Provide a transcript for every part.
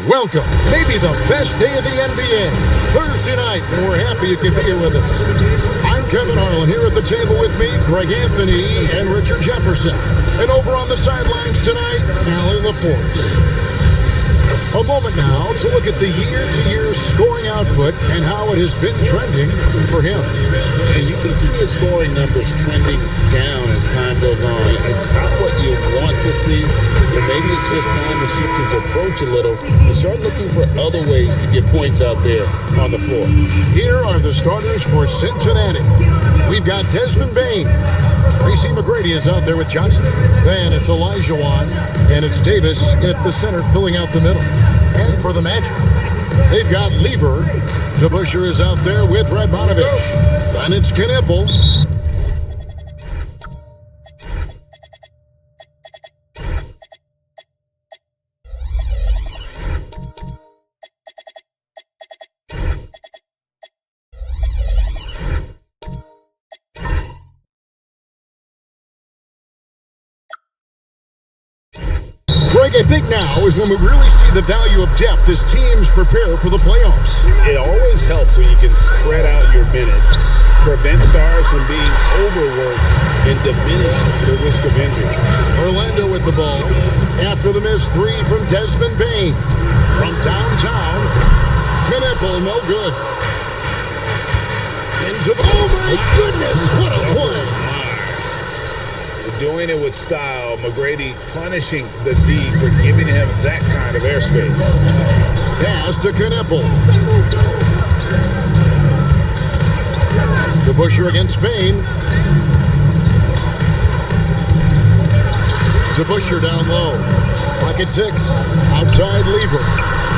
Welcome, maybe the best day of the NBA, Thursday night, and we're happy you could be here with us. I'm Kevin Harlan, here at the table with me, Greg Anthony and Richard Jefferson. And over on the sidelines tonight, Allie LaForce. A moment now to look at the year-to-year scoring output and how it has been trending for him. And you can see his scoring numbers trending down as time goes on. It's not what you want to see, but maybe it's just time to shift his approach a little and start looking for other ways to get points out there on the floor. Here are the starters for Cincinnati. We've got Desmond Bane. Tracy McGrady is out there with Johnson. Then it's Olajuwon, and it's Davis at the center filling out the middle. And for the Magic, they've got Lever. DeBusschere is out there with Radmanovich. Then it's Knipple. Greg, I think now is when we really see the value of depth as teams prepare for the playoffs. It always helps when you can spread out your minutes, prevent stars from being overworked, and diminish the risk of injury. Orlando with the ball after the missed three from Desmond Bane. From downtown, Knipple, no good. Into the, oh my goodness, what a play! Doing it with style, McGrady punishing the D for giving him that kind of airspace. Pass to Knipple. DeBusschere against Bane. DeBusschere down low. Pocket six. Outside Lever.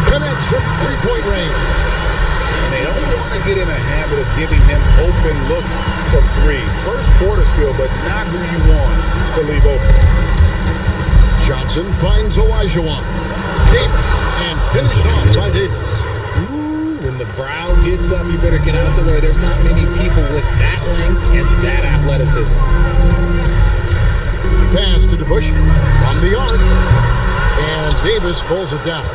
Connects from three-point range. And they don't want to get in a habit of giving him open looks from three. First quarter's feel, but not who you want to leave open. Johnson finds Olajuwon. Davis, and finished off by Davis. Ooh, when the brow gets up, you better get out the way. There's not many people with that length and that athleticism. Pass to DeBusschere from the arc. And Davis pulls it down.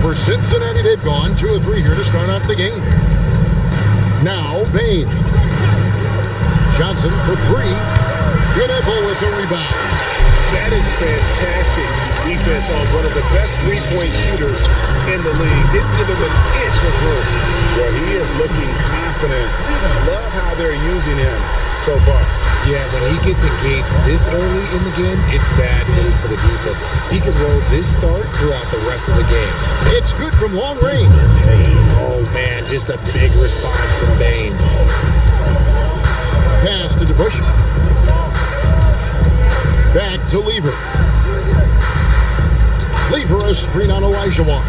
For Cincinnati, they've gone 2 of 3 here to start out the game. Now, Bane. Johnson for 3. Knipple with the rebound. That is fantastic defense on one of the best three-point shooters in the league. Didn't give him an inch of room. Well, he is looking confident. Love how they're using him so far. Yeah, when he gets engaged this early in the game, it's bad news for the defense. He can roll this start throughout the rest of the game. It's good from long range. Oh, man, just a big response from Bane. Pass to DeBusschere. Back to Lever. Lever a screen on Olajuwon.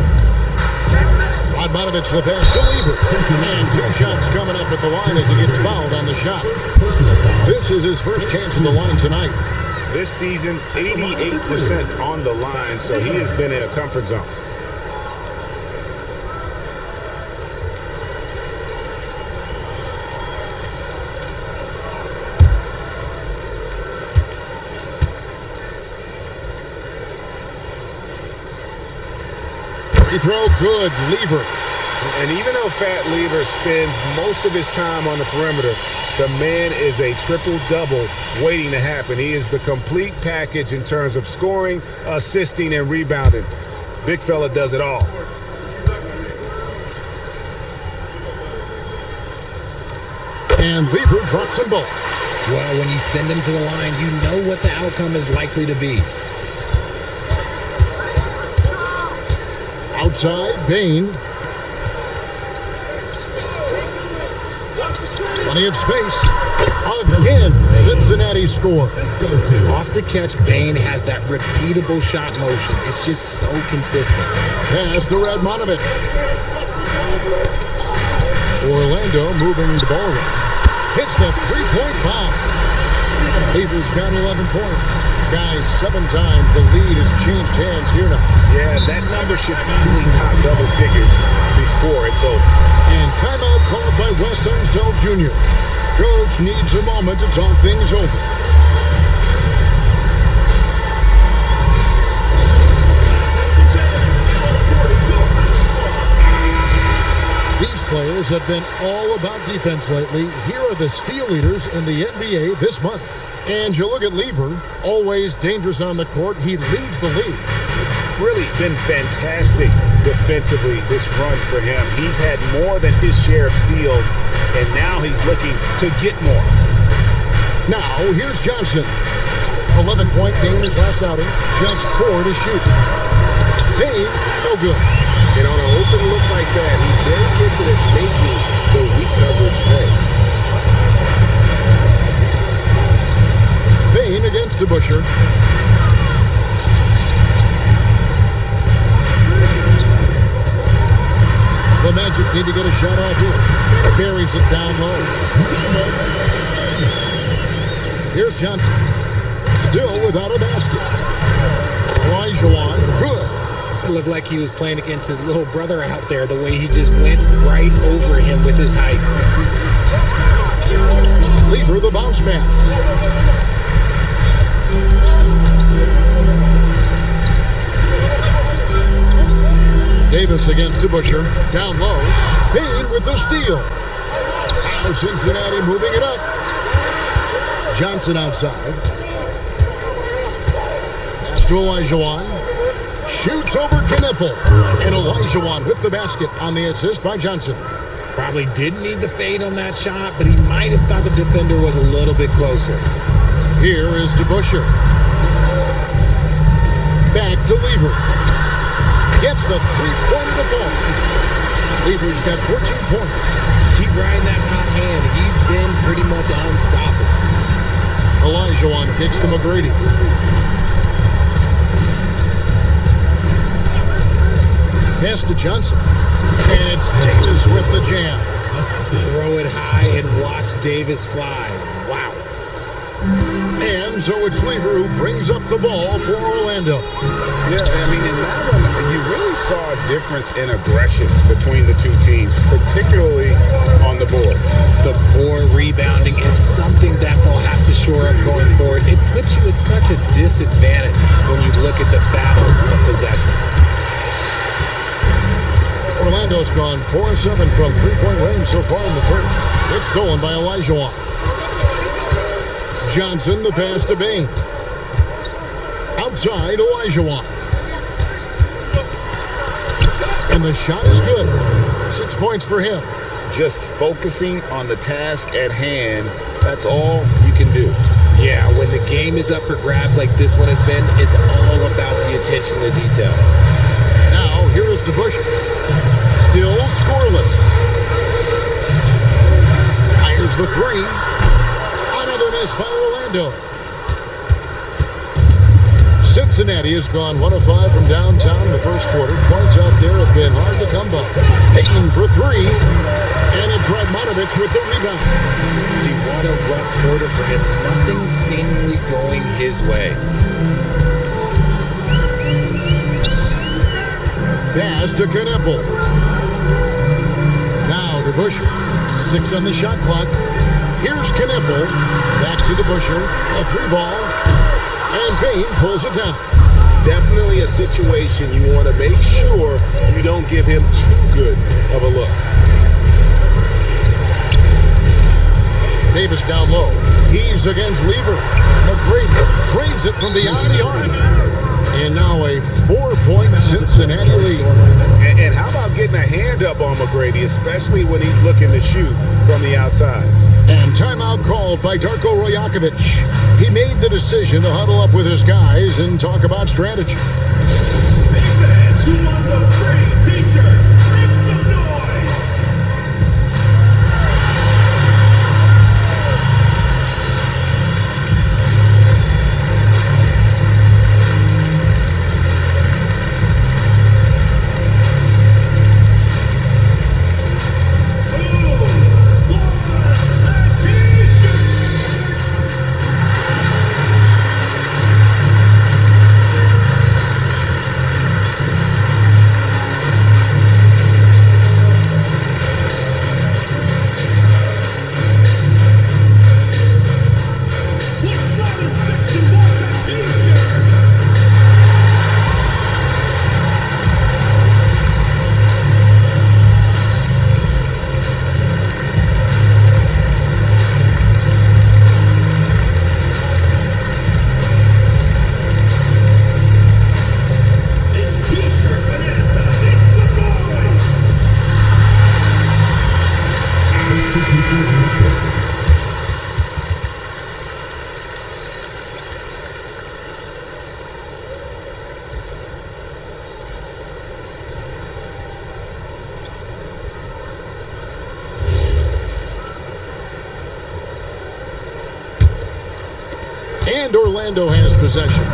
Radmanovich the pass to Lever. And 2 shots coming up at the line as he gets fouled on the shot. This is his first chance in the line tonight. This season, 88% on the line, so he has been in a comfort zone. He throw good, Lever. And even though Fat Lever spends most of his time on the perimeter, the man is a triple-double waiting to happen. He is the complete package in terms of scoring, assisting, and rebounding. Big fella does it all. And Lever drops them both. Well, when you send him to the line, you know what the outcome is likely to be. Outside, Bane. Plenty of space. Again, Cincinnati scores. Off the catch, Bane has that repeatable shot motion. It's just so consistent. Pass to Radmanovich. Orlando moving the ball around. Hits the three-point bomb. Lever's got 11 points. Guys, 7 times the lead has changed hands here now. Yeah, that number should easily top double figures before it's over. And timeout called by Wes Unseld Jr. Coach needs a moment to talk things over. players have been all about defense lately. Here are the steal leaders in the NBA this month. And you look at Lever, always dangerous on the court. He leads the league. Really been fantastic defensively this run for him. He's had more than his share of steals, and now he's looking to get more. Now, here's Johnson. 11-point game his last outing, just 4 to shoot. Payne, no good. And on an open look like that, he's very gifted at making the weak coverage pay. Payne against DeBusschere. The Magic need to get a shot off here. Buries it down low. Here's Johnson. Still without a basket. Olajuwon, good. It looked like he was playing against his little brother out there, the way he just went right over him with his height. Lever the bounce pass. Davis against DeBusschere. Down low. Payne with the steal. Now Cincinnati moving it up. Johnson outside. Pass to Olajuwon. Shoots over Knipple. And Olajuwon with the basket on the assist by Johnson. Probably didn't need the fade on that shot, but he might have thought the defender was a little bit closer. Here is DeBusschere. Back to Lever. Gets the three-pointer to fall. Lever's got 14 points. Keep riding that hot hand. He's been pretty much unstoppable. Olajuwon kicks to McGrady. Pass to Johnson. And it's Davis with the jam. Throw it high and watch Davis fly. Wow. And so it's Lever who brings up the ball for Orlando. Yeah, I mean, in that one, you really saw a difference in aggression between the two teams, particularly on the board. The poor rebounding is something that they'll have to shore up going forward. It puts you at such a disadvantage when you look at the battle of possessions. Orlando's gone 4-7 from three-point range so far in the first. It's stolen by Olajuwon. Johnson, the pass to Payne. Outside, Olajuwon. And the shot is good. 6 points for him. Just focusing on the task at hand, that's all you can do. Yeah, when the game is up for grabs like this one has been, it's all about the attention to detail. Now, here is DeBusschere. Still scoreless. Fires the three. Another miss by Orlando. Cincinnati has gone 1 of 5 from downtown in the first quarter. Points out there have been hard to come by. Payton for three. And it's Radmanovich with the rebound. See, what a rough quarter for him. Nothing seemingly going his way. Pass to Knipple. Now DeBusschere. 6 on the shot clock. Here's Knipple. Back to DeBusschere. A three ball. And Payne pulls it down. Definitely a situation you want to make sure you don't give him too good of a look. Davis down low. He's against Lever. McGrady drains it from beyond the arc. And now a 4-point Cincinnati lead. And how about getting a hand up on McGrady, especially when he's looking to shoot from the outside? And timeout called by Darko Rajakovic. He made the decision to huddle up with his guys and talk about strategy. Big fans who wants a free t-shirt, make some noise! And Orlando has possession.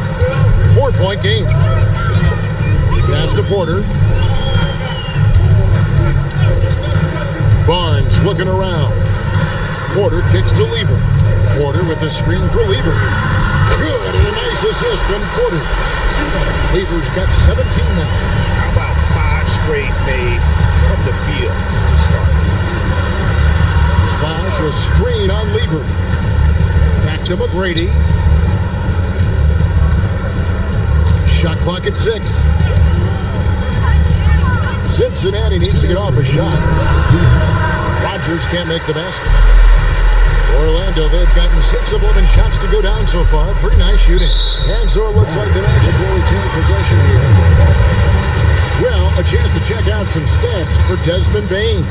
4-point game. Pass to Porter. Barnes looking around. Porter kicks to Lever. Porter with the screen for Lever. Good, and a nice assist from Porter. Lever's got 17 now. How about 5 straight made from the field to start? Bosch a screen on Lever. Back to McGrady. Shot clock at 6. Cincinnati needs to get off a shot. Rogers can't make the basket. Orlando, they've gotten 6 of 11 shots to go down so far. Pretty nice shooting. And so it looks like the Magic will retain possession here. Well, a chance to check out some stats for Desmond Bane.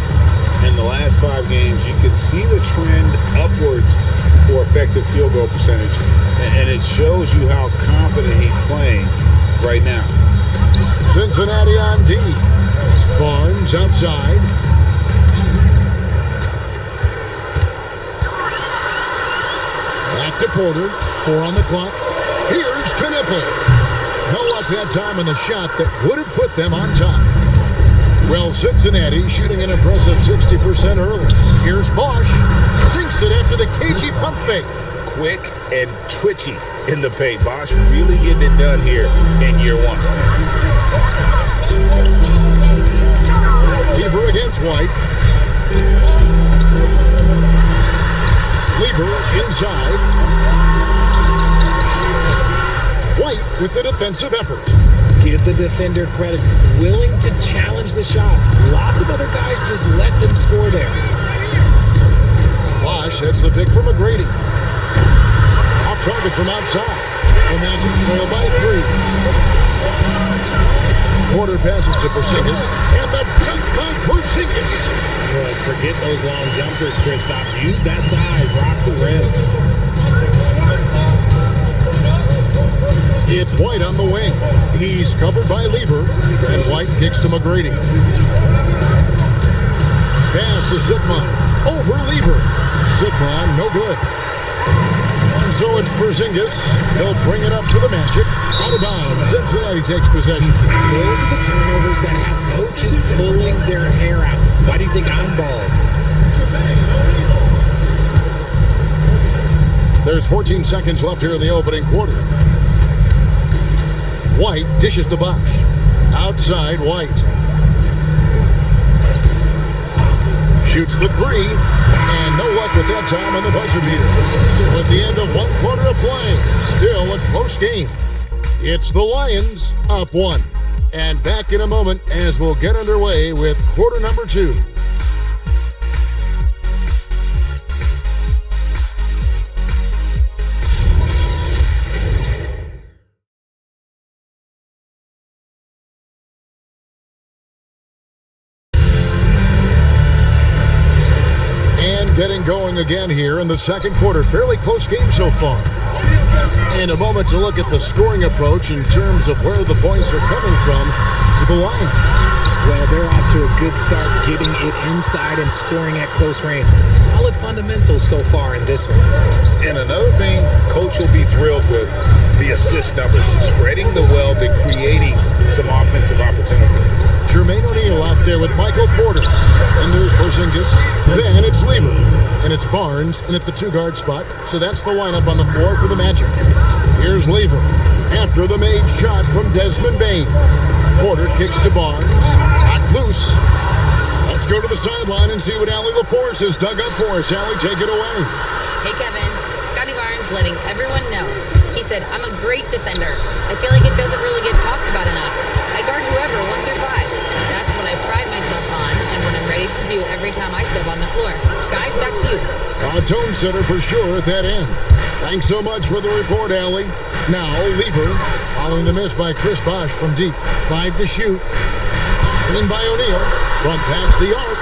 In the last 5 games, you can see the trend upwards for effective field goal percentage. And it shows you how confident he's playing right now. Cincinnati on D. Barnes outside. Back to Porter. 4 on the clock. Here's Knipple. No luck that time on the shot that would have put them on top. Well, Cincinnati shooting an impressive 60% early. Here's Bosch. Sinks it after the cagey pump fake. Quick and twitchy in the paint. Bosch really getting it done here in year 1. Lever against White. Lever inside. White with the defensive effort. Give the defender credit. Willing to challenge the shot. Lots of other guys just let them score there. Bosch hits the pick from McGrady. Off target from outside. The Magic trail by 3. Porter passes to Porzingis. And the dunk by Porzingis. Well, forget those long jumpers, Kristaps. Use that size. Rock the rim. It's White on the wing. He's covered by Lever. And White kicks to McGrady. Pass to Sigma. Over Lever. Sigma, no good. And so it's Porzingis. He'll bring it up to the Magic. Out of bounds. Cincinnati takes possession. Those are the turnovers that have coaches pulling their hair out. Why do you think I'm bald? There's 14 seconds left here in the opening quarter. White dishes to Bosch. Outside, White. Shoots the 3. And no luck with that time on the buzzer beater. So at the end of 1 quarter of play, still a close game. It's the Lions up 1. And back in a moment as we'll get underway with quarter number 2. Getting going again here in the second quarter. Fairly close game so far. In a moment to look at the scoring approach in terms of where the points are coming from for the Lions. Well, they're off to a good start getting it inside and scoring at close range. Solid fundamentals so far in this one. And another thing Coach will be thrilled with, the assist numbers. Spreading the wealth and creating some offensive opportunities. Jermaine O'Neal out there with Michael Porter. And there's Porzingis. Then it's Lever. And it's Barnes in at the 2-guard spot. So that's the lineup on the floor for the Magic. Here's Lever. After the made shot from Desmond Bane. Porter kicks to Barnes. Knocked loose. Let's go to the sideline and see what Allie LaForce has dug up for us. Allie, take it away. Hey, Kevin. Scotty Barnes letting everyone know. He said, I'm a great defender. I feel like it doesn't really get talked about enough. I guard whoever, 1 through 5. That's what I pride myself on and what I'm ready to do every time I step on the floor. Guys, back to you. A tone setter for sure at that end. Thanks so much for the report, Allie. Now, Lever, following the miss by Chris Bosch from deep. 5 to shoot. Screen by O'Neal. From past the arc.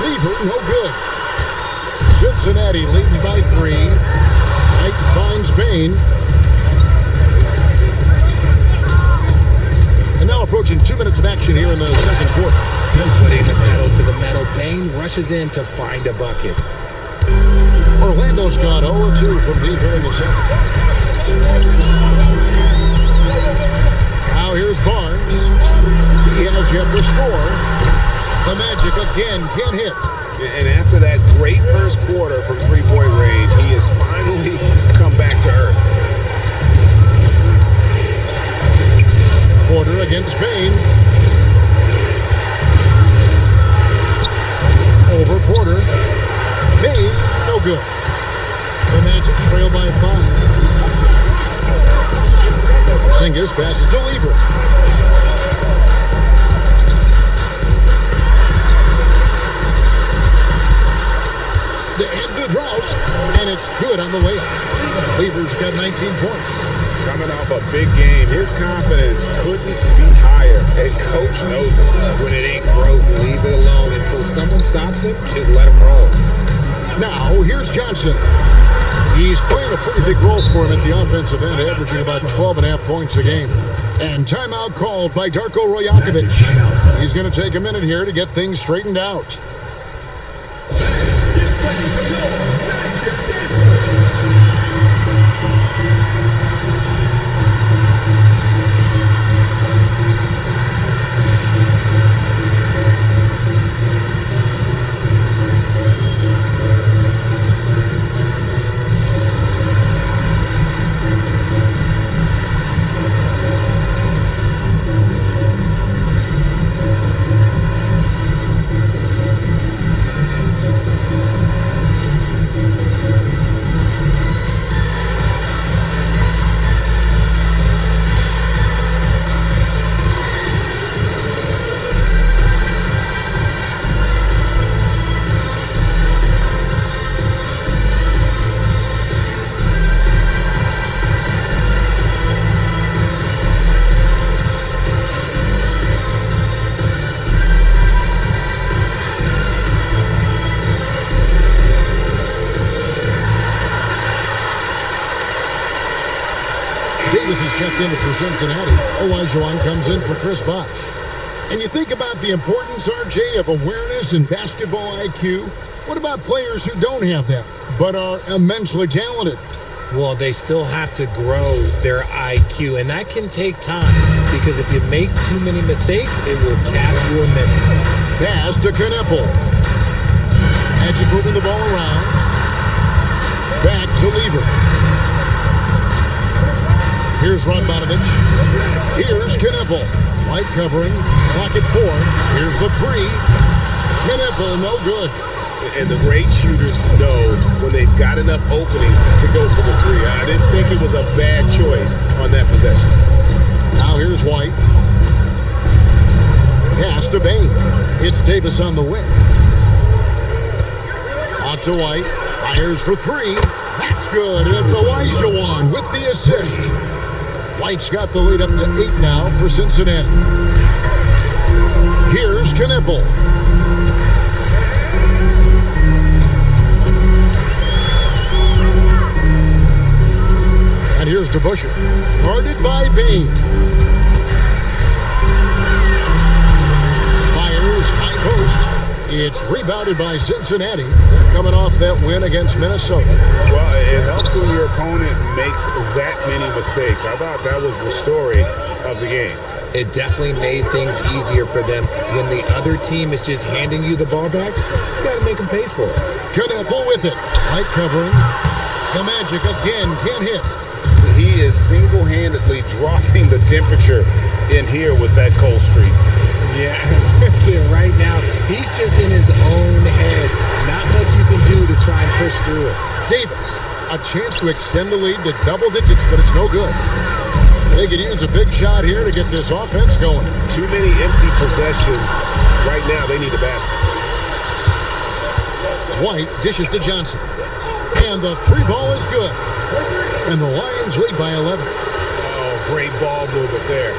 Lever, no good. Cincinnati leading by 3. White finds Bane. And now approaching 2 minutes of action here in the second quarter. Putting the pedal to the metal, Bane rushes in to find a bucket. Orlando's gone 0-2 from deep here in the second. Now here's Barnes. He has yet to score. The Magic again can't hit. And after that great first quarter from three-point range, he has finally come back to earth. Porter against Bain. Over Porter. Bain, no good. The Magic trail by 5. Singis passes to Lever. To end the drought, and it's good on the way up. Lever's got 19 points. Coming off a big game, his confidence couldn't be higher, and Coach knows it. When it ain't broke, leave it alone until someone stops it. Just let him roll. Now, here's Johnson. He's playing a pretty big role for him at the offensive end, averaging about 12.5 points a game. And timeout called by Darko Rojakovic. He's going to take a minute here to get things straightened out. Davis is checked in for Cincinnati. Olajuwon comes in for Chris Bosh. And you think about the importance, RJ, of awareness and basketball IQ. What about players who don't have that, but are immensely talented? Well, they still have to grow their IQ, and that can take time because if you make too many mistakes, it will cap your minutes. Pass to Kneppel. Magic moving the ball around. Back to Lever. Here's Radmanovic. Here's Kneppel. White covering. Clock at 4. Here's the 3. Kneppel, no good. And the great shooters know when they've got enough opening to go for the 3. I didn't think it was a bad choice on that possession. Now here's White. Pass to Bain. It's Davis on the wing. Out to White. Fires for 3. That's good. And it's Olajuwon with the assist. White's got the lead up to 8 now for Cincinnati. Here's Kneppel. And here's DeBusschere. Guarded by Bain. Fires high post. It's rebounded by Cincinnati. They're coming off that win against Minnesota. Well, it helps when your opponent makes that many mistakes. I thought that was the story of the game. It definitely made things easier for them. When the other team is just handing you the ball back, you got to make them pay for it. Kneppel with it. Light covering. The Magic again can't hit. He is single-handedly dropping the temperature in here with that cold streak. Yeah, right now, he's just in his own head. Not much you can do to try and push through it. Davis, a chance to extend the lead to double digits, but it's no good. They could use a big shot here to get this offense going. Too many empty possessions. Right now, they need a basket. White dishes to Johnson. And the 3 ball is good. And the Lions lead by 11. Oh, great ball movement there.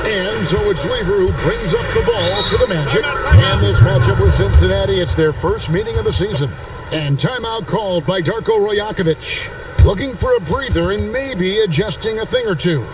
And so it's Lever who brings up the ball for the Magic. And this matchup with Cincinnati, it's their first meeting of the season. And timeout called by Darko Rojakovic. Looking for a breather and maybe adjusting a thing or two.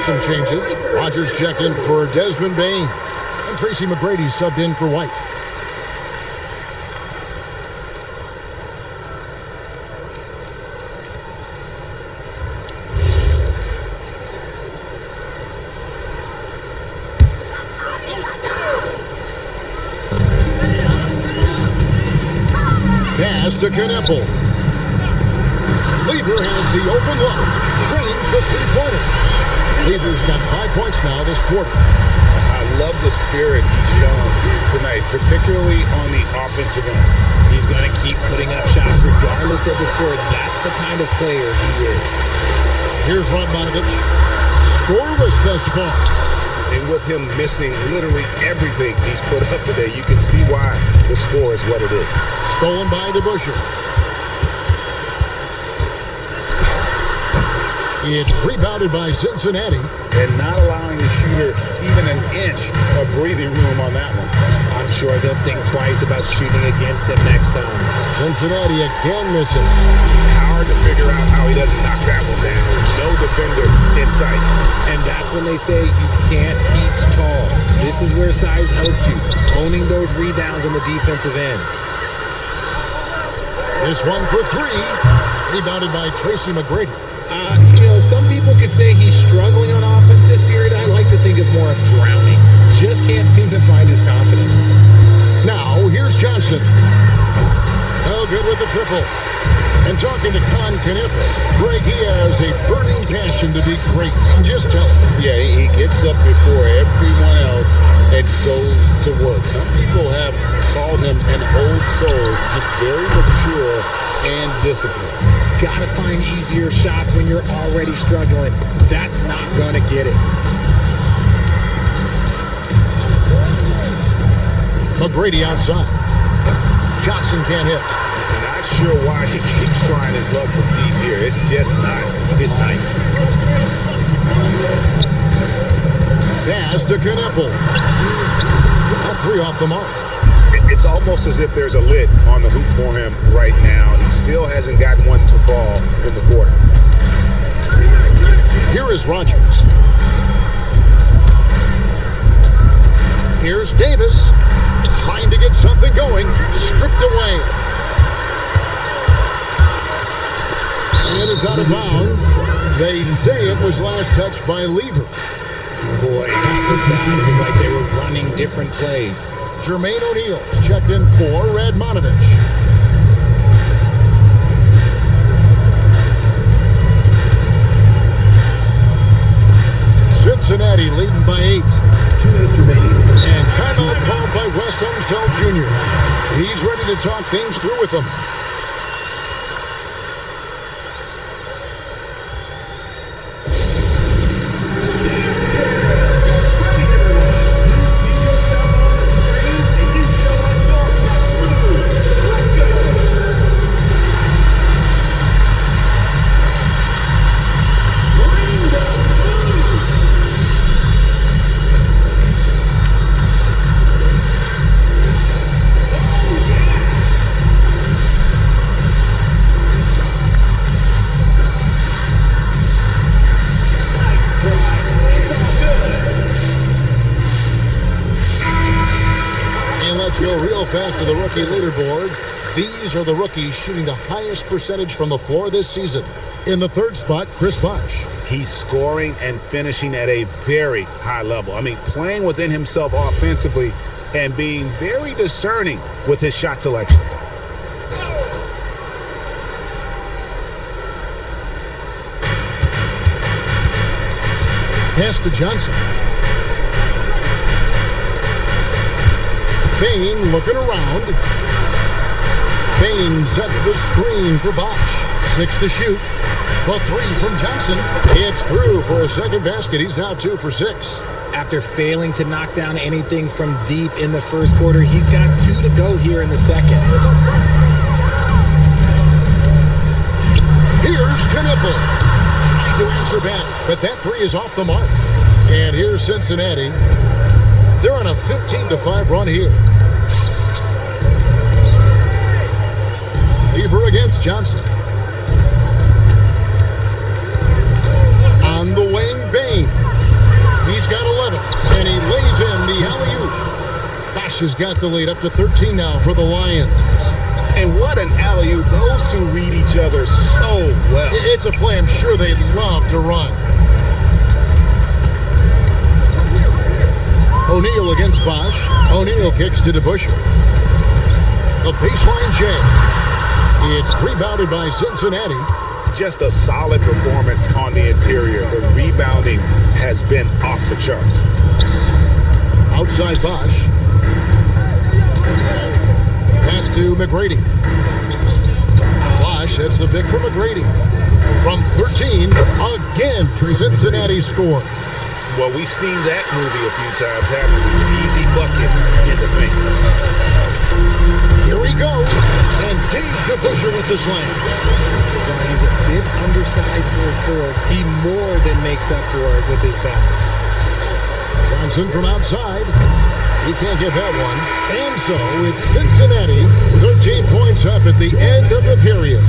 some changes. Rogers checked in for Desmond Bain. And Tracy McGrady subbed in for White. Pass to Kneppel. Lieber has the open look. Drains the three-pointer. Lieber's got 5 points now this quarter. I love the spirit he's shown tonight, particularly on the offensive end. He's going to keep putting up shots regardless of the score. That's the kind of player he is. Here's RavVsPho. Scoreless thus far. And with him missing literally everything he's put up today, you can see why the score is what it is. Stolen by DeBusschere. It's rebounded by Cincinnati. And not allowing the shooter even an inch of breathing room on that one. I'm sure they'll think twice about shooting against him next time. Cincinnati again missing. Hard to figure out how he doesn't knock that one down. No defender in sight. And that's when they say you can't teach tall. This is where size helps you. Owning those rebounds on the defensive end. This one for three. Rebounded by Tracy McGrady. Some people could say he's struggling on offense this period. I like to think of more of drowning. Just can't seem to find his confidence. Now, here's Johnson. Oh, good with the triple. And talking to Kneppel, Greg, he has a burning passion to be great. Just tell him. Yeah, he gets up before everyone else and goes to work. Some people have called him an old soul, just very mature and disciplined. Gotta find easier shots when you're already struggling. That's not gonna get it. McGrady outside. Johnson can't hit. Not sure why he keeps trying his luck from deep here. It's just not his night. Pass to Kneppel. That three off the mark. It's almost as if there's a lid on the hoop for him right now. He still hasn't got one to fall in the quarter. Here is Rogers. Here's Davis. Trying to get something going. Stripped away. And it's out of bounds. They say it was last touched by Lieber. Boy, that was bad. It was like they were running different plays. Jermaine O'Neal checked in for RavVsPho. Cincinnati leading by 8. 2 minutes remaining. And timeout called by Wes Unseld Jr. He's ready to talk things through with them. Fast to the rookie leaderboard. These are the rookies shooting the highest percentage from the floor this season. In the third spot, Chris Bosh. He's scoring and finishing at a very high level. I mean, playing within himself offensively and being very discerning with his shot selection. Pass to Johnson. Bain looking around. Bain sets the screen for Bosh. 6 to shoot. The three from Johnson. It's through for a second basket. He's now 2 for 6. After failing to knock down anything from deep in the first quarter, he's got 2 to go here in the second. Here's Kneppel. Trying to answer back, but that three is off the mark. And here's Cincinnati. They're on a 15-5 run here. Lieber against Johnson. On the wing, Bain. Bosch has got the lead up to 13 now for the Lions. And what an alley-oop. Those two read each other so well. It's a play I'm sure they'd love to run. O'Neal against Bosch. O'Neal kicks to DeBusschere. The baseline J. It's rebounded by Cincinnati. Just a solid performance on the interior. The rebounding has been off the charts. Outside Bosch. Pass to McGrady. Bosch hits the pick for McGrady. From 13, again, Cincinnati scores. Well, we've seen that movie a few times, having an easy bucket in the paint. Here we go. And Dave DeBusschere with the slam. While he's a bit undersized for a forward, he more than makes up for it with his bounce. Johnson from outside. He can't get that one. And so it's Cincinnati, 13 points up at the end of the period.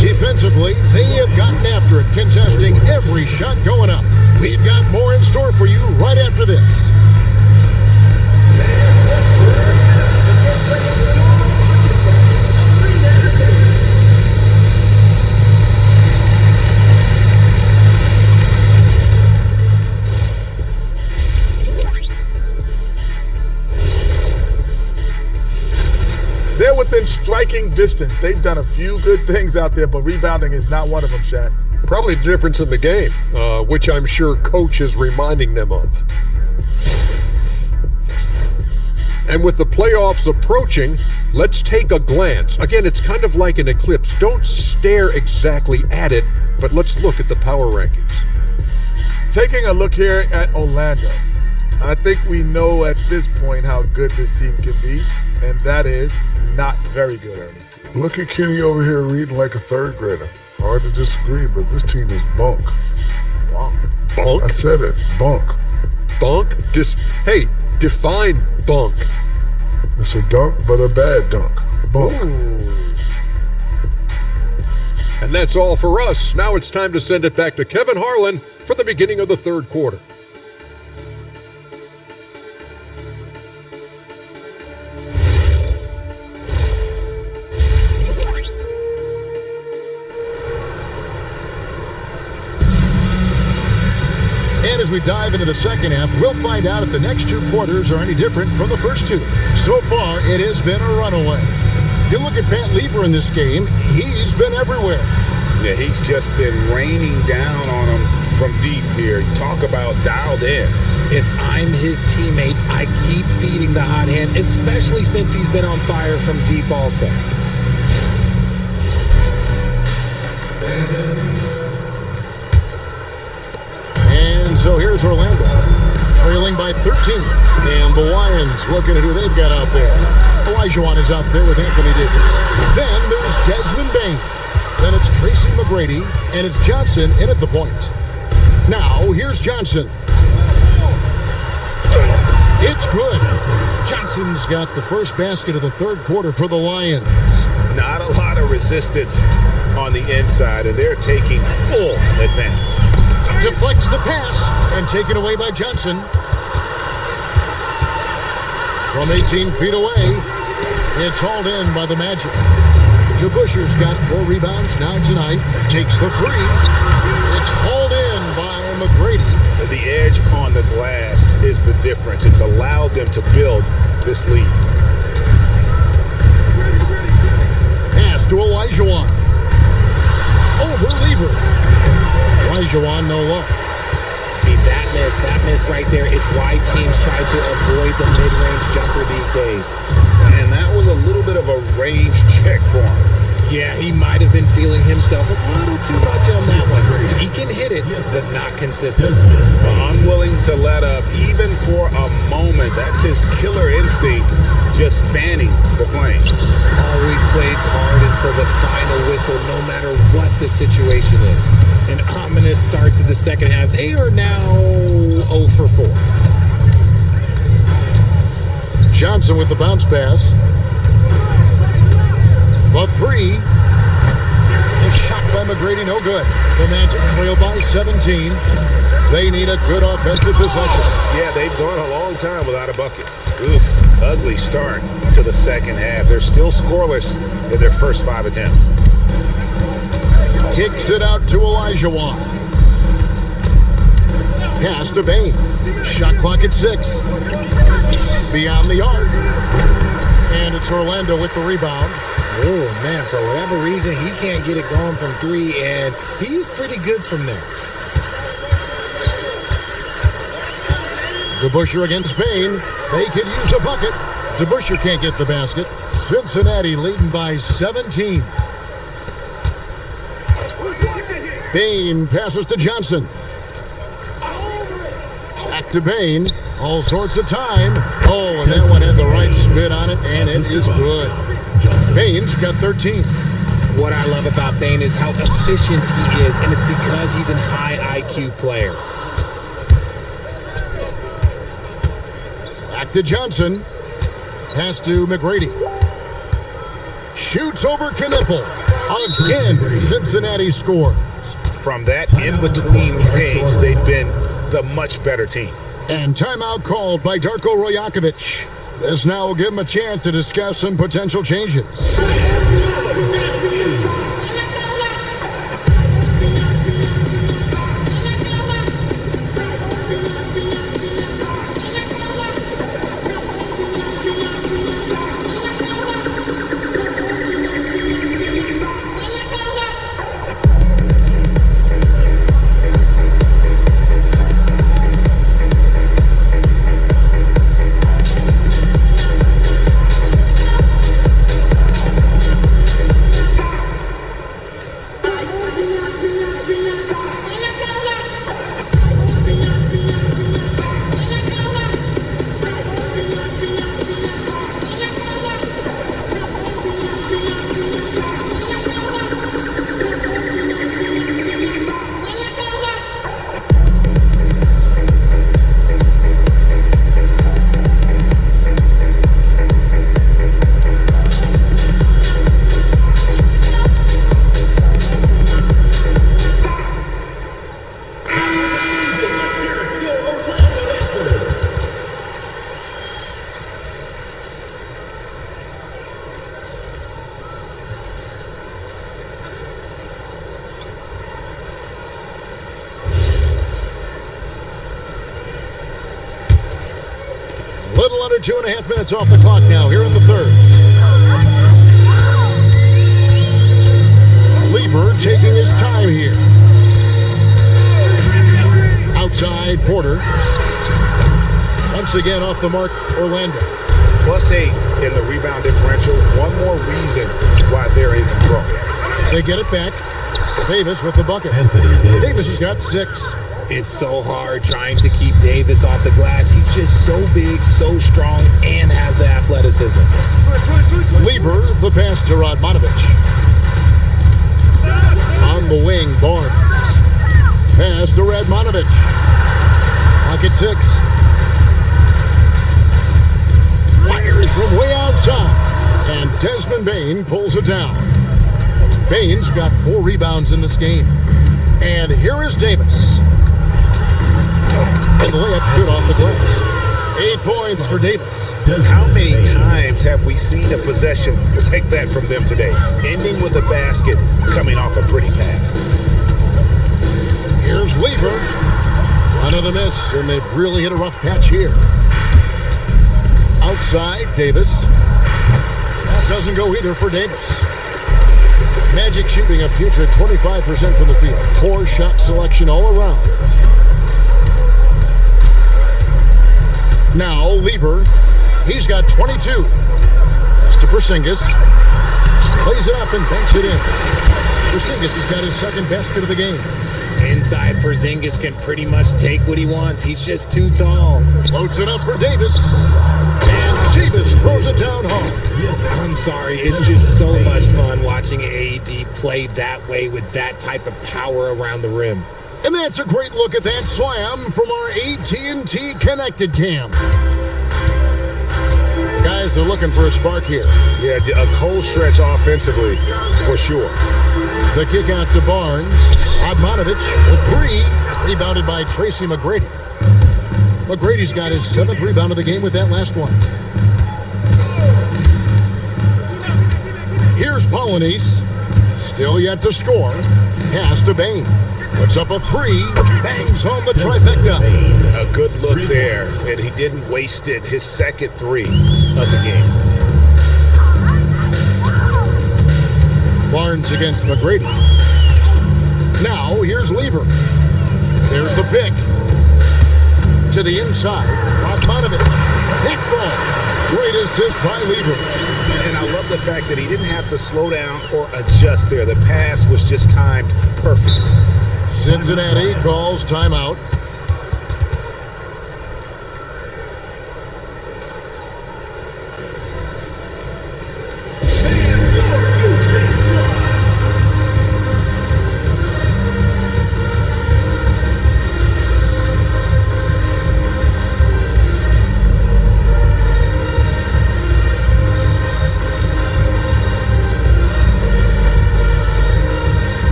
Defensively, they have gotten after it, contesting every shot going up. We've got more in store for you right after this. They're within striking distance. They've done a few good things out there, but rebounding is not one of them, Shaq. Probably the difference in the game, which I'm sure Coach is reminding them of. And with the playoffs approaching, let's take a glance. Again, it's kind of like an eclipse. Don't stare exactly at it, but let's look at the power rankings. Taking a look here at Orlando, I think we know at this point how good this team can be, and that is not very good, Ernie. Look at Kenny over here reading like a third grader. Hard to disagree, but this team is bunk. Wow. Bunk? I said it, bunk. Bunk? Hey, define bunk. It's a dunk, but a bad dunk. Bunk. Ooh. And that's all for us. Now it's time to send it back to Kevin Harlan for the beginning of the third quarter. And as we dive into the second half, we'll find out if the next two quarters are any different from the first two. So far, it has been a runaway. You look at Van Lieber in this game, he's been everywhere. Yeah, he's just been raining down on him from deep here. Talk about dialed in. If I'm his teammate, I keep feeding the hot hand, especially since he's been on fire from deep also. And so here's Orlando, trailing by 13. And the Lions looking at who they've got out there. Olajuwon is out there with Anthony Davis. Then there's Desmond Bain. Then it's Tracy McGrady, and it's Johnson in at the point. Now, here's Johnson. It's good. Johnson's got the first basket of the third quarter for the Lions. Not a lot of resistance on the inside, and they're taking full advantage. Deflects the pass and taken away by Johnson. From 18 feet away, it's hauled in by the Magic. DeBusschere's got 4 rebounds now tonight. Takes the three. It's hauled in by McGrady. The edge on the glass is the difference. It's allowed them to build this lead. Pass to Olajuwon. Over Lever. Olajuwon no look. See, that miss right there, it's why teams try to avoid the mid-range jumper these days. And that was a little bit of a range check for him. Yeah, he might have been feeling himself a little too much on that one. He can hit it, but not consistent. Well, unwilling to let up even for a moment. That's his killer instinct, just fanning the flame. Always plays hard until the final whistle, no matter what the situation is. An ominous start to the second half. They are now 0 for 4. Johnson with the bounce pass. The three is shot by McGrady, no good. The Magic trail by 17. They need a good offensive possession. Yeah, they've gone a long time without a bucket. Oof, ugly start to the second half. They're still scoreless in their first 5 attempts. Kicks it out to Elijah Watt. Pass to Bain. Shot clock at 6. Beyond the arc. And it's Orlando with the rebound. Oh, man, for whatever reason, he can't get it going from 3, and he's pretty good from there. DeBusschere against Bain. They could use a bucket. DeBusschere can't get the basket. Cincinnati leading by 17. Bain passes to Johnson. Back to Bain. All sorts of time. Oh, and that one had the right spin on it, and it is good. Bain's got 13. What I love about Bain is how efficient he is, and it's because he's a high IQ player. Back to Johnson. Pass to McGrady. Shoots over Knipple. Again, Cincinnati scores. From that in-between range, they've been the much better team. And timeout called by Darko Rojakovic. This now will give him a chance to discuss some potential changes. Little under 2.5 minutes off the clock now here in the third. Lever taking his time here. Outside Porter. Once again off the mark, Orlando. +8 in the rebound differential. One more reason why they're in control. They get it back. Davis with the bucket. Davis has got 6. It's so hard trying to keep Davis off the glass. He's just so big, so strong, and has the athleticism. Lever, the pass to Radmanovic. On the wing, Barnes. Pass to Radmanovic. Pocket 6. Fires from way outside. And Desmond Bain pulls it down. Bain's got 4 rebounds in this game. And here is Davis. And the layup's good off the glass. 8 points for Davis. How many times have we seen a possession like that from them today? Ending with a basket, coming off a pretty pass. Here's Lever. Another miss, and they've really hit a rough patch here. Outside, Davis. That doesn't go either for Davis. Magic shooting a putrid 25% from the field. Poor shot selection all around. Now, Lever, he's got 22. Pass to Porzingis. Plays it up and banks it in. Porzingis has got his second basket of the game. Inside, Porzingis can pretty much take what he wants. He's just too tall. Floats it up for Davis. And Davis throws it down hard. I'm sorry, it's just so much fun watching AD play that way with that type of power around the rim. And that's a great look at that slam from our AT&T Connected Cam. Guys, they're looking for a spark here. Yeah, a cold stretch offensively, for sure. The kick out to Barnes. Admonovich, the three, rebounded by Tracy McGrady. McGrady's got his 7th rebound of the game with that last one. Here's Polynice. Still yet to score. Pass to Bain. Puts up a 3. Bangs home the trifecta. A good look there, and he didn't waste it. His second 3 of the game. Barnes against McGrady. Now, here's Lever. There's the pick. To the inside. Radmanovic. Pick ball. Great assist by Lever. And I love the fact that he didn't have to slow down or adjust there. The pass was just timed perfectly. Cincinnati calls timeout.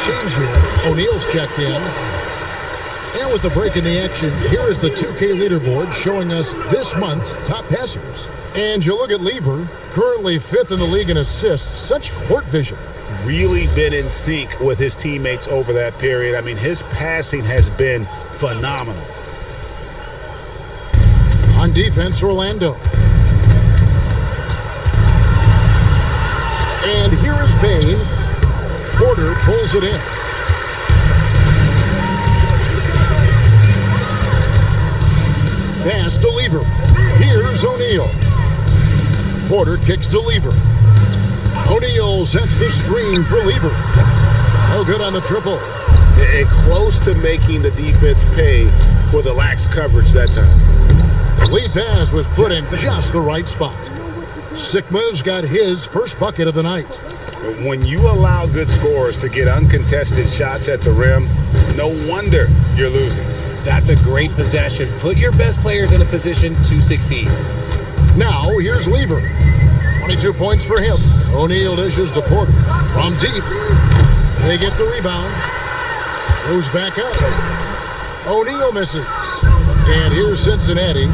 Change here. O'Neal's checked in. And with the break in the action, here is the 2K leaderboard showing us this month's top passers. And you look at Lever, currently 5th in the league in assists. Such court vision. Really been in sync with his teammates over that period. I mean, his passing has been phenomenal. On defense, Orlando. And here is Bain. Porter pulls it in. Pass to Lever. Here's O'Neal. Porter kicks to Lever. O'Neal sets the screen for Lever. No good on the triple. And close to making the defense pay for the lax coverage that time. The lead pass was put in just the right spot. Sikma's got his first bucket of the night. When you allow good scorers to get uncontested shots at the rim, no wonder you're losing. That's a great possession. Put your best players in a position to succeed. Now, here's Lever. 22 points for him. O'Neal dishes to Porter. From deep. They get the rebound. Goes back up. O'Neal misses. And here's Cincinnati.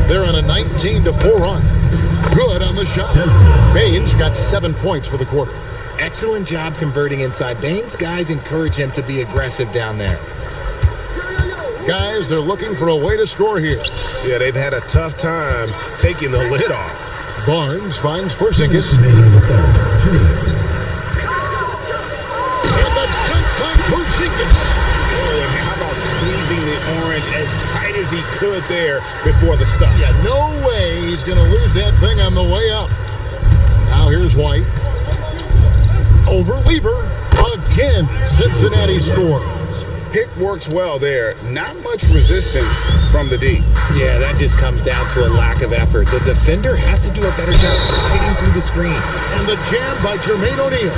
They're on a 19-4 run. Good on the shot. Baines got 7 points for the quarter. Excellent job converting inside. Baines' guys encourage him to be aggressive down there. Guys, they're looking for a way to score here. Yeah, they've had a tough time taking the lid off. Barnes finds Porzingis. And the dunk by Porzingis. Oh, and how about squeezing the orange as tight as he could there before the stuff? Yeah, no way he's going to lose that thing on the way up. Now here's White. Over Lever. Again, Cincinnati scores. Pick works well there. Not much resistance from the D. Yeah, that just comes down to a lack of effort. The defender has to do a better job sliding through the screen. And the jam by Jermaine O'Neal.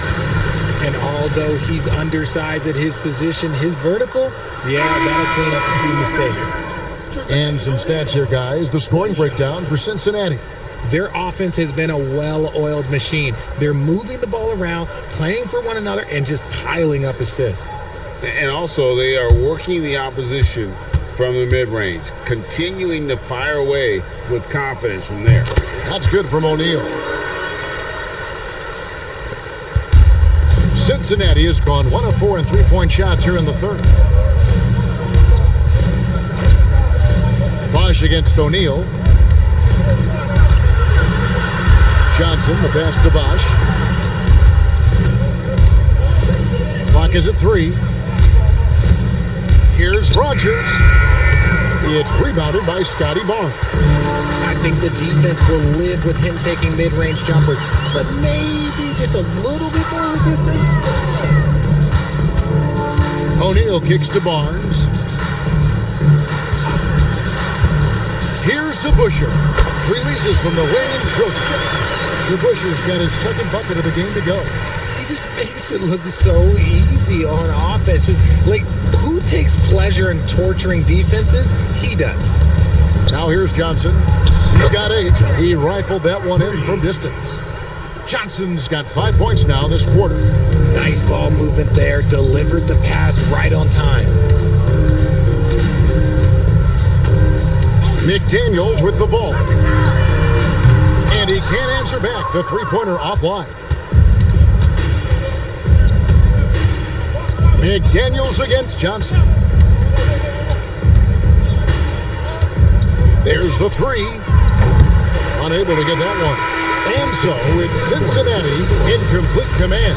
And although he's undersized at his position, his vertical, yeah, that'll clean up a few mistakes. And some stats here, guys. The scoring breakdown for Cincinnati. Their offense has been a well-oiled machine. They're moving the ball around, playing for one another, and just piling up assists. And also, they are working the opposition from the mid-range, continuing to fire away with confidence from there. That's good from O'Neal. Cincinnati has gone 1 of 4 in three-point shots here in the third. Bosch against O'Neal. Johnson, the pass to Bosch. Clock is at 3. Here's Rogers. It's rebounded by Scotty Barnes. I think the defense will live with him taking mid-range jumpers, but maybe just a little bit more resistance. O'Neal kicks to Barnes. Here's to Busher. Releases from the wing and throws it. Busher's got his second bucket of the game to go. He just makes it look so easy on offense. Like, who takes pleasure in torturing defenses? He does. Now here's Johnson. He's got 8. He rifled that one in from distance. Johnson's got 5 points now this quarter. Nice ball movement there. Delivered the pass right on time. McDaniels with the ball. And he can't answer back. The three-pointer offline. McDaniels against Johnson. There's the 3. Unable to get that one. And so it's Cincinnati in complete command.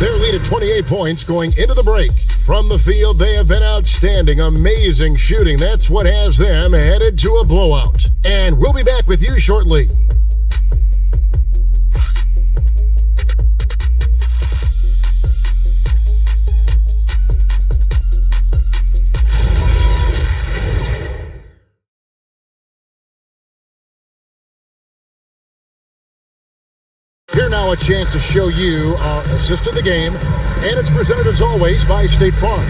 Their lead at 28 points going into the break. From the field, they have been outstanding. Amazing shooting. That's what has them headed to a blowout. And we'll be back with you shortly. Here now a chance to show you our assist of the game, and it's presented as always by State Farm.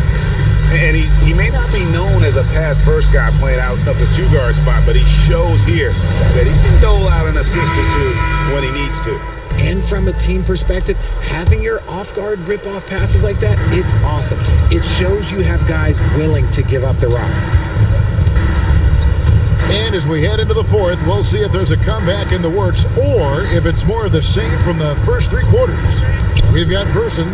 And he may not be known as a pass-first guy playing out of the two-guard spot, but he shows here that he can dole out an assist or two when he needs to. And from a team perspective, having your off-guard rip-off passes like that, it's awesome. It shows you have guys willing to give up the rock. And as we head into the fourth, we'll see if there's a comeback in the works or if it's more of the same from the first 3 quarters. We've got Person.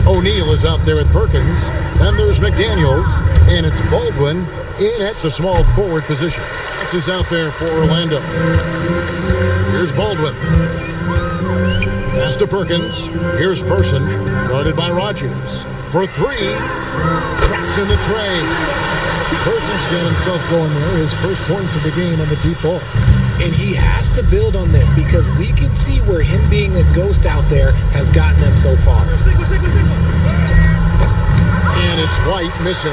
O'Neal is out there at Perkins. Then there's McDaniels. And it's Baldwin in at the small forward position. This is out there for Orlando. Here's Baldwin. Pass to Perkins. Here's Person. Guarded by Rogers. For 3. Traps in the tray. Person's got himself going there. His first points of the game on the deep ball. And he has to build on this because we can see where him being a ghost out there has gotten them so far. And it's White missing.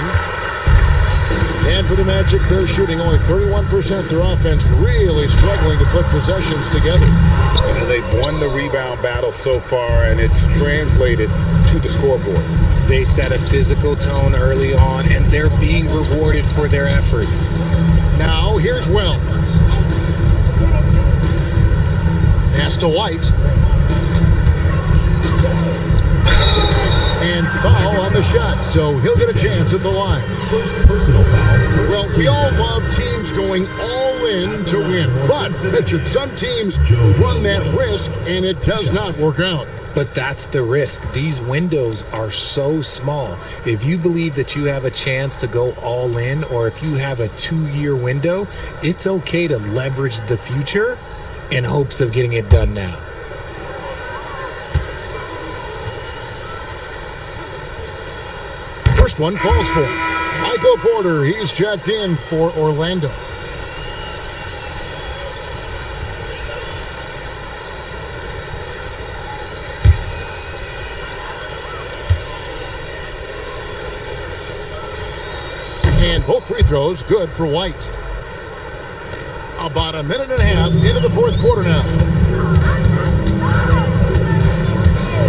And for the Magic, they're shooting only 31%. Their offense really struggling to put possessions together. And they've won the rebound battle so far, and it's translated to the scoreboard. They set a physical tone early on, and they're being rewarded for their efforts. Now, here's Wells. Pass to White. And foul on the shot, so he'll get a chance at the line. Personal foul. Well, we all love teams going all in to win. But, Richard, some teams run that risk, and it does not work out. But that's the risk. These windows are so small. If you believe that you have a chance to go all in, or if you have a 2-year window, it's okay to leverage the future in hopes of getting it done now. First one falls for Michael Porter. He's checked in for Orlando. And both free throws good for White. About a minute and a half into the fourth quarter now.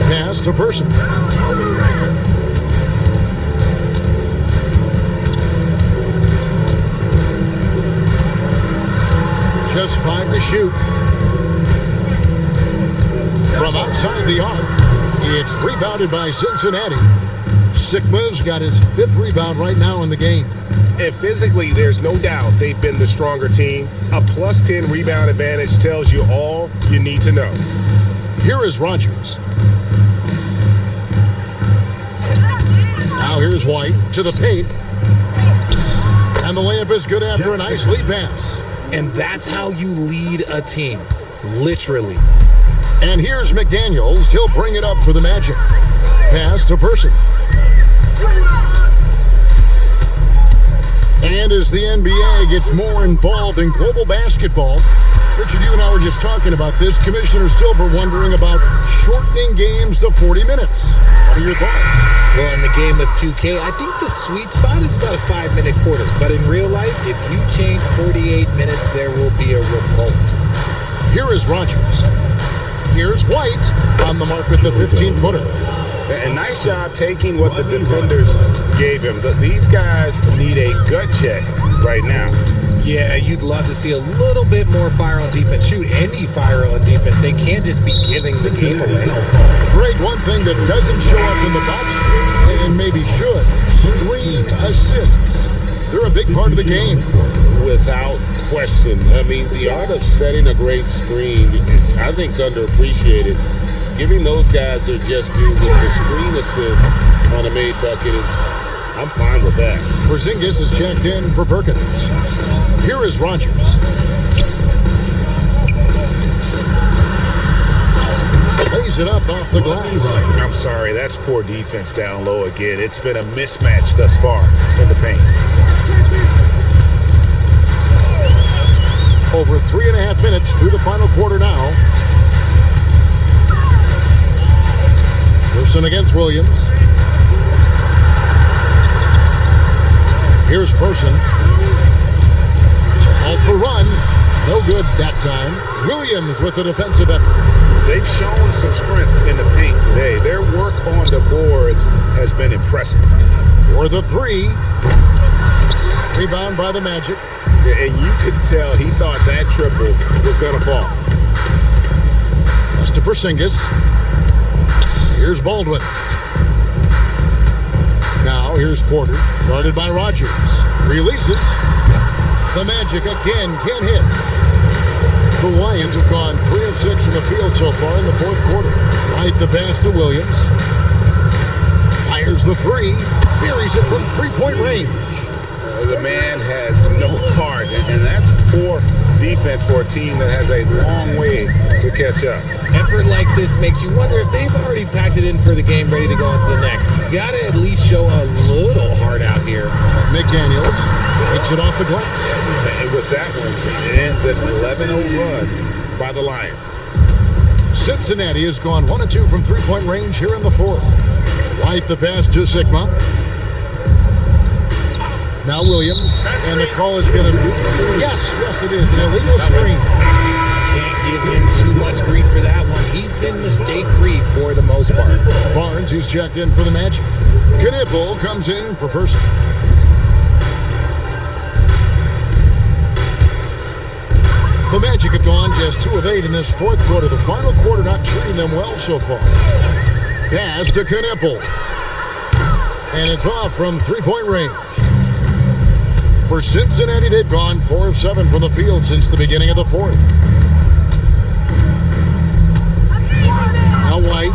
Pass to Person. Just 5 to shoot. From outside the arc, it's rebounded by Cincinnati. Sigma's got his 5th rebound right now in the game. And physically, there's no doubt they've been the stronger team. A plus 10 rebound advantage tells you all you need to know. Here is Rogers. Now here's White to the paint. And the layup is good after a nice lead pass. And that's how you lead a team, literally. And here's McDaniels. He'll bring it up for the Magic. Pass to Percy. And as the NBA gets more involved in global basketball, Richard, you and I were just talking about this. Commissioner Silver wondering about shortening games to 40 minutes. What are your thoughts? Well, in the game of 2K, I think the sweet spot is about a 5-minute quarter. But in real life, if you change 48 minutes, there will be a revolt. Here is Rogers. Here's White on the mark with the 15-footer. And nice job taking what the defenders gave him. These guys need a gut check right now. Yeah, you'd love to see a little bit more fire on defense. Shoot, any fire on defense. They can't just be giving the game away. Greg, one thing that doesn't show up in the box, and maybe should, screen assists. They're a big part of the game. Without question. I mean, the art of setting a great screen, I think, is underappreciated. Giving those guys their just due with the screen assist on a made bucket is, I'm fine with that. Porzingis is checked in for Perkins. Here is Rogers. Lays it up off the glass. I'm sorry, that's poor defense down low again. It's been a mismatch thus far in the paint. Over 3.5 minutes through the final quarter now. Person against Williams. Here's Person. It's a halt for run. No good that time. Williams with the defensive effort. They've shown some strength in the paint today. Their work on the boards has been impressive. For the three. Rebound by the Magic. And you could tell he thought that triple was going to fall. Pass to Porzingis. Here's Baldwin. Now here's Porter, guarded by Rogers. Releases. The Magic again can't hit. The Lions have gone 3 of 6 from the field so far in the fourth quarter. Right the pass to Williams. Fires the three. Buries it from three-point range. The man has no heart, and that's poor defense for a team that has a long way to catch up. Effort like this makes you wonder if they've already packed it in for the game, ready to go on to the next. You gotta at least show a little heart out here. McDaniels takes it off the glass. And with that one, it ends an 11-0 run by the Lions. Cincinnati has gone 1 of 2 from three-point range here in the fourth. White the pass to Sigma. Now Williams, and the call is going to be, yes, it is, an illegal screen. Can't give him too much grief for that one. He's been mistake-free for the most part. Barnes, he's checked in for the Magic. Knipple comes in for Person. The Magic have gone just 2 of 8 in this fourth quarter. The final quarter not treating them well so far. Pass to Knipple. And it's off from three-point range. For Cincinnati, they've gone 4 of 7 from the field since the beginning of the fourth. Now White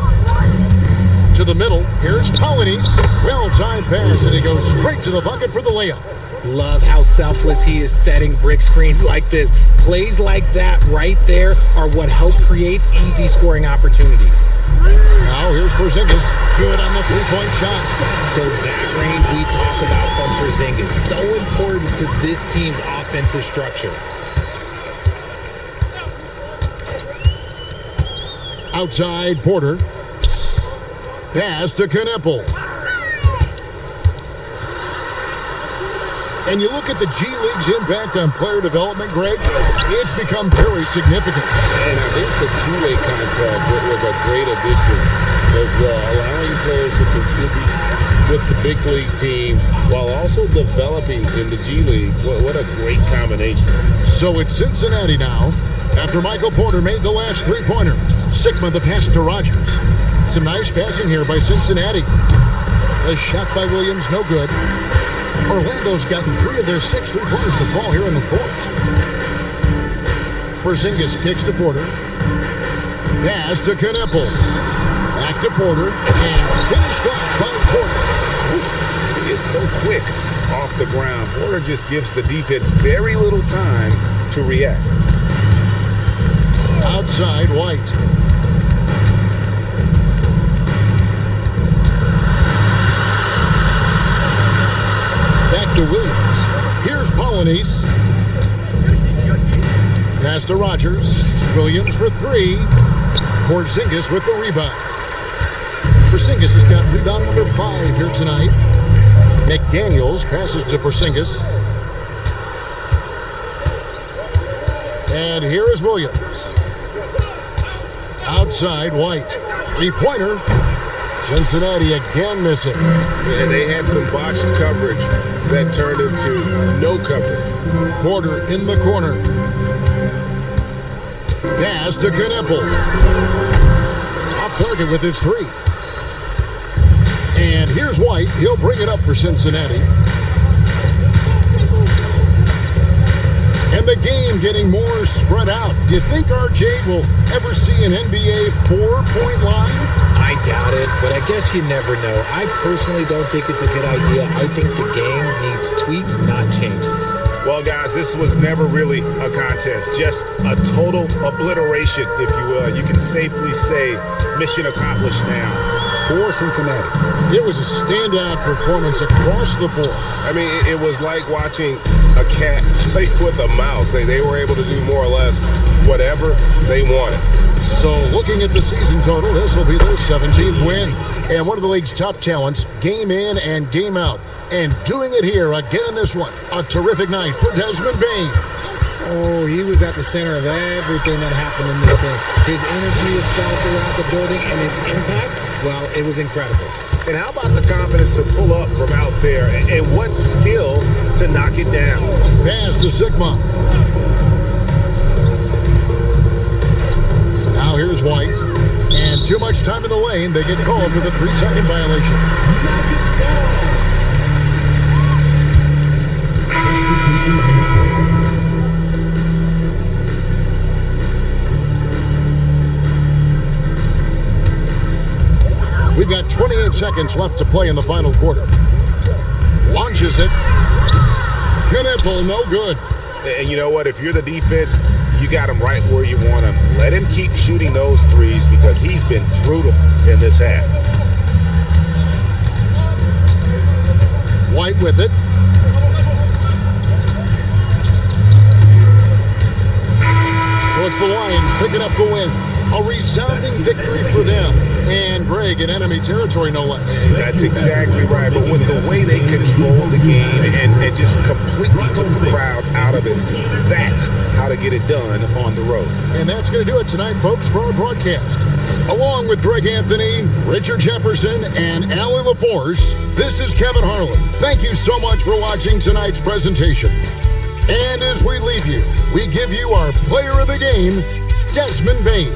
to the middle. Here's Polynice. Well-timed pass, and he goes straight to the bucket for the layup. Love how selfless he is setting brick screens like this. Plays like that right there are what help create easy scoring opportunities. Now here's Porzingis. Good on the three-point shot. So that range we talk about from Porzingis, so important to this team's offensive structure. Outside, Porter. Pass to Knipple. And you look at the G League's impact on player development, Greg, it's become very significant. And I think the two-way contract was a great addition as well, allowing players to contribute with the big league team while also developing in the G League. What a great combination. So it's Cincinnati now, after Michael Porter made the last three-pointer. Sigma the pass to Rogers. Some nice passing here by Cincinnati. A shot by Williams, no good. Orlando's gotten 3 of their 6 three-pointers to fall here in the fourth. Porzingis kicks to Porter. Pass to Knipple. Back to Porter. And finished off by Porter. He is so quick off the ground. Porter just gives the defense very little time to react. Outside White. Back to Williams. Here's Polynice. Pass to Rogers. Williams for three. Porzingis with the rebound. Porzingis has got rebound number 5 here tonight. McDaniels passes to Porzingis. And here is Williams. Outside White. Three-pointer. Cincinnati again missing. And they had some botched coverage that turned into no coverage. Porter in the corner. Pass to Knippel. Off target with his three. And here's White. He'll bring it up for Cincinnati. And the game getting more spread out. Do you think RJ will ever see an NBA 4-point line? I doubt it, but I guess you never know. I personally don't think it's a good idea. I think the game needs tweaks, not changes. Well, guys, this was never really a contest, just a total obliteration, if you will. You can safely say mission accomplished now for Cincinnati. It was a standout performance across the board. I mean, it was like watching a cat play with a mouse. They were able to do more or less whatever they wanted. So looking at the season total, this will be their 17th win. And one of the league's top talents, game in and game out. And doing it here again in this one. A terrific night for Desmond Bane. Oh, he was at the center of everything that happened in this thing. His energy was felt throughout the building, and his impact, well, it was incredible. And how about the confidence to pull up from out there, and what skill to knock it down? Pass to Sigma. Now here's White. And too much time in the lane. They get called for the 3-second violation. We've got 28 seconds left to play in the final quarter. Launches it. Knippel, no good. And you know what? If you're the defense, you got him right where you want him. Let him keep shooting those threes because he's been brutal in this half. White with it. So it's the Lions picking up the win. A resounding victory for them. And Greg in enemy territory, no less. That's exactly right. But with the way they controlled the game and just completely took the crowd out of it, that's how to get it done on the road. And that's going to do it tonight, folks, for our broadcast. Along with Greg Anthony, Richard Jefferson, and Allie LaForce, this is Kevin Harlan. Thank you so much for watching tonight's presentation. And as we leave you, we give you our player of the game, Desmond Bane.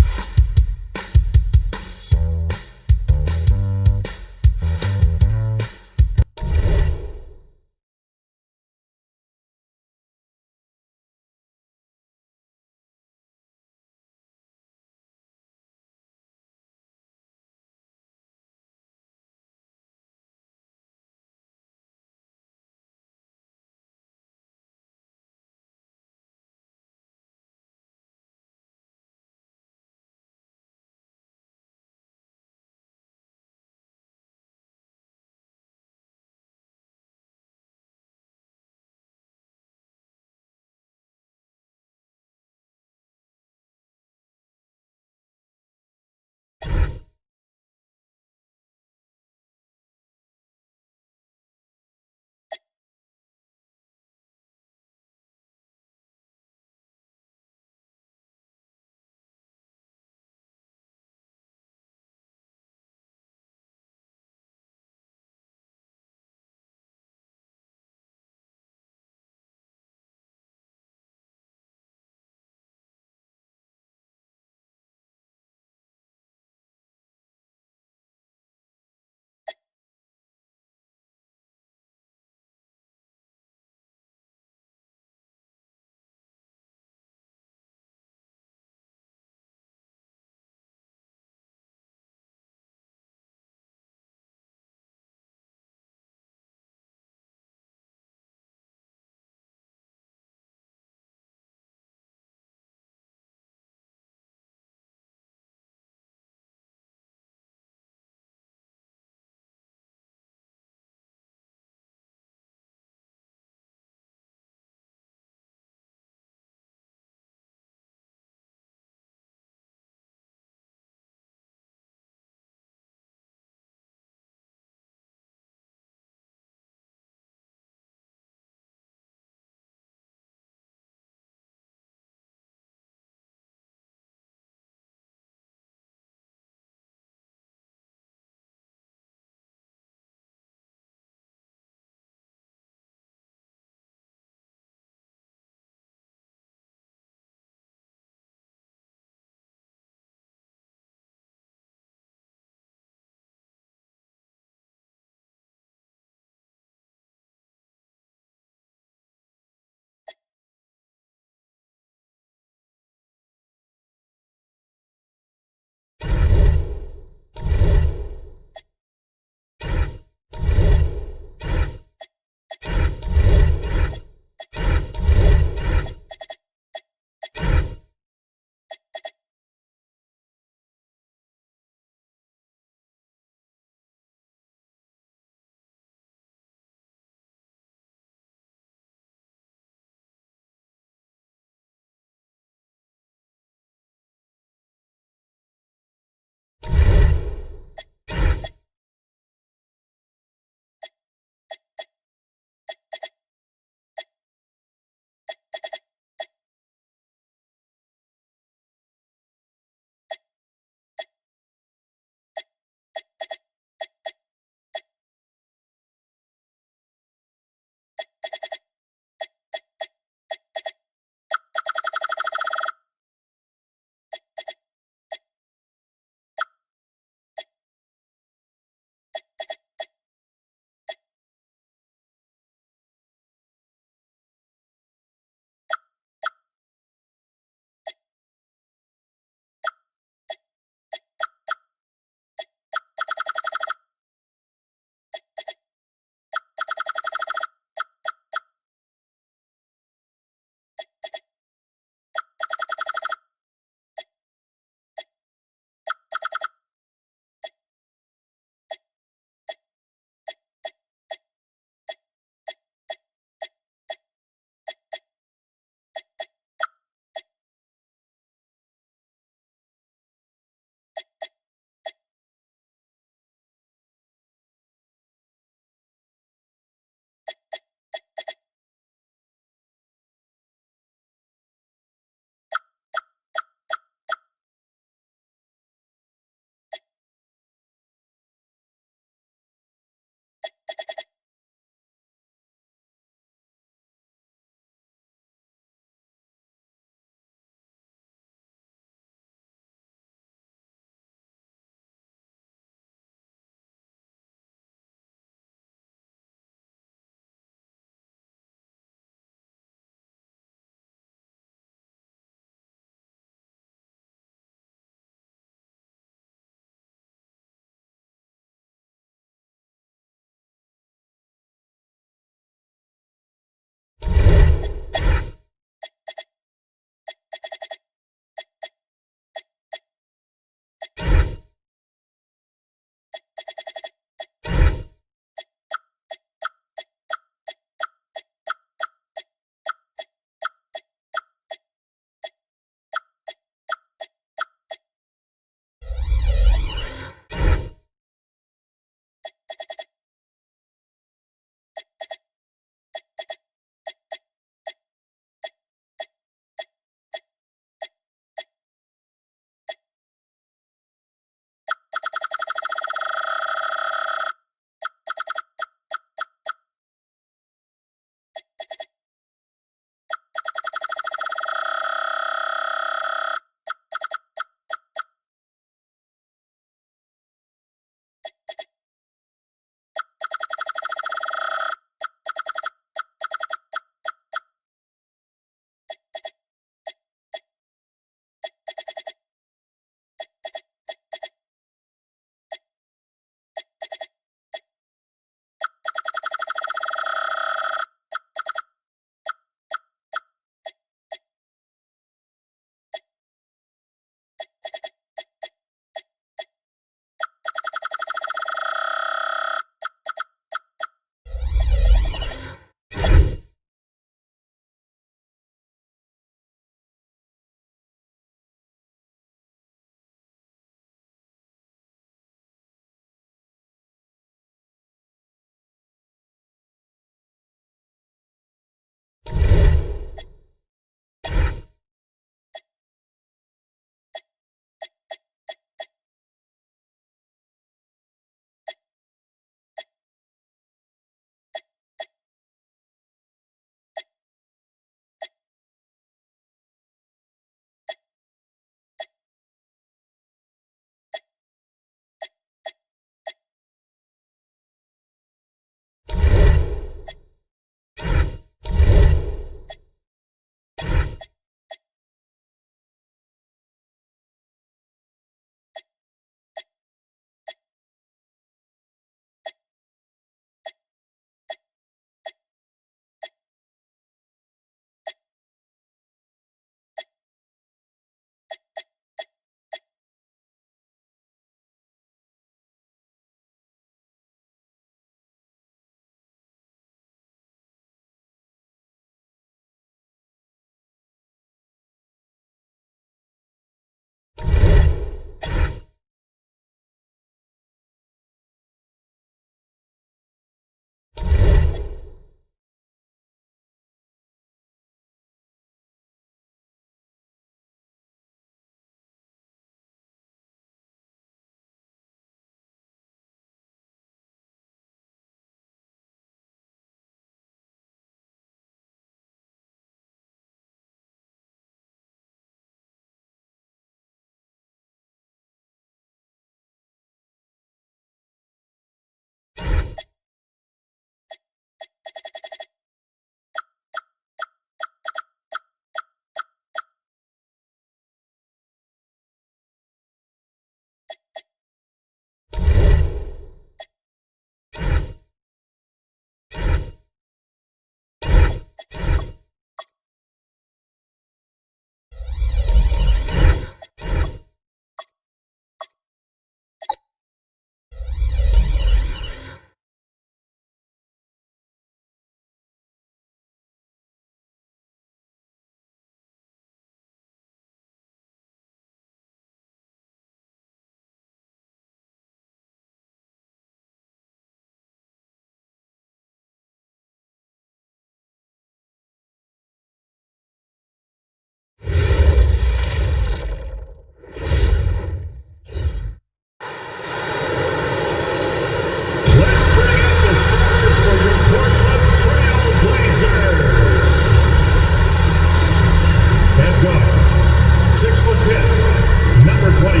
6'10", number 25,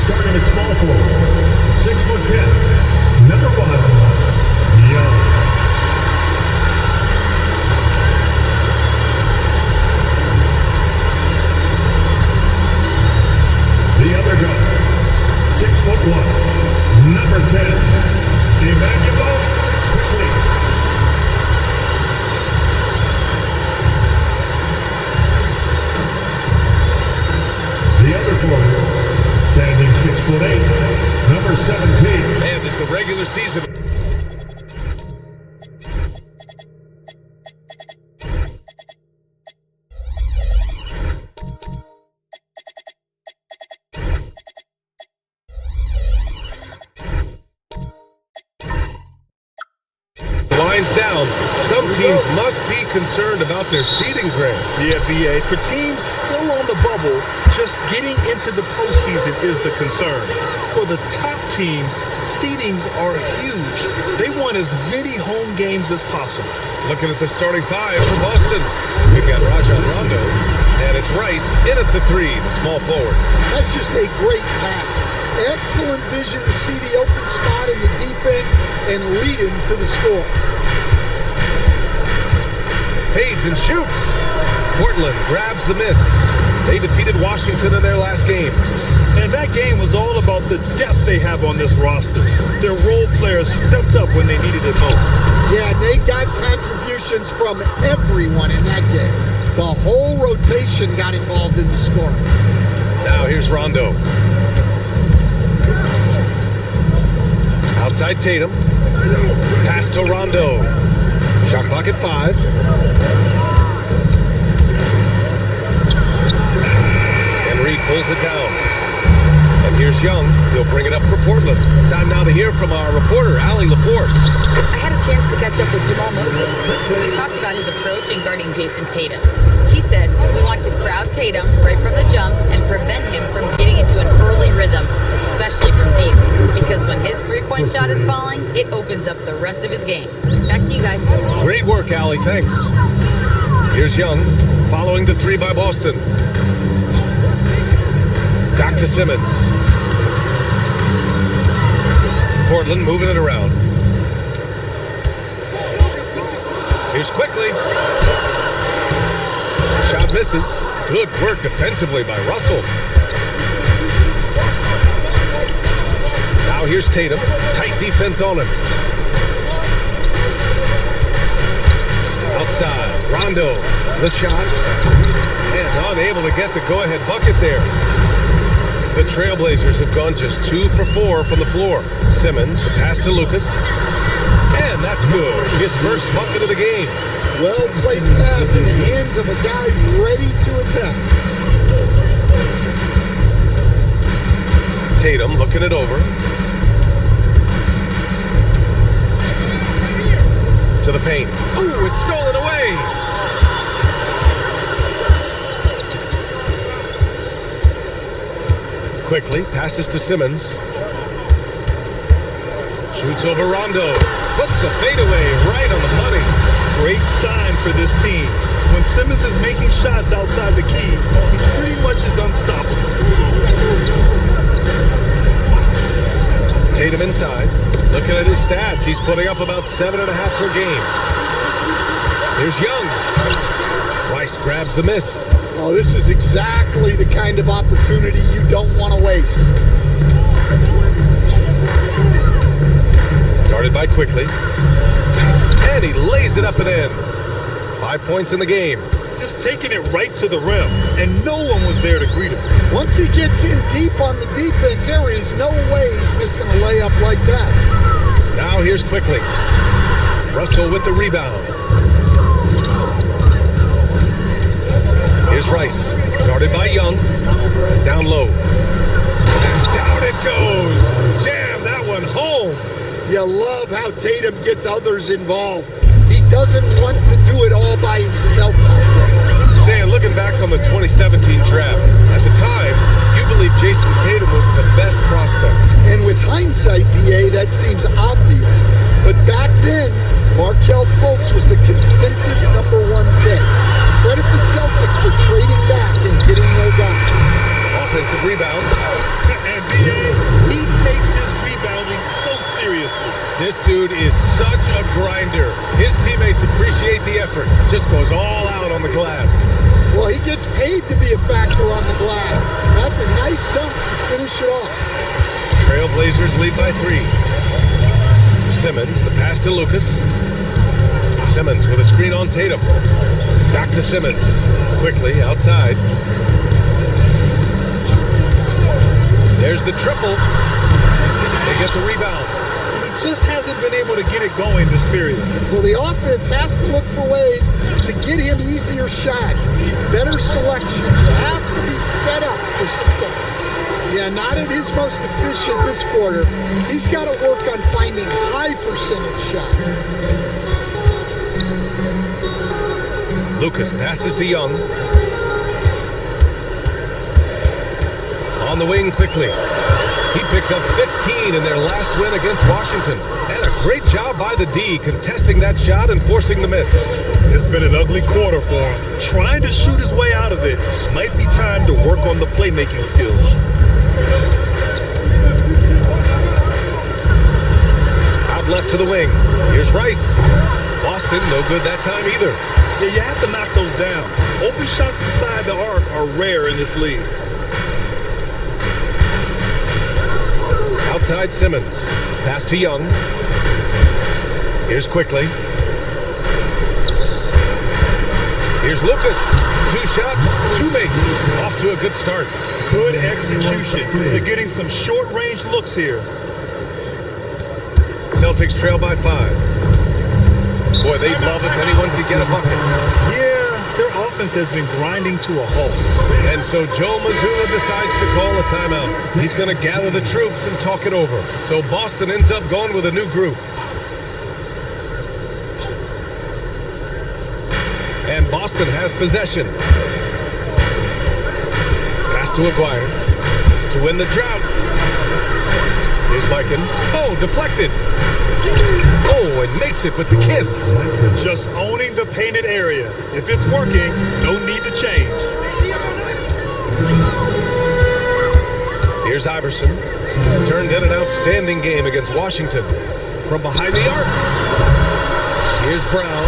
starting at small forward, 6'10", number 1, Young. The other guard, 6'1", number 10, MeMVsLiB. The other forward, standing 6'8", number 17. Man, this is the regular season. Lines down. Some teams must be concerned about their seeding, Grant. Yeah, BA. For teams still on the bubble, just getting into the postseason is the concern. For the top teams, seedings are huge. They want as many home games as possible. Looking at the starting five for Boston. We've got Rajon Rondo, and it's Rice in at the 3, the small forward. That's just a great pass. Excellent vision to see the open spot in the defense and lead him to the score. Fades and shoots. Portland grabs the miss. They defeated Washington in their last game. And that game was all about the depth they have on this roster. Their role players stepped up when they needed it most. Yeah, and they got contributions from everyone in that game. The whole rotation got involved in the scoring. Now here's Rondo. Outside Tatum. Pass to Rondo. Shot clock at 5. And Reed pulls it down. And here's Young. He'll bring it up for Portland. Time now to hear from our reporter, Allie LaForce. I had a chance to catch up with Jamal Mosley. We talked about his approach in guarding Jason Tatum. He said, we want to crowd Tatum right from the jump and prevent him from getting into an early rhythm, especially from deep. Because when his three-point shot is falling, it opens up the rest of his game. Back to you guys. Great work, Allie. Thanks. Here's Young, following the 3 by Boston. Back to Simmons. Portland moving it around. Here's quickly. Shot misses. Good work defensively by Russell. Now here's Tatum. Tight defense on him. Outside. Rondo. The shot. And unable to get the go-ahead bucket there. The Trailblazers have gone just 2 for 4 from the floor. Simmons, the pass to Lucas. And that's good. His first bucket of the game. Well-placed pass in the hands of a guy ready to attack. Tatum looking it over. To the paint. Ooh, it's stolen away. Quickly, passes to Simmons. Shoots over Rondo. Puts the fadeaway right on the money. Great sign for this team. When Simmons is making shots outside the key, he pretty much is unstoppable. Tatum inside. Looking at his stats, he's putting up about 7.5 per game. Here's Young. Rice grabs the miss. Oh, this is exactly the kind of opportunity you don't want to waste. Guarded by Quickly. And he lays it up and in. 5 points in the game. Just taking it right to the rim, and no one was there to greet him. Once he gets in deep on the defense, there is no way he's missing a layup like that. Now here's Quickly. Russell with the rebound. Here's Rice. Guarded by Young. Down low. And down it goes. Jam that one home. You love how Tatum gets others involved. He doesn't want to do it all by himself. Stan, looking back on the 2017 draft, at the time, you believed Jason Tatum was the best prospect. And with hindsight, BA, that seems obvious. But back then, Markelle Fultz was the consensus #1 pick. Credit the Celtics for trading back and getting their guy. Offensive rebound. And he takes his rebounding so seriously. This dude is such a grinder. His teammates appreciate the effort. Just goes all out on the glass. Well, he gets paid to be a factor on the glass. That's a nice dunk to finish it off. Trailblazers lead by 3. Simmons, the pass to Lucas. Simmons with a screen on Tatum. Back to Simmons. Quickly outside. There's the triple. They get the rebound. He just hasn't been able to get it going this period. Well, the offense has to look for ways to get him easier shots, better selection. You have to be set up for success. Yeah, not at his most efficient this quarter. He's got to work on finding high percentage shots. Lucas passes to Young. On the wing quickly. He picked up 15 in their last win against Washington. And a great job by the D contesting that shot and forcing the miss. It's been an ugly quarter for him. Trying to shoot his way out of it. Might be time to work on the playmaking skills. Out left to the wing. Here's Rice. Boston, no good that time either. Yeah, you have to knock those down. Open shots inside the arc are rare in this league. Outside Simmons. Pass to Young. Here's Quickly. Here's Lucas. 2 shots, 2 makes. Off to a good start. Good execution. They're getting some short-range looks here. Celtics trail by 5. Boy, they'd love if anyone could get a bucket. Yeah, their offense has been grinding to a halt. And so Joe Mazzulla decides to call a timeout. He's going to gather the troops and talk it over. So Boston ends up going with a new group. And Boston has possession. Pass to Aguirre to win the drought. Here's Mikan. Oh, deflected. Oh, and makes it with the kiss. Just owning the painted area. If it's working, no need to change. Here's Iverson. Turned in an outstanding game against Washington. From behind the arc. Here's Brown.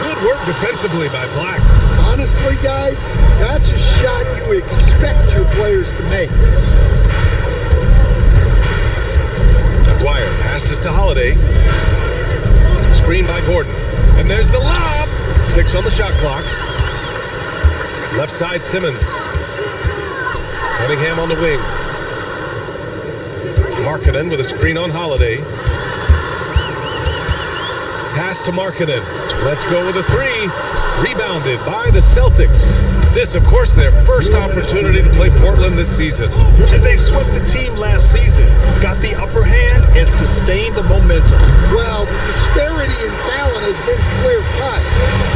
Good work defensively by Black. Honestly, guys, that's a shot you expect your players to make. Aguirre passes to Holiday. Screen by Gordon. And there's the lob. 6 on the shot clock. Left side Simmons. Cunningham on the wing. Markkanen with a screen on Holiday. Pass to Markkanen. Let's go with a 3. Rebounded by the Celtics. This, of course, their first opportunity to play Portland this season. And they swept the team last season, got the upper hand, and sustained the momentum. Well, the disparity in talent has been clear-cut,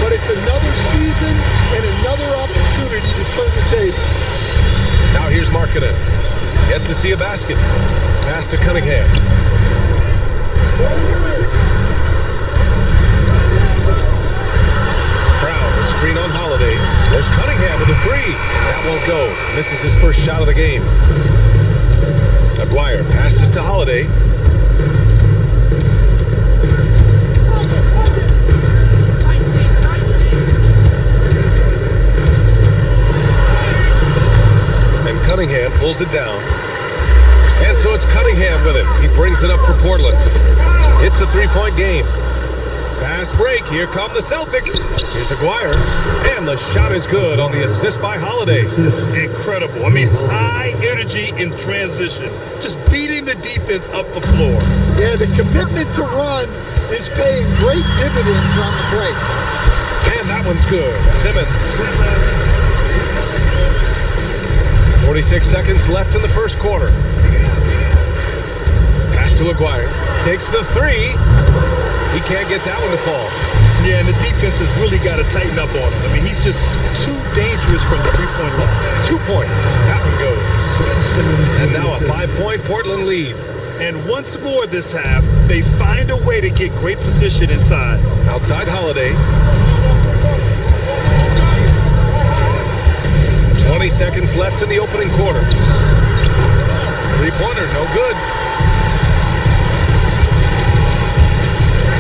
but it's another season and another opportunity to turn the tables. Now here's Markkanen. Yet to see a basket. Pass to Cunningham. Brown, a screen on Holiday. There's Cunningham with a 3. That won't go. Misses his first shot of the game. Aguirre passes to Holiday. And Cunningham pulls it down. And so it's Cunningham with it. He brings it up for Portland. It's a 3-point game. Fast break. Here come the Celtics. Here's Aguirre. And the shot is good on the assist by Holiday. Incredible. I mean, high energy in transition. Just beating the defense up the floor. Yeah, the commitment to run is paying great dividends on the break. And that one's good. Simmons. 46 seconds left in the first quarter. Pass to Aguirre. Takes the 3. He can't get that one to fall. Yeah, and the defense has really got to tighten up on him. I mean, he's just too dangerous from the 3-point line. 2 points. That one goes. And now a 5-point Portland lead. And once more this half, they find a way to get great position inside. Outside Holiday. 20 seconds left in the opening quarter. Three-pointer, no good.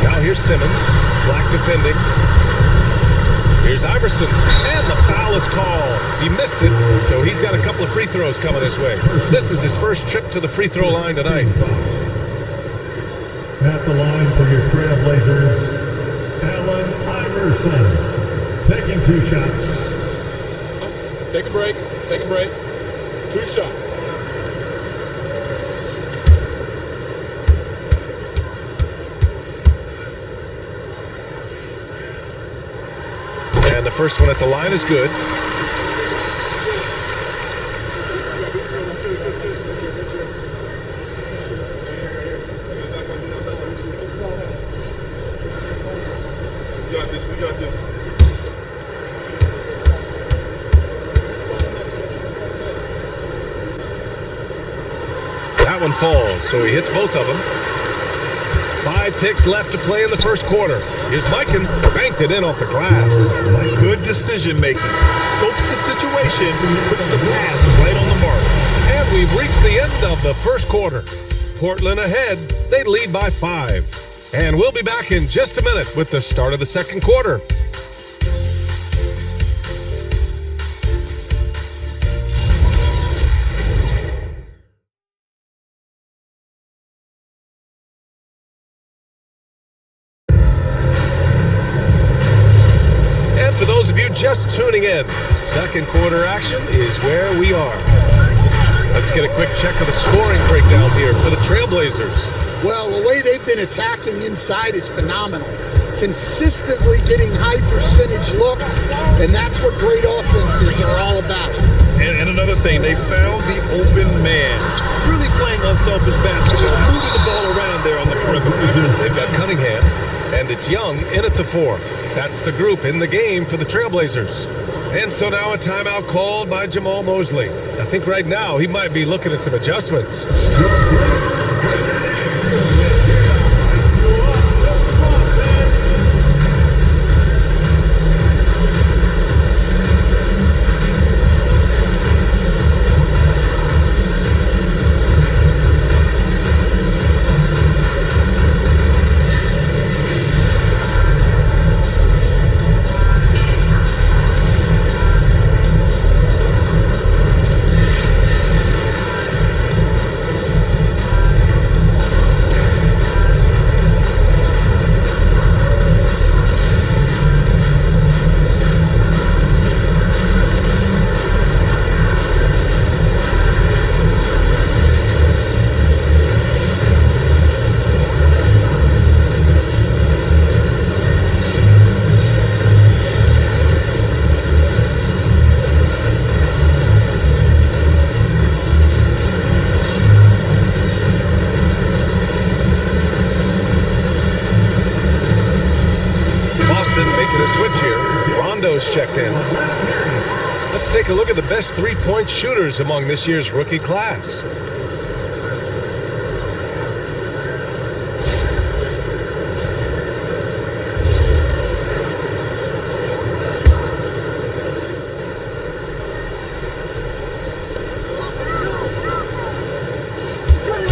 Now here's Simmons. Black defending. Here's Iverson. And the foul is called. He missed it, so he's got a couple of free throws coming his way. This is his first trip to the free throw line tonight. At the line for your Trailblazers, Allen Iverson. Taking 2 shots. Take a break. Take a break. 2 shots. And the first one at the line is good. We got this. We got this. That one falls, so he hits both of them. 5 ticks left to play in the first quarter. Here's Mikan, banked it in off the glass. Good decision making. Scopes the situation, puts the pass right on the mark. And we've reached the end of the first quarter. Portland ahead. They lead by 5. And we'll be back in just a minute with the start of the second quarter. For those of you just tuning in, second quarter action is where we are. Let's get a quick check of the scoring breakdown here for the Trailblazers. Well, the way they've been attacking inside is phenomenal. Consistently getting high percentage looks, and that's what great offenses are all about. And another thing, they found the open man. Really playing unselfish basketball, moving the ball around there on the perimeter. They've got Cunningham, and it's Young in at the 4. That's the group in the game for the Trailblazers. And so now a timeout called by Jamal Mosley. I think right now he might be looking at some adjustments. Checked in. Let's take a look at the best three-point shooters among this year's rookie class.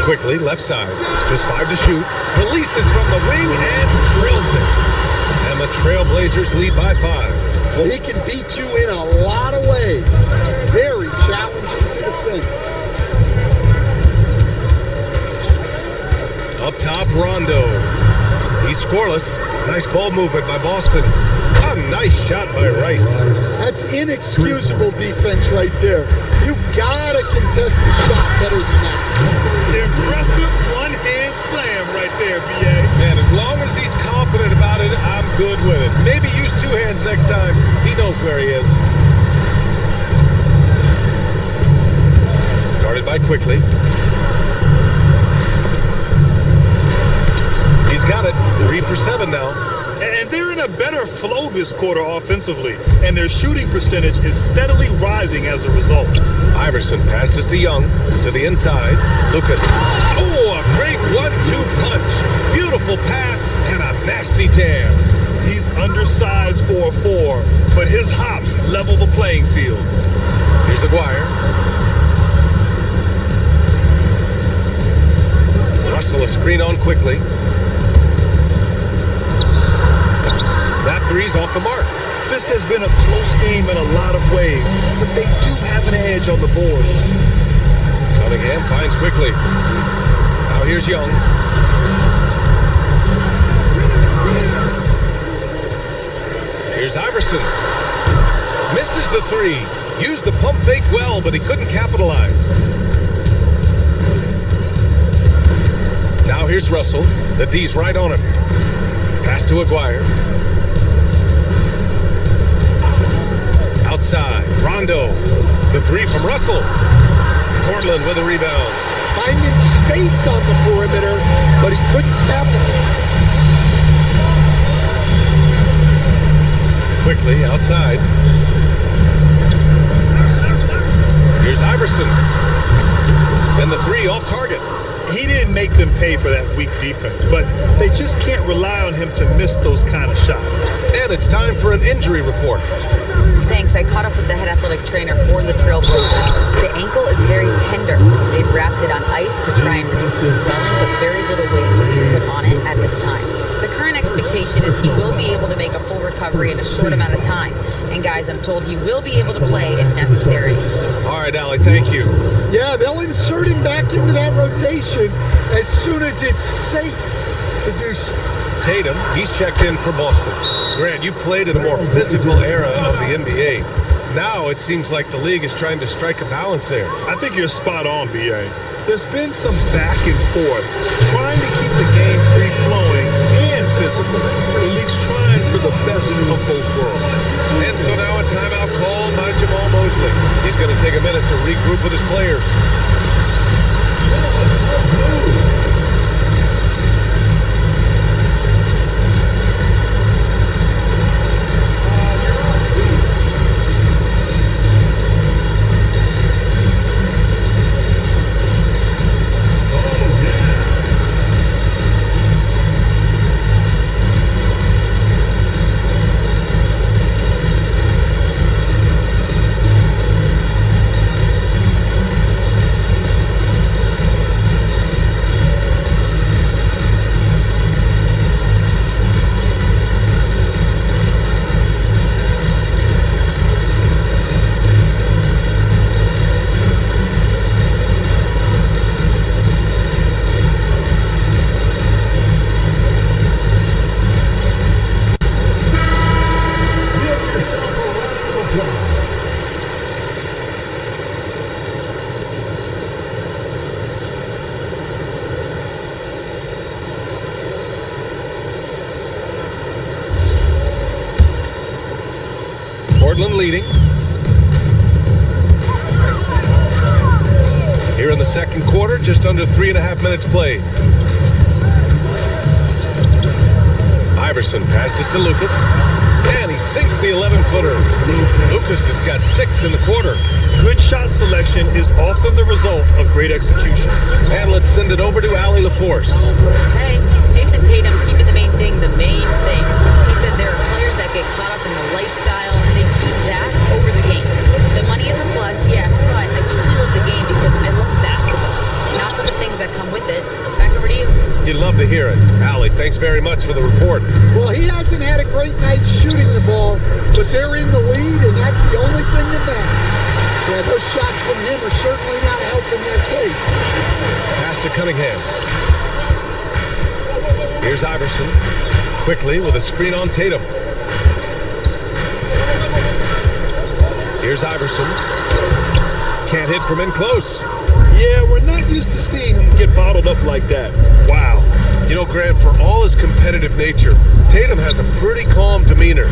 Quickly, left side. Just 5 to shoot. Releases from the wing and drills it. And the Trailblazers lead by 5. Well, he can beat you in a lot of ways. Very challenging to defend. Up top, Rondo. He's scoreless. Nice ball movement by Boston. A nice shot by Rice. That's inexcusable defense right there. You gotta contest the shot better than that. Impressive one-hand slam right there, B.A. Man, as long as he's confident about it, I'm good with it. Maybe use 2 hands next time. He knows where he is. Started by Quickly. He's got it. 3 for 7 now. And they're in a better flow this quarter offensively, and their shooting percentage is steadily rising as a result. Iverson passes to Young, to the inside. Lucas. Oh, a great 1-2 punch. Beautiful pass and a nasty jam. He's undersized for a 4, but his hops level the playing field. Here's Aguirre. Russell a screen on quickly. That three's off the mark. This has been a close game in a lot of ways, but they do have an edge on the boards. Cunningham finds quickly. Now here's Young. Here's Iverson. Misses the three. Used the pump fake well, but he couldn't capitalize. Now here's Russell. The D's right on him. Pass to Aguirre. Outside, Rondo. The three from Russell. Portland with a rebound. Finding space on the perimeter, but he couldn't capitalize. Quickly, outside. Here's Iverson. And the three off target. He didn't make them pay for that weak defense, but they just can't rely on him to miss those kind of shots. And it's time for an injury report. Thanks, I caught up with the head athletic trainer for the Trailblazers. The ankle is very tender. They've wrapped it on ice to try and reduce the swelling, but very little weight can be put on it at this time. The current expectation is he will be able to make a full recovery in a short amount of time. And guys, I'm told he will be able to play if necessary. All right, Allie, thank you. Yeah, they'll insert him back into that rotation as soon as it's safe to do so. Tatum, he's checked in for Boston. Grant, you played in a more physical era of the NBA. Now it seems like the league is trying to strike a balance there. I think you're spot on, B.A. There's been some back and forth, trying to keep the game free-flowing and physical. The league's trying for the best of both worlds. And so now a timeout called by Jamal Mosley. He's going to take a minute to regroup with his players. Portland leading. Here in the second quarter, just under 3.5 minutes played. Iverson passes to Lucas, and he sinks the 11-footer. Lucas has got 6 in the quarter. Good shot selection is often the result of great execution. And let's send it over to Allie LaForce. Hey, Jason Tatum keeping the main thing the main thing. He said there are players that get caught up in the lifestyle and they choose that over the game. The money is a plus, yes, but I truly love the game because I love basketball, not for the things that come with it. Back over to you. You'd love to hear it. Allie, thanks very much for the report. Well, he hasn't had a great night shooting the ball, but they're in the lead, and that's the only thing that matters. Yeah, those shots from him are certainly not helping their case. Pass to Cunningham. Here's Iverson. Quickly with a screen on Tatum. Here's Iverson. Can't hit from in close. Yeah, we're not used to seeing him get bottled up like that. Wow. You know, Grant, for all his competitive nature, Tatum has a pretty calm demeanor.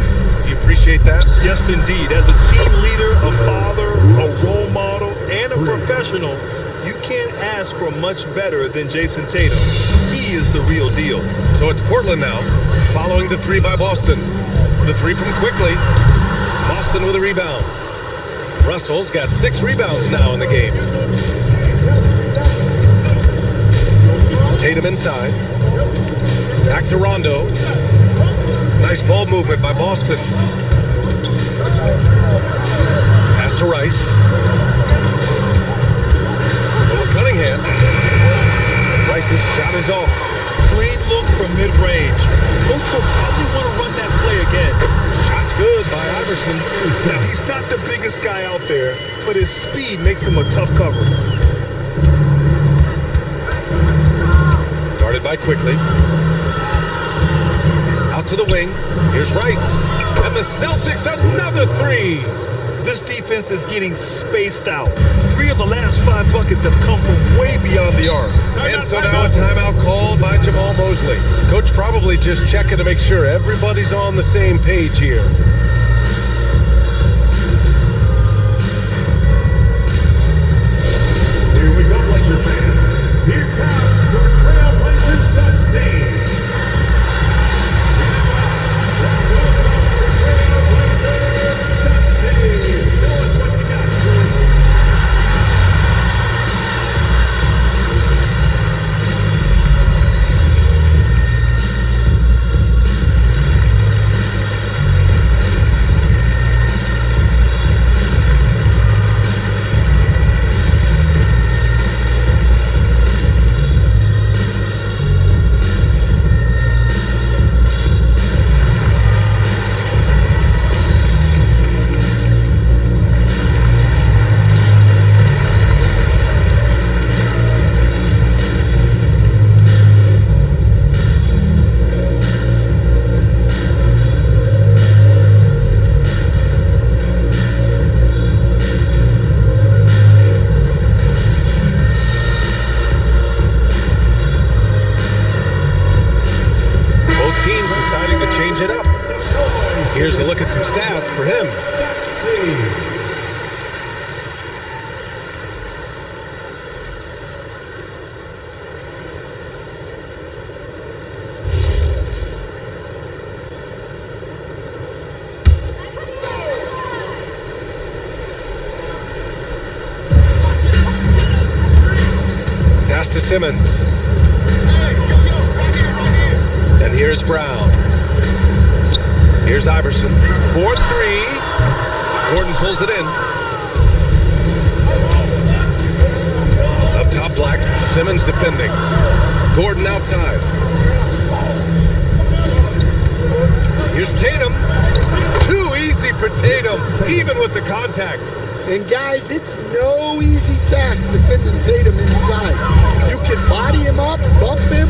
You appreciate that? Yes, indeed. As a team leader, a father, a role model, and a professional, you can't ask for much better than Jason Tatum. He is the real deal. So it's Portland now, following the three by Boston. The three from Quickly. Boston with a rebound. Russell's got 6 rebounds now in the game. Tatum Tatum inside. Back to Rondo. Nice ball movement by Boston. Pass to Rice. Over Cunningham. Rice's shot is off. Clean look from mid-range. Coach will probably want to run that play again. Shot's good by Iverson. Now, he's not the biggest guy out there, but his speed makes him a tough cover. Guarded by Quickly. Out to the wing. Here's Rice. And the Celtics another three. This defense is getting spaced out. 3 of the last 5 buckets have come from way beyond the arc. And so now a timeout called by Jamal Mosley. Coach probably just checking to make sure everybody's on the same page here. Here we go, Laker fans. Here comes your Trailblazers team. Here's a look at some stats for him. Pass to Simmons. And here's Brown. Here's Iverson. 4-3. Gordon pulls it in. Up top, Black. Simmons defending. Gordon outside. Here's Tatum. Too easy for Tatum, even with the contact. And guys, it's no easy task defending Tatum inside. You can body him up, bump him,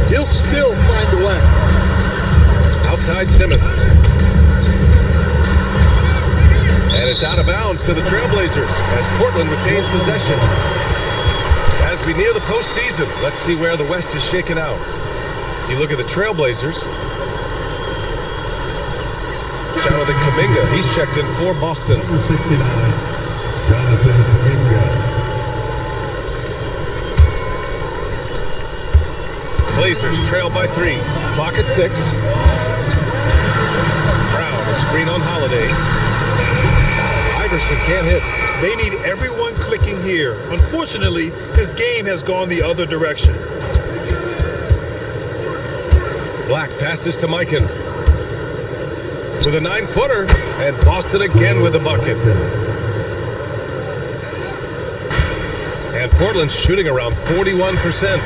he'll still find a way. Outside Simmons. And it's out of bounds to the Trailblazers as Portland retains possession. As we near the postseason, let's see where the West is shaken out. You look at the Trailblazers. Jonathan Kuminga, he's checked in for Boston. 69. Jonathan Kuminga. Blazers trail by 3. Clock at 6. Brown, a screen on Holiday. Iverson can't hit. They need everyone clicking here. Unfortunately, his game has gone the other direction. Black passes to Mikan. With a 9-footer, and Boston again with a bucket. And Portland shooting around 41%.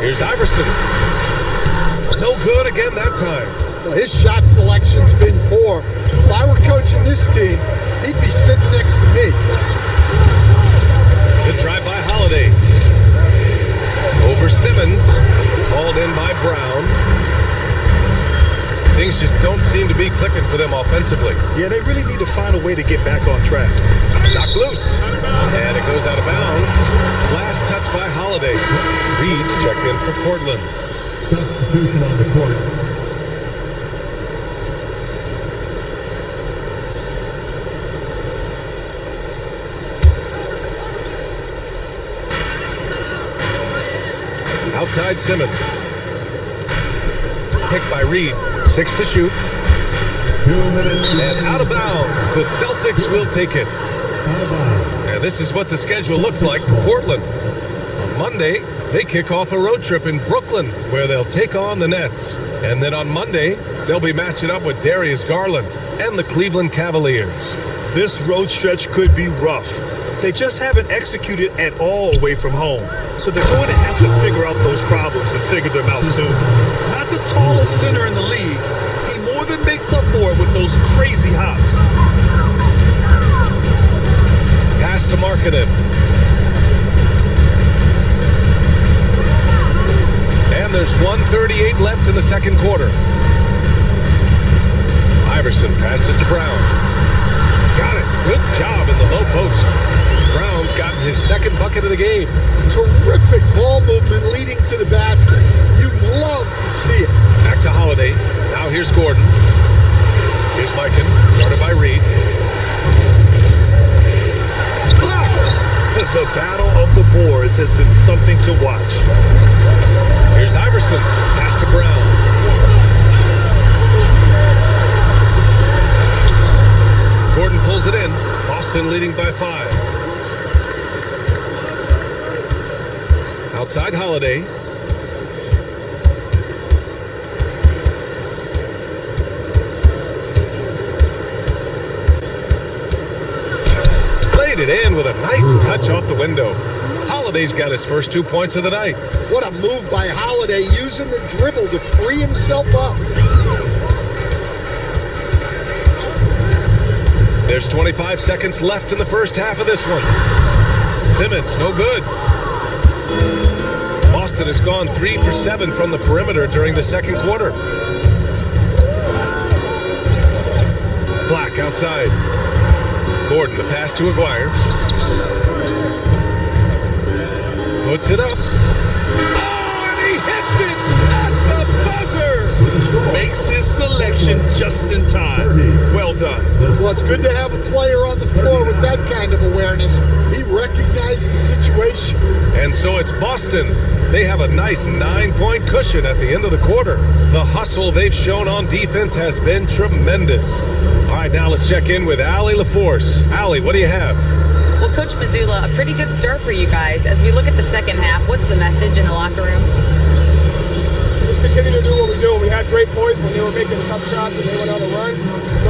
Here's Iverson. No good again that time. Well, his shot selection's been poor. If I were coaching this team, he'd be sitting next to me. Good drive by Holiday. Over Simmons. Hauled in by Brown. Things just don't seem to be clicking for them offensively. Yeah, they really need to find a way to get back on track. Knocked loose. And it goes out of bounds. Last touch by Holiday. Reed's checked in for Portland. Substitution on the court. Outside Simmons. Picked by Reed. 6 to shoot. 2 minutes. And out of bounds. The Celtics will take it. Out of bounds. And this is what the schedule looks like for Portland. Monday, they kick off a road trip in Brooklyn where they'll take on the Nets. And then on Monday, they'll be matching up with Darius Garland and the Cleveland Cavaliers. This road stretch could be rough. They just haven't executed at all away from home. So they're going to have to figure out those problems and figure them out soon. Not the tallest center in the league. He more than makes up for it with those crazy hops. Pass to Markkanen. And there's 1:38 left in the second quarter. Iverson passes to Brown. Got it. Good job in the low post. Brown's gotten his second bucket of the game. Terrific ball movement leading to the basket. You love to see it. Back to Holiday. Now here's Gordon. Here's Mikan, guarded by Reed. The battle of the boards has been something to watch. Here's Iverson. Pass to Brown. Gordon pulls it in. Boston leading by 5. Outside Holiday. Played it in with a nice touch off the window. Holiday's got his first 2 points of the night. What a move by Holiday, using the dribble to free himself up. There's 25 seconds left in the first half of this one. Simmons, no good. Boston has gone 3 for 7 from the perimeter during the second quarter. Black outside. Gordon, the pass to Aguirre. Puts it up. Oh, and he hits it at the buzzer. Makes his selection just in time. Well done. Well, it's good to have a player on the floor with that kind of awareness. He recognized the situation. And so it's Boston. They have a nice 9-point cushion at the end of the quarter. The hustle they've shown on defense has been tremendous. All right, now let's check in with Allie LaForce. Allie, what do you have? Well, Coach Mazzulla, a pretty good start for you guys. As we look at the second half, what's the message in the locker room? Just continue to do what we do. We had great points when they were making tough shots and they went on a run.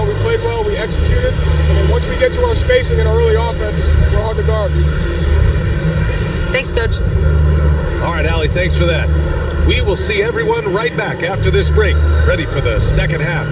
We played well, we executed. And then once we get to our spacing and our early offense, we're hard to guard. Thanks, Coach. All right, Allie, thanks for that. We will see everyone right back after this break, ready for the second half.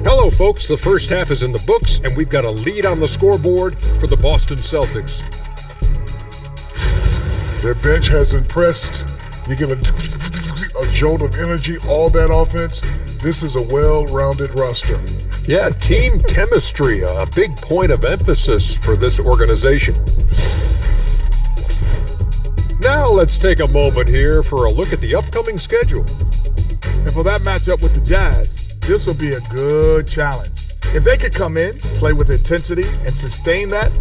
Hello, folks. The first half is in the books, and we've got a lead on the scoreboard for the Boston Celtics. Their bench has impressed. You get a jolt of energy, all that offense. This is a well-rounded roster. Yeah, team chemistry, a big point of emphasis for this organization. Now let's take a moment here for a look at the upcoming schedule. And for that matchup with the Jazz, this will be a good challenge. If they could come in, play with intensity, and sustain that,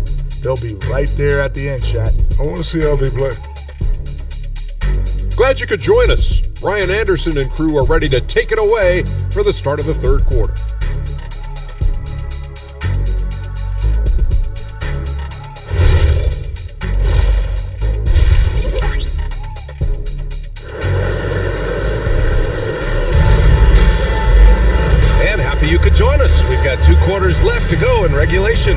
they'll be right there at the end, Shaq. I want to see how they play. Glad you could join us. Ryan Anderson and crew are ready to take it away for the start of the third quarter. And happy you could join us. We've got 2 quarters left to go in regulation.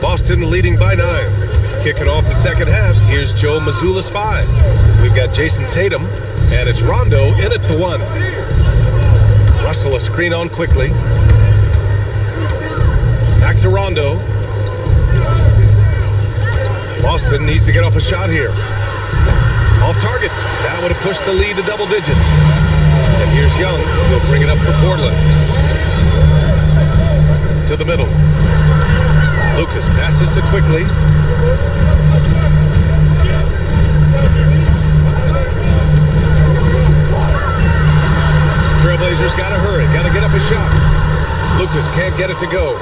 Boston leading by 9. Kicking off the second half, here's Joe Mazzulla's 5. We've got Jason Tatum, and it's Rondo in at the 1. Russell a screen on quickly. Back to Rondo. Boston needs to get off a shot here. Off target. That would have pushed the lead to double digits. And here's Young. He'll bring it up for Portland. To the middle. Lucas passes to quickly. Trailblazers got to hurry, got to get up a shot. Lucas can't get it to go.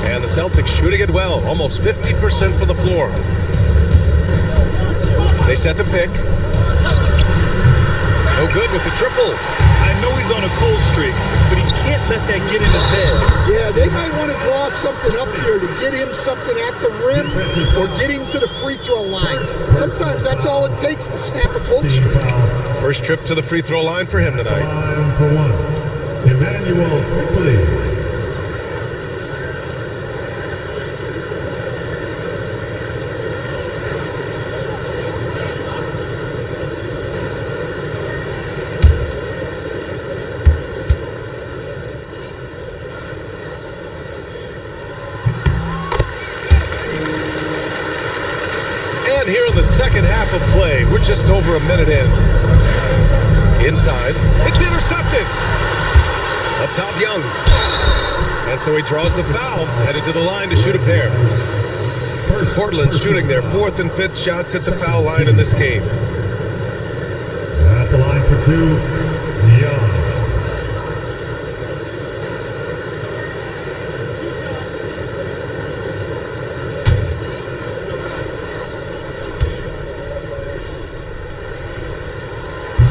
And the Celtics shooting it well, almost 50% from the floor. They set the pick. No good with the triple. I know he's on a cold streak, but he can't let that get in his head. Yeah, they might want to draw something up here to get him something at the rim or get him to the free throw line. Sometimes that's all it takes to snap a cold streak. First trip to the free throw line for him tonight. Line for one. Emmanuel quickly. And here in the second half of play, we're just over a minute in. Inside, it's intercepted. Up top, Young. And so he draws the foul, headed to the line to shoot a pair. Portland shooting their fourth and fifth shots at the foul line in this game. At the line for two, Young.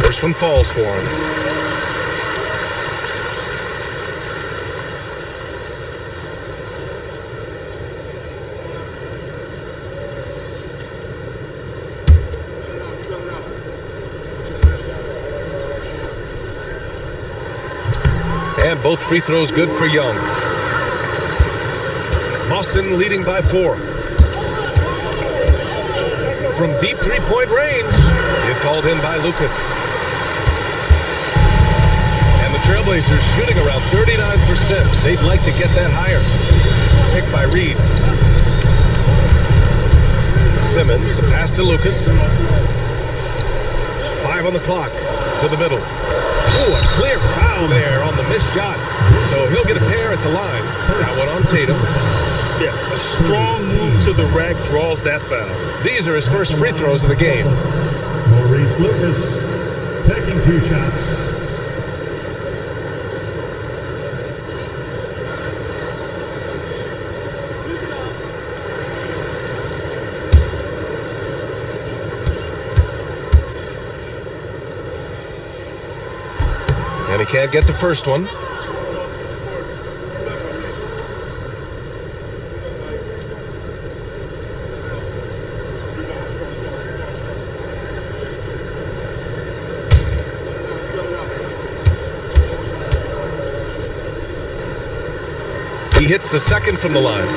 First one falls for him. And both free throws good for Young. Boston leading by 4. From deep three-point range, it's hauled in by Lucas. And the Trailblazers shooting around 39%. They'd like to get that higher. Picked by Reed. Simmons, the pass to Lucas. 5 on the clock, to the middle. Oh, a clear foul there on the missed shot. So he'll get a pair at the line. That one on Tatum. Yeah, a strong move to the rack draws that foul. These are his first free throws of the game. Maurice Lucas taking 2 shots. And he can't get the first one. He hits the second from the line.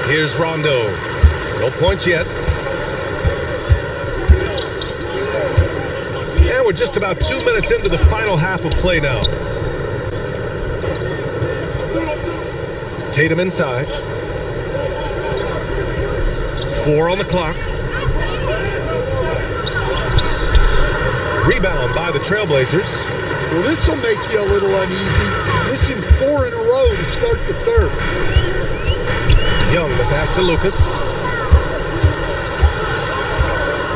Here's Rondo. No points yet. And we're just about 2 minutes into the final half of play now. Tatum inside. 4 on the clock. Rebound by the Trailblazers. Well, this will make you a little uneasy. Missing 4 in a row to start the third. Young, the pass to Lucas.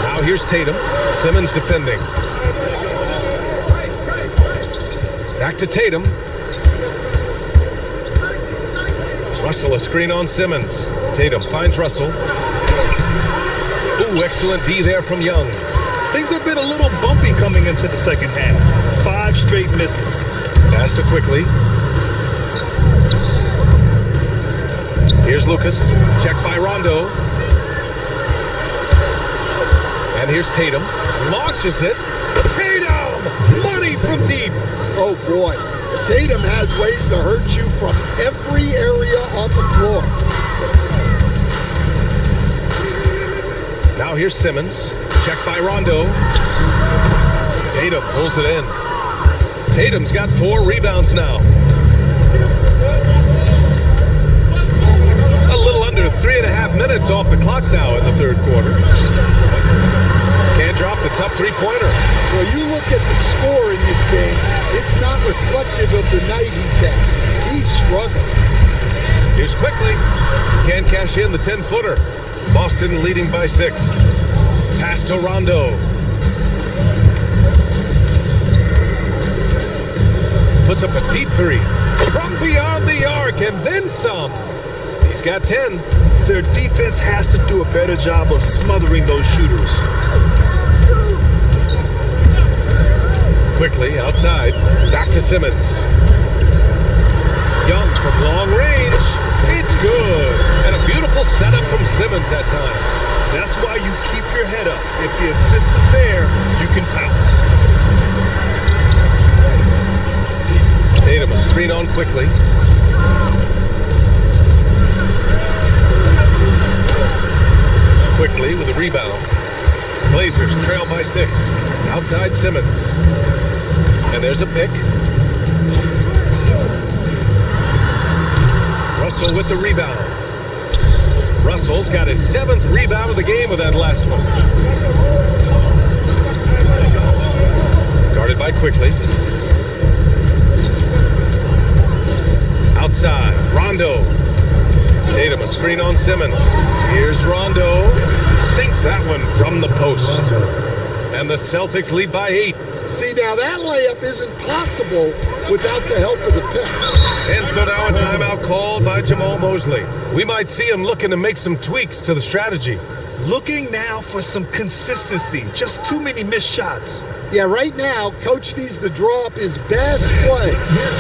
Now here's Tatum. Simmons defending. Back to Tatum. Russell, a screen on Simmons. Tatum finds Russell. Ooh, excellent D there from Young. Things have been a little bumpy coming into the second half. 5 straight misses. Pass to quickly. Here's Lucas. Check by Rondo. And here's Tatum. Launches it. Tatum! Money from deep. Oh, boy. Tatum has ways to hurt you from every area on the floor. Now here's Simmons. Check by Rondo. Tatum pulls it in. Tatum's got 4 rebounds now. A little under 3.5 minutes off the clock now in the third quarter. Can't drop the tough three-pointer. Well, you look at the score in this game, it's not reflective of the night he's had. He's struggling. Here's Here's quickly. Can't cash in the 10-footer. Boston leading by 6. Pass to Rondo. Puts up a deep 3 from beyond the arc and then some. He's got 10. Their defense has to do a better job of smothering those shooters. Quickly outside, back to Simmons. Young from long range. It's good. And a beautiful setup from Simmons that time. That's why you keep your head up. If the assist is there, you can pounce. Tatum a screen on quickly. Quickly with a rebound. Blazers trail by 6. Outside Simmons. And there's a pick. Russell with the rebound. Russell's got his 7th rebound of the game with that last one. Guarded by Quickly. Outside, Rondo. Tatum a screen on Simmons. Here's Rondo. Sinks that one from the post. And the Celtics lead by 8. See, now that layup isn't possible without the help of the pick. And so now a timeout called by Jamal Mosley. We might see him looking to make some tweaks to the strategy. Looking now for some consistency. Just too many missed shots. Yeah, right now, Coach needs to draw up his best play,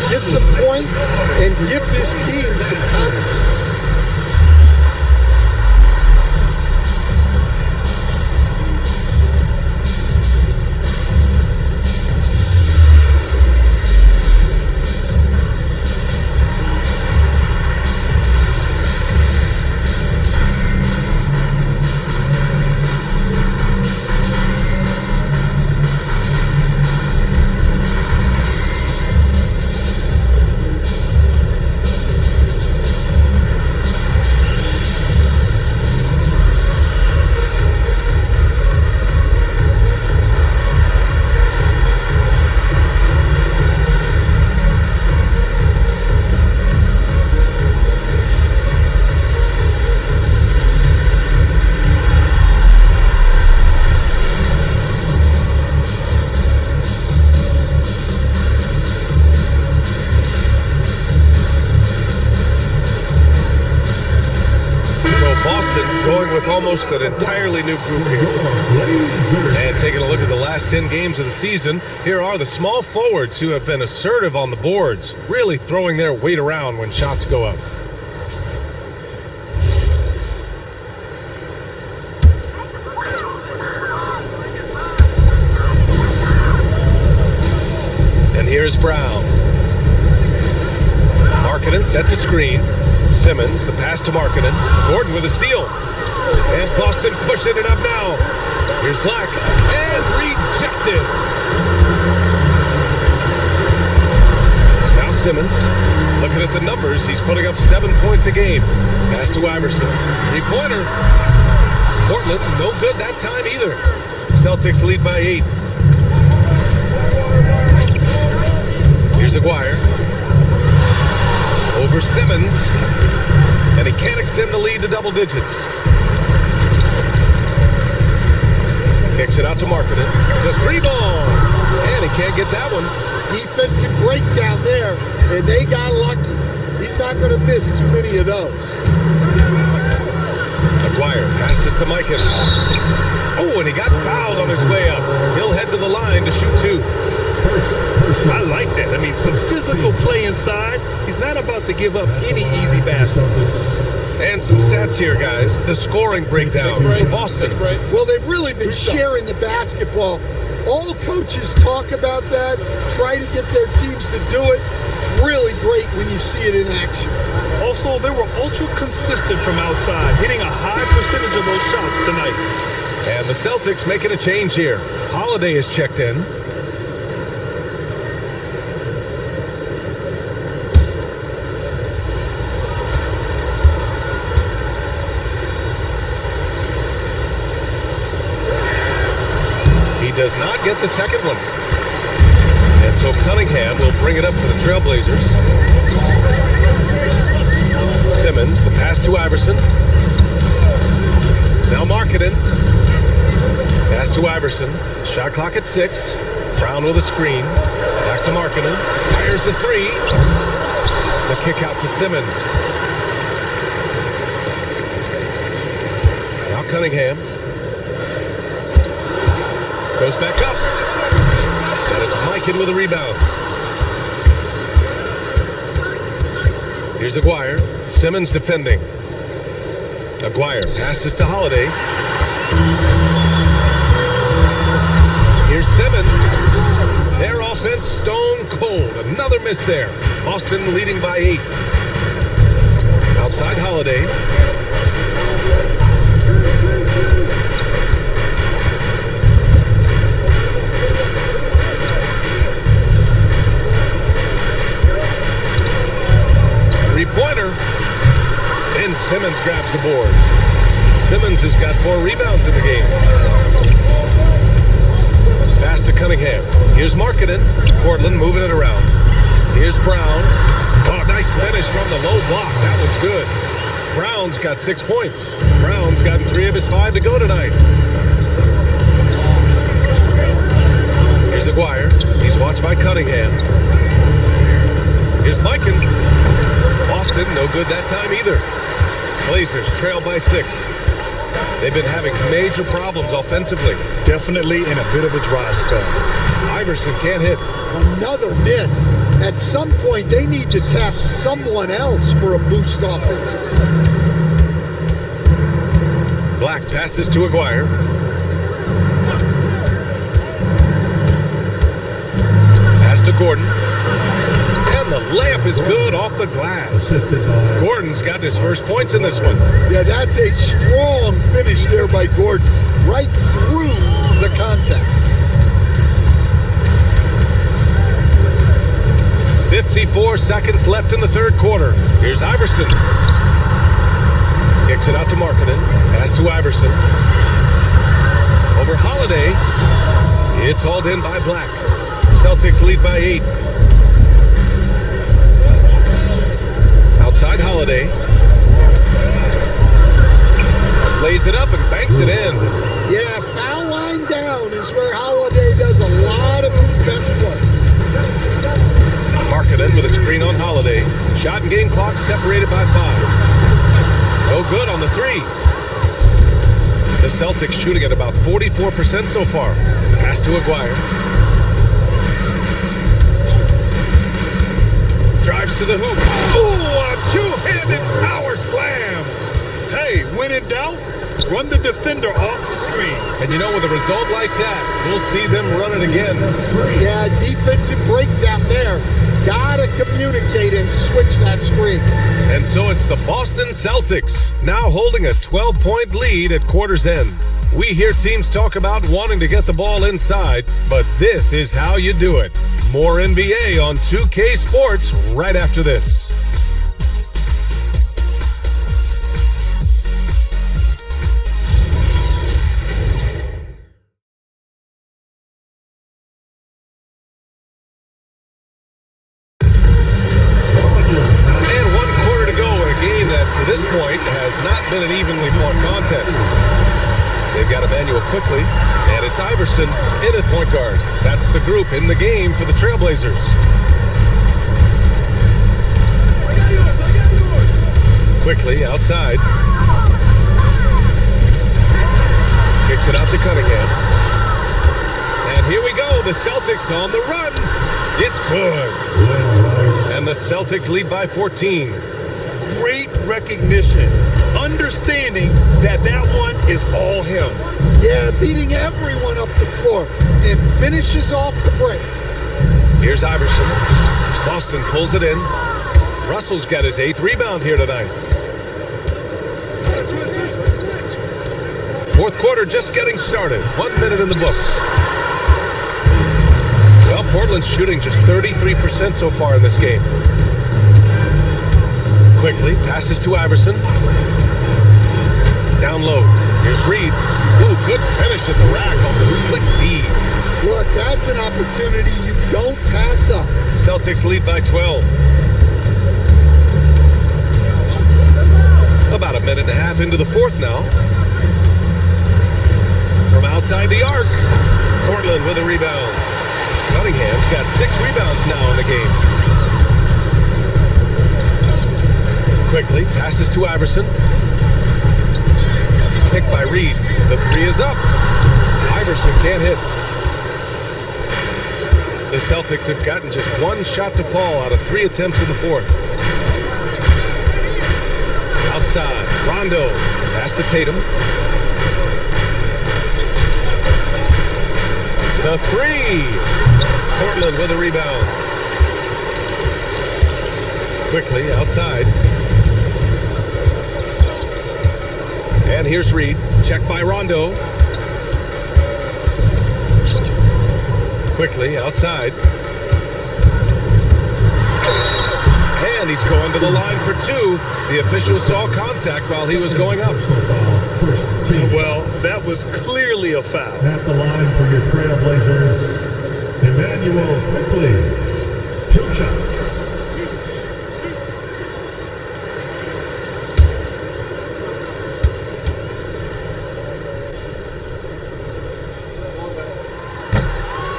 get some points, and give this team some confidence. Almost an entirely new group here. And taking a look at the last 10 games of the season, here are the small forwards who have been assertive on the boards, really throwing their weight around when shots go up. And here's Brown. Markkanen sets a screen. Simmons, the pass to Markkanen. Gordon with a steal. And Boston pushing it up now. Here's Black. And rejected. Now Simmons. Looking at the numbers, he's putting up 7 points a game. Pass to Iverson. 3-pointer. Portland, no good that time either. Celtics lead by 8. Here's Aguirre. Over Simmons. And he can't extend the lead to double digits. Kicks it out to Markkanen. The 3-ball. And he can't get that one. Defensive breakdown there, and they got lucky. He's not going to miss too many of those. Aguirre passes to Mikan. Oh, and he got fouled on his way up. He'll head to the line to shoot 2. I like that. I mean, some physical play inside. He's not about to give up any easy baskets. And some stats here, guys. The scoring breakdown for Boston. Well, they've really been sharing the basketball. All coaches talk about that, try to get their teams to do it. It's really great when you see it in action. Also, they were ultra consistent from outside, hitting a high percentage of those shots tonight. And the Celtics making a change here. Holiday is checked in. Does not get the second one. And so Cunningham will bring it up for the Trailblazers. Simmons. The pass to Iverson. Now Markkanen. Pass to Iverson. Shot clock at 6. Brown with a screen. Back to Markkanen. Fires the 3. The kick out to Simmons. Now Cunningham. Goes back up. And it's Mikan with a rebound. Here's Aguirre. Simmons defending. Aguirre passes to Holiday. Here's Simmons. Their offense stone cold. Another miss there. Boston leading by 8. Outside Holiday. Three-pointer. And Simmons grabs the board. Simmons has got 4 rebounds in the game. Pass to Cunningham. Here's Markkanen. Portland moving it around. Here's Brown. Oh, nice finish from the low block. That one's good. Brown's got 6 points. Brown's gotten 3 of his 5 to go tonight. Here's Aguirre. He's watched by Cunningham. Here's Mikan. Boston, no good that time either. Blazers trail by 6. They've been having major problems offensively. Definitely in a bit of a dry spell. Iverson can't hit. Another miss. At some point, they need to tap someone else for a boost offensively. Black passes to Aguirre. Pass to Gordon. And the layup is good off the glass. Gordon's got his first points in this one. Yeah, that's a strong finish there by Gordon. Right through the contact. 54 seconds left in the third quarter. Here's Iverson. Kicks it out to Markkanen. Pass to Iverson. Over Holiday. It's hauled in by Black. Celtics lead by 8. Outside Holiday. Lays it up and banks it in. Yeah, foul line down is where Holiday does a lot of his best work. Markkanen with a screen on Holiday. Shot and game clock separated by 5. No good on the 3. The Celtics shooting at about 44% so far. Pass to Aguirre. Drives to the hoop. Oh, a two-handed power slam. Hey, when in doubt, run the defender off the screen. And you know, with a result like that, we'll see them run it again. Yeah, defensive breakdown there. Gotta communicate and switch that screen. And so it's the Boston Celtics, now holding a 12-point lead at quarter's end. We hear teams talk about wanting to get the ball inside, but this is how you do it. More NBA on 2K Sports right after this. To this point has not been an evenly fought contest. They've got Emmanuel quickly, and it's Iverson in at point guard. That's the group in the game for the Trailblazers. Quickly outside. Kicks it out to Cunningham. And here we go, the Celtics on the run. It's good. And the Celtics lead by 14. Great recognition. Understanding that one is all him. Yeah, beating everyone up the floor and finishes off the break. Here's Iverson. Boston pulls it in. Russell's got his 8th rebound here tonight. Fourth quarter just getting started. 1 minute in the books. Well, Portland's shooting just 33% so far in this game. Quickly, passes to Iverson. Down low. Here's Reed. Ooh, good finish at the rack on the slick feed. Look, that's an opportunity you don't pass up. Celtics lead by 12. into the fourth now. From outside the arc, Portland with a rebound. Cunningham's got 6 rebounds now in the game. Quickly, passes to Iverson. Picked by Reed. The 3 is up. Iverson can't hit. The Celtics have gotten just 1 shot to fall out of 3 attempts in the fourth. Outside, Rondo. Pass to Tatum. The 3. Portland with a rebound. Quickly, outside. And here's Reed. Checked by Rondo. Quickly, outside. And he's going to the line for 2. The official saw contact while he was going up. Well, that was clearly a foul. At the line for your Trailblazers, Emmanuel quickly. 2 shots.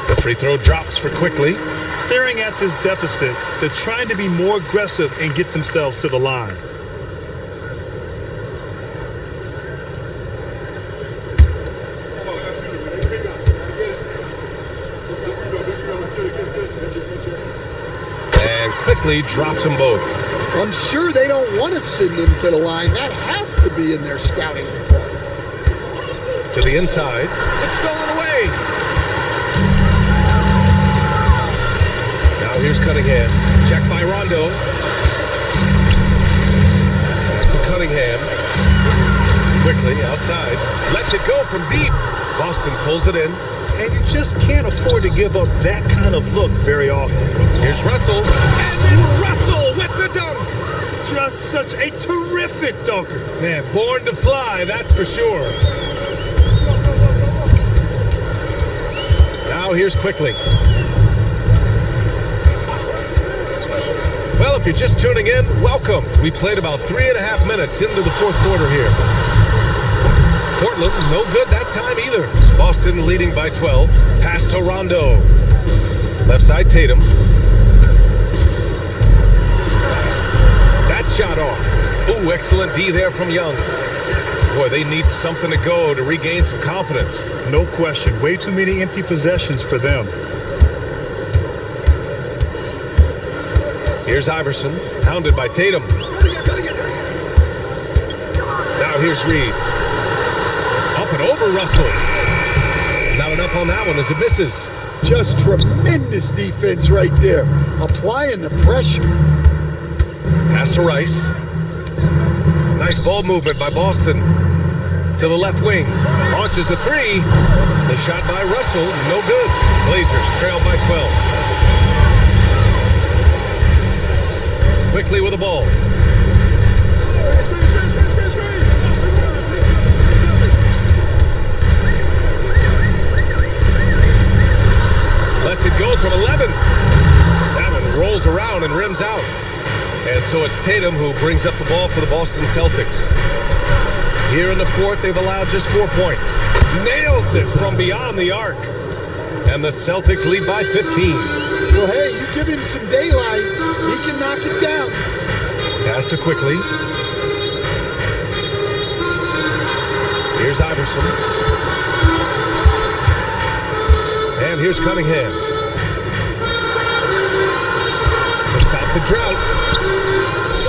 The free throw drops for Quickly. Staring at this deficit, they're trying to be more aggressive and get themselves to the line. And Quickly drops them both. I'm sure they don't want to send him to the line. That has to be in their scouting report. To the inside. It's stolen away. Now here's Cunningham. Checked by Rondo. Back to Cunningham. Quickly outside. Lets it go from deep. Boston pulls it in. And you just can't afford to give up that kind of look very often. Here's Russell. And then Russell with the dunk. Just such a terrific dunker. Man, born to fly, that's for sure. Now here's Quickly. Well, if you're just tuning in, welcome. We played about 3.5 minutes into the fourth quarter here. Portland, no good that time either. Boston leading by 12. Pass to Rondo. Left side Tatum. That shot off. Ooh, excellent D there from Young. Boy, they need something to go to regain some confidence. No question. Way too many empty possessions for them. Here's Iverson, pounded by Tatum. Now here's Reed. Up and over Russell. Not enough on that one as it misses. Just tremendous defense right there. Applying the pressure. Pass to Rice. Nice ball movement by Boston. To the left wing. Launches a 3. The shot by Russell, no good. Blazers trail by 12. Quickly with the ball. Lets it go from 11. That one rolls around and rims out. And so it's Tatum who brings up the ball for the Boston Celtics. Here in the fourth, they've allowed just 4 points. Nails it from beyond the arc. And the Celtics lead by 15. Well, hey, you give him some daylight, he can knock it down. Pass to Quickly. Here's Iverson. And here's Cunningham. To stop the drought.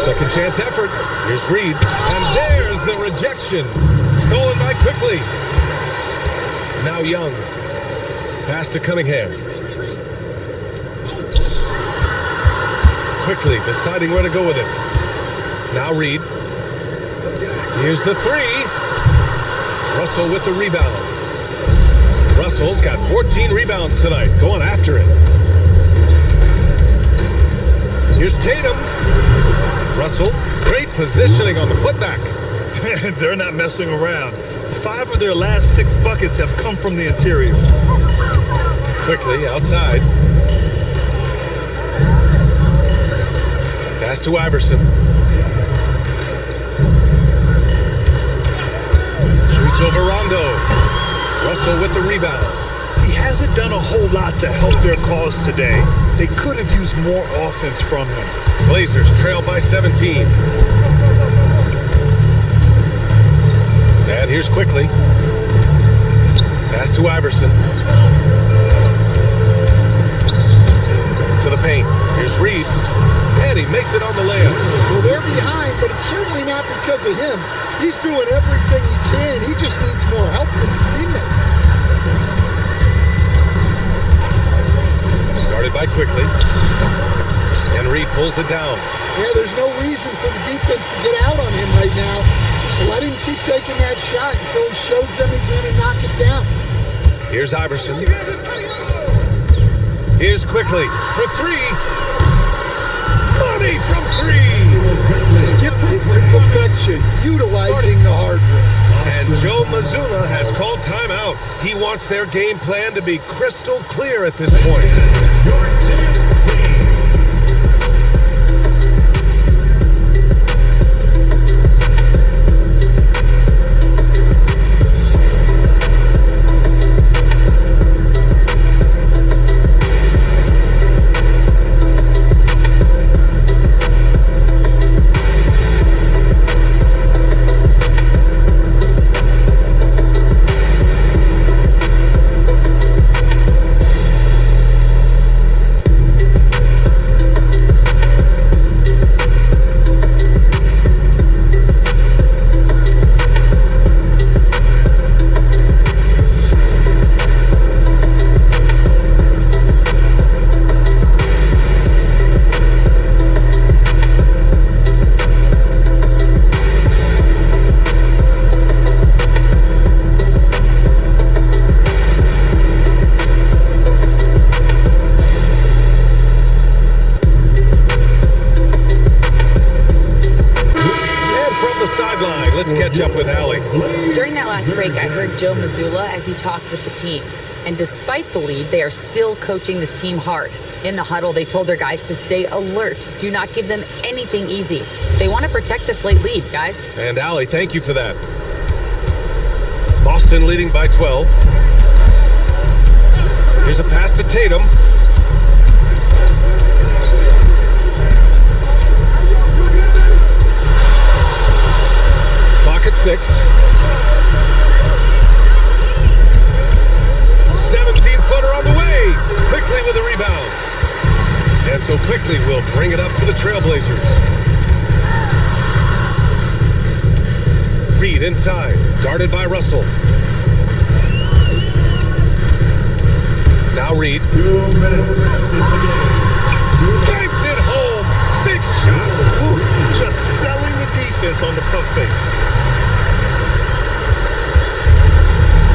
Second chance effort. Here's Reed. And there's the rejection. Stolen by Quickly. Now Young. Pass to Cunningham. Quickly deciding where to go with it. Now Reed. Here's the 3. Russell with the rebound. Russell's got 14 rebounds tonight. Going after it. Here's Tatum. Russell, great positioning on the putback. They're not messing around. 5 of their last 6 buckets have come from the interior. Quickly outside. Pass to Iverson. over Rondo. Russell with the rebound. He hasn't done a whole lot to help their cause today. They could have used more offense from him. Blazers trail by 17. And here's Quickly. Pass to Iverson. To the paint. Here's Reed. And he makes it on the layup. Well, they're behind, but it's certainly not because of him. He's doing everything he can. He just needs more help from his teammates. Guarded by Quickly. And Reed pulls it down. Yeah, there's no reason for the defense to get out on him right now. Just let him keep taking that shot until he shows them he's going to knock it down. Here's Iverson. Here's Quickly for three. Money from three. Skipped it to perfection, utilizing the hard work. And Joe Mazzulla has called timeout. He wants their game plan to be crystal clear at this point. Up with Allie. During that last break, I heard Joe Mazzulla as he talked with the team. And despite the lead, they are still coaching this team hard. In the huddle, they told their guys to stay alert. Do not give them anything easy. They want to protect this late lead, guys. And Allie, thank you for that. Boston leading by 12. Here's a pass to Tatum. At 6. 17-footer on the way. Quickly with a rebound. And so Quickly will bring it up to the Trailblazers. Reed inside, guarded by Russell. Now Reed. 2 minutes in the game. Banks it home. Big shot. Ooh, just selling the defense on the pump fake.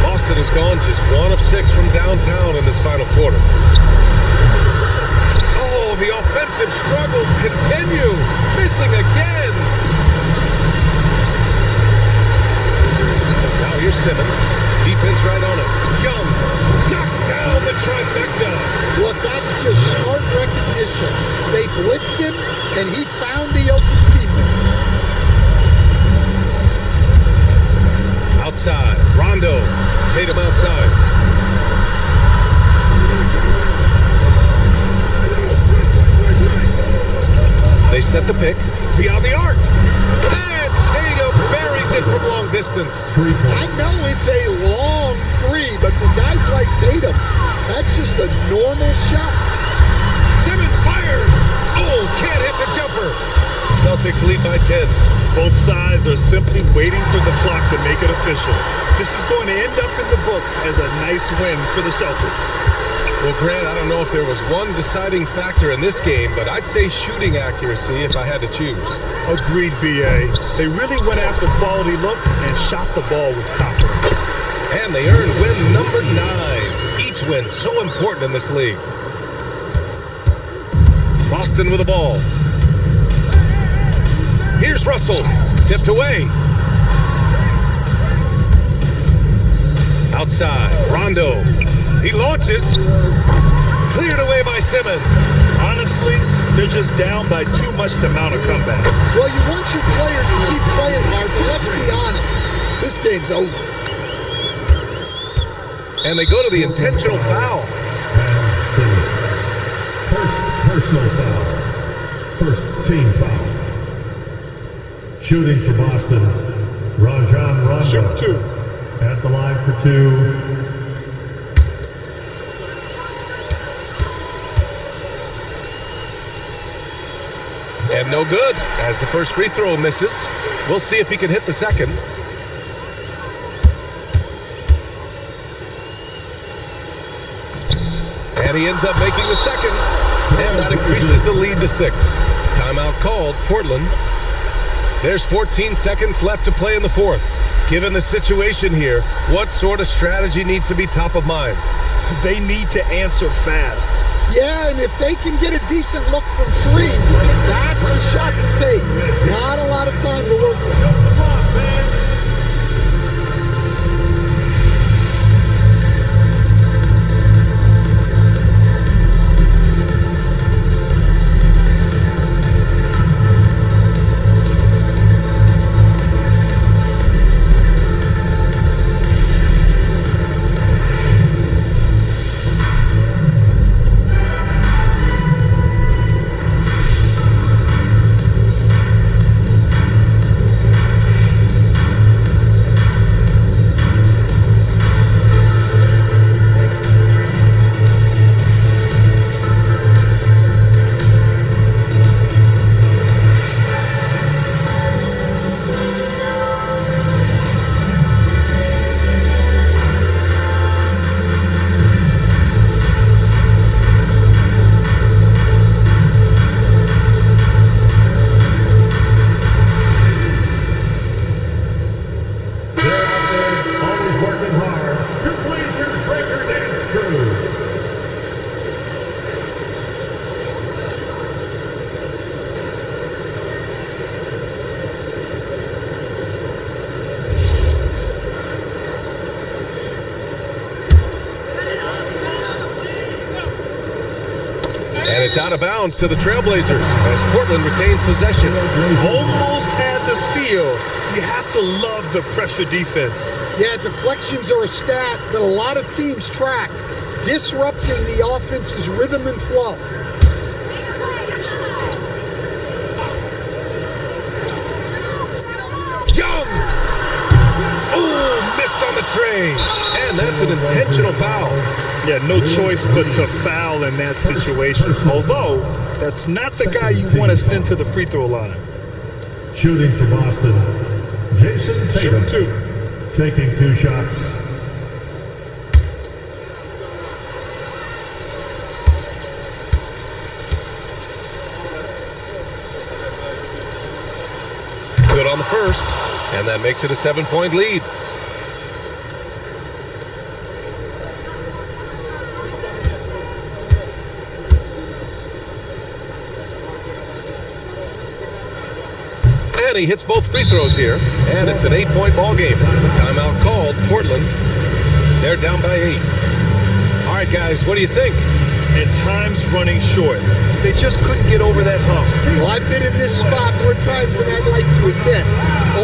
Boston has gone just 1 of 6 from downtown in this final quarter. Oh, the offensive struggles continue. Missing again. Now here's Simmons. Defense right on it. Young knocks down the trifecta. Look, that's just smart recognition. They blitzed him, and he found the open teammate. Outside, Rondo. Tatum outside. They set the pick. Beyond the arc. And Tatum buries it from long distance. I know it's a long three, but for guys like Tatum, that's just a normal shot. Simmons fires. Oh, can't hit the jumper. Celtics lead by 10. Both sides are simply waiting for the clock to make it official. This is going to end up in the books as a nice win for the Celtics. Well, Grant, I don't know if there was one deciding factor in this game, but I'd say shooting accuracy if I had to choose. Agreed, B.A. They really went after quality looks and shot the ball with confidence. And they earned win number 9. Each win so important in this league. Boston with the ball. Here's Russell, tipped away. Outside, Rondo. He launches. Cleared away by Simmons. Honestly, they're just down by too much to mount a comeback. Well, you want your players to keep playing hard, but let's be honest. This game's over. And they go to the intentional foul. First personal foul. First team foul. Shooting for Boston, Rajon Rondo. Shoot 2. At the line for 2. And no good, as the first free throw misses. We'll see if he can hit the second. And he ends up making the second. And that increases the lead to 6. Timeout called, Portland. There's 14 seconds left to play in the fourth. Given the situation here, what sort of strategy needs to be top of mind? They need to answer fast. Yeah, and if they can get a decent look from 3, that's the shot to take. Not a lot of time to work with. And it's out of bounds to the Trailblazers as Portland retains possession. Almost had the steal. You have to love the pressure defense. Yeah, deflections are a stat that a lot of teams track, disrupting the offense's rhythm and flow. Young! Oh, missed on the tray. And that's an intentional foul. Yeah, no choice but to foul in that situation. Although, that's not the guy you want to send to the free throw line. Shooting for Boston, Jason Tatum. Shoot 2. Taking 2 shots. Good on the first, and that makes it a 7-point lead. And he hits both free throws here, and it's an 8-point ball game. Timeout called, Portland. They're down by 8. All right, guys, what do you think? And time's running short. They just couldn't get over that hump. Well, I've been in this spot more times than I'd like to admit.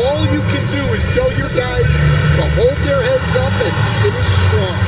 All you can do is tell your guys to hold their heads up and finish strong.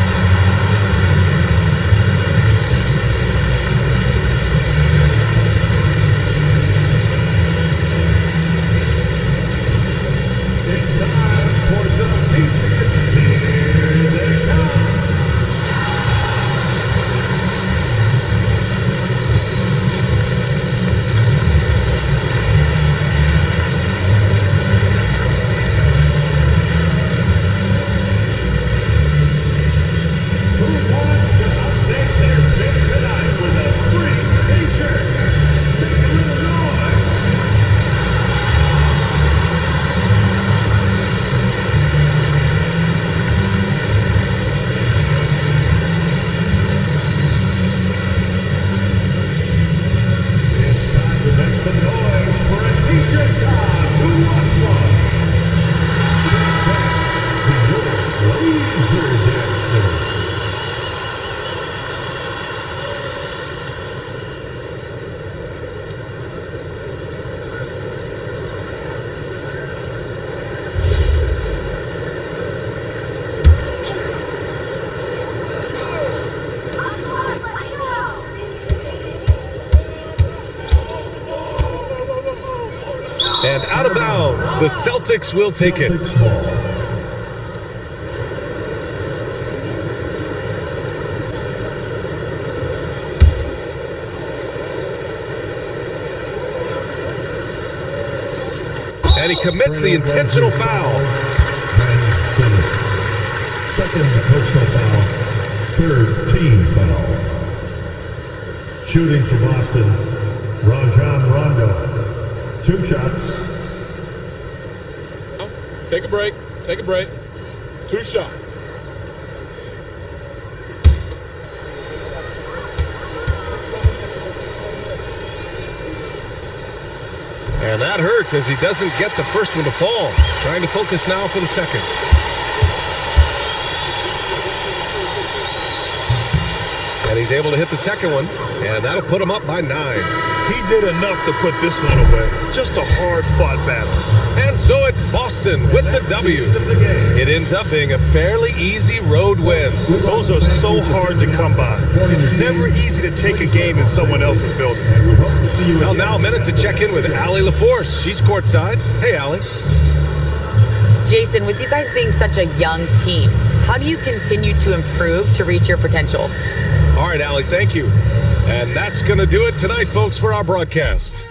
out of bounds. The Celtics will take it. Celtics ball. And he commits the intentional foul. Second personal foul. Third team foul. Shooting for Boston, Rajon Rondo. 2 shots. Take a break. Take a break. 2 shots. And that hurts as he doesn't get the first one to fall. Trying to focus now for the second. And he's able to hit the second one, and that'll put him up by 9. He did enough to put this one away. Just a hard-fought battle. And so it's Boston with the W. It ends up being a fairly easy road win. Those are so hard to come by. It's never easy to take a game in someone else's building. Well, now a minute to check in with Allie LaForce. She's courtside. Hey, Allie. Jason, with you guys being such a young team, how do you continue to improve to reach your potential? All right, Allie, thank you. And that's going to do it tonight, folks, for our broadcast.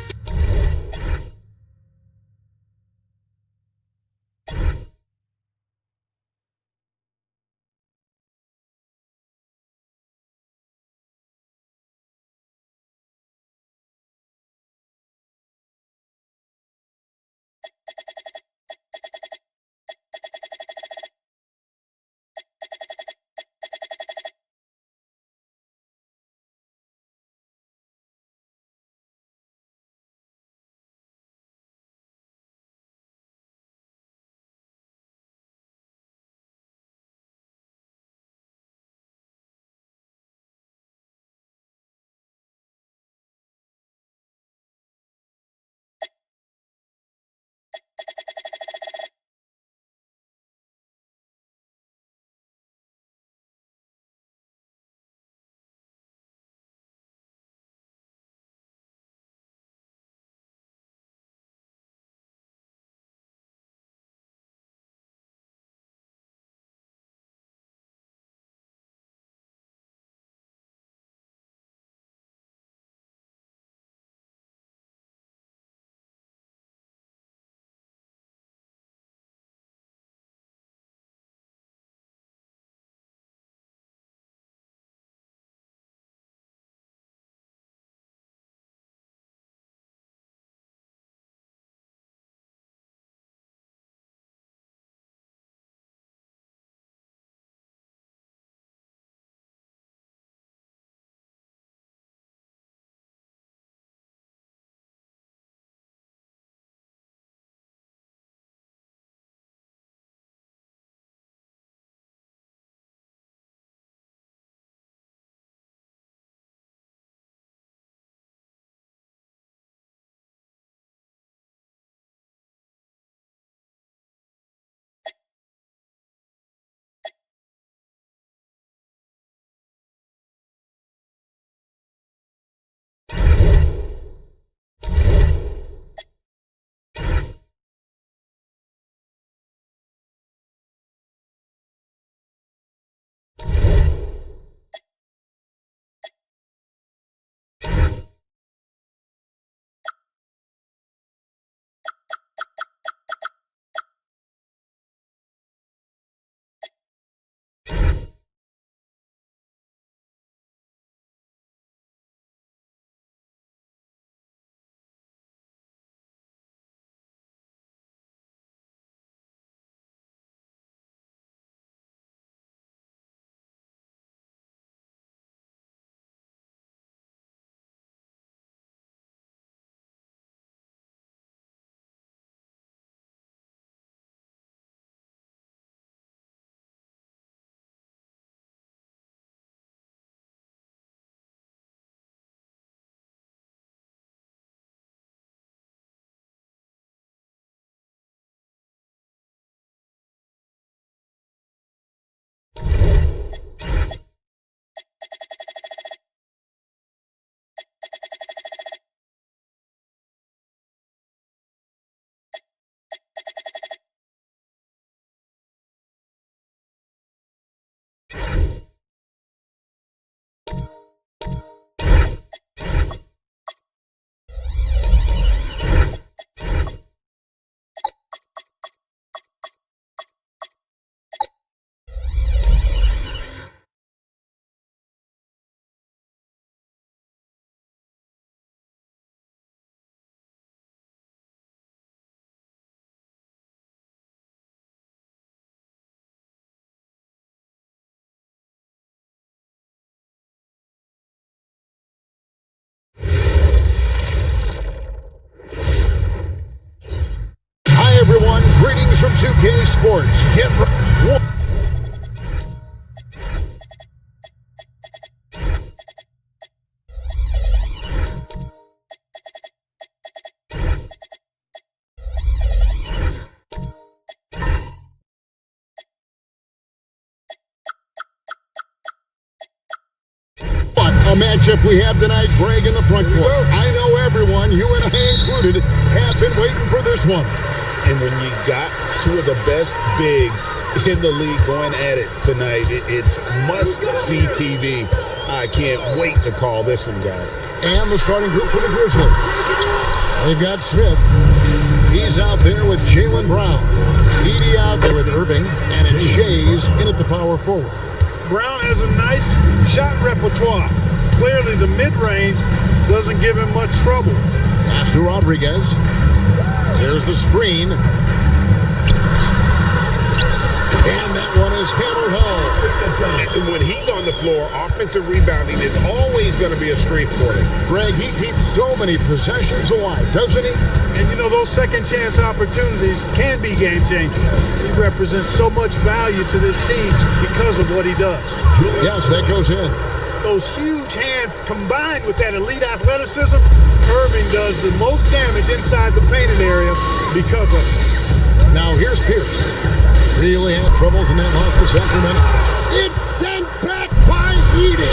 from 2K Sports. Get ready. A matchup we have tonight, Greg in the front court. I know everyone, you and I included, have been waiting for this one. And when you got two of the best bigs in the league going at it tonight, it's must-see TV. I can't wait to call this one, guys. And the starting group for the Grizzlies. They've got Smith. He's out there with Jaylen Brown. Edie out there with Irving. And it's Shays in at the power forward. Brown has a nice shot repertoire. Clearly, the mid-range doesn't give him much trouble. Pass to Rodriguez. There's the screen. And that one is hammered home. And when he's on the floor, offensive rebounding is always going to be a strength for him. Greg, he keeps so many possessions alive, doesn't he? And you know, those second-chance opportunities can be game-changing. He represents so much value to this team because of what he does. Yes, that goes in. Those huge hands combined with that elite athleticism, Irving does the most damage inside the painted area because of it. Now here's Pierce. Really had troubles in that loss to Sacramento. It's sent back by Edie.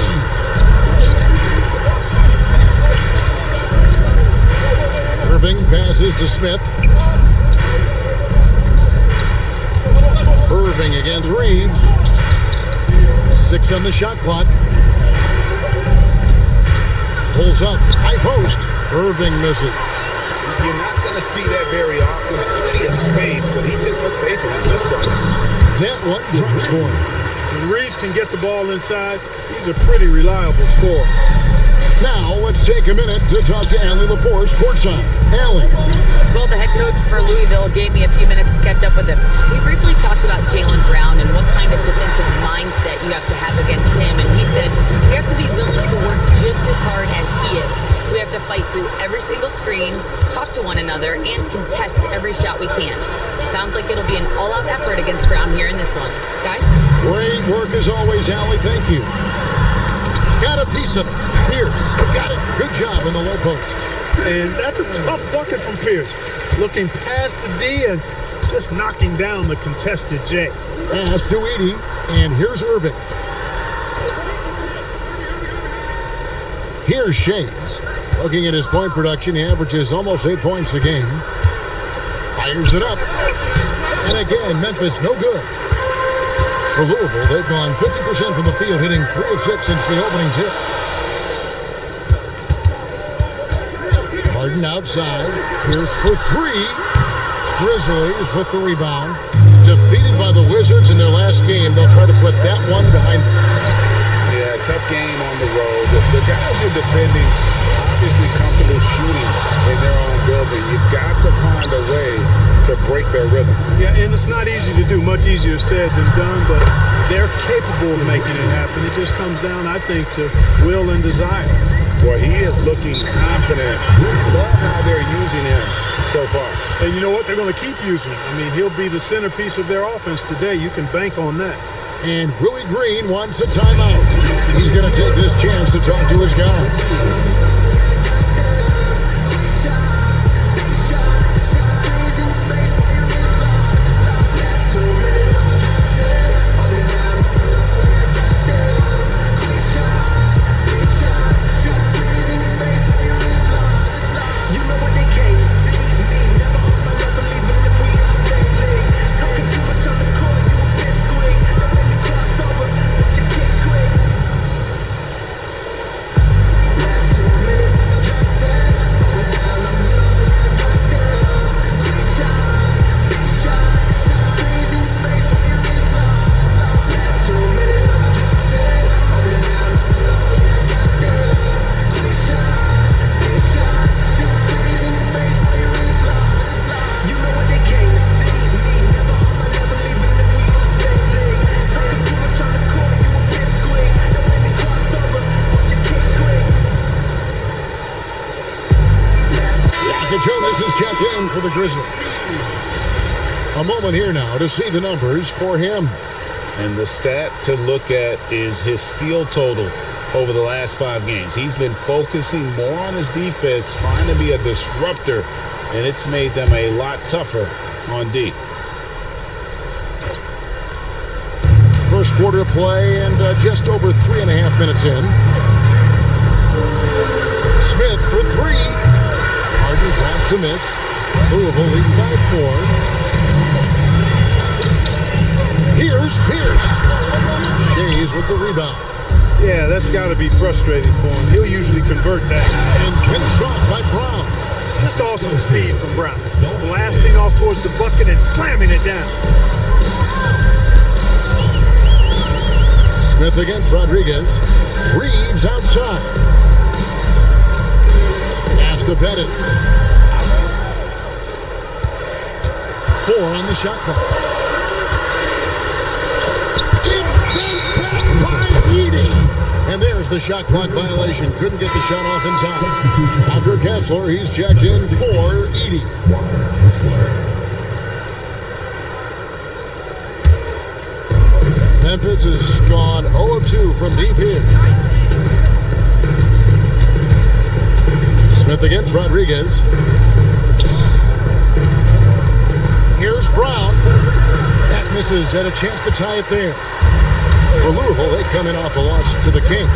Irving passes to Smith. Irving against Reeves. 6 on the shot clock. Pulls up, high post. Irving misses. You're not going to see that very often. Plenty of space, but he just, let's face it, he missed something. That one drops for him. When Reeves can get the ball inside, he's a pretty reliable scorer. Now, let's take a minute to talk to Allie LaForce courtside. Allie. Well, the head coach for Louisville gave me a few minutes to catch up with him. We briefly talked about Jaylen Brown and what kind of defensive mindset you have to have against him, and he said we have to be willing to work just as hard as he is. We have to fight through every single screen, talk to one another, and contest every shot we can. Sounds like it'll be an all-out effort against Brown here in this one. Guys? Great work as always, Allie. Thank you. Got a piece of it. Pierce. Got it. Good job in the low post. And that's a tough bucket from Pierce. Looking past the D and just knocking down the contested J. Pass to Edie. And here's Irving. Here's Shays. Looking at his point production, he averages almost 8 points a game. Fires it up. And again, Memphis no good. For Louisville, they've gone 50% from the field, hitting 3 of 6 since the opening tip. Harden outside. Pierce for 3. Grizzlies with the rebound. Defeated by the Wizards in their last game, they'll try to put that one behind them. Yeah, tough game on the road. The guys are defending, obviously comfortable shooting in their own building. You've got to find a way to break their rhythm. Yeah, and it's not easy to do. Much easier said than done, but they're capable of making it happen. It just comes down, I think, to will and desire. Well, he is looking confident. Love how they're using him so far. And you know what? They're going to keep using him. I mean, he'll be the centerpiece of their offense today. You can bank on that. And Willie Green wants a timeout. He's going to take this chance to talk to his guy. This is check in for the Grizzlies. A moment here now to see the numbers for him. And the stat to look at is his steal total over the last 5 games. He's been focusing more on his defense, trying to be a disruptor, and it's made them a lot tougher on D. First quarter play and just over 3.5 minutes in. Smith for 3. Harden grabs the miss. Louisville leading by 4. Here's Pierce. Shays with the rebound. Yeah, that's got to be frustrating for him. He'll usually convert that. And finished off by Brown. Just awesome speed from Brown. Blasting off towards the bucket and slamming it down. Smith against Rodriguez. Reeves outside. Pass to Pettit. 4 on the shot clock. And there's the shot clock violation. Couldn't get the shot off in time. After Kessler, he's checked in for Edey. Memphis has gone 0 of 2 from deep here. Smith against Rodriguez. Here's Brown. That misses. Had a chance to tie it there. For Louisville, they come in off a loss to the Kings.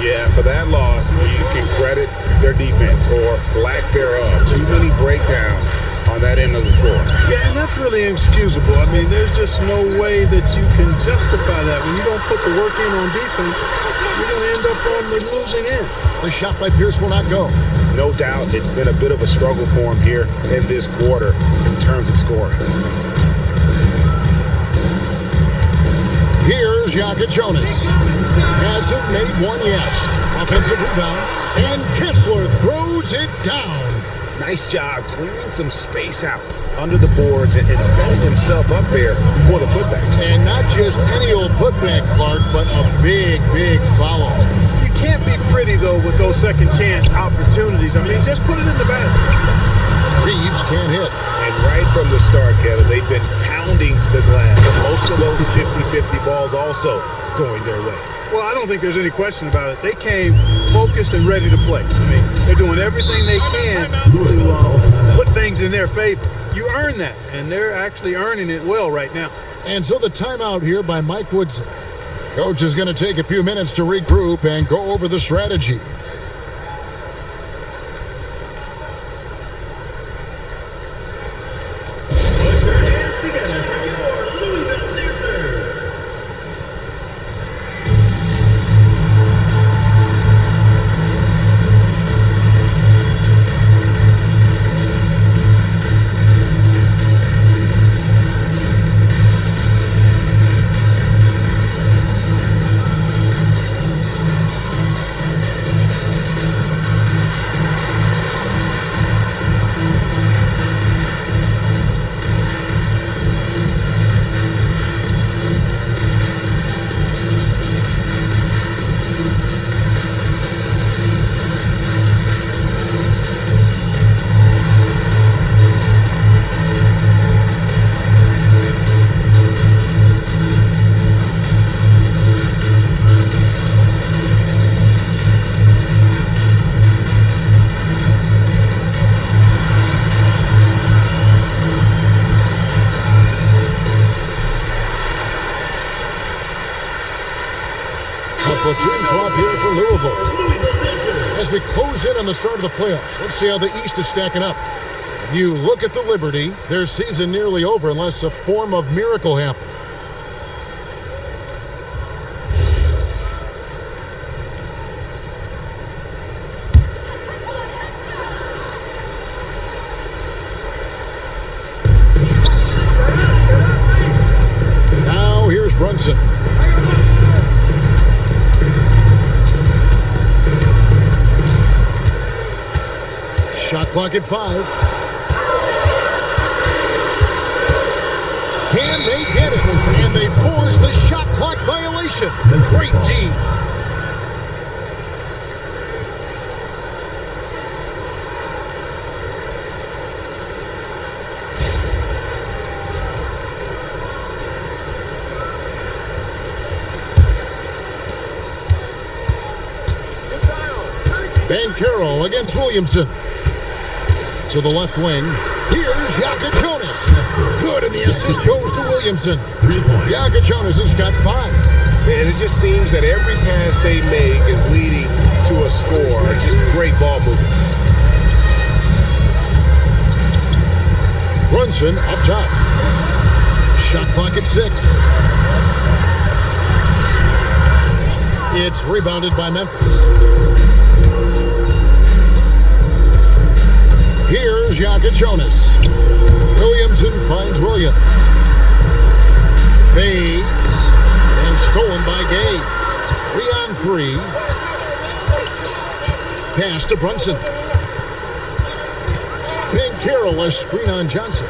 Yeah, for that loss, you can credit their defense or lack thereof. Too many breakdowns on that end of the floor. Yeah, and that's really inexcusable. I mean, there's just no way that you can justify that. When you don't put the work in on defense, you're going to end up on the losing end. The shot by Pierce will not go. No doubt it's been a bit of a struggle for him here in this quarter in terms of scoring. Here's Yaka Jonas. Hasn't made one yet. Offensive rebound. And Kessler throws it down. Nice job clearing some space out under the boards and setting himself up there for the putback. And not just any old putback, Clark, but a big, big follow. You can't be pretty, though, with those second chance opportunities. I mean, just put it in the basket. Reeves can't hit. And right from the start, Kevin, they've been pounding the glass. Most of those 50-50 balls also going their way. Well, I don't think there's any question about it. They came focused and ready to play. I mean, they're doing everything they can to put things in their favor. You earn that, and they're actually earning it well right now. And so the timeout here by Mike Woodson. Coach is going to take a few minutes to regroup and go over the strategy. Platoon swap here for Louisville. As we close in on the start of the playoffs, let's see how the East is stacking up. You look at the Liberty, their season nearly over unless a form of miracle happens. Now here's Brunson. Shot clock at 5. Can they get it? And they force the shot clock violation. Great team. Banchero against Williamson. To the left wing. Here's Jonas. Good, and the assist goes to Williamson. Jonas has got 5. And it just seems that every pass they make is leading to a score. Just great ball movement. Brunson up top. Shot clock at 6. It's rebounded by Memphis. Here's Jonas. Williamson finds Williams. Fades. And stolen by Gay. 3-on-3. Pass to Brunson. Banchero, a screen on Johnson.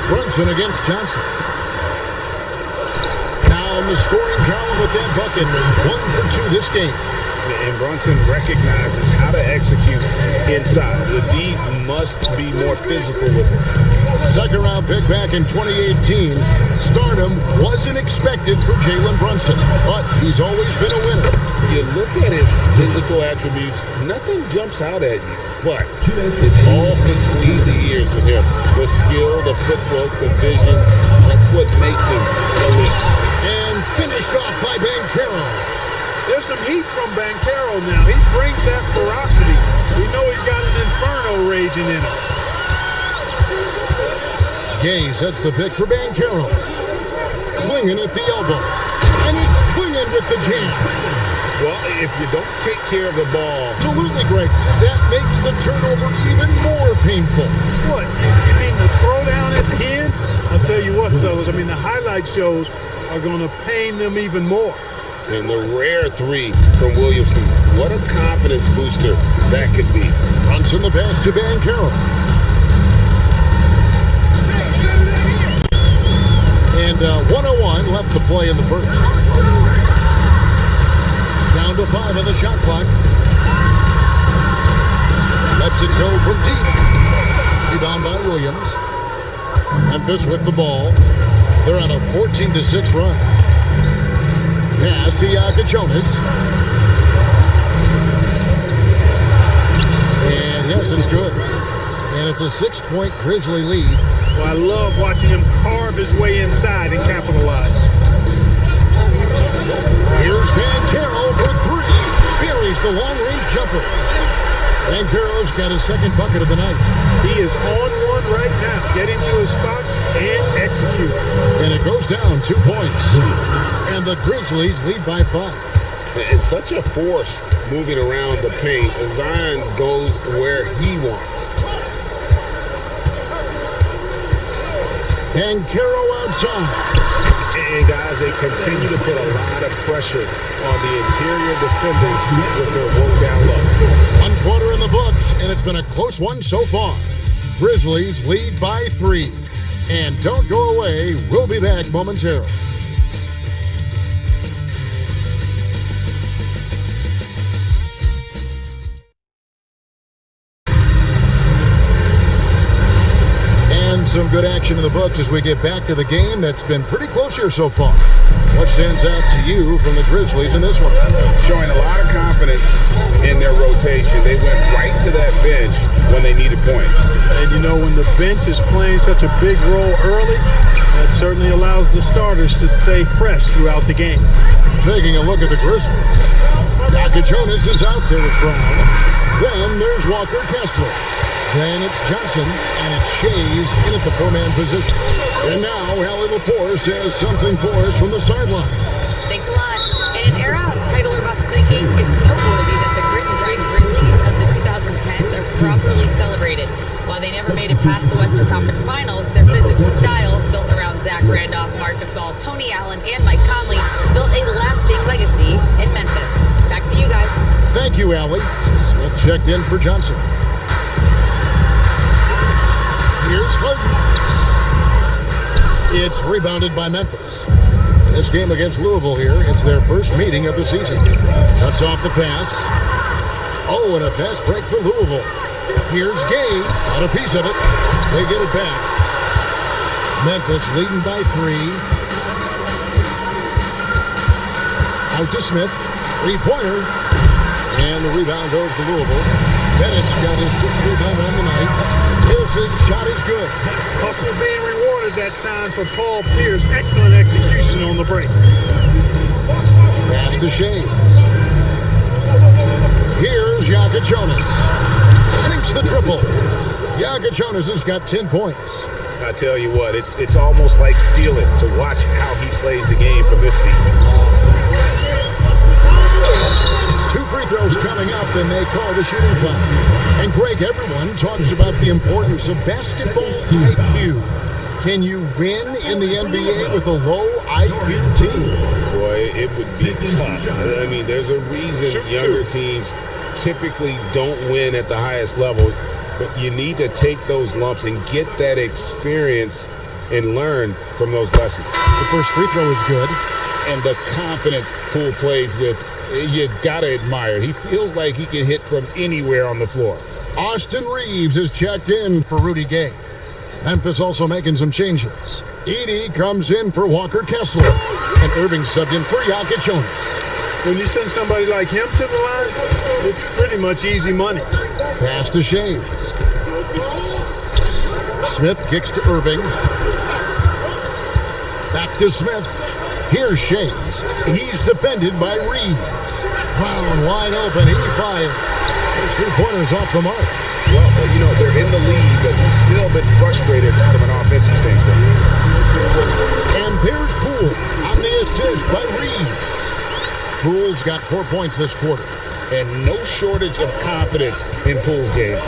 Brunson against Johnson. Now in the scoring column with that bucket. 1 for 2 this game. And Brunson recognizes how to execute inside. The D must be more physical with it. Second round pick back in 2018. Stardom wasn't expected for Jalen Brunson, but he's always been a winner. You look at his physical attributes, nothing jumps out at you. But it's all between the ears with him. The skill, the footwork, the vision, that's what makes him elite. And finished off by Banchero. There's some heat from Banchero now. He brings that ferocity. We know he's got an inferno raging in him. Gay sets the pick for Banchero. Clinging at the elbow. And he's clinging with the jam. Well, if you don't take care of the ball. Absolutely, Greg. That makes the turnover even more painful. What? You mean the throwdown at the end? I'll tell you what, fellas. I mean, the highlight shows are going to pain them even more. And the rare 3 from Williamson. What a confidence booster that could be. Brunson the pass to Banchero. And 101 left to play in the first. Down to 5 on the shot clock. Lets it go from deep. Rebound by Williams. Memphis with the ball. They're on a 14-6 run. Pass to Jonas. And yes, it's good. And it's a 6-point Grizzly lead. Well, I love watching him carve his way inside and capitalize. Here's Banchero for 3. Buries the long-range jumper. Banchero's got his second bucket of the night. He is on one right now, getting to his spots and execute. And it goes down 2 points. And the Grizzlies lead by 5. And such a force moving around the paint. Zion goes where he wants. Banchero outside. And guys, they continue to put a lot of pressure on the interior defenders with their work down low. 1 quarter in the books, and it's been a close one so far. Grizzlies lead by 3. And don't go away. We'll be back momentarily. Some good action in the books as we get back to the game that's been pretty close here so far. What stands out to you from the Grizzlies in this one? Showing a lot of confidence in their rotation. They went right to that bench when they needed points. And you know, when the bench is playing such a big role early, that certainly allows the starters to stay fresh throughout the game. Taking a look at the Grizzlies. Jonas is out there with Brown. Then there's Walker Kessler. Then it's Johnson, and it's Shays in at the 4-man position. And now, Allie Laporte says something for us from the sideline. Thanks a lot. In an era of title or bust thinking, it's noteworthy that the grit and grind Grizzlies of the 2010s are properly celebrated. While they never made it past the Western Conference Finals, their physical style, built around Zach Randolph, Marc Gasol, Tony Allen, and Mike Conley, built a lasting legacy in Memphis. Back to you guys. Thank you, Allie. Smith checked in for Johnson. Here's Harden. It's rebounded by Memphis. This game against Louisville here, it's their first meeting of the season. Cuts off the pass. Oh, and a fast break for Louisville. Here's Gay. Got a piece of it. They get it back. Memphis leading by 3. Out to Smith. Three-pointer. And the rebound goes to Louisville. Bennett's got his 6th rebound on the night. His shot is good. Hustle being rewarded that time for Paul Pierce. Excellent execution on the break. Pass to Shays. Here's Yaka Jonas. Sinks the triple. Yaka Jonas has got 10 points. I tell you what, it's almost like stealing to watch how he plays the game from this seat. 2 free throws coming up, and they call the shooting foul. And Greg, everyone talks about the importance of basketball IQ. Can you win in the NBA with a low IQ team? Boy, it would be tough. I mean, there's a reason younger teams typically don't win at the highest level. But you need to take those lumps and get that experience and learn from those lessons. The first free throw is good. And the confidence Poole plays with, you gotta admire. He feels like he can hit from anywhere on the floor. Austin Reeves is checked in for Rudy Gay. Memphis also making some changes. Edey comes in for Walker Kessler. And Irving subbed in for Yaka Jonas. When you send somebody like him to the line, it's pretty much easy money. Pass to Shays. Smith kicks to Irving. Back to Smith. Here's Shays. He's defended by Reed. Brown wide open. He fires. His 3-pointers off the mark. Well, you know, they're in the lead, but he's still a bit frustrated from an offensive standpoint. And there's Poole on the assist by Reed. Poole's got 4 points this quarter. And no shortage of confidence in Poole's game.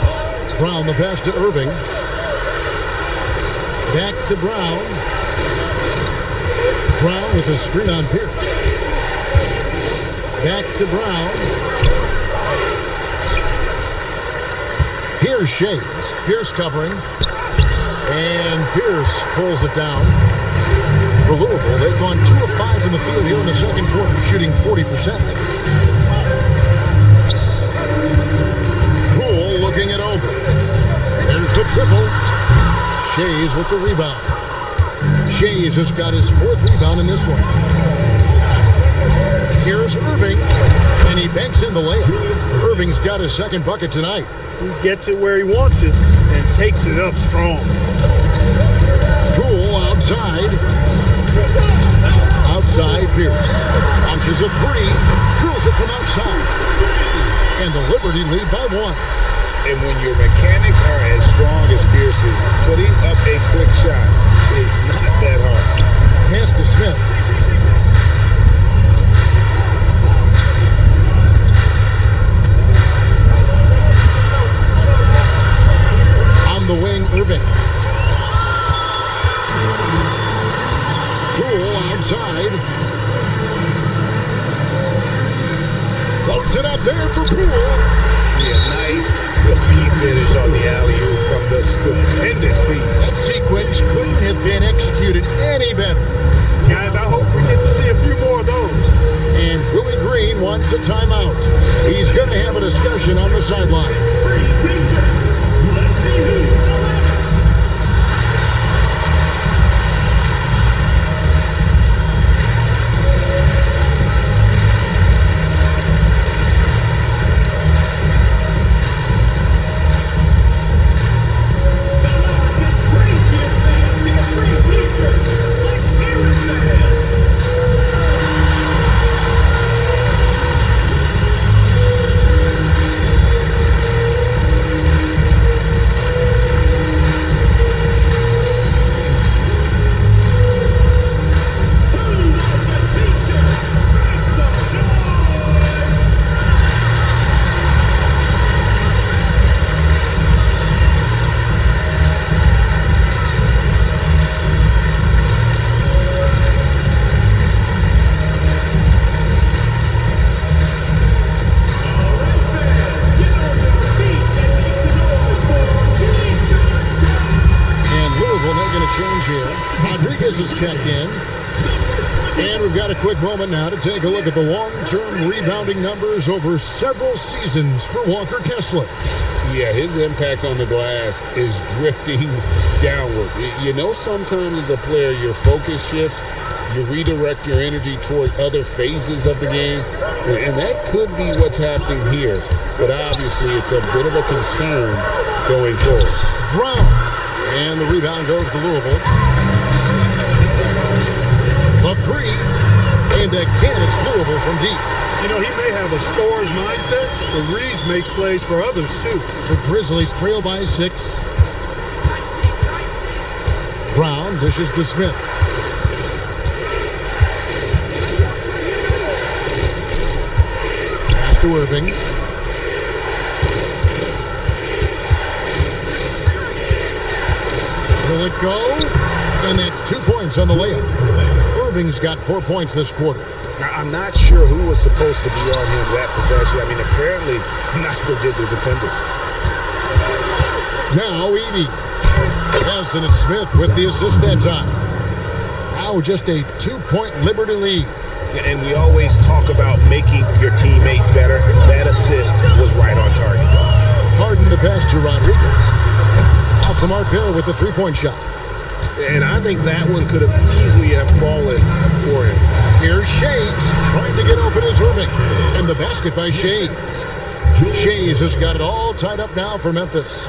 Brown the pass to Irving. Back to Brown. Brown with a screen on Pierce. Back to Brown. Here's Shays. Pierce covering. And Pierce pulls it down. For Louisville, they've gone 2 of 5 in the field here in the second quarter, shooting 40%. Poole looking it over. There's the triple. Shays with the rebound. Shays has got his 4th rebound in this one. Here's Irving, and he banks in the layup. Irving's got his 2nd bucket tonight. He gets it where he wants it and takes it up strong. Poole outside. Outside Pierce. Launches a 3. Drills it from outside. And the Liberty lead by 1. And when your mechanics are as strong as Pierce's, putting up a quick shot is not that hard. Pass to Smith. On the wing, Irving. Poole outside. Floats it up there for Poole. Yeah, nice silky finish on the alley-oop from the stupendous feet. That sequence couldn't have been executed any better. Guys, I hope we get to see a few more of those. And Willie Green wants a timeout. He's going to have a discussion on the sideline. Is checked in. And we've got a quick moment now to take a look at the long-term rebounding numbers over several seasons for Walker Kessler. Yeah, his impact on the glass is drifting downward. You know, sometimes as a player, your focus shifts, You redirect your energy toward other phases of the game, and that could be what's happening here. But obviously, it's a bit of a concern going forward. Brown. And the rebound goes to Louisville. The three. And again, it's Louisville from deep. You know, he may have a scorer's mindset, but Reeves makes plays for others, too. The Grizzlies trail by 6. Brown dishes to Smith. Pass to Irving. Will it go? And that's 2 points on the layup. Irving's got 4 points this quarter. I'm not sure who was supposed to be on him that possession. I mean, apparently neither did the defenders. Now Edey. Yes, and it's Smith with the assist that time. Now just a 2-point Liberty lead. And we always talk about making your teammate better. That assist was right on target. Harden the pass to Rodriguez. Off the mark there with the 3-point shot. And I think that one could have easily have fallen for him. Here's Shays trying to get open as Irving. And the basket by Shays. Shays has got it all tied up now for Memphis.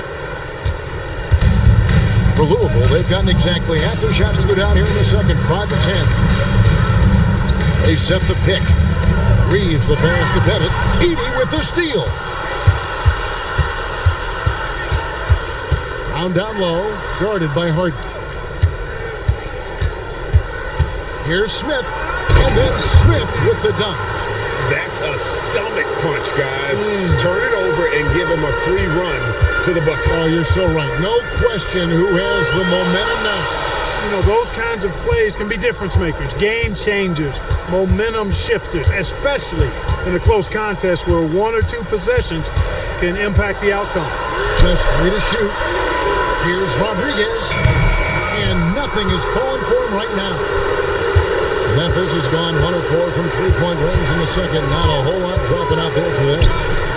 For Louisville, they've gotten exactly half their shots to go down here in the second, 5 to 10. They set the pick. Reeves the pass to Bennett. Edey with the steal. Brown down low, guarded by Harden. Here's Smith, and then Smith with the dunk. That's a stomach punch, guys. Turn it over and give him a free run to the bucket. Oh, you're so right. No question who has the momentum now. You know, those kinds of plays can be difference makers, game changers, momentum shifters, especially in a close contest where 1 or 2 possessions can impact the outcome. Just 3 to shoot. Here's Rodriguez, and nothing is falling for him right now. Memphis has gone 1 of 4 from 3-point range in the second. Not a whole lot dropping out there for them.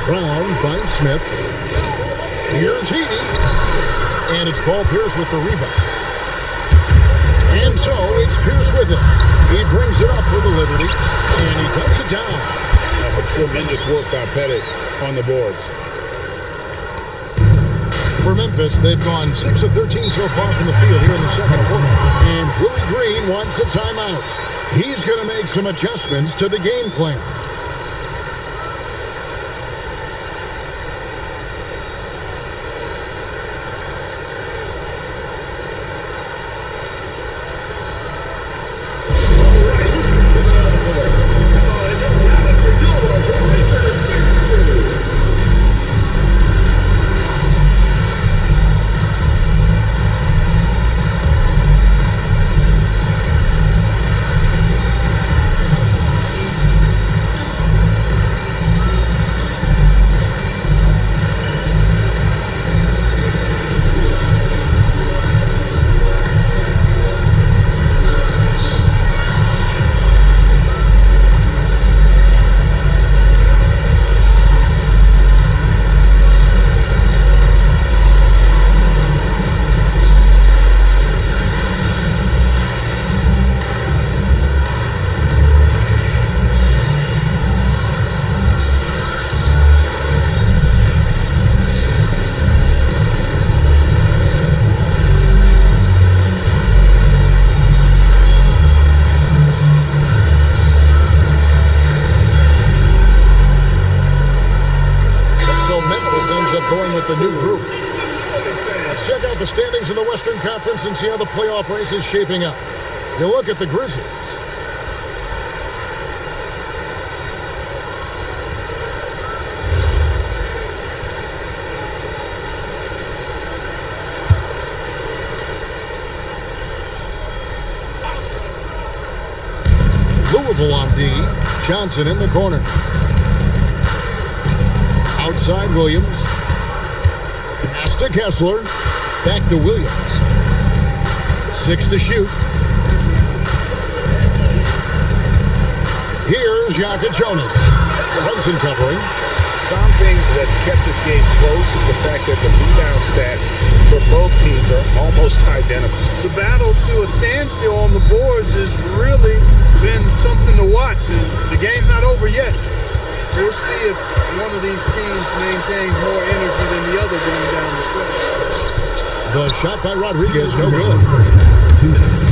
Brown finds Smith. Here's Edey. And it's Paul Pierce with the rebound. And so it's Pierce with it. He brings it up for the Liberty. And he cuts it down. Tremendous work by Pettit on the boards. For Memphis, they've gone 6 of 13 so far from the field here in the second quarter. And Willie Green wants a timeout. He's going to make some adjustments to the game plan. The new group. Let's check out the standings in the Western Conference and see how the playoff race is shaping up. You look at the Grizzlies. Louisville on D. Johnson in the corner. Outside Williams. Pass to Kessler. Back to Williams. 6 to shoot. Here's Jaka Jonas. Brunson covering. Something that's kept this game close is the fact that the rebound stats for both teams are almost identical. The battle to a standstill on the boards is really these teams maintains more energy than the other going down the stretch. The shot by Rodriguez, no good.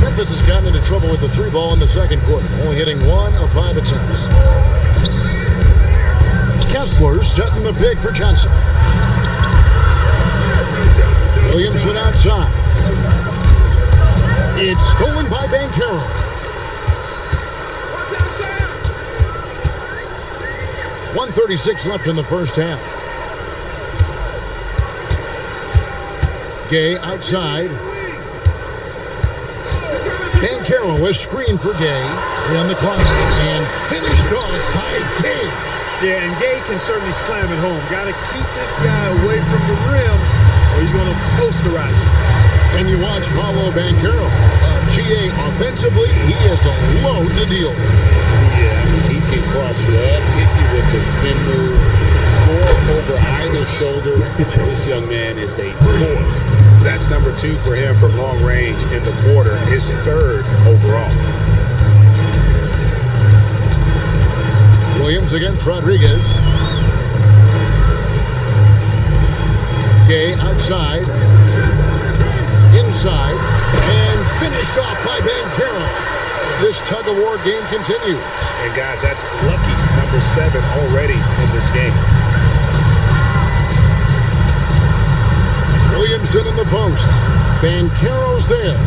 Memphis has gotten into trouble with the three ball in the second quarter, only hitting 1 of 5 attempts. Kessler setting the pick for Johnson. Williamson outside. It's stolen by Bankero. .136 left in the first half. Gay outside. Bankero was screened for Gay. On the clock and finished off by Gay. Yeah, and Gay can certainly slam it home. Got to keep this guy away from the rim or he's going to posterize you. And you watch Paulo Bankero. GA offensively, he is a load to deal with. Yeah, he can cross that, hit you with the spin move, score over either shoulder. This young man is a force. That's number 2 for him from long range in the quarter, his 3rd overall. Williams against Rodriguez. Gay outside. Inside. And finished off by Bankero. This tug-of-war game continues. And guys, that's lucky number 7 already in this game. Williamson in the post. Bankero's there.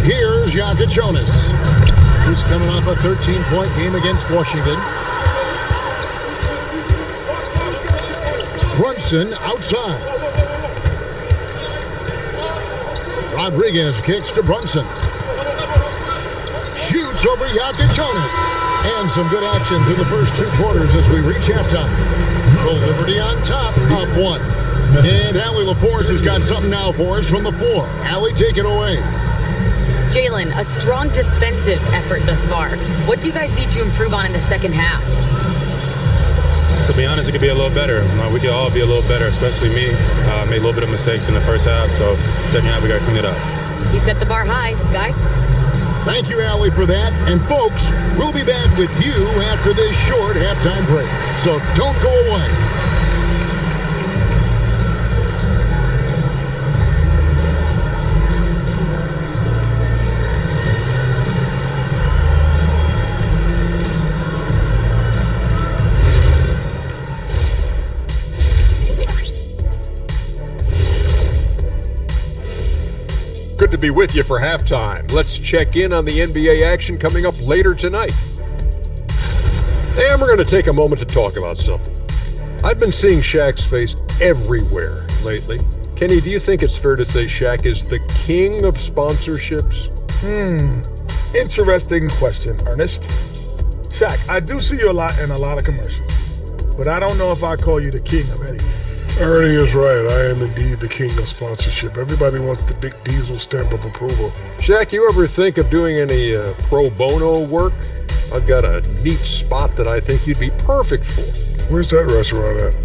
Here's Jakob Jonas. He's coming off a 13-point game against Washington. Brunson outside. Rodriguez kicks to Brunson. Shoots over Jakob Jonas. And some good action through the first 2 quarters as we reach halftime. The Liberty on top, up 1. And Allie LaForce has got something now for us from the floor. Allie, take it away. Jalen, a strong defensive effort thus far. What do you guys need to improve on in the second half? To be honest, it could be a little better. We could all be a little better, especially me. Made a little bit of mistakes in the first half, so second half we got to clean it up. You set the bar high, guys. Thank you, Allie, for that. And folks, we'll be back with you after this short halftime break. So don't go away. Good to be with you for halftime. Let's check in on the NBA action coming up later tonight. And we're going to take a moment to talk about something. I've been seeing Shaq's face everywhere lately. Kenny, do you think it's fair to say Shaq is the king of sponsorships? Interesting question, Ernest. Shaq, I do see you a lot in a lot of commercials, but I don't know if I call you the king of anything. Ernie is right. I am indeed the king of sponsorship. Everybody wants the big Diesel stamp of approval. Shaq, you ever think of doing any pro bono work? I've got a neat spot that I think you'd be perfect for. Where's that restaurant at?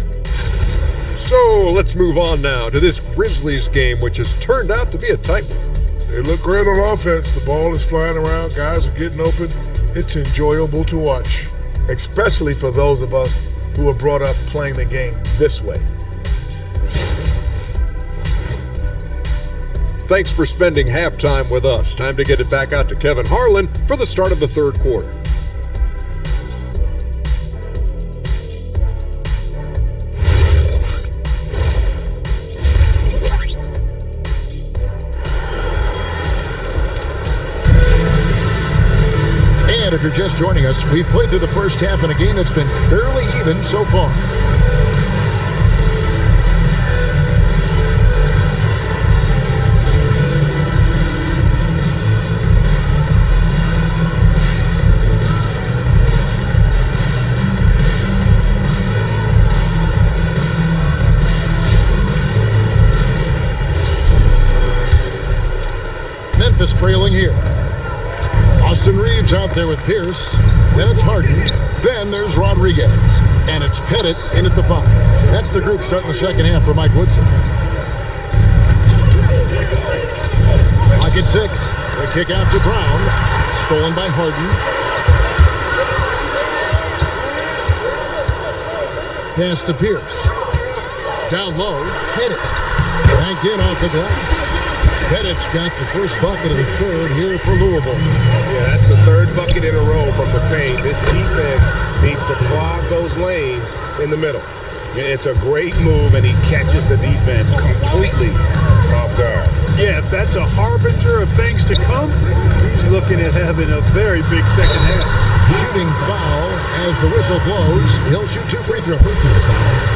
So let's move on now to this Grizzlies game, which has turned out to be a tight one. They look great on offense. The ball is flying around. Guys are getting open. It's enjoyable to watch. Especially for those of us who were brought up playing the game this way. Thanks for spending halftime with us. Time to get it back out to Kevin Harlan for the start of the third quarter. And if you're just joining us, we've played through the first half in a game that's been fairly even so far. Memphis trailing here. Austin Reeves out there with Pierce. Then it's Harden. Then there's Rodriguez. And it's Pettit in at the 5. That's the group starting the second half for Mike Woodson. Clock at 6. The kick out to Brown. Stolen by Harden. Pass to Pierce. Down low, hit it. Banked in off the glass. Pettit's got the first bucket of the third here for Louisville. Yeah, that's the third bucket in a row from the paint. This defense needs to clog those lanes in the middle. It's a great move, and he catches the defense completely off guard. Yeah, if that's a harbinger of things to come, he's looking at having a very big second half. Shooting foul as the whistle blows. He'll shoot 2 free throws.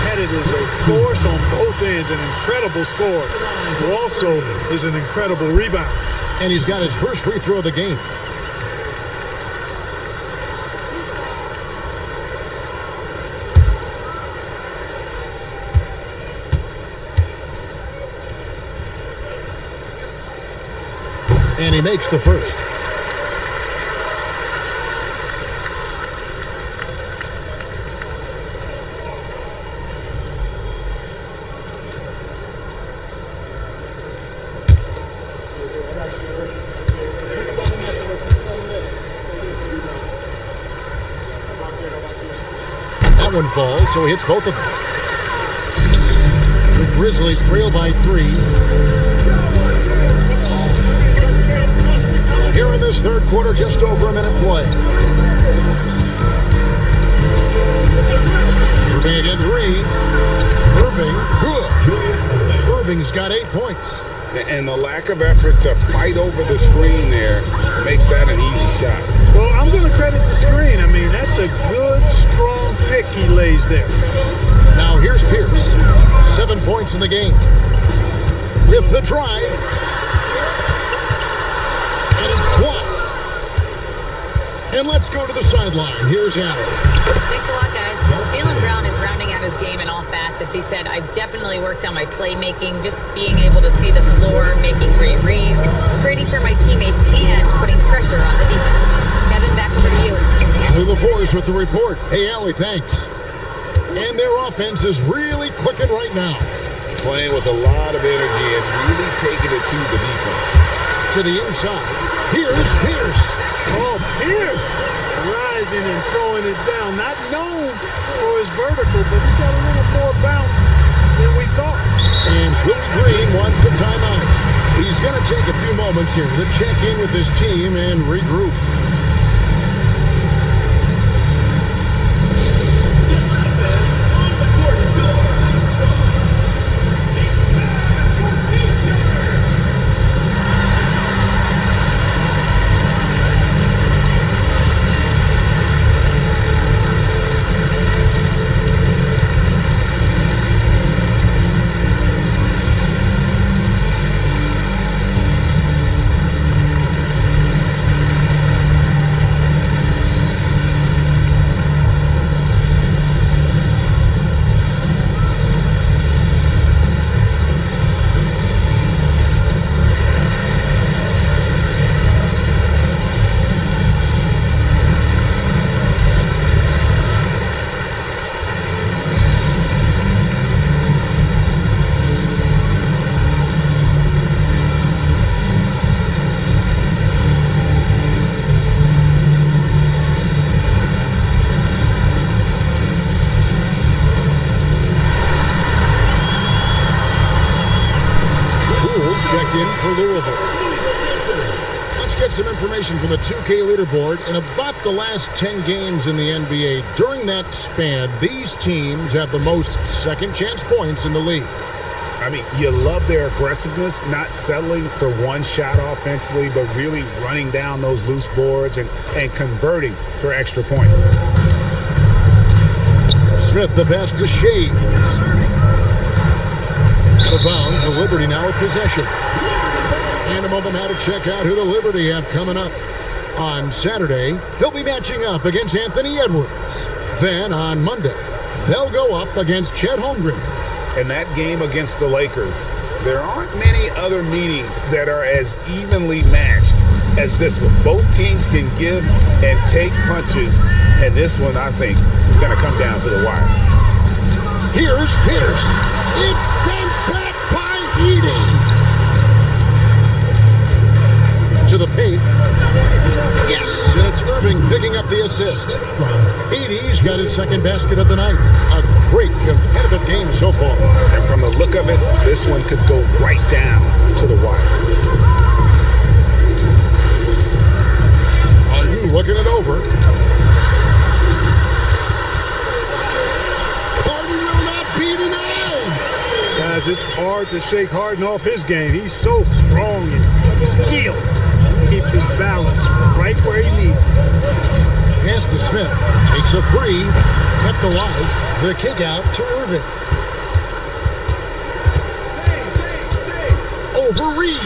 Pettit is a force on both ends, an incredible scorer, who also is an incredible rebound. And he's got his first free throw of the game. And he makes the first. That one falls, so he hits both of them. The Grizzlies trail by 3. Here in this third quarter, just over a minute play. Irving against Reeves. Irving, good. Irving's got 8 points. And the lack of effort to fight over the screen there makes that an easy shot. Well, I'm going to credit the screen. I mean, that's a good, strong pick he lays there. Now here's Pierce. 7 points in the game. With the drive. And it's blocked. And let's go to the sideline. Here's Allen. Thanks a lot, guys. Jaylen Brown is rounding out his game in all facets. He said, I've definitely worked on my playmaking, just being able to see the floor, making great reads, creating for my teammates, and putting pressure on the defense. Kevin, back over to you. Allie LaForce with the report. Hey, Allie, thanks. And their offense is really clicking right now. Playing with a lot of energy and really taking it to the defense. To the inside. Here's Pierce. Oh, Pierce rising and throwing it down. Not known for his vertical, but he's got a little more bounce than we thought. And Willie Green wants a timeout. He's going to take a few moments here to check in with his team and regroup. For Louisville. Let's get some information from the 2K leaderboard. In about the last 10 games in the NBA, during that span, these teams have the most second chance points in the league. I mean, you love their aggressiveness, not settling for one shot offensively, but really running down those loose boards and converting for extra points. Smith, the pass to Shea. The bound for Liberty now with possession. In a moment now to check out who the Liberty have coming up. On Saturday, they'll be matching up against Anthony Edwards. Then on Monday, they'll go up against Chet Holmgren. In that game against the Lakers, there aren't many other meetings that are as evenly matched as this one. Both teams can give and take punches, and this one, I think, is going to come down to the wire. Here's Pierce. It's sent back by Edey. To the paint. Yes, and it's Irving picking up the assist. Edey's got his second basket of the night. A great competitive game so far. And from the look of it, this one could go right down to the wire. Harden looking it over. Harden will not be denied. Guys, it's hard to shake Harden off his game. He's so strong and skilled. Keeps his balance right where he needs it. Pass to Smith. Takes a three. Kept alive. The kick out to Irving. Over Reeves.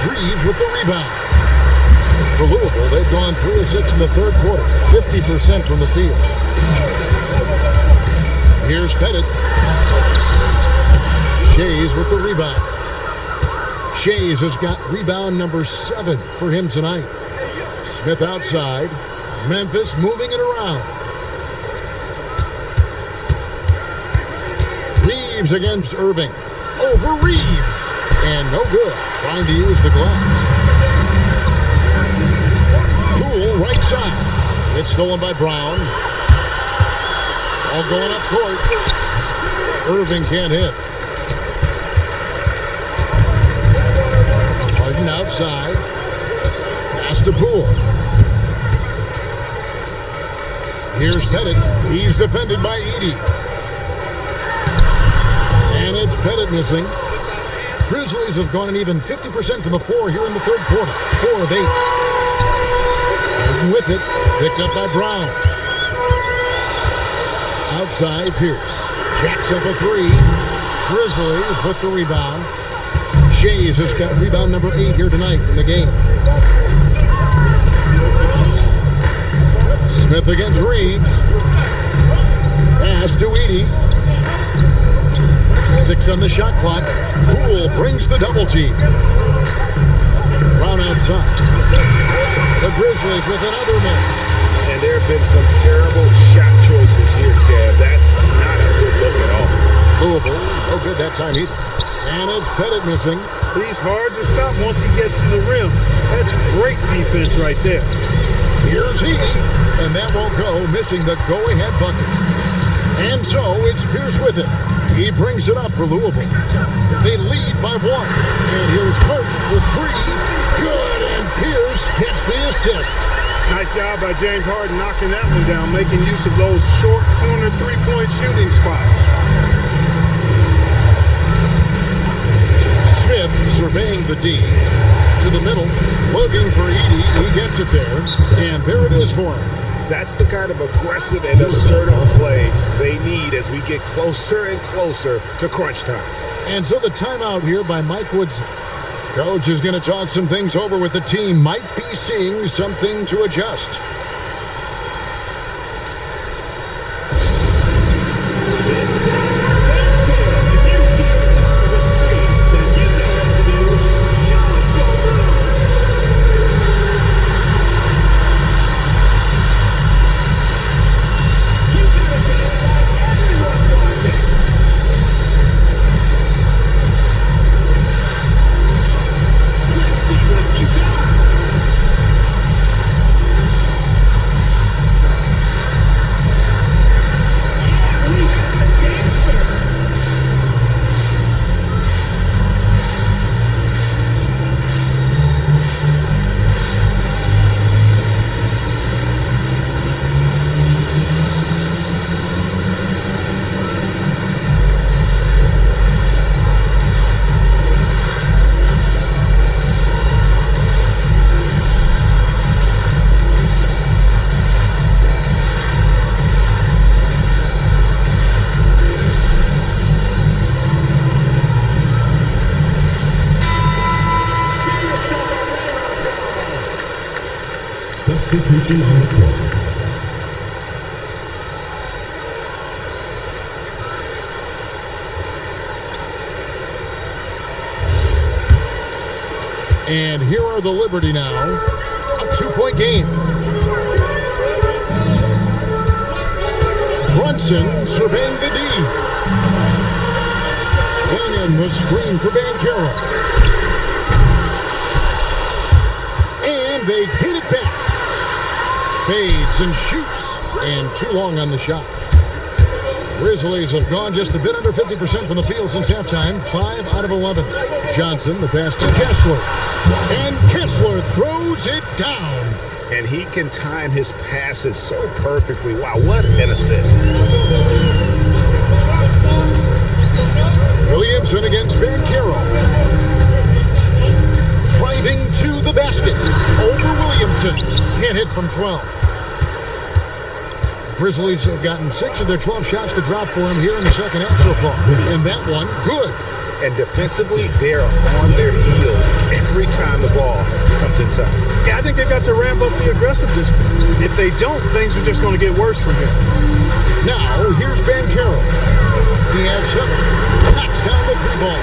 Reeves with the rebound. For Louisville, they've gone 3 of 6 in the third quarter. 50% from the field. Here's Pettit. Shays with the rebound. Shays has got rebound number 7 for him tonight. Smith outside. Memphis moving it around. Reeves against Irving. Over Reeves. And no good. Trying to use the glass. Poole right side. It's stolen by Brown. All going up court. Irving can't hit. Harden outside. Pass to Poole. Here's Pettit. He's defended by Edey. And it's Pettit missing. Grizzlies have gone an even 50% from the floor here in the third quarter. 4 of 8. Harden with it. Picked up by Brown. Outside, Pierce. Jacks up a 3. Grizzlies with the rebound. Shays has got rebound number 8 here tonight in the game. Smith against Reeves. Pass to Edey. 6 on the shot clock. Poole brings the double team. Brown outside. The Grizzlies with another miss. And there have been some terrible shot choices here, Kev. That's not a good look at all. Louisville, no good that time either. And it's Pettit missing. He's hard to stop once he gets to the rim. That's great defense right there. Here's Edey, and that won't go, missing the go-ahead bucket. And so it's Pierce with it. He brings it up for Louisville. They lead by 1. And here's Harden for 3. Good, and Pierce gets the assist. Nice job by James Harden knocking that one down, making use of those short corner three-point shooting spots. Smith surveying the D. To the middle, looking for Edey. He gets it there, and there it is for him. That's the kind of aggressive and assertive play they need as we get closer and closer to crunch time. And so the timeout here by Mike Woodson. Coach is going to talk some things over with the team. Might be seeing something to adjust. Substitution on the court. And here are the Liberty now. A 2-point game. Brunson surveying the D. Canyon was screened for Banchero. And they get it back. Fades and shoots. And too long on the shot. Grizzlies have gone just a bit under 50% from the field since halftime, 5 out of 11. Johnson, the pass to Kessler. And Kessler throws it down. And he can time his passes so perfectly. Wow, what an assist. Williamson against Banchero. Driving to the basket. Over Williamson. Can't hit from 12. Grizzlies have gotten 6 of their 12 shots to drop for him here in the second half so far. And that one, good. And defensively, they're on their heels every time the ball comes inside. Yeah, I think they've got to ramp up the aggressiveness. If they don't, things are just going to get worse from here. Now, here's Banchero. He has 7. Knocks down the 3 ball.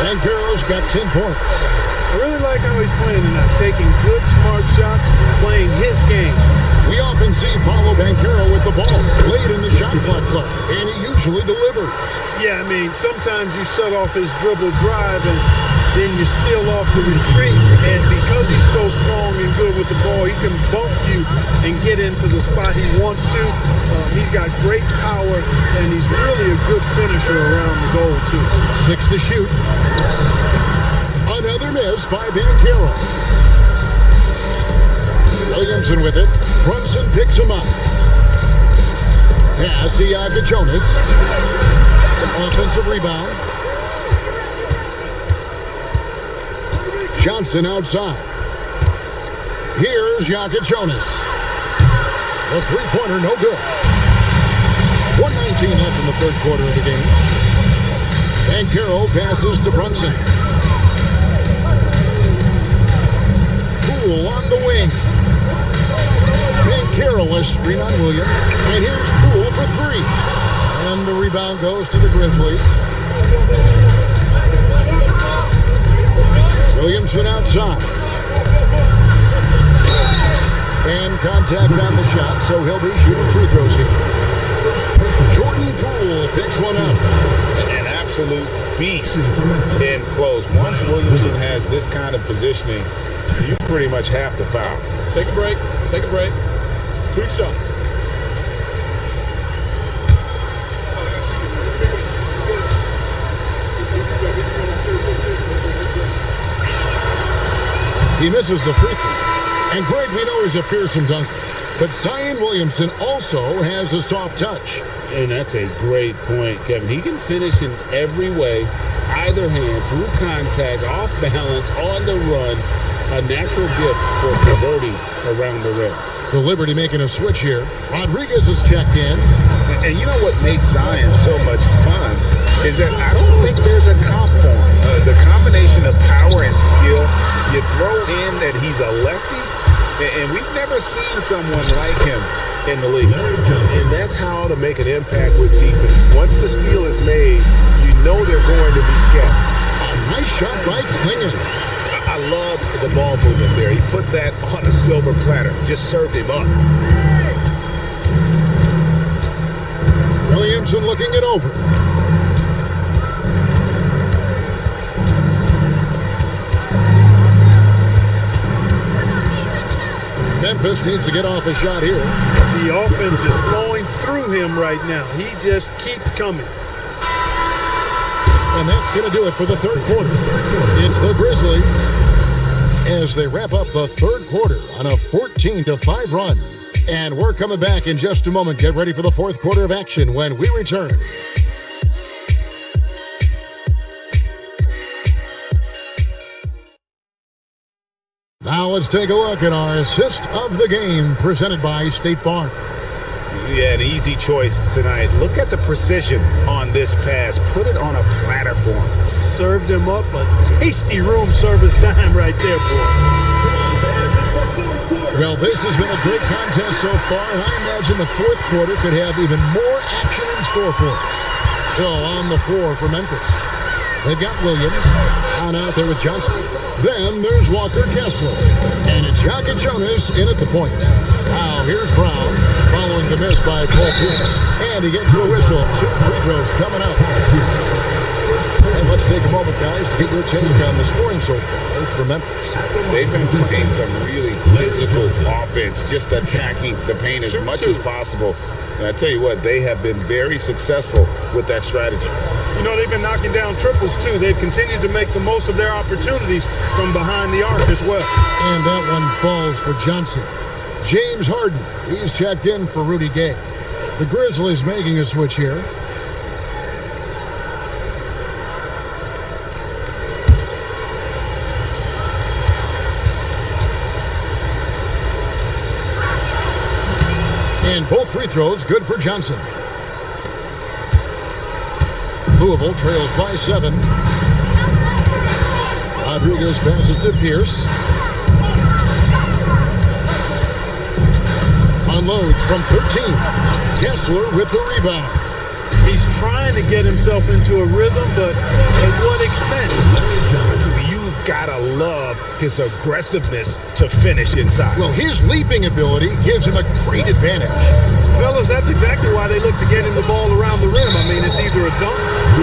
Banchero's got 10 points. I really like how he's playing tonight, taking good, smart shots, playing his game. We often see Paolo Banchero with the ball late in the shot clock club, and he usually delivers. Yeah, I mean, sometimes you shut off his dribble drive and then you seal off the retreat. And because he's so strong and good with the ball, he can bump you and get into the spot he wants to. He's got great power, and he's really a good finisher around the goal, too. 6 to shoot. Another miss by Banchero. Williamson with it. Brunson picks him up. Pass to Jonas. Offensive rebound. Johnson outside. Here's Jonas. The three-pointer, no good. 1:19 left in the third quarter of the game. Banchero passes to Brunson. Poole on the wing. Banchero a screen on Williams. And here's Poole for 3. And the rebound goes to the Grizzlies. Williamson outside. And contact on the shot, so he'll be shooting free throws here. Jordan Poole picks one up. An absolute beast in close. Once Williamson has this kind of positioning, you pretty much have to foul. Take a break. 2 shots. He misses the free throw. And Greg, we know, is a fearsome dunker. But Zion Williamson also has a soft touch. And that's a great point, Kevin. He can finish in every way, either hand, through contact, off balance, on the run. A natural gift for converting around the rim. The Liberty making a switch here. Rodriguez is checked in. And you know what makes Zion so much fun is that I don't think there's a comp for him. The combination of power and skill, you throw in that he's a lefty, and we've never seen someone like him in the league. And that's how to make an impact with defense. Once the steal is made, you know they're going to be scattered. A nice shot by Klingon. I love the ball movement there. He put that on a silver platter. Just served him up. Williamson looking it over. Memphis needs to get off a shot here. The offense is flowing through him right now. He just keeps coming. And that's going to do it for the third quarter. It's the Grizzlies as they wrap up the third quarter on a 14-5 run. And we're coming back in just a moment. Get ready for the fourth quarter of action when we return. Now let's take a look at our assist of the game presented by State Farm. Yeah, an easy choice tonight. Look at the precision on this pass. Put it on a platter for him. Served him up a tasty room service dime right there, boy. Well, this has been a great contest so far, and I imagine the fourth quarter could have even more action in store for us. So on the floor for Memphis, they've got Williams on out there with Johnson. Then there's Walker Kessler, and it's Jonas in at the point. Now here's Brown following the miss by Paul Pierce, and he gets the whistle. 2 free throws coming up. And let's take a moment, guys, to get your take on the scoring so far for Memphis. They've been playing some really physical offense, just attacking the paint as much as possible. And I tell you what, they have been very successful with that strategy. You know, they've been knocking down triples, too. They've continued to make the most of their opportunities from behind the arc as well. And that one falls for Johnson. James Harden, he's checked in for Rudy Gay. The Grizzlies making a switch here. And both free throws good for Johnson. Louisville trails by 7. Rodriguez passes to Pierce. Unloads from 13. Kessler with the rebound. He's trying to get himself into a rhythm, but at what expense? You've got to love his aggressiveness to finish inside. Well, his leaping ability gives him a great advantage. Fellas, that's exactly why they look to get him the ball around the rim. I mean, it's either a dunk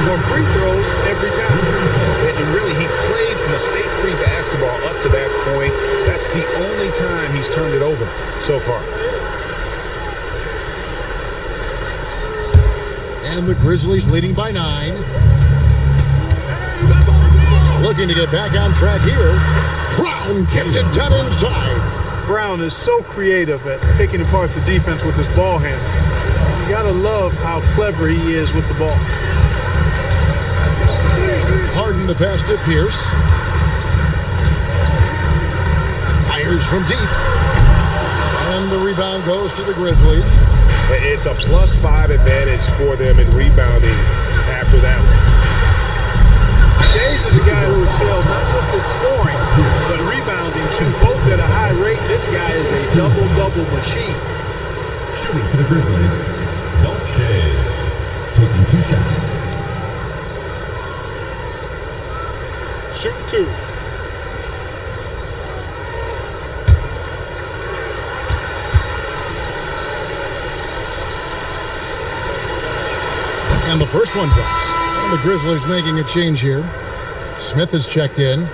or free throws every time. And really, he played mistake-free basketball up to that point. That's the only time he's turned it over so far. And the Grizzlies leading by 9. Looking to get back on track here. Brown gets it done inside. Brown is so creative at picking apart the defense with his ball handle. You gotta love how clever he is with the ball. Harden the pass to Pierce. Fires from deep. And the rebound goes to the Grizzlies. It's a +5 advantage for them in rebounding after that one. Jays is a guy who excels not just at scoring, but rebounding too, both at a high rate. This guy is a double-double machine. Shooting for the Grizzlies, Dolph Shays, taking 2 shots. Shoot 2. And the first one drops. And the Grizzlies making a change here. Smith is checked in.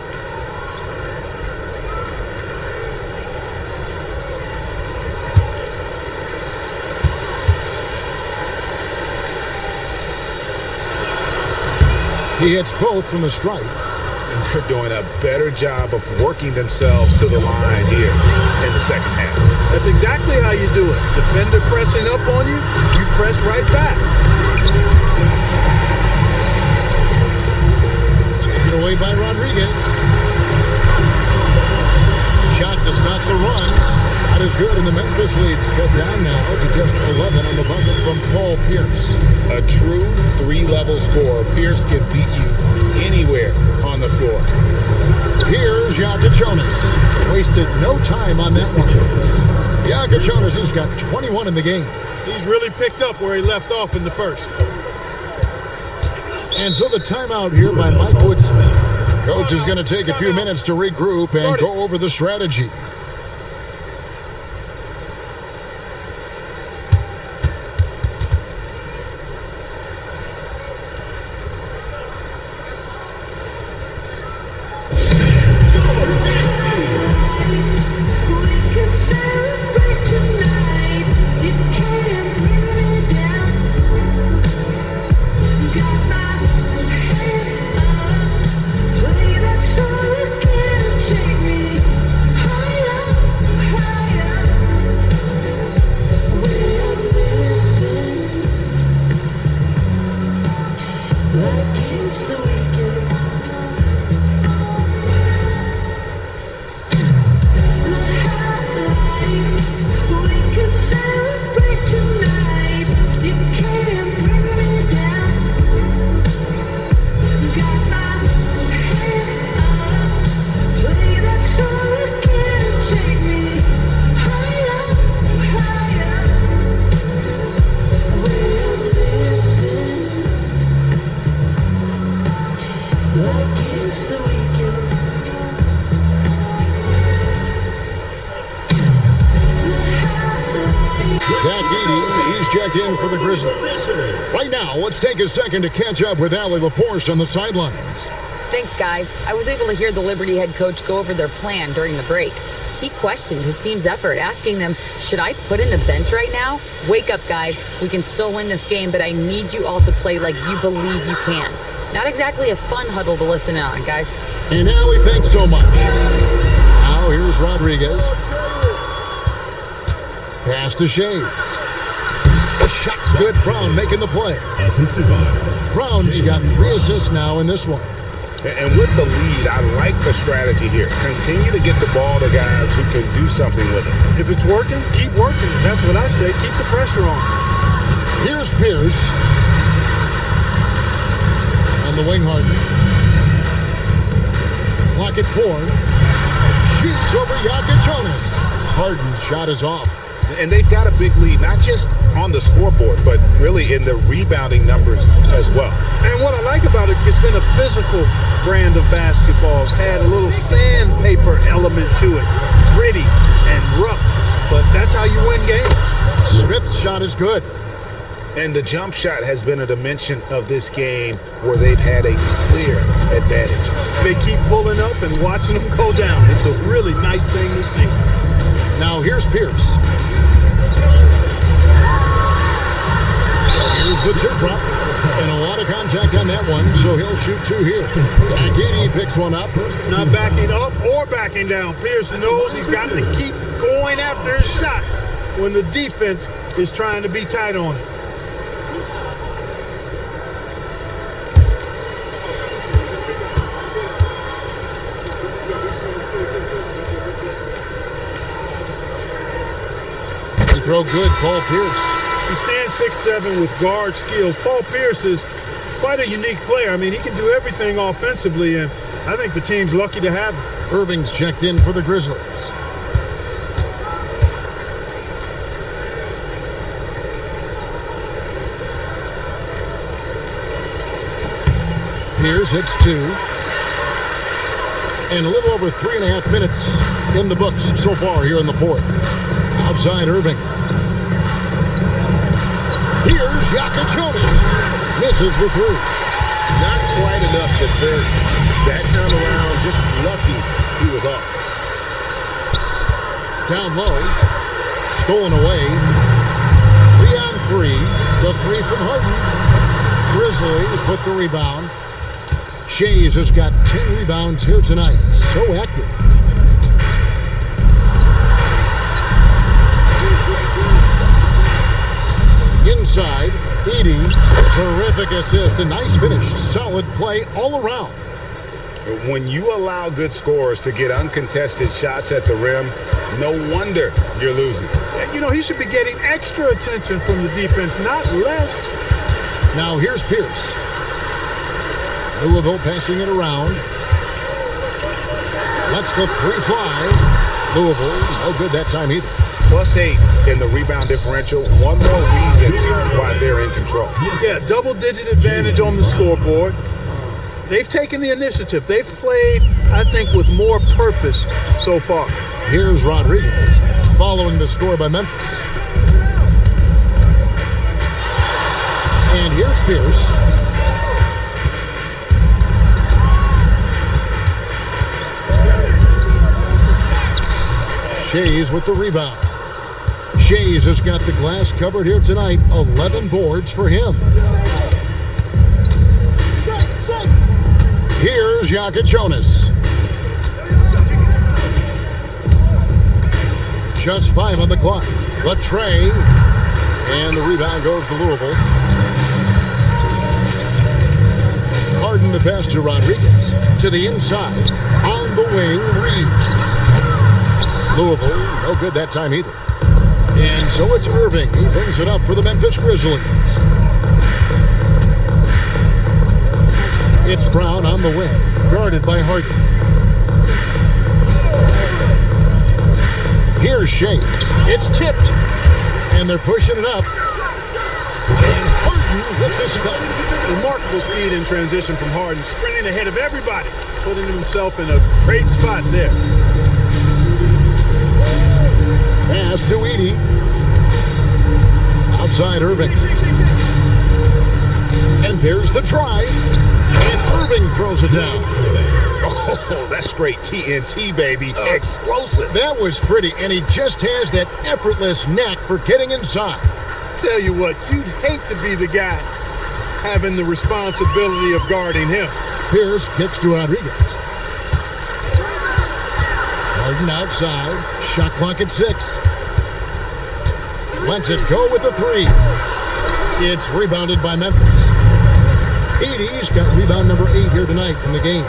He hits both from the stripe. And they're doing a better job of working themselves to the line here in the second half. That's exactly how you do it. Defender pressing up on you, you press right back. Taken away by Rodriguez. Shot to stop the run. Shot is good, and the Memphis lead's cut down now to just 11 on the bucket from Paul Pierce. A true 3-level scorer. Pierce can beat you anywhere on the floor. Here's Jonas. Wasted no time on that one. Jonas has got 21 in the game. He's really picked up where he left off in the first. And so the timeout here by Mike Woodson. Coach is going to take a few minutes to regroup and go over the strategy. checked in for the Grizzlies. Right now, let's take a second to catch up with Allie LaForce on the sidelines. Thanks, guys. I was able to hear the Liberty head coach go over their plan during the break. He questioned his team's effort, asking them, should I put in the bench right now? Wake up, guys. We can still win this game, but I need you all to play like you believe you can. Not exactly a fun huddle to listen in on, guys. And Allie, thanks so much. Now here's Rodriguez. Pass to Shays. The shot's good. Brown making the play. Brown's got 3 assists now in this one. And with the lead, I like the strategy here. Continue to get the ball to guys who can do something with it. If it's working, keep working. That's what I say. Keep the pressure on. Here's Pierce. On the wing, Harden. Clock at 4. Shoots over Jonas. Harden's shot is off. And they've got a big lead, not just on the scoreboard, but really in the rebounding numbers as well. And what I like about it, it's been a physical brand of basketball. It's had a little sandpaper element to it. Gritty and rough, but that's how you win games. Smith's shot is good. And the jump shot has been a dimension of this game where they've had a clear advantage. They keep pulling up and watching them go down. It's a really nice thing to see. Now here's Pierce. Here's the tip drop. And a lot of contact on that one, so he'll shoot 2 here. Agidi picks one up. Not backing up or backing down. Pierce knows he's got to keep going after his shot when the defense is trying to be tight on it. Throw good, Paul Pierce. He stands 6'7" with guard skills. Paul Pierce is quite a unique player. I mean, he can do everything offensively, and I think the team's lucky to have him. Irving's checked in for the Grizzlies. Pierce hits 2. And a little over 3.5 minutes in the books so far here in the 4th. Outside Irving. Here's Jonas. Misses the 3. Not quite enough defense. That time around, just lucky he was off. Down low. Stolen away. 3-on-3. The 3 from Harden. Grizzlies with the rebound. Shays has got 10 rebounds here tonight. So active. Inside, Edie, terrific assist, a nice finish, solid play all around. When you allow good scorers to get uncontested shots at the rim, no wonder you're losing. You know, he should be getting extra attention from the defense, not less. Now here's Pierce. Louisville passing it around. Lets the 3 fly. Louisville, no good that time either. +8 in the rebound differential. One more reason why they're in control. Yeah, double-digit advantage on the scoreboard. They've taken the initiative. They've played, I think, with more purpose so far. Here's Rodriguez following the score by Memphis. And here's Pierce. Shays with the rebound. Shays has got the glass covered here tonight. 11 boards for him. 6. Here's Jonas. Just 5 on the clock. The tray. And the rebound goes to Louisville. Harden the pass to Rodriguez. To the inside. On the wing, Reeves. Louisville, no good that time either. And so it's Irving. He brings it up for the Memphis Grizzlies. It's Brown on the wing, guarded by Harden. Here's Shays. It's tipped. And they're pushing it up. And Harden with the stuff. Remarkable speed in transition from Harden, sprinting ahead of everybody, putting himself in a great spot there. Pass to Edie. outside Irving. And there's the drive. And Irving throws it down. Oh, that's straight TNT, baby. Explosive. That was pretty, and he just has that effortless knack for getting inside. Tell you what, you'd hate to be the guy having the responsibility of guarding him. Pierce kicks to Rodriguez. Harden outside. Shot clock at 6. Lets it go with a 3. It's rebounded by Memphis. Edie's got rebound number 8 here tonight in the game.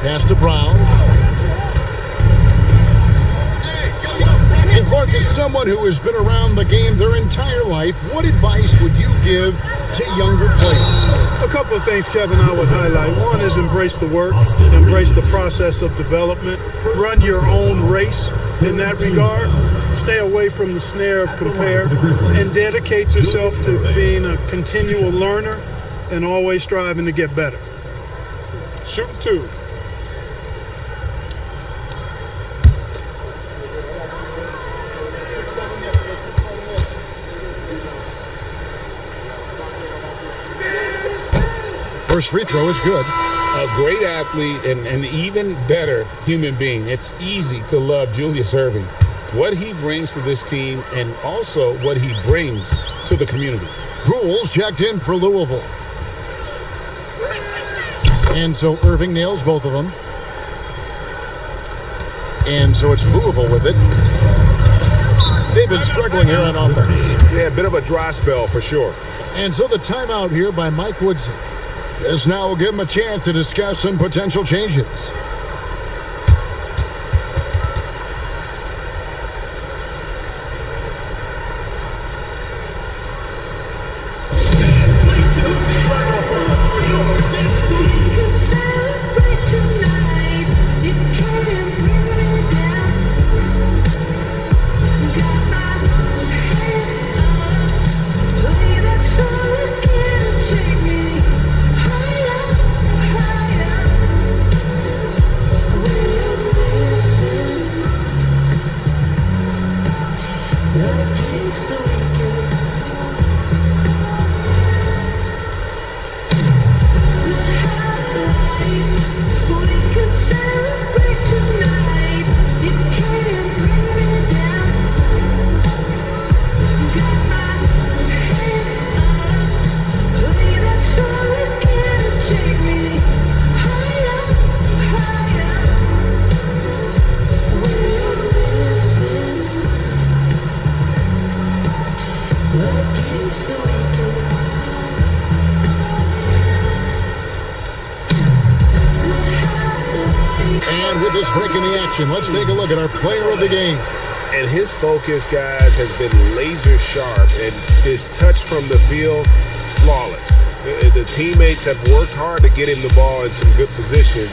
Pass to Brown. And Clark, is someone who has been around the game their entire life, what advice would you give to younger players? A couple of things, Kevin, I would highlight. One is embrace the work, embrace the process of development, run your own race in that regard, stay away from the snare of compare, and dedicate yourself to being a continual learner and always striving to get better. Shooting 2. First free throw is good. A great athlete and an even better human being. It's easy to love Julius Erving. What he brings to this team and also what he brings to the community. Poole's checked in for Louisville. And so Irving nails both of them. And so it's Louisville with it. They've been struggling here on offense. Yeah, a bit of a dry spell for sure. And so the timeout here by Mike Woodson. This now will give him a chance to discuss some potential changes. Let's take a look at our player of the game. And his focus, guys, has been laser sharp, and his touch from the field, flawless. The teammates have worked hard to get him the ball in some good positions,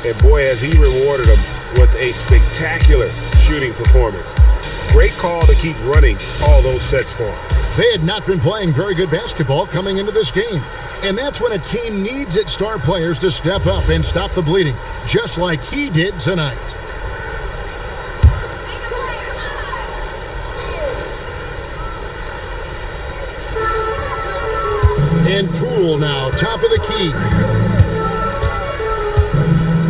and boy, has he rewarded them with a spectacular shooting performance. Great call to keep running all those sets for him. They had not been playing very good basketball coming into this game. And that's when a team needs its star players to step up and stop the bleeding, just like he did tonight. And Poole now, top of the key.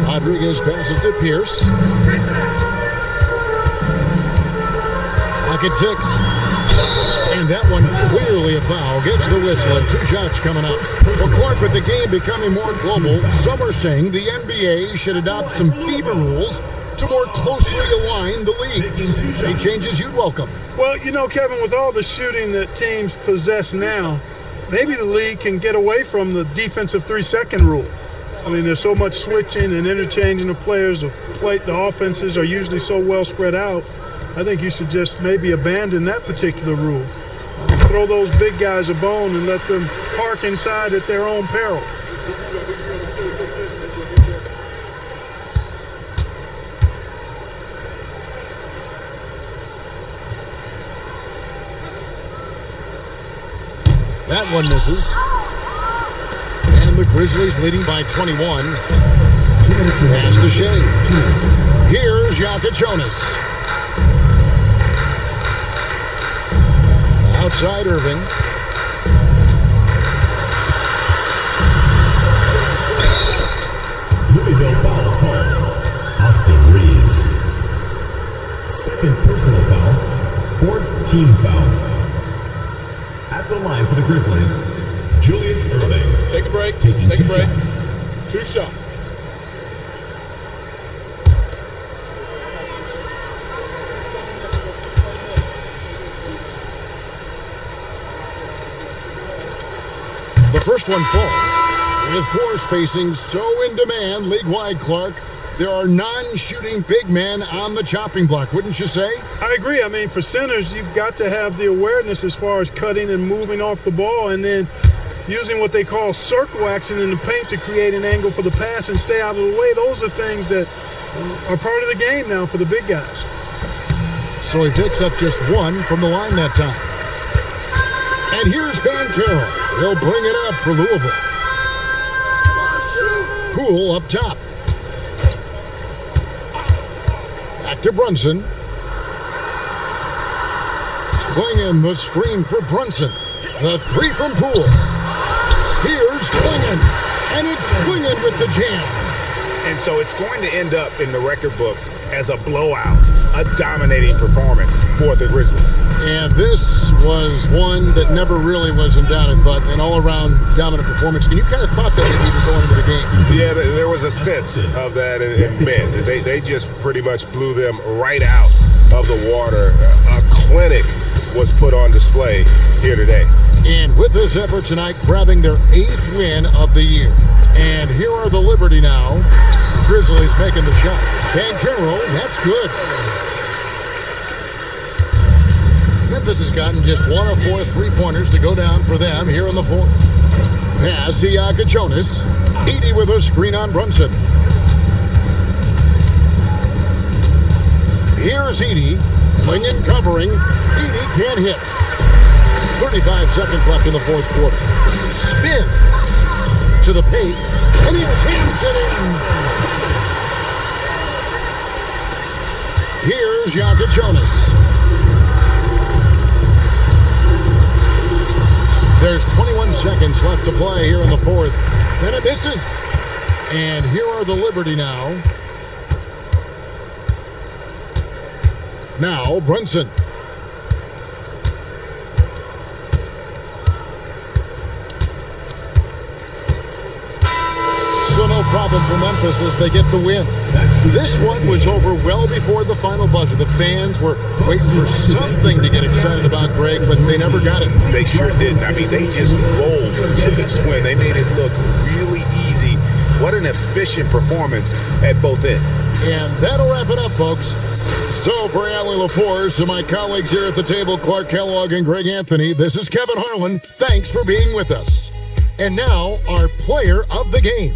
Rodriguez passes to Pierce. Pocket 6. And that one clearly a foul. Gets the whistle and 2 shots coming up. Well, Clark, with the game becoming more global, some are saying the NBA should adopt some FIBA rules to more closely align the league. Any changes you'd welcome? Well, you know, Kevin, with all the shooting that teams possess now, maybe the league can get away from the defensive 3-second rule. I mean, there's so much switching and interchanging of players. The offenses are usually so well spread out. I think you should just maybe abandon that particular rule. Throw those big guys a bone and let them park inside at their own peril. That one misses. And the Grizzlies leading by 21. Pass to Shea. Here's Jokic Jonas. Outside Irving. Louisville foul call. Austin Reeves. Second personal foul. Fourth team foul. At the line for the Grizzlies, Julius Irving. Take a break. Taking Take a two break. shots. 2 shots. The first one falls. With floor spacing so in demand league-wide, Clark, there are non-shooting big men on the chopping block, wouldn't you say? I agree. I mean, for centers, you've got to have the awareness as far as cutting and moving off the ball and then using what they call circle action in the paint to create an angle for the pass and stay out of the way. Those are things that are part of the game now for the big guys. So he picks up just one from the line that time. And here's Ben Carroll. He'll bring it up for Louisville. Poole up top. Back to Brunson. Klingon the screen for Brunson. The three from Poole. Here's Klingon. And it's Klingon with the jam. And so it's going to end up in the record books as a blowout, a dominating performance for the Grizzlies. And this was one that never really was in doubt, I thought, an all-around dominant performance. And you kind of thought that maybe even going into the game. Yeah, there was a sense of that in men. They just pretty much blew them right out of the water. A clinic was put on display here today. And with this effort tonight, grabbing their 8th win of the year. And here are the Liberty now. Grizzlies making the shot. Dan Carroll, that's good. Memphis has gotten just 1 of 4 3-pointers to go down for them here in the 4th. Pass to Yaka Jonas. Edey with a screen on Brunson. Here's Edey. Klingon covering. Edey can't hit. 35 seconds left in the 4th quarter. Spins to the paint. And he jams it in. Here's Yaka Jonas. There's 21 seconds left to play here in the 4th. Then it misses. And here are the Liberty now. Now Brunson. So no problem for Memphis as they get the win. This one was over well before the final buzzer. The fans were waiting for something to get excited about, Greg, but they never got it. They sure didn't. I mean, they just rolled to this win. They made it look really easy. What an efficient performance at both ends. And that'll wrap it up, folks. So for Allie LaForce and my colleagues here at the table, Clark Kellogg and Greg Anthony, this is Kevin Harlan. Thanks for being with us. And now, our player of the game.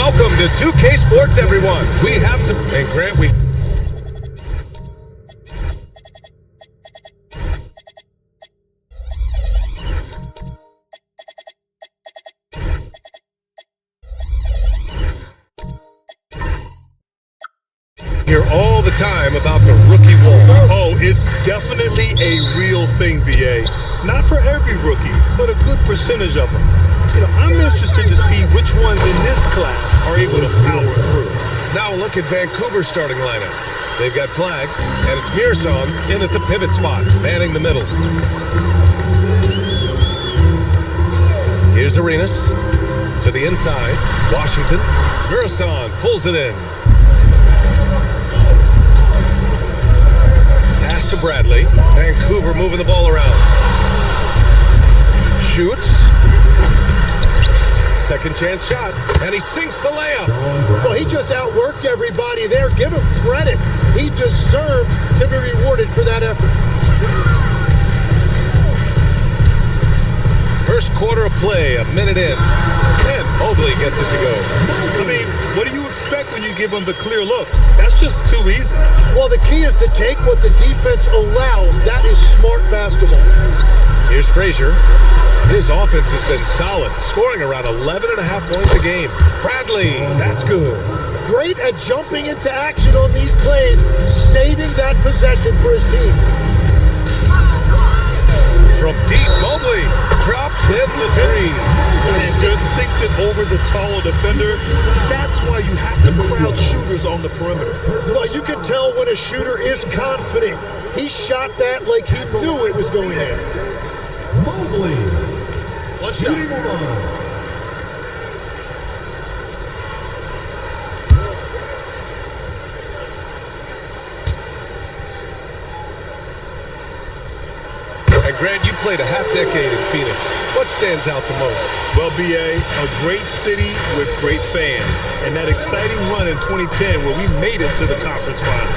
Welcome to 2K Sports, everyone. We have some... And Grant, we... hear all the time about the rookie wall. Oh, it's definitely a real thing, BA. Not for every rookie, but a good percentage of them. I'm interested to see which ones in this class are able to power through. Now look at Vancouver's starting lineup. They've got Flag, and it's Mearson in at the pivot spot, manning the middle. Here's Arenas to the inside. Washington. Mearson pulls it in. Pass to Bradley. Vancouver moving the ball around. Shoots. Second chance shot, and he sinks the layup. Well, he just outworked everybody there. Give him credit. He deserved to be rewarded for that effort. First quarter of play, a minute in. And Mobley gets it to go. I mean, what do you expect when you give him the clear look? That's just too easy. Well, the key is to take what the defense allows. That is smart basketball. Here's Frazier. His offense has been solid, scoring around 11.5 points a game. Bradley, that's good. Great at jumping into action on these plays, saving that possession for his team. From deep, Mobley drops in the three. And just sinks it over the taller defender. That's why you have to crowd shooters on the perimeter. Well, you can tell when a shooter is confident. He shot that like he knew it was going in. Mobley. What's up? And Grant, you played a half decade in Phoenix. What stands out the most? Well, BA, a great city with great fans. And that exciting run in 2010 where we made it to the conference final.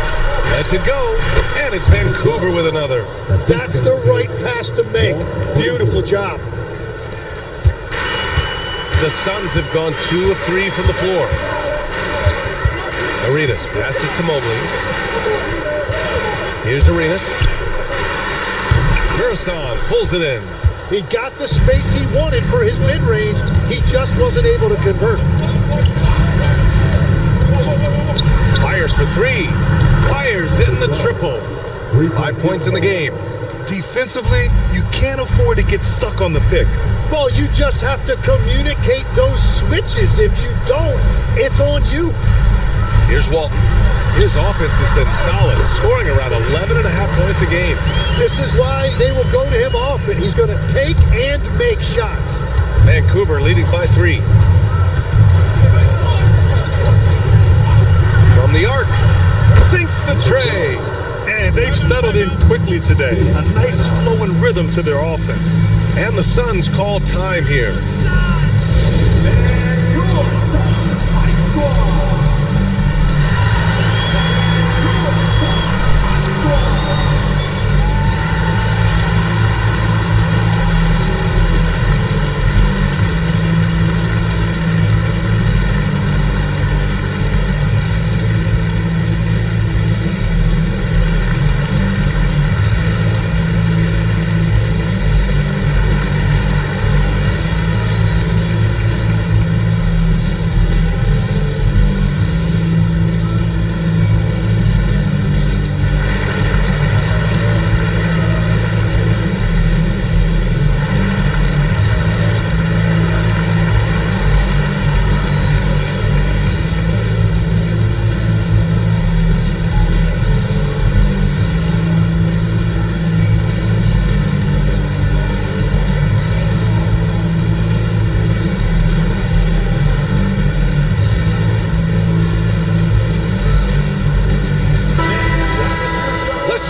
Lets it go. And it's Vancouver with another. That's the right pass to make. Beautiful job. The Suns have gone 2 of 3 from the floor. Arenas passes to Mobley. Here's Arenas. Mearson pulls it in. He got the space he wanted for his mid-range. He just wasn't able to convert. Fires for 3. Fires in the triple. 5 points in the game. Defensively, you can't afford to get stuck on the pick. Well, you just have to communicate those switches. If you don't, it's on you. Here's Walton. His offense has been solid, scoring around 11.5 points a game. This is why they will go to him often. He's going to take and make shots. Vancouver leading by 3. From the arc, sinks the tray. And they've settled in quickly today. A nice flowing rhythm to their offense. And the Suns call time here.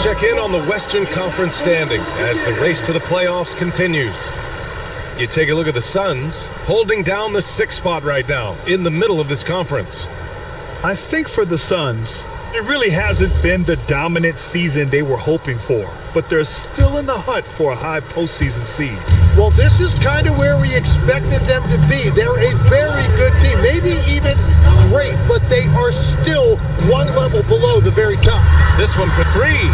Check in on the Western Conference standings as the race to the playoffs continues. You take a look at the Suns holding down the 6th spot right now in the middle of this conference. I think for the Suns, It really hasn't been the dominant season they were hoping for, but they're still in the hunt for a high postseason seed. Well, this is kind of where we expected them to be. They're a very good team, maybe even great, but they are still one level below the very top. This one for three.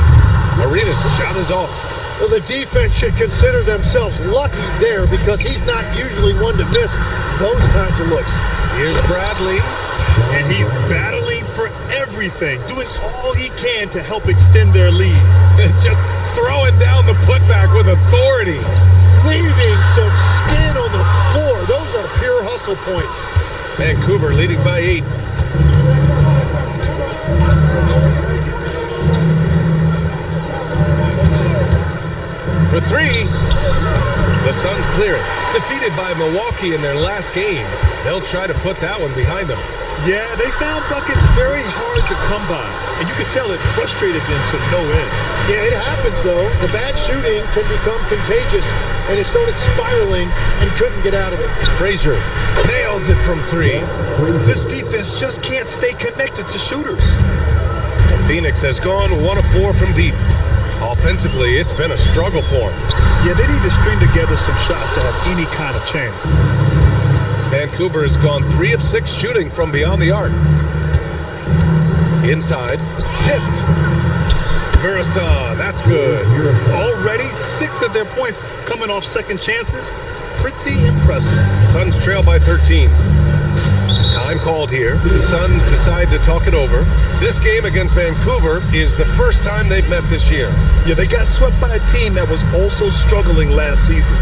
Arenas' shot is off. Well, the defense should consider themselves lucky there because he's not usually one to miss those kinds of looks. Here's Bradley. And he's battling for everything, doing all he can to help extend their lead. Just throwing down the putback with authority. Leaving some skin on the floor. Those are pure hustle points. Vancouver leading by 8. For 3. The Suns clear it. Defeated by Milwaukee in their last game. They'll try to put that one behind them. Yeah, they found buckets very hard to come by, and you could tell it frustrated them to no end. Yeah, it happens, though. The bad shooting can become contagious, and it started spiraling and couldn't get out of it. Frazier nails it from 3. This defense just can't stay connected to shooters. Phoenix has gone 1 of 4 from deep. Offensively, it's been a struggle for them. Yeah, they need to string together some shots to have any kind of chance. Vancouver has gone 3 of 6 shooting from beyond the arc. Inside, tipped. Murison, that's good. Already 6 of their points coming off second chances. Pretty impressive. Suns trail by 13. Time called here. The Suns decide to talk it over. This game against Vancouver is the first time they've met this year. Yeah, they got swept by a team that was also struggling last season.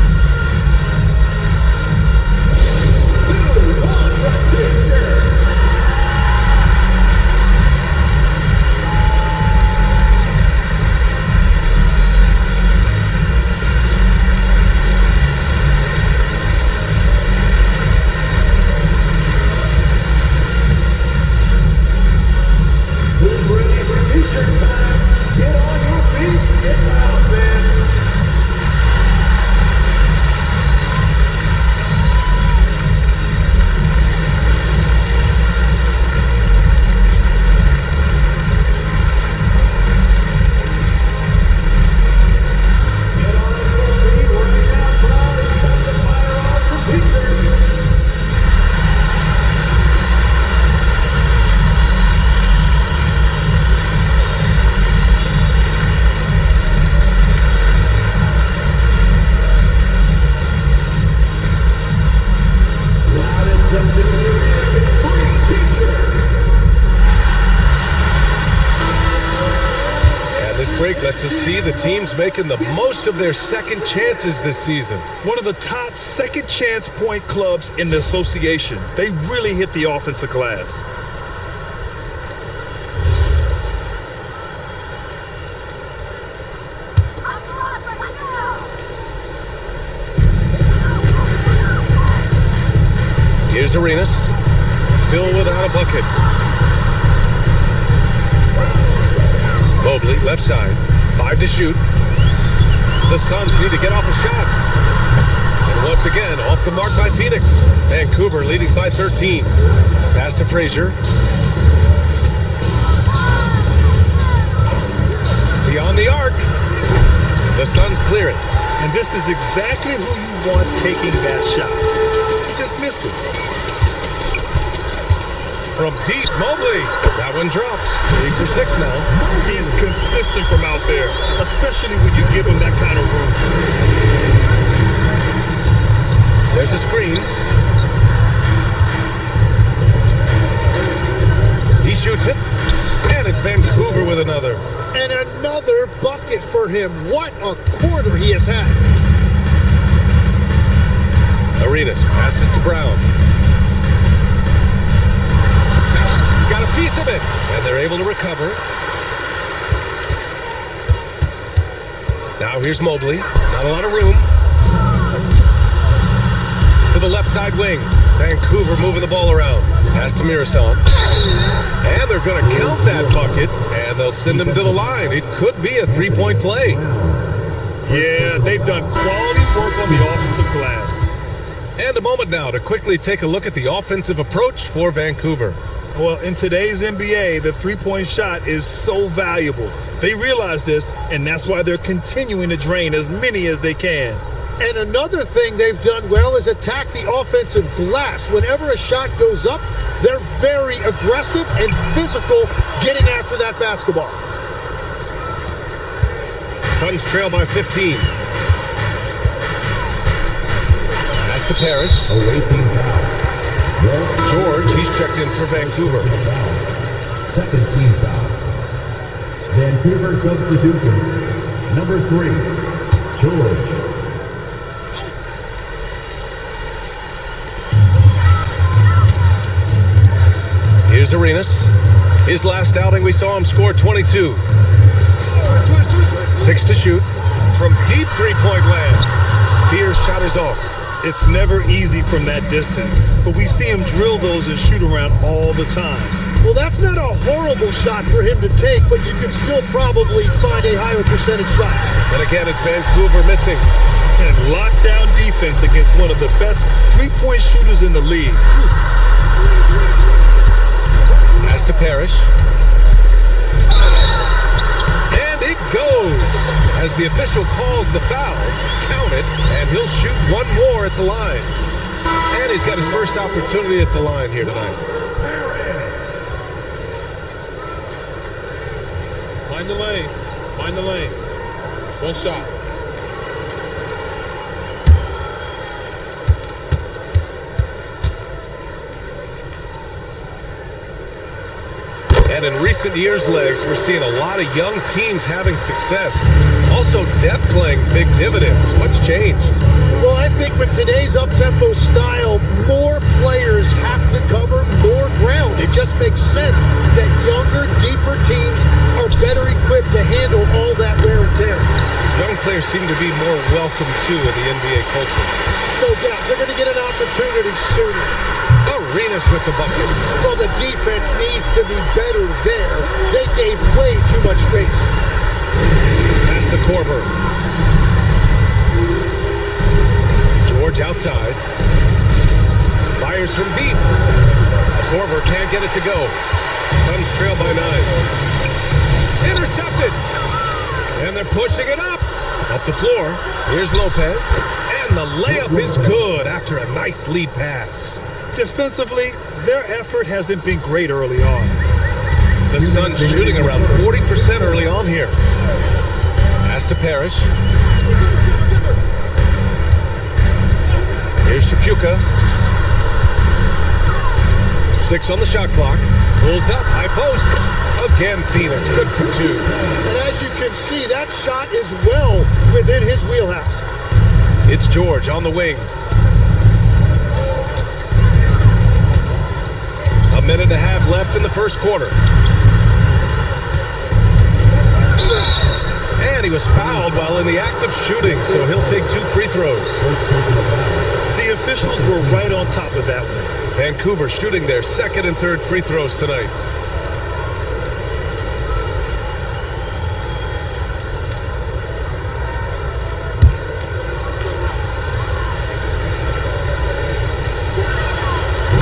Lets us see the teams making the most of their second chances this season. One of the top second chance point clubs in the association. They really hit the offensive glass. Here's Arenas, still without a bucket. Mobley, left side, 5 to shoot. The Suns need to get off a shot. And once again, off the mark by Phoenix. Vancouver leading by 13. Pass to Frazier. Beyond the arc. The Suns clear it. And this is exactly who you want taking that shot. He just missed it. From deep, Mobley. That one drops. 3 for 6 now. He's consistent from out there, especially when you give him that kind of room. There's a screen. He shoots it. And it's Vancouver with another. And another bucket for him. What a quarter he has had. Arenas passes to Brown. Got a piece of it, and they're able to recover. Now here's Mobley. Not a lot of room. To the left side wing. Vancouver moving the ball around. Pass to Murison. And they're going to count that bucket, and they'll send him to the line. It could be a three-point play. Yeah, they've done quality work on the offensive glass. And a moment now to quickly take a look at the offensive approach for Vancouver. Well, in today's NBA, the three-point shot is so valuable. They realize this, and that's why they're continuing to drain as many as they can. And another thing they've done well is attack the offensive glass. Whenever a shot goes up, they're very aggressive and physical getting after that basketball. Suns trail by 15. Pass to Parrish. George, he's checked in for Vancouver. Second team foul. Vancouver substitution. Number 3, George. Here's Arenas. His last outing, we saw him score 22. 6 to shoot from deep three-point land. Fear's shot is off. It's never easy from that distance, but we see him drill those and shoot around all the time. Well, that's not a horrible shot for him to take, but you can still probably find a higher percentage shot. And again, it's Vancouver missing. And lockdown defense against one of the best three-point shooters in the league. Pass to Parrish. And it goes. As the official calls the foul, count it, and he'll shoot one more at the line. And he's got his first opportunity at the line here tonight. Find the lanes. Find the lanes. One shot. And in recent years, Legs, we're seeing a lot of young teams having success. Also, depth playing big dividends. What's changed? Well, I think with today's up-tempo style, more players have to cover more ground. It just makes sense that younger, deeper teams are better equipped to handle all that wear and tear. Young players seem to be more welcome, too, in the NBA culture. No doubt. They're going to get an opportunity sooner. Arenas with the bucket. Well, the defense needs to be better there. They gave way too much space. Pass to Korver. George outside. Fires from deep. Korver can't get it to go. Suns trail by 9. Intercepted. And they're pushing it up. Up the floor. Here's Lopez. And the layup is good after a nice lead pass. Defensively, their effort hasn't been great early on. The Suns shooting around 40% early on here. Pass to Parrish. Here's Chapuka. 6 on the shot clock. Pulls up, high post. Again, Phoenix, good for 2. And as you can see, that shot is well within his wheelhouse. It's George on the wing. A minute and a half left in the first quarter. And he was fouled while in the act of shooting, so he'll take 2 free throws. The officials were right on top of that one. Vancouver shooting their second and third free throws tonight.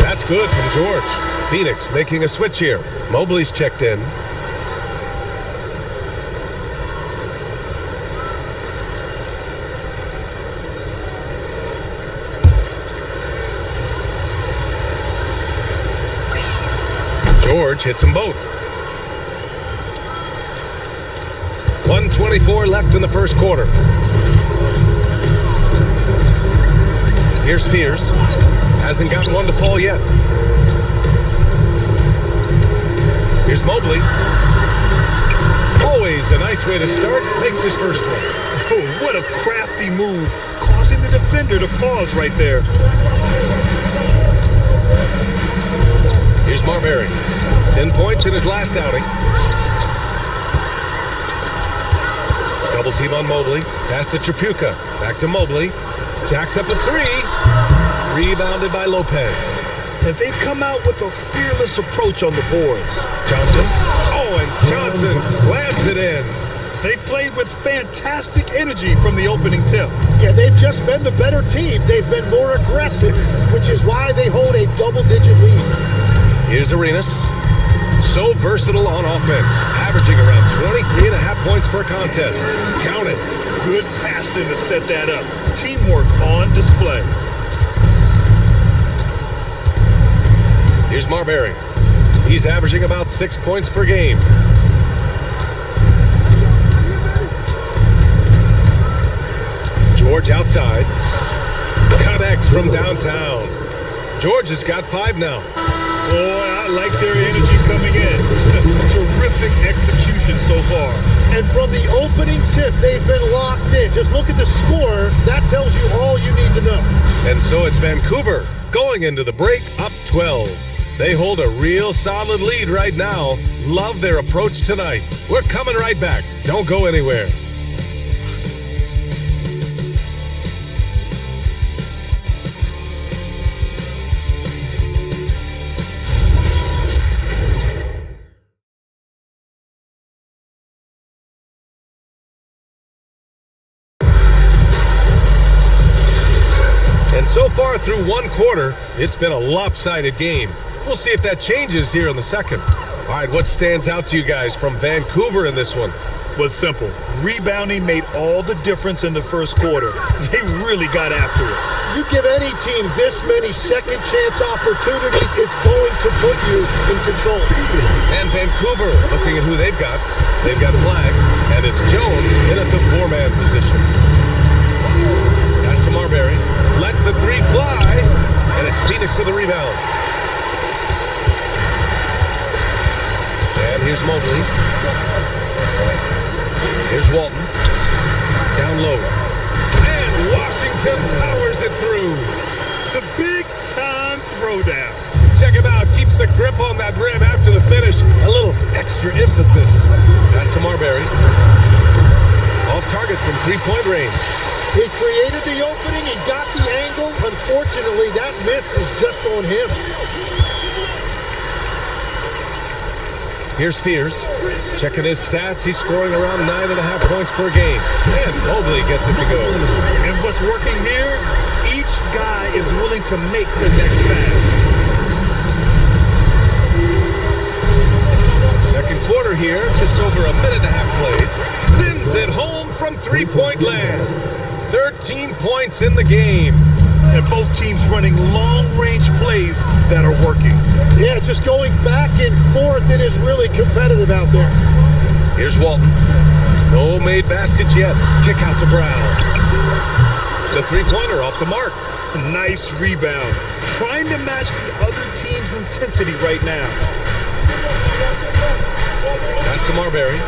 That's good from George. Phoenix making a switch here. Mobley's checked in. George hits them both. 1:24 left in the first quarter. Here's Fears. Hasn't gotten one to fall yet. Here's Mobley. Always a nice way to start. Makes his first one. Oh, what a crafty move, causing the defender to pause right there. Here's Marbury. 10 points in his last outing. Double team on Mobley. Pass to Chapuka. Back to Mobley. Jacks up a 3. Rebounded by Lopez. And they've come out with a fearless approach on the boards. Johnson. Oh, and Johnson slams it in. They've played with fantastic energy from the opening tip. Yeah, they've just been the better team. They've been more aggressive, which is why they hold a double-digit lead. Here's Arenas. So versatile on offense, averaging around 23.5 points per contest. Count it. Good passing to set that up. Teamwork on display. Here's Marbury. He's averaging about 6 points per game. George outside. Connects from downtown. George has got 5 now. Boy, I like their energy coming in. Terrific execution so far. And from the opening tip, they've been locked in. Just look at the score. That tells you all you need to know. And so it's Vancouver going into the break up 12. They hold a real solid lead right now. Love their approach tonight. We're coming right back. Don't go anywhere. And so far through one quarter, it's been a lopsided game. We'll see if that changes here in the second. All right, what stands out to you guys from Vancouver in this one? Well, simple. Rebounding made all the difference in the first quarter. They really got after it. You give any team this many second chance opportunities, it's going to put you in control. And Vancouver, looking at who they've got Flag, and it's Jones in at the 4-man position. Pass to Marbury, lets the 3 fly, and it's Phoenix with a rebound. And here's Mobley. Here's Walton. Down low. And Washington powers it through. The big-time throwdown. Check him out. Keeps the grip on that rim after the finish. A little extra emphasis. Pass to Marbury. Off target from 3-point range. He created the opening. He got the angle. Unfortunately, that miss is just on him. Here's Fears. Checking his stats. He's scoring around 9.5 points per game. And Mobley gets it to go. And what's working here? Each guy is willing to make the next pass. Second quarter here. Just over a minute and a half played. Sends it home from 3-point land. 13 points in the game. And both teams running long-range plays that are working. Yeah, just going back and forth. It is really competitive out there. Here's Walton. No made baskets yet. Kick out to Brown. The 3-pointer off the mark. Nice rebound. Trying to match the other team's intensity right now. Pass to Marbury.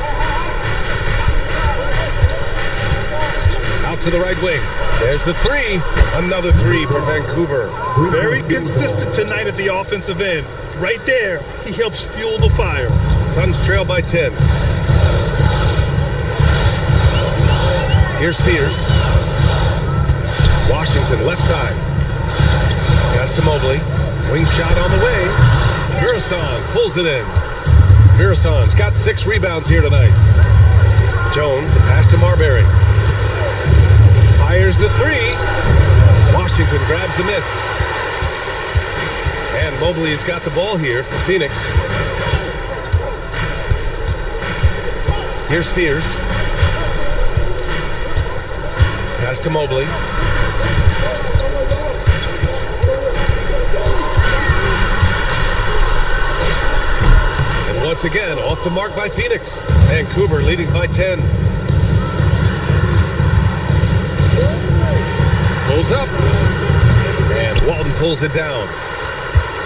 Out to the right wing. There's the 3. Another 3 for Vancouver. Very consistent tonight at the offensive end. Right there, he helps fuel the fire. Suns trail by 10. Here's Fears. Washington left side. Pass to Mobley. Wing shot on the way. Mirasan pulls it in. Mirasan's got 6 rebounds here tonight. Jones, the pass to Marbury. Fires the 3. Washington grabs the miss. And Mobley's got the ball here for Phoenix. Here's Fears. Pass to Mobley. And once again, off the mark by Phoenix. Vancouver leading by 10. Pulls up. And Walton pulls it down.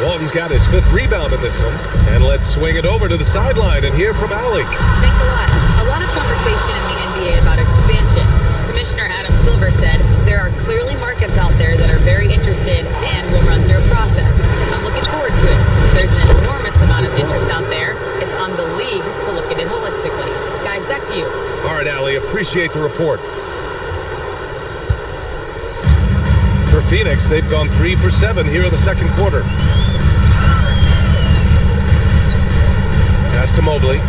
Walton's got his 5th rebound in this one. And let's swing it over to the sideline and hear from Allie. Thanks a lot. A lot of conversation in the NBA about expansion. Commissioner Adam Silver said there are clearly markets out there that are very interested and will run through a process. I'm looking forward to it. There's an enormous amount of interest out there. It's on the league to look at it holistically. Guys, back to you. All right, Allie, appreciate the report. For Phoenix, they've gone 3 for 7 here in the second quarter. Pass to Mobley.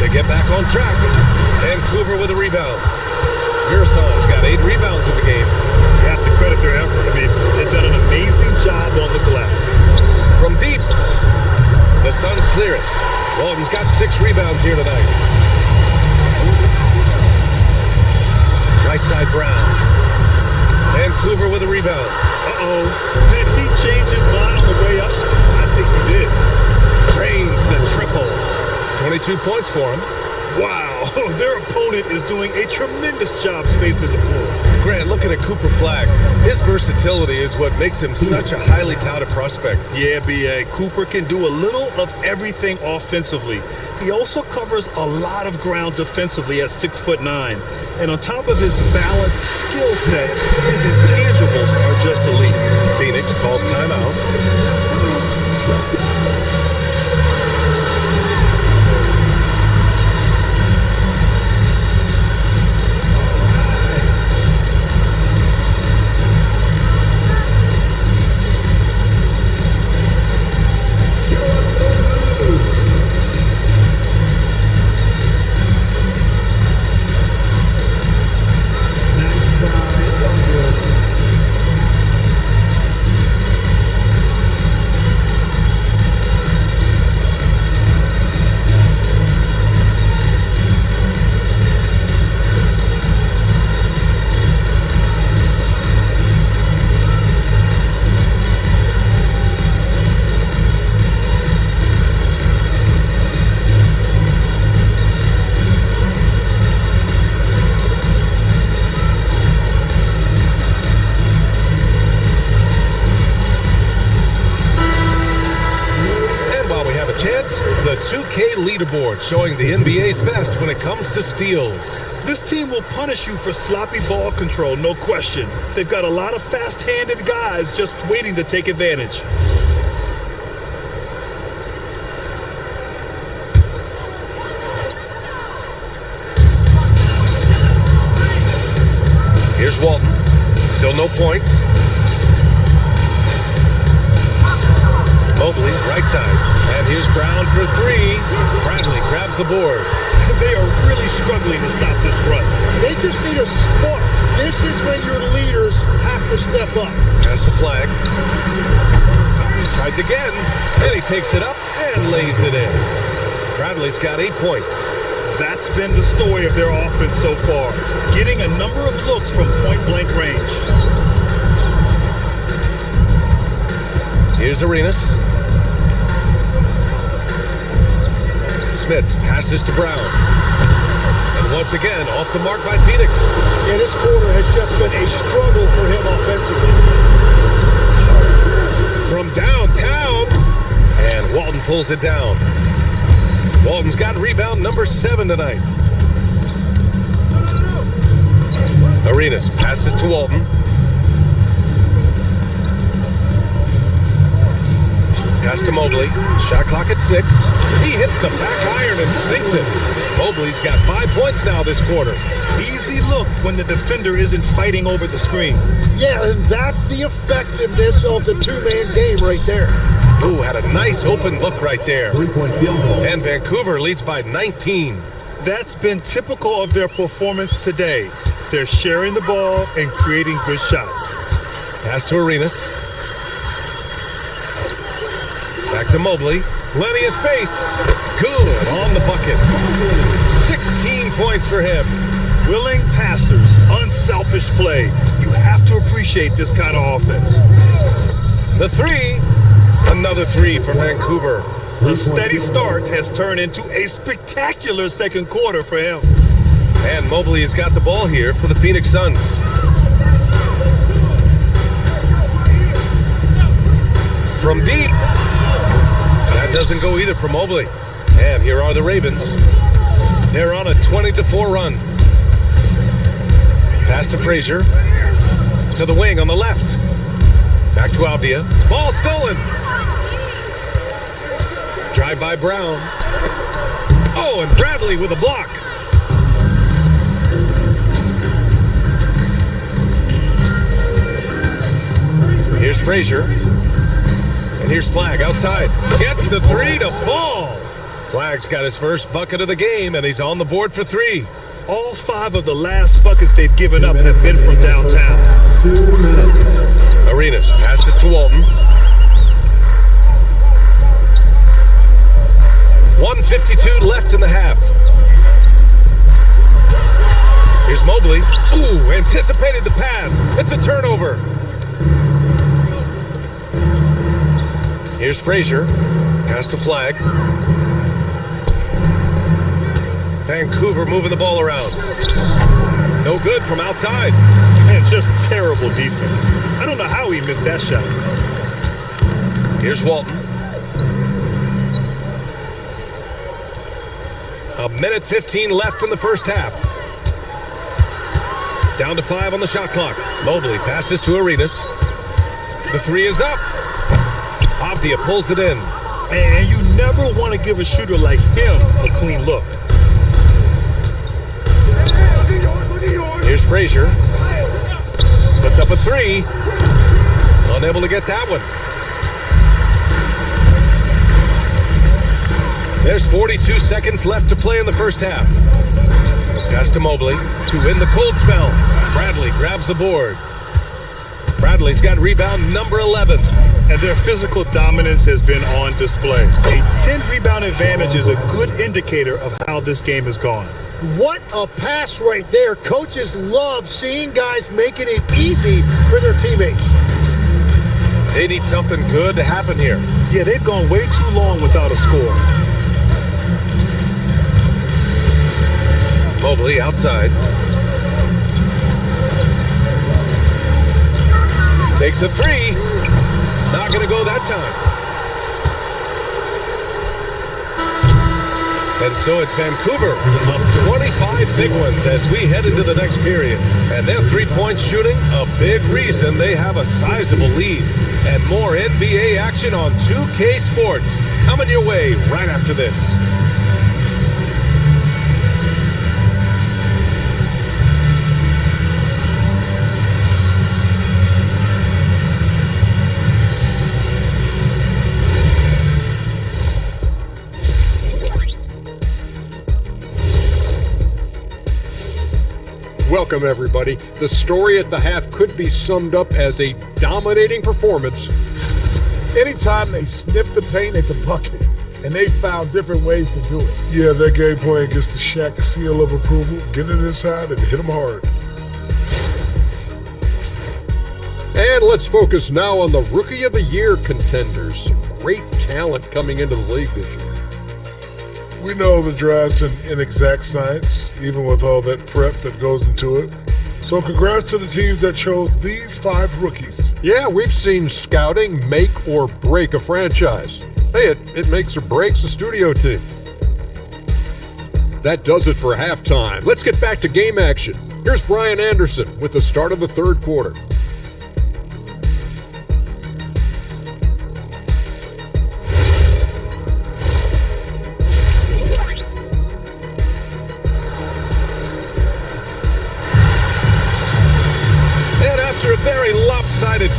They get back on track. Vancouver with a rebound. Mirasan's got 8 rebounds in the game. You have to credit their effort. I mean, they've done an amazing job on the glass. From deep. Walton's got 6 rebounds here tonight. Right side Brown. Vancouver with a rebound. Uh-oh. Did he change his mind on the way up? I think he did. Drains the triple. 22 points for him. Wow, their opponent is doing a tremendous job spacing the floor. Grant, looking at Cooper Flagg, his versatility is what makes him such a highly touted prospect. Yeah, B.A. Cooper can do a little of everything offensively. He also covers a lot of ground defensively at 6'9". And on top of his balanced skill set, his intangibles are just elite. Phoenix calls timeout. The 2K leaderboard showing the NBA's best when it comes to steals. This team will punish you for sloppy ball control, no question. They've got a lot of fast-handed guys just waiting to take advantage. Here's Walton. Still no points. Mobley, right side. And here's Brown for 3. Bradley grabs the board. They are really struggling to stop this run. They just need a spark. This is when your leaders have to step up. Pass the Flag. Tries again. And he takes it up and lays it in. Bradley's got 8 points. That's been the story of their offense so far. Getting a number of looks from point-blank range. Here's Arenas. Smith passes to Brown. And once again, off the mark by Phoenix. Yeah, this quarter has just been a struggle for him offensively. From downtown. And Walton pulls it down. Walton's got rebound number 7 tonight. Arenas passes to Walton. Pass to Mobley. Shot clock at 6. He hits the back iron and sinks it. Mobley's got 5 points now this quarter. Easy look when the defender isn't fighting over the screen. Yeah, and that's the effectiveness of the two-man game right there. Ooh, had a nice open look right there. 3-point field goal. And Vancouver leads by 19. That's been typical of their performance today. They're sharing the ball and creating good shots. Pass to Arenas. Back to Mobley. Plenty of space. Good on the bucket. 16 points for him. Willing passers, unselfish play. You have to appreciate this kind of offense. The 3. Another 3 for Vancouver. The steady start has turned into a spectacular second quarter for him. And Mobley has got the ball here for the Phoenix Suns. From deep. That doesn't go either for Mobley. And here are the Ravens. They're on a 20-4 run. Pass to Frazier. To the wing on the left. Back to Avdia. Ball stolen. Drive by Brown. Oh, and Bradley with a block. Here's Frazier. And here's Flagg outside. Gets the 3 to fall. Flagg's got his first bucket of the game, and he's on the board for 3. All 5 of the last buckets they've given up have been from downtown. 2 minutes. Arenas passes to Walton. 1:52 left in the half. Here's Mobley. Ooh, anticipated the pass. It's a turnover. Here's Frazier. Pass to Flag. Vancouver moving the ball around. No good from outside. And just terrible defense. I don't know how he missed that shot. Here's Walton. 1:15 left in the first half. Down to 5 on the shot clock. Mobley passes to Arenas. The three is up. Avdia pulls it in. And you never want to give a shooter like him a clean look. Here's Frazier. Puts up a three. Unable to get that one. There's 42 seconds left to play in the first half. Pass to Mobley to win the cold spell. Bradley grabs the board. Bradley's got rebound number 11. And their physical dominance has been on display. A 10-rebound advantage is a good indicator of how this game has gone. What a pass right there. Coaches love seeing guys making it easy for their teammates. They need something good to happen here. Yeah, they've gone way too long without a score. Mobley outside. Takes a three. Not going to go that time. And so it's Vancouver up 25 big ones as we head into the next period. And their three-point shooting, a big reason they have a sizable lead. And more NBA action on 2K Sports coming your way right after this. Welcome, everybody. The story at the half could be summed up as a dominating performance. Anytime they sniff the paint, it's a bucket. And they found different ways to do it. Yeah, that game plan gets the Shaq seal of approval. Get it inside and hit them hard. And let's focus now on the Rookie of the Year contenders. Some great talent coming into the league this year. We know the draft's an inexact science, even with all that prep that goes into it. So congrats to the teams that chose these 5 rookies. Yeah, we've seen scouting make or break a franchise. Hey, it makes or breaks a studio team. That does it for halftime. Let's get back to game action. Here's Brian Anderson with the start of the third quarter.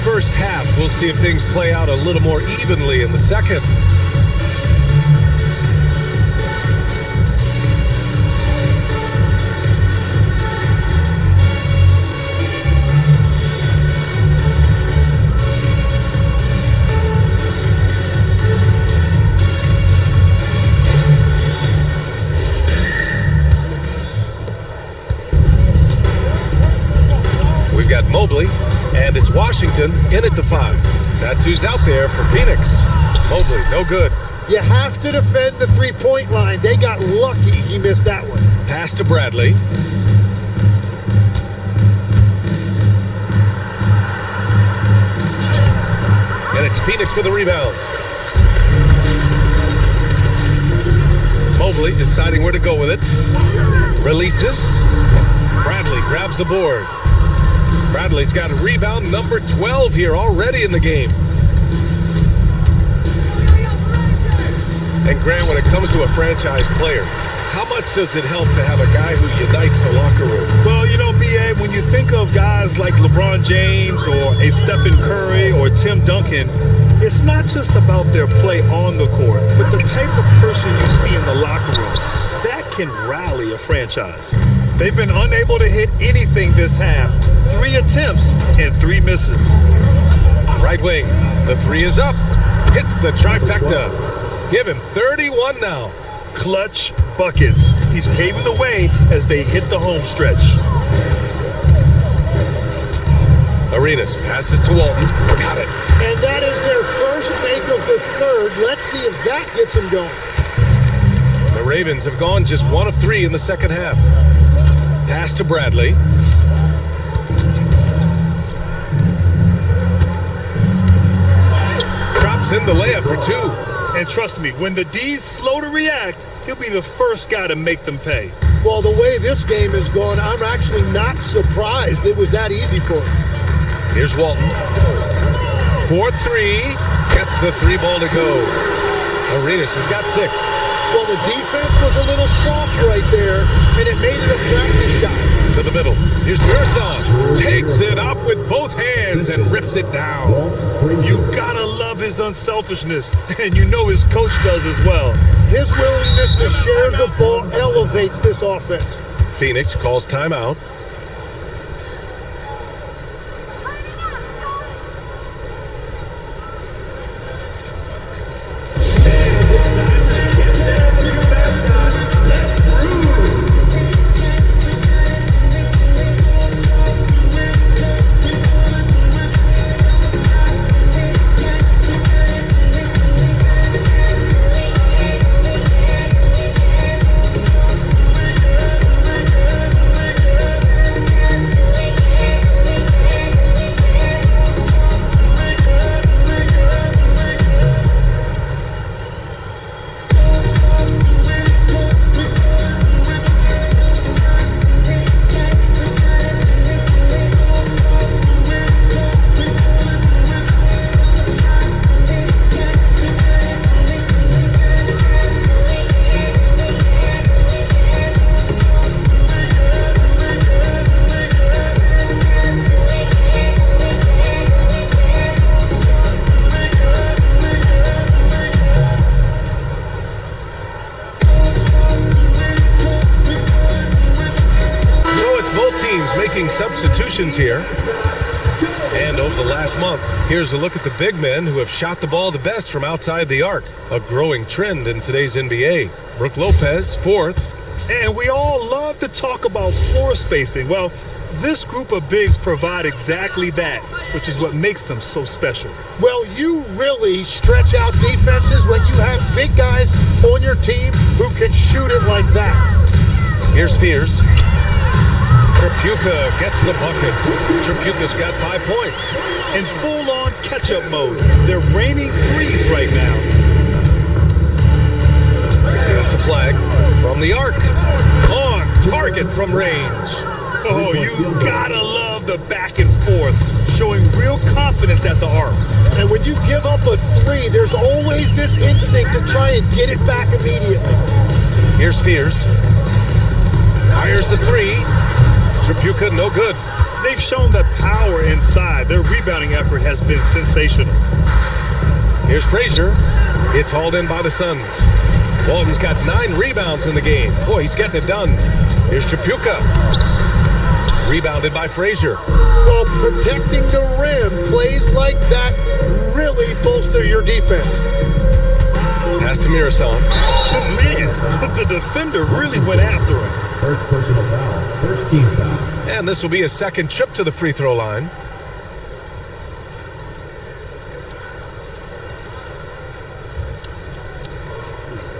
First half. We'll see if things play out a little more evenly in the second. We've got Mobley. And it's Washington in at the 5. That's who's out there for Phoenix. Mobley, no good. You have to defend the three-point line. They got lucky he missed that one. Pass to Bradley. And it's Phoenix with a rebound. Mobley deciding where to go with it. Releases. Bradley grabs the board. Bradley's got rebound number 12 here already in the game. And Grant, when it comes to a franchise player, how much does it help to have a guy who unites the locker room? Well, you know, B.A., when you think of guys like LeBron James or a Stephen Curry or Tim Duncan, it's not just about their play on the court, but the type of person you see in the locker room. That can rally a franchise. They've been unable to hit anything this half. 3 attempts and 3 misses. Right wing. The 3 is up. Hits the trifecta. Give him 31 now. Clutch buckets. He's paving the way as they hit the home stretch. Arenas passes to Walton. Got it. And that is their first make of the third. Let's see if that gets them going. The Ravens have gone just 1 of 3 in the second half. Pass to Bradley. Drops in the layup for 2. And trust me, when the D's slow to react, he'll be the first guy to make them pay. Well, the way this game is going, I'm actually not surprised it was that easy for him. Here's Walton. 4-3. Gets the 3-ball to go. Arenas has got 6. Well, the defense was a little soft right there, and it made it a practice shot. To the middle. Here's Mirza. Takes it up with both hands and rips it down. You gotta love his unselfishness, and you know his coach does as well. His willingness to share the ball elevates this offense. Phoenix calls timeout. Substitutions here. And over the last month, here's a look at the big men who have shot the ball the best from outside the arc. A growing trend in today's NBA. Brook Lopez, 4th. And we all love to talk about floor spacing. Well, this group of bigs provide exactly that, which is what makes them so special. Well, you really stretch out defenses when you have big guys on your team who can shoot it like that. Here's Fears. Tripucka gets the bucket. Tripucka's got 5 points. In full-on catch-up mode. They're raining threes right now. That's the flag from the arc. On target from range. Oh, you gotta love the back and forth, showing real confidence at the arc. And when you give up a 3, there's always this instinct to try and get it back immediately. Here's Fears. Fires the 3. Tripucka, no good. They've shown that power inside. Their rebounding effort has been sensational. Here's Frazier. It's hauled in by the Suns. Walton's got 9 rebounds in the game. Boy, he's getting it done. Here's Tripucka. Rebounded by Frazier. Well, protecting the rim, plays like that really bolster your defense. Pass to Mirasan. Man, the defender really went after him. First personal foul. First team foul. And this will be a second trip to the free throw line.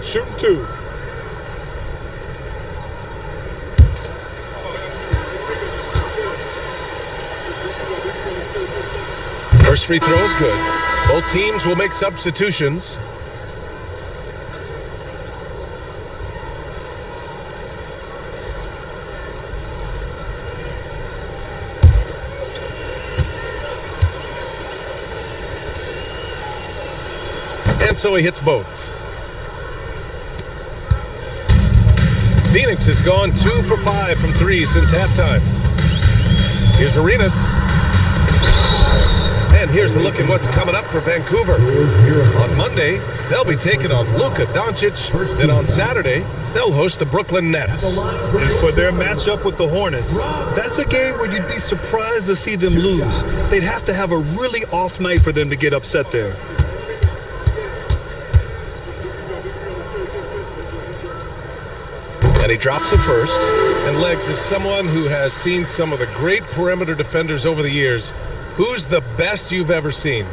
Shooting 2. First free throw is good. Both teams will make substitutions. And so he hits both. Phoenix has gone 2 for 5 from 3 since halftime. Here's Arenas. And here's a look at what's coming up for Vancouver. On Monday, they'll be taking on Luka Doncic. Then on Saturday, they'll host the Brooklyn Nets. And for their matchup with the Hornets, that's a game where you'd be surprised to see them lose. They'd have to have a really off night for them to get upset there. And he drops it first. And Legs, is someone who has seen some of the great perimeter defenders over the years. Who's the best you've ever seen?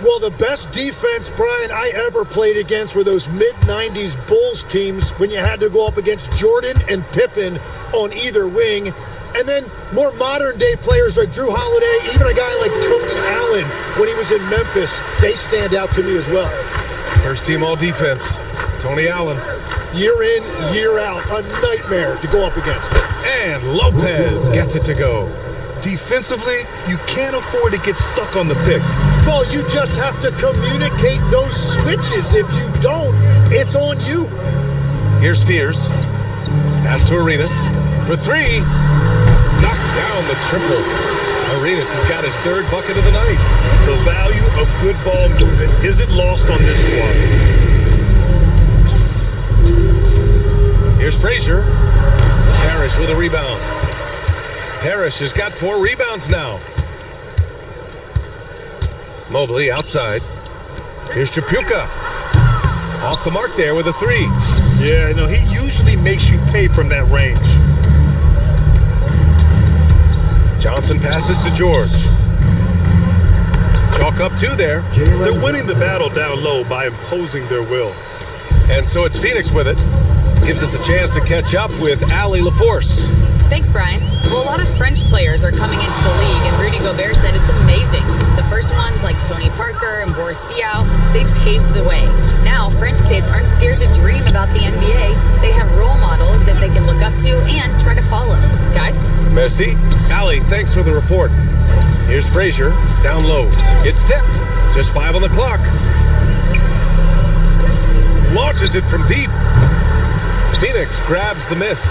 Well, the best defense, Brian, I ever played against were those mid-90s Bulls teams when you had to go up against Jordan and Pippen on either wing. And then more modern-day players like Drew Holiday, even a guy like Tony Allen when he was in Memphis, they stand out to me as well. First team all-defense, Tony Allen. Year in, year out, a nightmare to go up against. And Lopez gets it to go. Defensively, you can't afford to get stuck on the pick. Well, you just have to communicate those switches. If you don't, it's on you. Here's Fears. Pass to Arenas for three. Knocks down the triple. Arenas has got his third bucket of the night. The value of good ball movement isn't lost on this squad. Here's Frazier. Parrish with a rebound. Parrish has got 4 rebounds now. Mobley outside. Here's Chapuka. Off the mark there with a 3. Yeah, no, he usually makes you pay from that range. Johnson passes to George. Chalk up 2 there. They're winning the battle down low by imposing their will. And so it's Phoenix with it. Gives us a chance to catch up with Allie LaForce. Thanks, Brian. Well, a lot of French players are coming into the league, and Rudy Gobert said it's amazing. The first ones, like Tony Parker and Boris Diaw, they paved the way. Now, French kids aren't scared to dream about the NBA. They have role models that they can look up to and try to follow. Guys? Merci. Allie, thanks for the report. Here's Frazier, down low. It's tipped. Just 5 on the clock. Launches it from deep. Phoenix grabs the miss.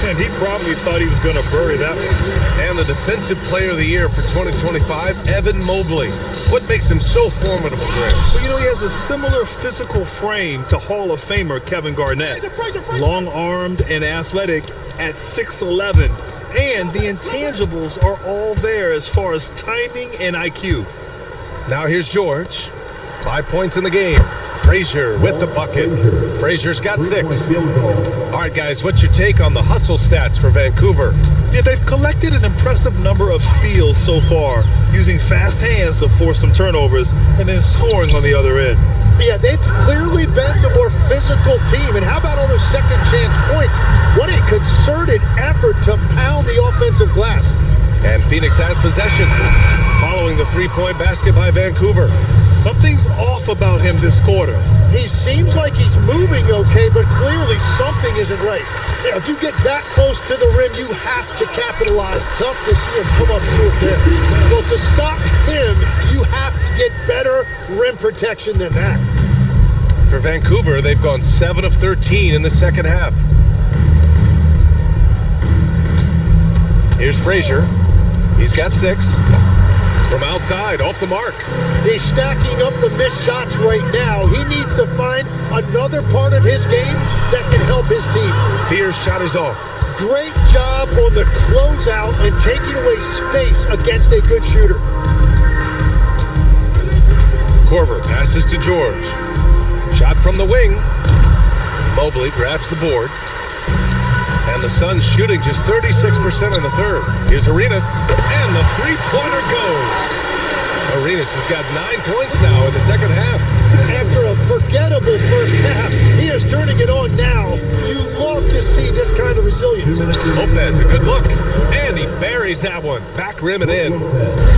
And he probably thought he was going to bury that one. And the Defensive Player of the Year for 2025, Evan Mobley. What makes him so formidable, Greg? Well, you know, he has a similar physical frame to Hall of Famer Kevin Garnett. Long-armed and athletic at 6'11". And the intangibles are all there as far as timing and IQ. Now here's George. 5 points in the game. Frazier with the bucket. Frazier's got 6. All right, guys, what's your take on the hustle stats for Vancouver? Yeah, they've collected an impressive number of steals so far, using fast hands to force some turnovers and then scoring on the other end. Yeah, they've clearly been the more physical team. And how about all those second chance points? What a concerted effort to pound the offensive glass. And Phoenix has possession following the 3-point basket by Vancouver. Something's off about him this quarter. He seems like he's moving okay, but clearly something isn't right. Yeah, if you get that close to the rim, you have to capitalize. Tough to see him come up short there. Well, to stop him, you have to get better rim protection than that. For Vancouver, they've gone 7 of 13 in the second half. Here's Frazier. He's got 6. From outside, off the mark. He's stacking up the missed shots right now. He needs to find another part of his game that can help his team. Fear's shot is off. Great job on the closeout and taking away space against a good shooter. Korver passes to George. Shot from the wing. Mobley grabs the board. And the Suns shooting just 36% in the third. Here's Arenas, and the three-pointer goes. Arenas has got 9 points now in the second half. After a forgettable first half, he is turning it on now. You love to see this kind of resilience. Lopez, a good look, and he buries that one. Back rim and in.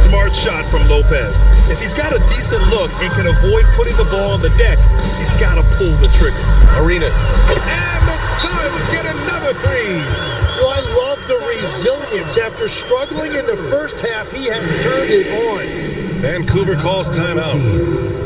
Smart shot from Lopez. If he's got a decent look and can avoid putting the ball on the deck, he's got to pull the trigger. Arenas, and the Suns get another 3. Well, I love the resilience. After struggling in the first half, he has turned it on. Vancouver calls timeout.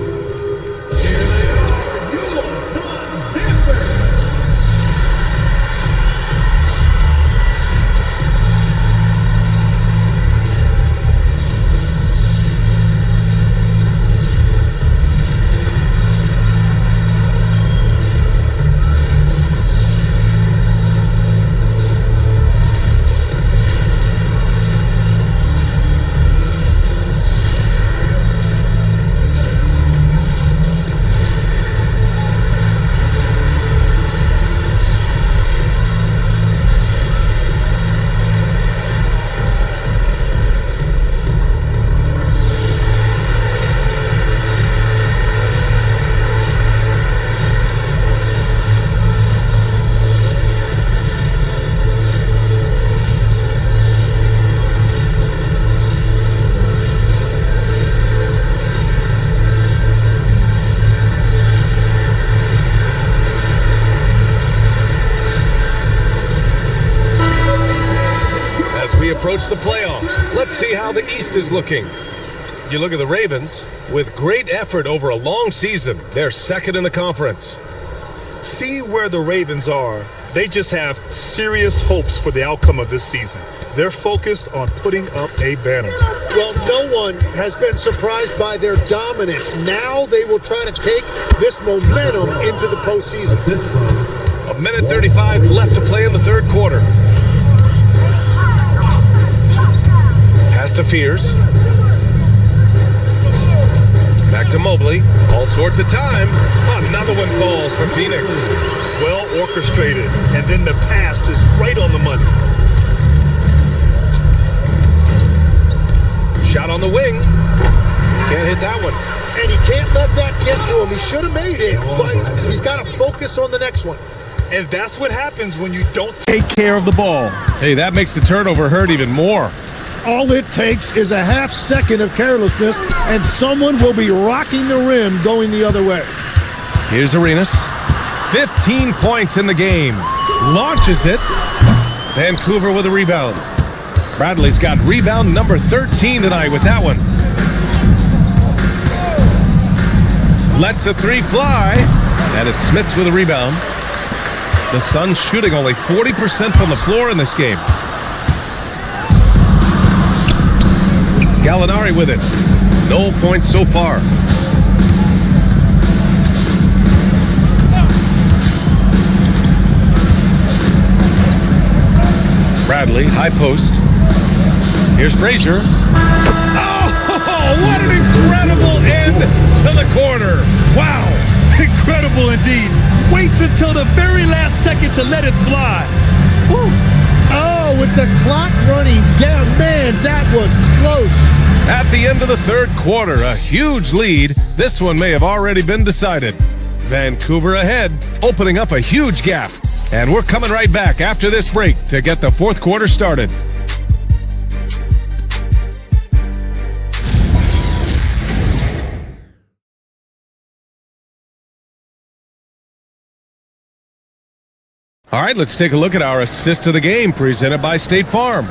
approach the playoffs. Let's see how the East is looking. You look at the Ravens. With great effort over a long season, they're second in the conference. See where the Ravens are. They just have serious hopes for the outcome of this season. They're focused on putting up a banner. Well, no one has been surprised by their dominance. Now they will try to take this momentum into the postseason. A minute 35 left to play in the third quarter. Pass to Fears. Back to Mobley. All sorts of time. Another one falls for Phoenix. Well orchestrated. And then the pass is right on the money. Shot on the wing. Can't hit that one. And he can't let that get to him. He should have made it, but he's got to focus on the next one. And that's what happens when you don't take care of the ball. Hey, that makes the turnover hurt even more. All it takes is a half second of carelessness, and someone will be rocking the rim going the other way. Here's Arenas. 15 points in the game. Launches it. Vancouver with a rebound. Bradley's got rebound number 13 tonight with that one. Lets the three fly. And it's Smits with a rebound. The Suns shooting only 40% from the floor in this game. Gallinari with it. No points so far. Bradley, high post. Here's Frazier. Oh, what an incredible end to the quarter. Wow, incredible indeed. Waits until the very last second to let it fly. Woo. Oh, with the clock running down, man, that was close. At the end of the third quarter, a huge lead. This one may have already been decided. Vancouver ahead, opening up a huge gap. And we're coming right back after this break to get the fourth quarter started. All right, let's take a look at our assist of the game presented by State Farm.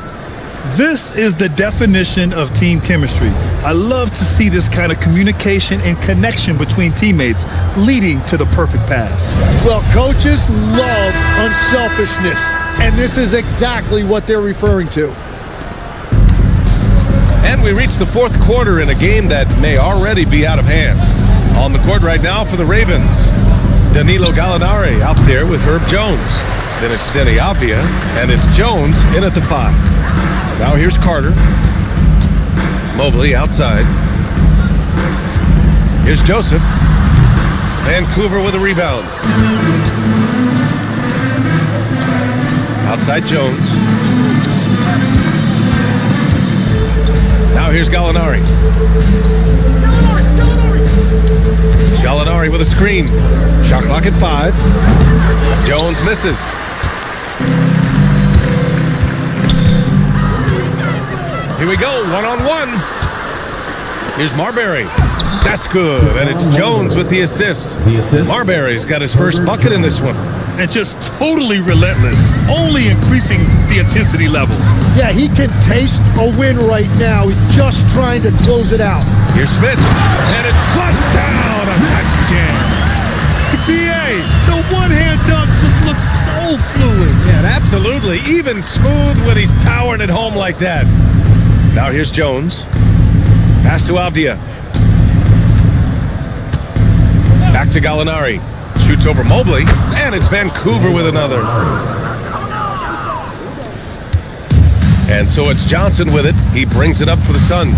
This is the definition of team chemistry. I love to see this kind of communication and connection between teammates leading to the perfect pass. Well, coaches love unselfishness, and this is exactly what they're referring to. And we reach the fourth quarter in a game that may already be out of hand. On the court right now for the Ravens, Danilo Gallinari out there with Herb Jones. Then it's Denny Avdia, and it's Jones in at the 5. Now here's Carter. Mobley outside. Here's Joseph. Vancouver with a rebound. Outside Jones. Now here's Gallinari. Gallinari with a screen. Shot clock at 5. Jones misses. Here we go, one-on-one. Here's Marbury. That's good, and it's Jones with the assist. Marbury's got his first bucket in this one. And just totally relentless, only increasing the intensity level. Yeah, he can taste a win right now. He's just trying to close it out. Here's Smith, and it's flushed down. Again. BA, the one-hand dunk just looks so fluid. Yeah, absolutely. Even smooth when he's powering it home like that. Now here's Jones. Pass to Avdia. Back to Gallinari. Shoots over Mobley, and it's Vancouver with another. And so it's Johnson with it. He brings it up for the Suns.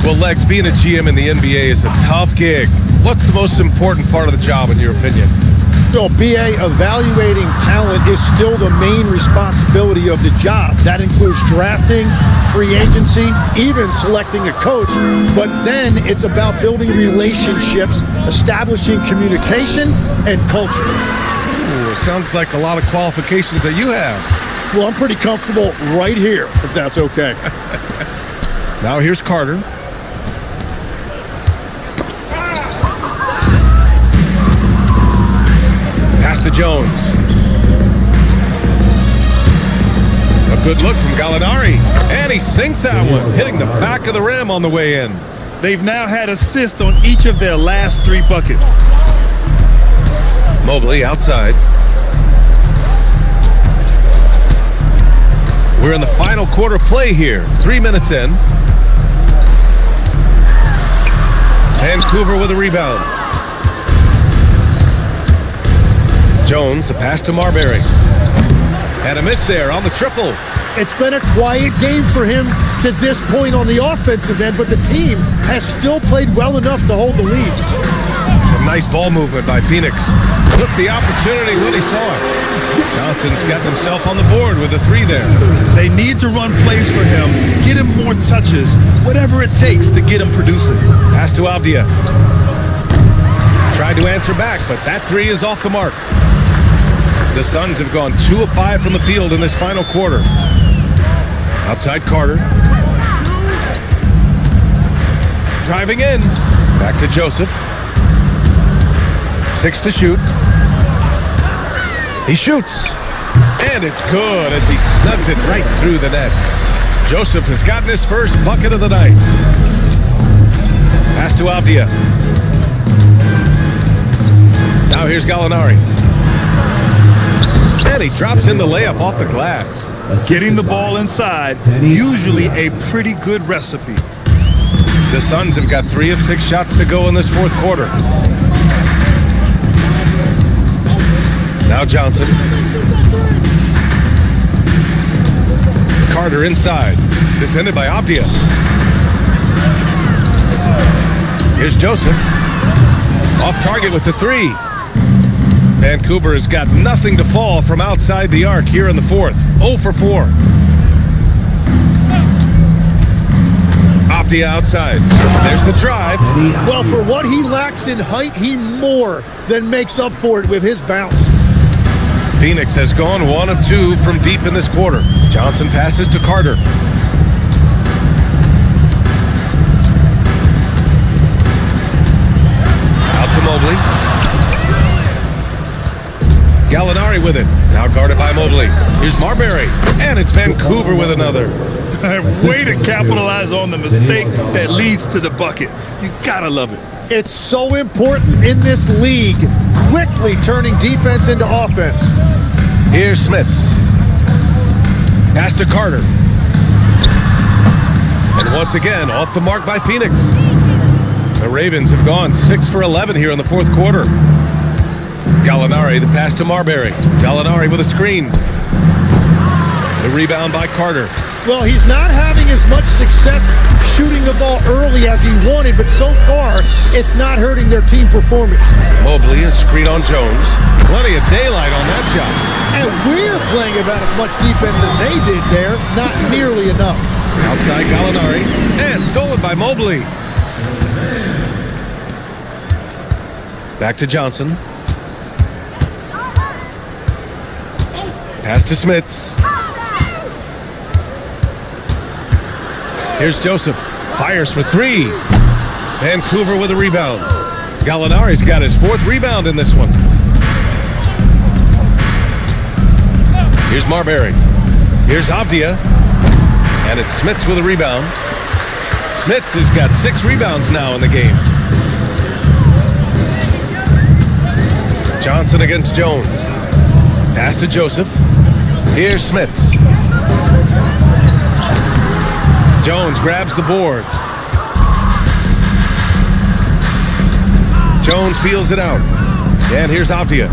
Well, Lex, being a GM in the NBA is a tough gig. What's the most important part of the job, in your opinion? So, BA, evaluating talent is still the main responsibility of the job. That includes drafting, free agency, even selecting a coach. But then it's about building relationships, establishing communication, and culture. Ooh, it sounds like a lot of qualifications that you have. Well, I'm pretty comfortable right here, if that's okay. Now here's Carter. Pass to Jones. A good look from Gallinari, and he sinks that one, hitting the back of the rim on the way in. They've now had assists on each of their last 3 buckets. Mobley outside. We're in the final quarter play here. 3 minutes in. Vancouver with a rebound. Jones, the pass to Marbury. And a miss there on the triple. It's been a quiet game for him to this point on the offensive end, but the team has still played well enough to hold the lead. Some nice ball movement by Phoenix. Took the opportunity when he saw it. Johnson's got himself on the board with a 3 there. They need to run plays for him, get him more touches, whatever it takes to get him producing. Pass to Avdia. Tried to answer back, but that 3 is off the mark. The Suns have gone 2 of 5 from the field in this final quarter. Outside Carter. Driving in. Back to Joseph. 6 to shoot. He shoots. And it's good as he snugs it right through the net. Joseph has gotten his first bucket of the night. Pass to Avdia. Now here's Gallinari. And he drops in the layup off the glass. Getting the ball inside, usually a pretty good recipe. The Suns have got 3 of 6 shots to go in this fourth quarter. Now Johnson. Carter inside. Defended by Avdia. Here's Joseph. Off target with the 3. Vancouver has got nothing to fall from outside the arc here in the fourth. 0 for 4. Avdia outside. There's the drive. Well, for what he lacks in height, he more than makes up for it with his bounce. Phoenix has gone 1 of 2 from deep in this quarter. Johnson passes to Carter. Out to Mobley. Gallinari with it. Now guarded by Mobley. Here's Marbury. And it's Vancouver with another. Way to capitalize on the mistake that leads to the bucket. You gotta love it. It's so important in this league, quickly turning defense into offense. Here's Smits. Pass to Carter. And once again, off the mark by Phoenix. The Ravens have gone 6 for 11 here in the fourth quarter. Gallinari, the pass to Marbury. Gallinari with a screen. The rebound by Carter. Well, he's not having as much success shooting the ball early as he wanted, but so far, it's not hurting their team performance. Mobley, a screen on Jones. Plenty of daylight on that shot. And we're playing about as much defense as they did there. Not nearly enough. Outside Gallinari. And stolen by Mobley. Back to Johnson. Pass to Smits. Here's Joseph. Fires for 3. Vancouver with a rebound. Gallinari's got his 4th rebound in this one. Here's Marbury. Here's Avdia. And it's Smits with a rebound. Smits has got 6 rebounds now in the game. Johnson against Jones. Pass to Joseph. Here's Smits. Jones grabs the board. Jones feels it out. And here's Avdia.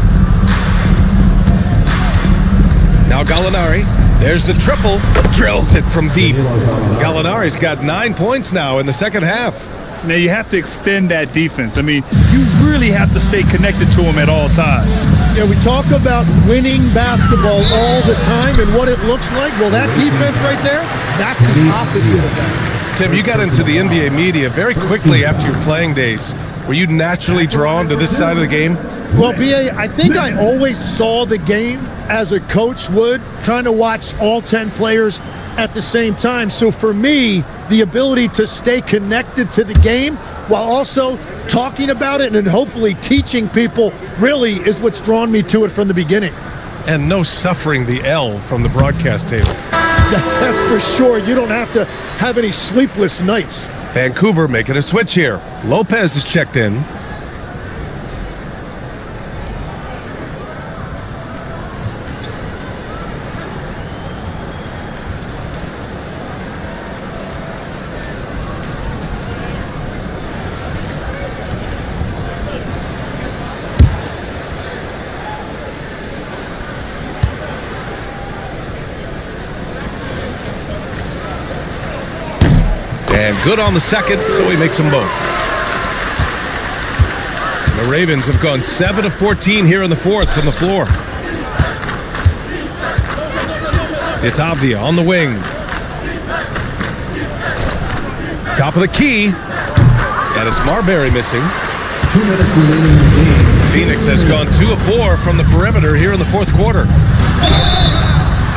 Now Gallinari. There's the triple. Drills it from deep. Gallinari's got 9 points now in the second half. Now you have to extend that defense. I mean, you really have to stay connected to him at all times. Yeah, we talk about winning basketball all the time and what it looks like. Well, that defense right there, that's the opposite of that. Tim, you got into the NBA media very quickly after your playing days. Were you naturally drawn to this side of the game? Well, B.A., I think I always saw the game as a coach would, trying to watch all 10 players at the same time. So for me, the ability to stay connected to the game while also talking about it and hopefully teaching people really is what's drawn me to it from the beginning. And no suffering the L from the broadcast table. That's for sure. You don't have to have any sleepless nights. Vancouver making a switch here. Lopez is checked in. And good on the second, so he makes them both. The Ravens have gone 7 of 14 here in the fourth from the floor. It's Avdia on the wing. Top of the key. And it's Marbury missing. Phoenix has gone 2 of 4 from the perimeter here in the fourth quarter.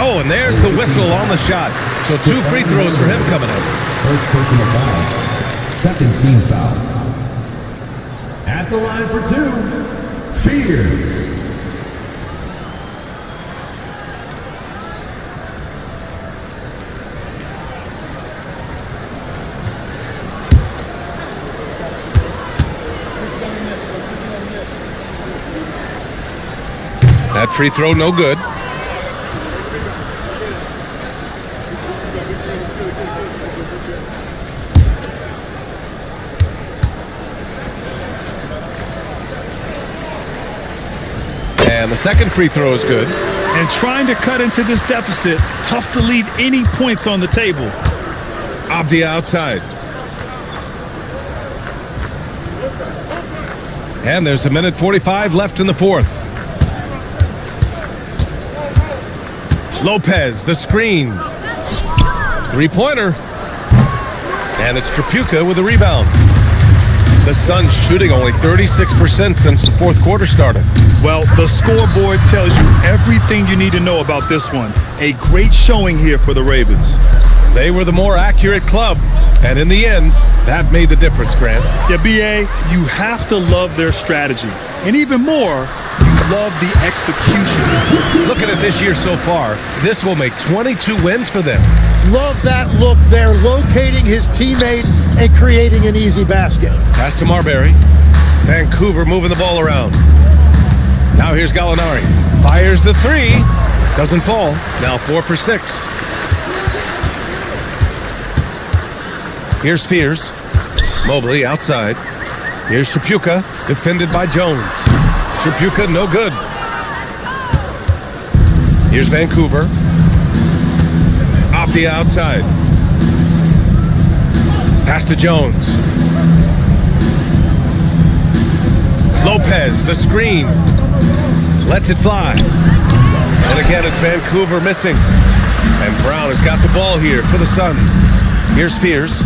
Oh, and there's the whistle on the shot. So 2 free throws for him coming up. First personal foul. Second team foul. At the line for 2, Fears. That free throw no good. And the second free throw is good. And trying to cut into this deficit, tough to leave any points on the table. Avdia outside. And there's a minute 45 left in the fourth. Lopez, the screen. Three-pointer. And it's Tripucka with the rebound. The Suns shooting only 36% since the fourth quarter started. Well, the scoreboard tells you everything you need to know about this one. A great showing here for the Ravens. They were the more accurate club, and in the end, that made the difference, Grant. Yeah, B.A., you have to love their strategy. And even more, you love the execution. Looking at this year so far, this will make 22 wins for them. Love that look there, locating his teammate and creating an easy basket. Pass to Marbury. Vancouver moving the ball around. Now here's Gallinari. Fires the three. Doesn't fall. Now 4 for 6. Here's Fears. Mobley outside. Here's Tripucka, defended by Jones. Tripucka no good. Here's Vancouver. Off the outside. Pass to Jones. Lopez, the screen. Lets it fly. And again, it's Vancouver missing. And Brown has got the ball here for the Suns. Here's Fears.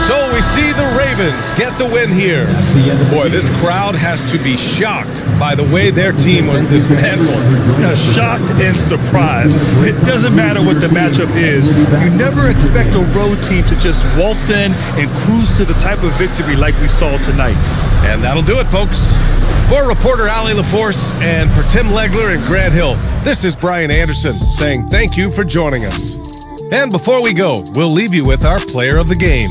So we see the Ravens get the win here. Boy, this crowd has to be shocked by the way their team was dismantled. Shocked and surprised. It doesn't matter what the matchup is. You never expect a road team to just waltz in and cruise to the type of victory like we saw tonight. And that'll do it, folks. For reporter Allie LaForce and for Tim Legler and Grant Hill, this is Brian Anderson saying thank you for joining us. And before we go, we'll leave you with our player of the game.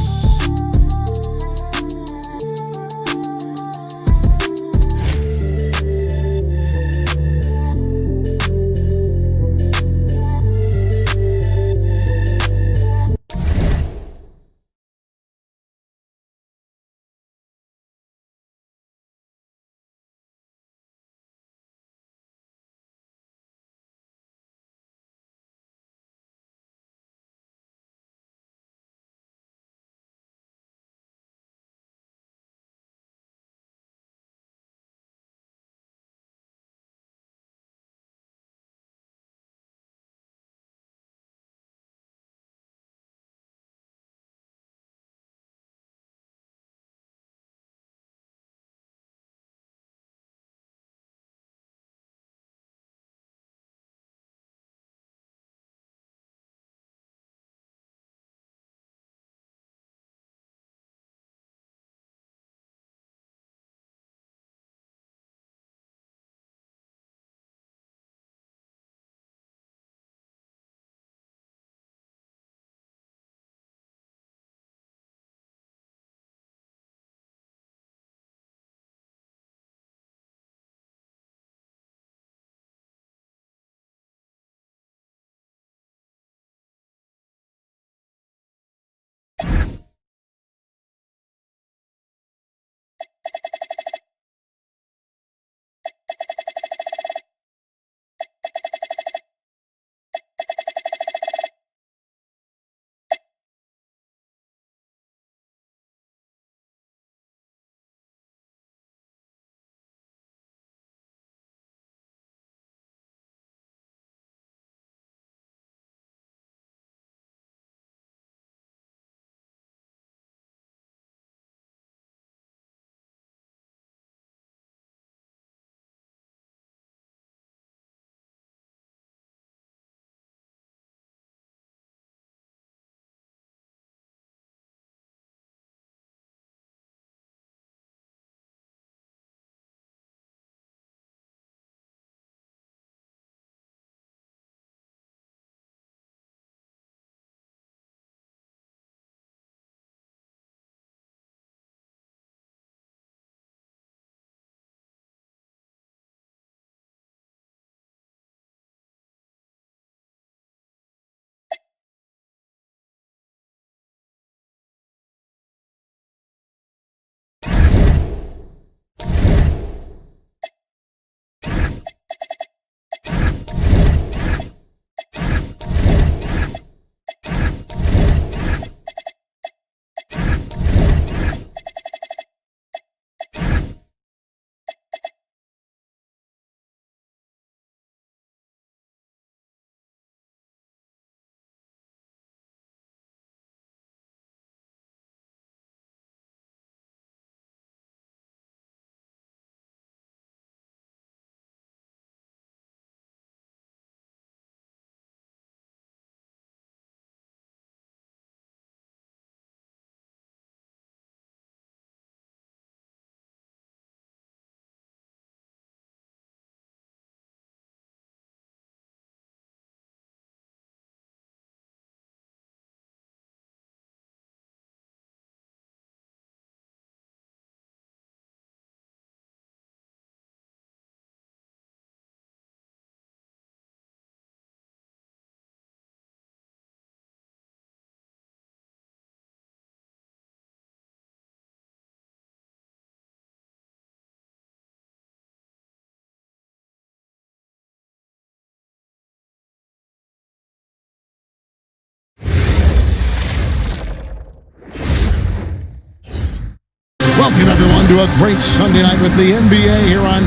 Welcome, everyone, to a great Sunday night with the NBA here on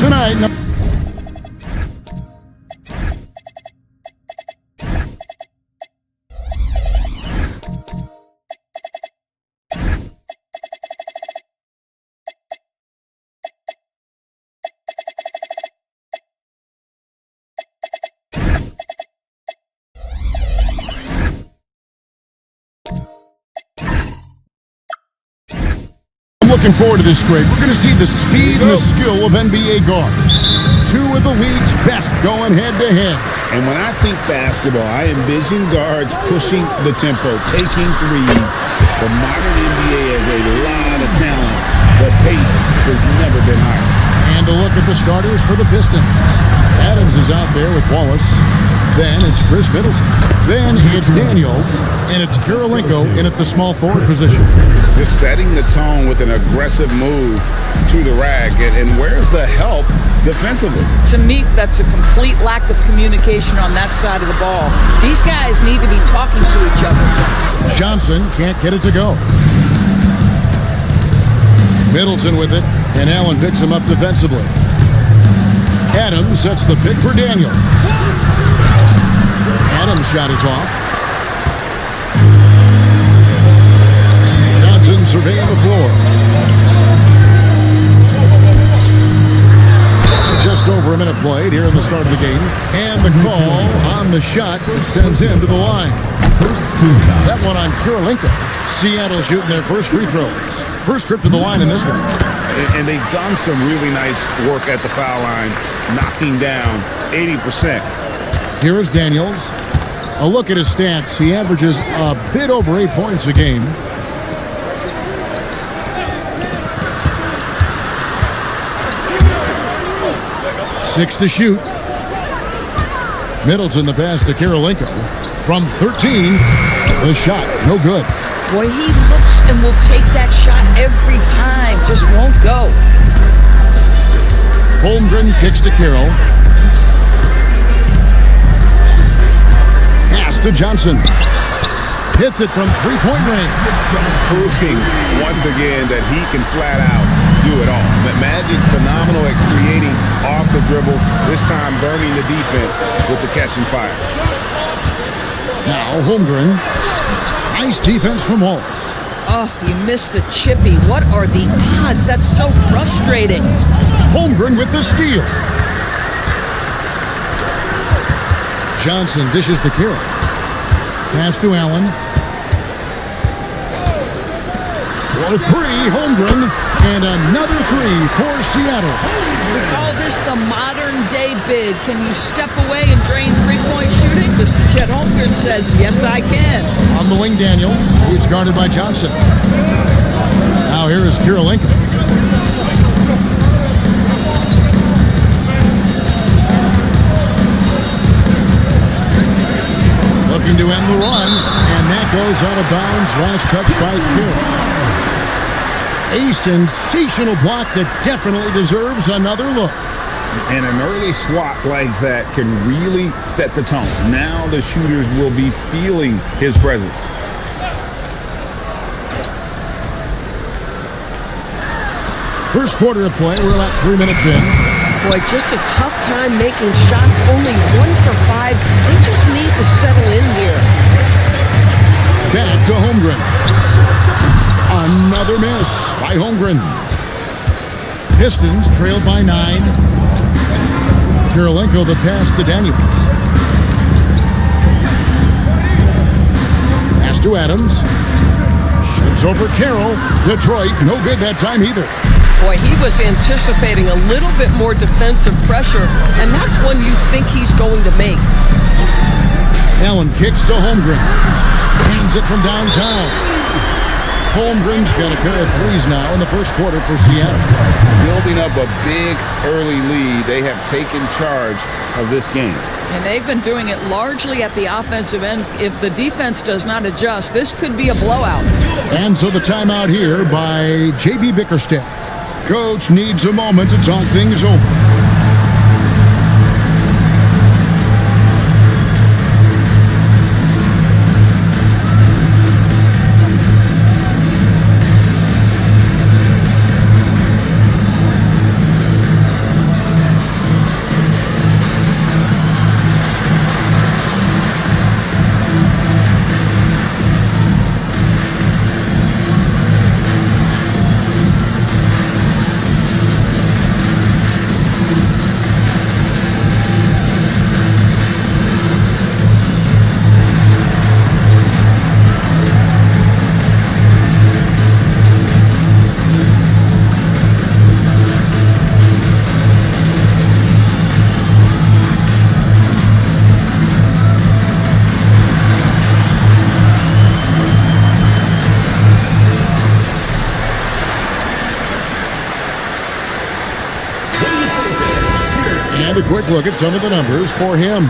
Tonight. Looking forward to this grade. We're going to see the speed and the skill of NBA guards. Two of the league's best going head-to-head. And when I think basketball, I envision guards pushing the tempo, taking threes. The modern NBA has a lot of talent. The pace has never been higher. And a look at the starters for the Pistons. Adams is out there with Wallace. Then it's Chris Middleton. Then it's Daniels. And it's Kirilenko in at the small forward position. Just setting the tone with an aggressive move to the rack. And where's the help defensively? To me, that's a complete lack of communication on that side of the ball. These guys need to be talking to each other. Johnson can't get it to go. Middleton with it, and Allen picks him up defensively. Adams sets the pick for Daniel. Adams' shot is off. Johnson surveying the floor. Just over a minute played here in the start of the game. And the call on the shot sends him to the line. That one on Kirilenko. Seattle shooting their first free throws. First trip to the line in this one. And they've done some really nice work at the foul line, knocking down 80%. Here is Daniels. A look at his stats. He averages a bit over 8 points a game. Six to shoot. Middleton the pass to Kirilenko. From 13, the shot, no good. Boy, he looks and will take that shot every time. Just won't go. Holmgren kicks to Carroll. Pass to Johnson. Hits it from three-point range. Proving once again that he can flat out do it all. Magic phenomenal at creating off the dribble, this time burning the defense with the catch and fire. Now Holmgren. Nice defense from Wallace. Oh, he missed the chippy. What are the odds? That's so frustrating. Holmgren with the steal. Johnson dishes to Carroll. Pass to Allen. For three, Holmgren. And another three for Seattle. We call this the modern-day bid. Can you step away and drain three-point shooting? Mr. Chet Holmgren says, yes, I can. On the wing, Daniels. He's guarded by Johnson. Now here is Kirilenko. Looking to end the run, and that goes out of bounds. Last touch by Carroll. A sensational block that definitely deserves another look. And an early swat like that can really set the tone. Now the shooters will be feeling his presence. First quarter of play, we're about 3 minutes in. Boy, just a tough time making shots. Only 1 for 5. They just need to settle in here. Back to Holmgren. Another miss by Holmgren. Pistons trailed by 9. Kirilenko the pass to Daniels. Pass to Adams. Shoots over Carroll. Detroit, no good that time either. Boy, he was anticipating a little bit more defensive pressure, and that's one you think he's going to make. Allen kicks to Holmgren. Hands it from downtown. Holmgren's got a pair of threes now in the first quarter for Seattle. Building up a big early lead, they have taken charge of this game. And they've been doing it largely at the offensive end. If the defense does not adjust, this could be a blowout. And so the timeout here by J.B. Bickerstaff. Coach needs a moment to talk things over. And a quick look at some of the numbers for him.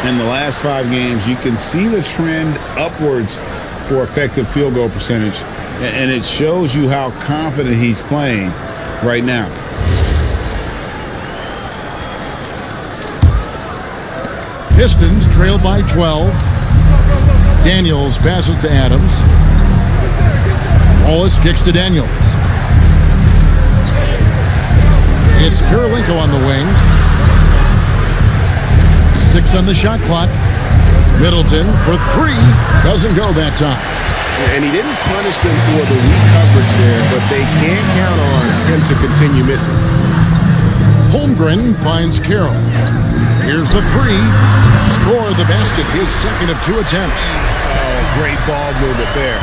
In the last 5 games, you can see the trend upwards for effective field goal percentage. And it shows you how confident he's playing right now. Pistons trail by 12. Daniels passes to Adams. Wallace kicks to Daniels. It's Kirilenko on the wing. 6 on the shot clock. Middleton for 3. Doesn't go that time. And he didn't punish them for the weak coverage there, but they can't count on him to continue missing. Holmgren finds Carroll. Here's the 3. Score the basket, his second of 2 attempts. Oh, great ball movement there.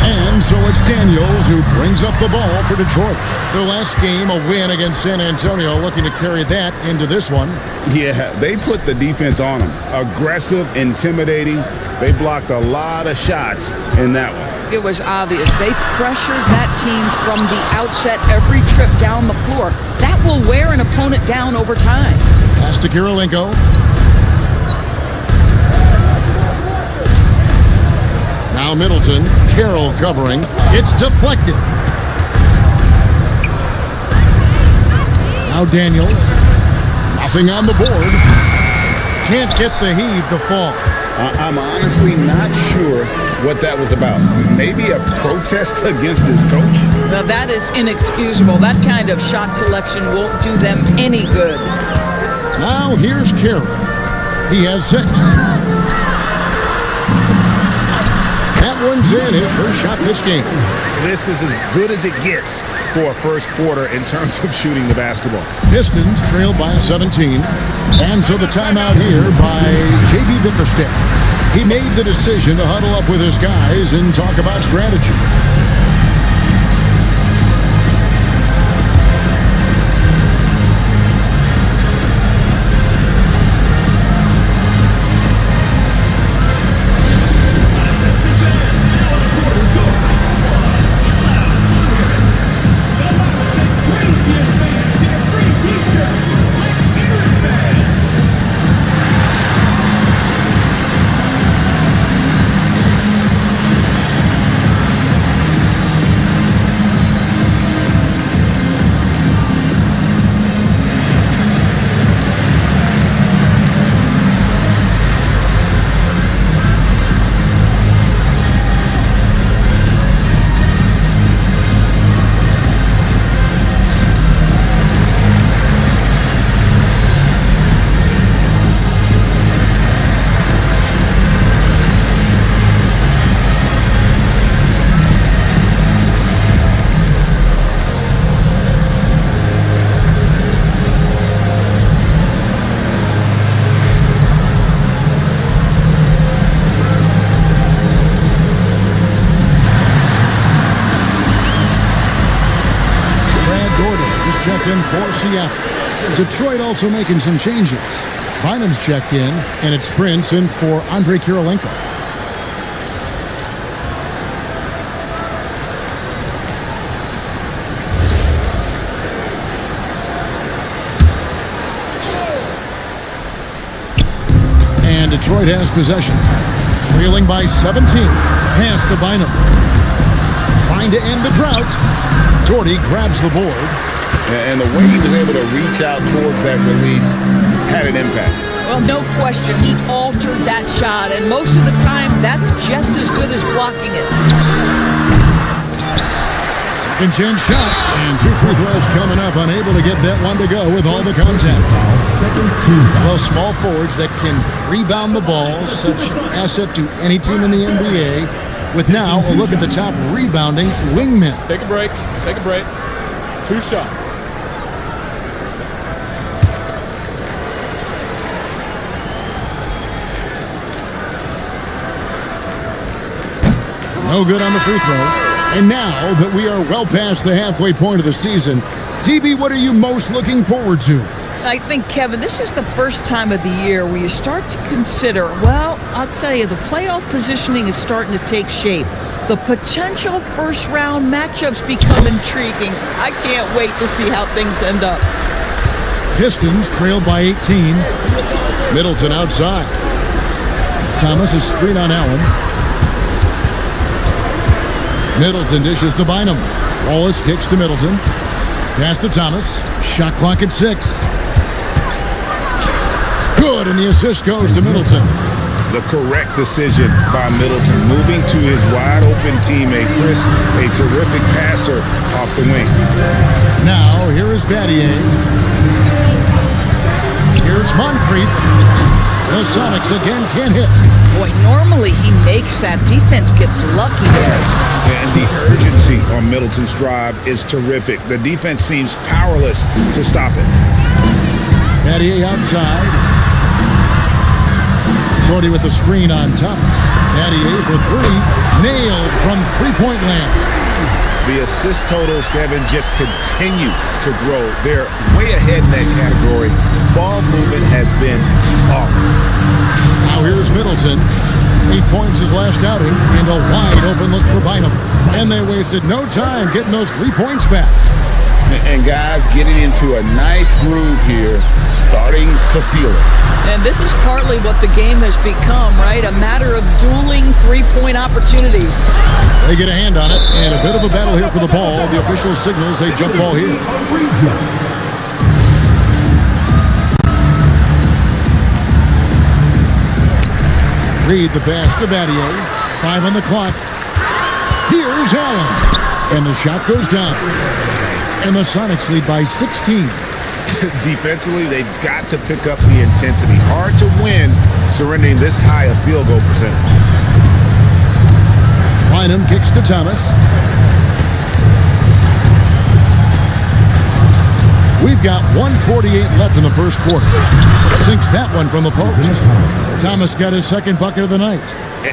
And so it's Daniels who brings up the ball for Detroit. Their last game, a win against San Antonio, looking to carry that into this one. Yeah, they put the defense on them. Aggressive, intimidating. They blocked a lot of shots in that one. It was obvious. They pressured that team from the outset every trip down the floor. That will wear an opponent down over time. Pass to Kirilenko. Now Middleton, Carroll covering. It's deflected. Now Daniels. Nothing on the board. Can't get the heave to fall. I'm honestly not sure what that was about. Maybe a protest against his coach? Now that is inexcusable. That kind of shot selection won't do them any good. Now here's Carroll. He has 6. That one's in, his first shot this game. This is as good as it gets for a first quarter in terms of shooting the basketball. Pistons trail by 17. And so the timeout here by J.B. Bickerstaff. He made the decision to huddle up with his guys and talk about strategy. For Seattle. Detroit also making some changes. Bynum's checked in, and it's Prince in for Andre Kirilenko. And Detroit has possession. Trailing by 17. Pass to Bynum. Trying to end the drought. Doherty grabs the board. And the way he was able to reach out towards that release had an impact. Well, no question. He altered that shot, and most of the time, that's just as good as blocking it. Second chance shot, and 2 free throws coming up. Unable to get that one to go with all the contact. Well, small forwards that can rebound the ball, such asset to any team in the NBA. With now a look at the top rebounding wingmen. Take a break. Take a break. 2 shots. No good on the free throw. And now that we are well past the halfway point of the season, DB, what are you most looking forward to? I think, Kevin, this is the first time of the year where you start to consider, well, I'll tell you, the playoff positioning is starting to take shape. The potential first-round matchups become intriguing. I can't wait to see how things end up. Pistons trailed by 18. Middleton outside. Thomas is screen on Allen. Middleton dishes to Bynum. Wallace kicks to Middleton. Pass to Thomas. Shot clock at 6. Good, and the assist goes to Middleton. The correct decision by Middleton, moving to his wide-open teammate, Chris, a terrific passer off the wing. Now, here is Battier. Here's Moncrief. The Sonics again can't hit. Boy, normally he makes that. Defense gets lucky there. And the urgency on Middleton's drive is terrific. The defense seems powerless to stop it. Battier outside. Jordy with the screen on Thomas. Battier for 3. Nailed from three-point land. The assist totals, Kevin, just continue to grow. They're way ahead in that category. Ball movement has been flawless. Now here's Middleton. 8 points his last outing, and a wide open look for Bynum. And they wasted no time getting those 3 points back. And guys getting into a nice groove here, starting to feel it. And this is partly what the game has become, right? A matter of dueling three-point opportunities. They get a hand on it, and a bit of a battle here for the ball. The official signals a jump ball here. Reed the pass to Battier. 5 on the clock. Here's Allen. And the shot goes down. And the Sonics lead by 16. Defensively, they've got to pick up the intensity. Hard to win surrendering this high a field goal percentage. Bynum kicks to Thomas. We've got 1:48 left in the first quarter. Sinks that one from the post. Thomas got his second bucket of the night.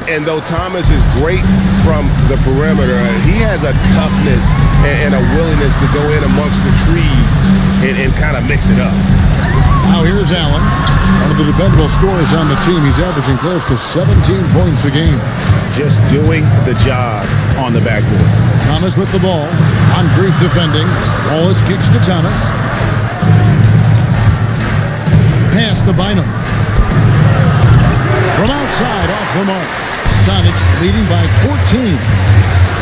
And though Thomas is great from the perimeter, he has a toughness and a willingness to go in amongst the trees and kind of mix it up. Now here's Allen, one of the dependable scorers on the team. He's averaging close to 17 points a game. Just doing the job on the backboard. Thomas with the ball. Moncrief defending. Wallace kicks to Thomas. Pass to Bynum. From outside, off the mark. Sonics leading by 14.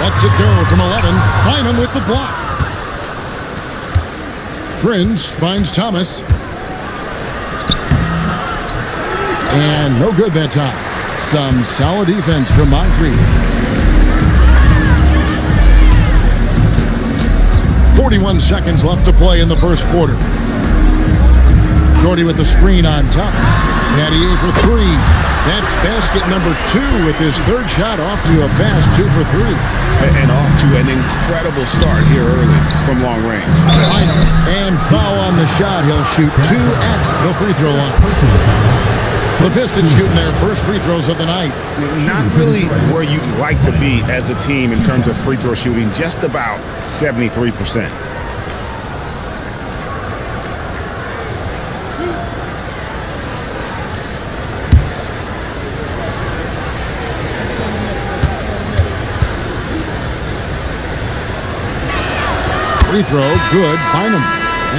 Lets it go from 11. Bynum with the block. Prince finds Thomas. And no good that time. Some solid defense from Moncrief. 41 seconds left to play in the first quarter. Jordy with the screen on Thomas. Battier for 3. That's basket number 2 with his third shot, off to a fast 2 for 3. And off to an incredible start here early from long range. And foul on the shot. He'll shoot 2 at the free throw line. The Pistons shooting their first free throws of the night. Not really where you'd like to be as a team in terms of free throw shooting, just about 73%. Free throw, good, Bynum.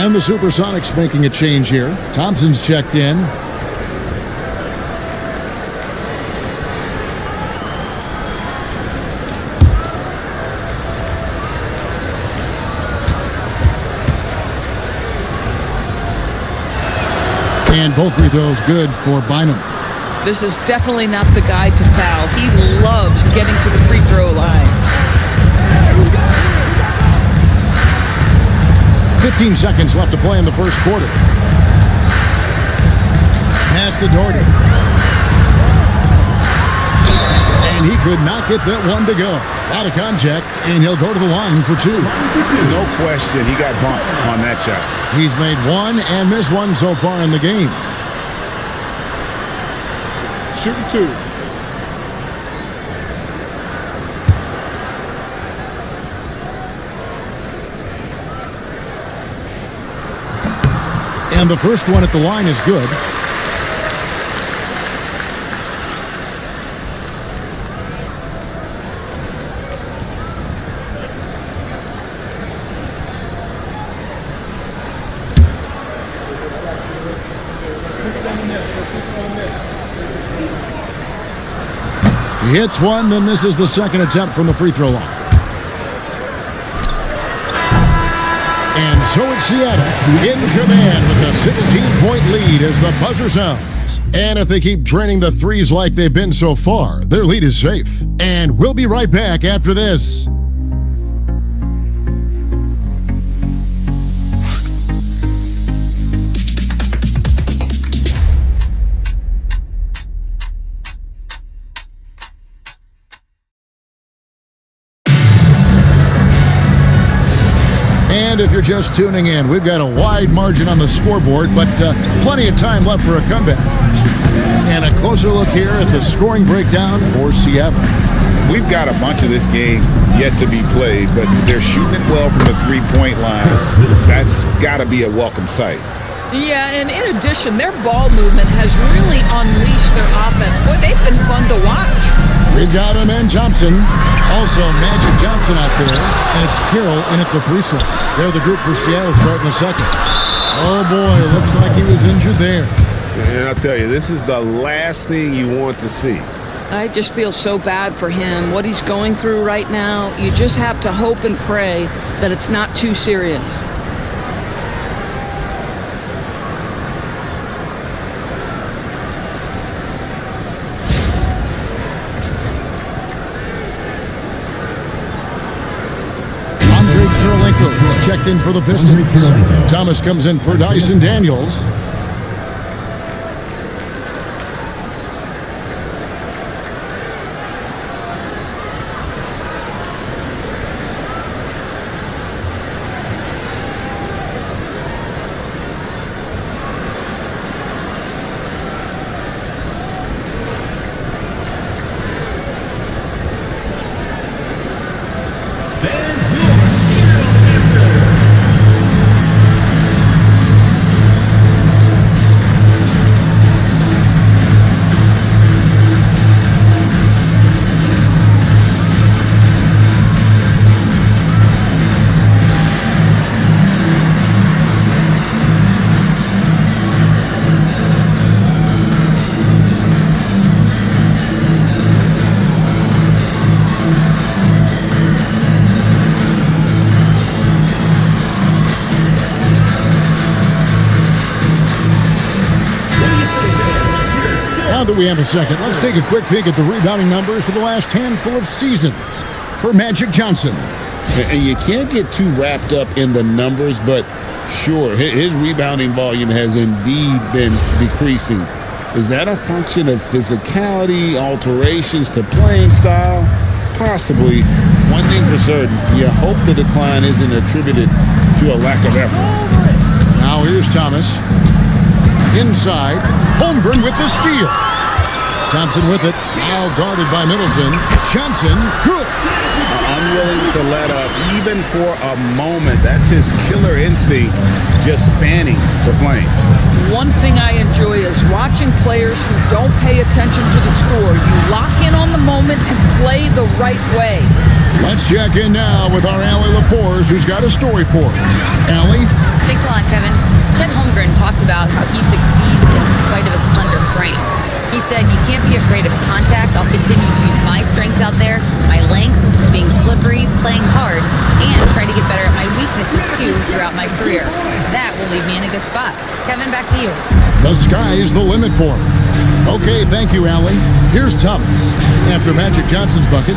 And the Supersonics making a change here. Thompson's checked in. And both free throws good for Bynum. This is definitely not the guy to foul. He loves getting to the free throw line. 15 seconds left to play in the first quarter. Pass to Doherty. And he could not get that one to go. Out of contact, and he'll go to the line for 2. No question, he got bumped on that shot. He's made 1 and missed 1 so far in the game. Shooting 2. And the first one at the line is good. He hits one, then misses the second attempt from the free throw line. And so it's Seattle in command with a 16-point lead as the buzzer sounds. And if they keep draining the threes like they've been so far, their lead is safe. And we'll be right back after this. And if you're just tuning in, we've got a wide margin on the scoreboard, but plenty of time left for a comeback. And a closer look here at the scoring breakdown for Seattle. We've got a bunch of this game yet to be played, but they're shooting it well from the three-point line. That's got to be a welcome sight. Yeah, and in addition, their ball movement has really unleashed their offense. Boy, they've been fun to watch. We've got him and Johnson. Also, Magic Johnson out there. And it's Carroll in at the three slot. They're the group for Seattle starting the second. Oh, boy, looks like he was injured there. And I'll tell you, this is the last thing you want to see. I just feel so bad for him, what he's going through right now. You just have to hope and pray that it's not too serious. Checked in for the Pistons. Thomas comes in for Dyson Daniels. That we have a second. Let's take a quick peek at the rebounding numbers for the last handful of seasons for Magic Johnson. And you can't get too wrapped up in the numbers, but sure, his rebounding volume has indeed been decreasing. Is that a function of physicality, alterations to playing style? Possibly. One thing for certain, you hope the decline isn't attributed to a lack of effort. Now here's Thomas. Inside, Holmgren with the steal. Thompson with it, now guarded by Middleton. Johnson, good. Unwilling to let up, even for a moment. That's his killer instinct, just fanning the flame. One thing I enjoy is watching players who don't pay attention to the score. You lock in on the moment and play the right way. Let's check in now with our Allie LaForce, who's got a story for us. Allie? Thanks a lot, Kevin. Chet Holmgren talked about how he succeeds in spite of a slender frame. He said, "You can't be afraid of contact. I'll continue to use my strengths out there, my length, being slippery, playing hard, and try to get better at my weaknesses, too, throughout my career. That will leave me in a good spot." Kevin, back to you. The sky's the limit for him. Okay, thank you, Allie. Here's Thomas after Magic Johnson's bucket.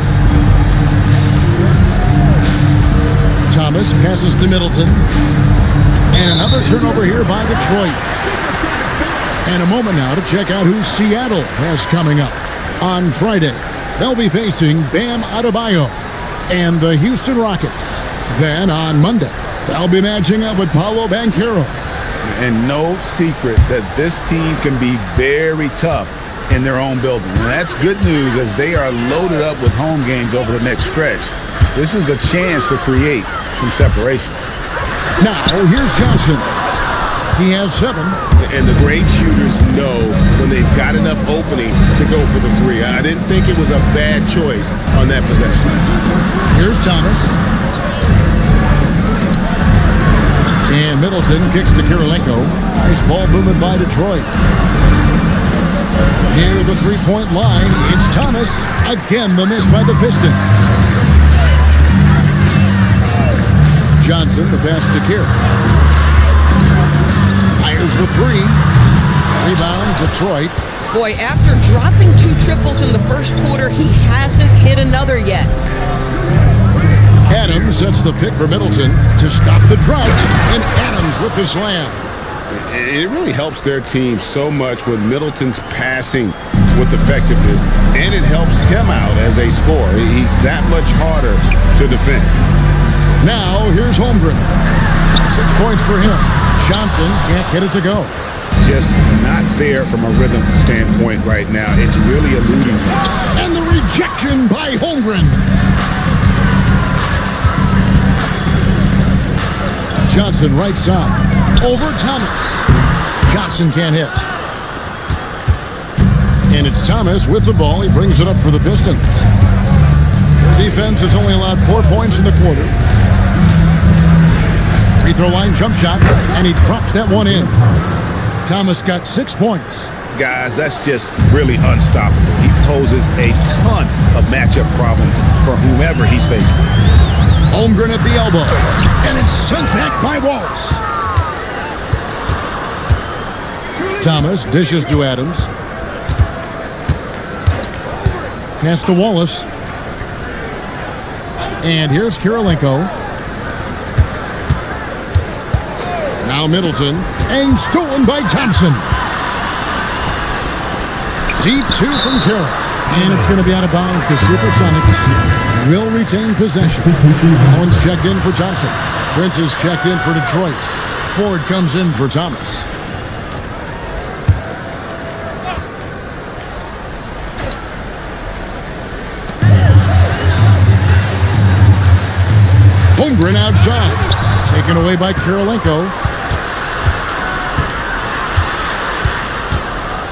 Thomas passes to Middleton. And another turnover here by Detroit. And a moment now to check out who Seattle has coming up. On Friday, they'll be facing Bam Adebayo and the Houston Rockets. Then on Monday, they'll be matching up with Paolo Banchero. And no secret that this team can be very tough in their own building. And that's good news as they are loaded up with home games over the next stretch. This is a chance to create some separation. Now, here's Johnson. He has 7. And the great shooters know when they've got enough opening to go for the 3. I didn't think it was a bad choice on that possession. Here's Thomas. And Middleton kicks to Kirilenko. Nice ball movement by Detroit. Near the three-point line, it's Thomas. Again, the miss by the Pistons. Johnson, the pass to Kerr. Fires the three. Rebound, Detroit. Boy, after dropping 2 triples in the first quarter, he hasn't hit another yet. Adams sets the pick for Middleton to stop the drought, and Adams with the slam. It really helps their team so much with Middleton's passing with effectiveness, and it helps him out as a scorer. He's that much harder to defend. Now, here's Holmgren. 6 points for him. Johnson can't get it to go. Just not there from a rhythm standpoint right now. It's really eluding him. And the rejection by Holmgren. Johnson right side. Over Thomas. Johnson can't hit. And it's Thomas with the ball. He brings it up for the Pistons. Their defense has only allowed 4 points in the quarter. Free throw line jump shot, and he drops that one in. Thomas got 6 points. Guys, that's just really unstoppable. He poses a ton of matchup problems for whomever he's facing. Holmgren at the elbow, and it's sent back by Wallace. Thomas dishes to Adams. Pass to Wallace. And here's Kirilenko. Now Middleton, and stolen by Thompson. Deep 2 from Carroll. And it's going to be out of bounds. The Supersonics will retain possession. Allen's checked in for Thompson. Prince is checked in for Detroit. Ford comes in for Thomas. Holmgren outside. Taken away by Kirilenko.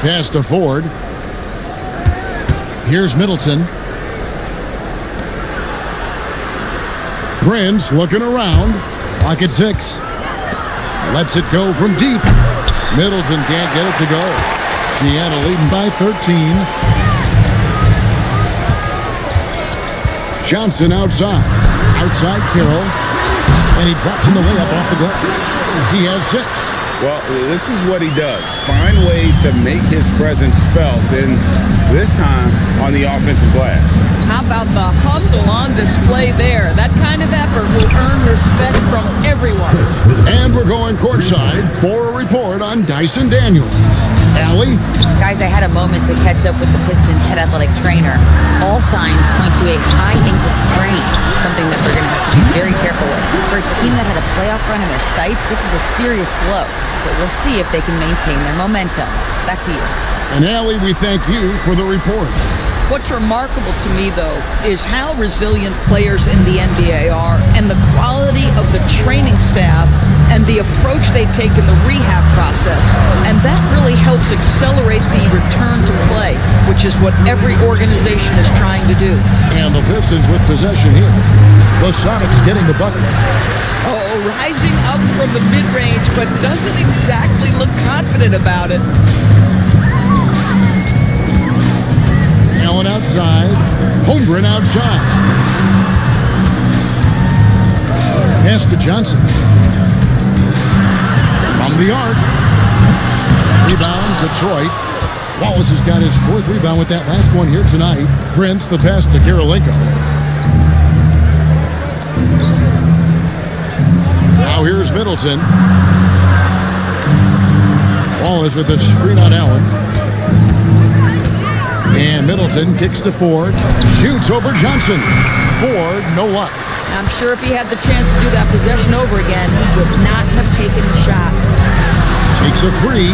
Pass to Ford. Here's Middleton. Prince looking around. Clock at 6. Lets it go from deep. Middleton can't get it to go. Siena leading by 13. Johnson outside. Outside Carroll. And he drops in the layup off the glass. He has 6. Well, this is what he does. Find ways to make his presence felt, and this time on the offensive glass. How about the hustle on display there? That kind of effort will earn respect from everyone. And we're going courtside for a report on Dyson Daniels. Allie? Guys, I had a moment to catch up with the Pistons head athletic trainer. All signs point to a high ankle sprain, something that we're going to have to be very careful with. For a team that had a playoff run in their sights, this is a serious blow. But we'll see if they can maintain their momentum. Back to you. And Allie, we thank you for the report. What's remarkable to me, though, is how resilient players in the NBA are and the quality of the training staff and the approach they take in the rehab process. And that really helps accelerate the return to play, which is what every organization is trying to do. And the Pistons with possession here. The Sonics getting the bucket. Oh, rising up from the mid-range, but doesn't exactly look confident about it. Allen outside. Holmgren outside. Pass to Johnson. From the arc. Rebound, Detroit. Wallace has got his 4th rebound with that last one here tonight. Prince, the pass to Kirilenko. Now here's Middleton. Wallace with a screen on Allen. And Middleton kicks to Ford. Shoots over Johnson. Ford, no luck. I'm sure if he had the chance to do that possession over again, he would not have taken the shot. Takes a 3.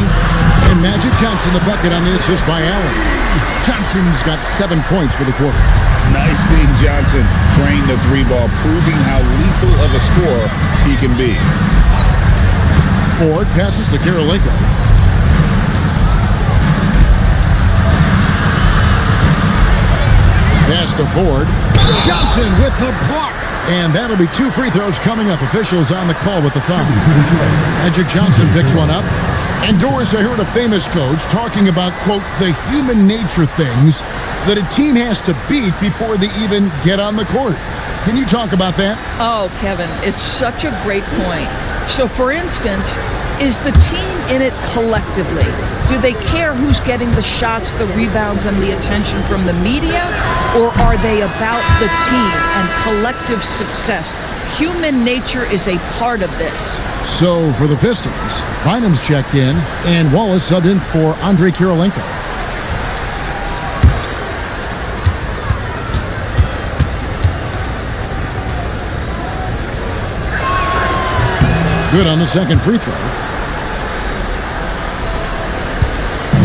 And Magic Johnson the bucket on the assist by Allen. Johnson's got 7 points for the quarter. Nice seeing Johnson drain the 3 ball, proving how lethal of a scorer he can be. Ford passes to Kirilenko. Pass to Ford. Johnson with the block. And that'll be 2 free throws coming up. Officials on the call with the foul. Magic Johnson picks one up. And Doris, I heard a famous coach talking about, quote, the human nature things that a team has to beat before they even get on the court. Can you talk about that? Oh, Kevin, it's such a great point. So, for instance, is the team in it collectively? Do they care who's getting the shots, the rebounds, and the attention from the media? Or are they about the team and collective success? Human nature is a part of this. So, for the Pistons, Bynum's checked in, and Wallace subbed in for Andrei Kirilenko. Good on the second free throw.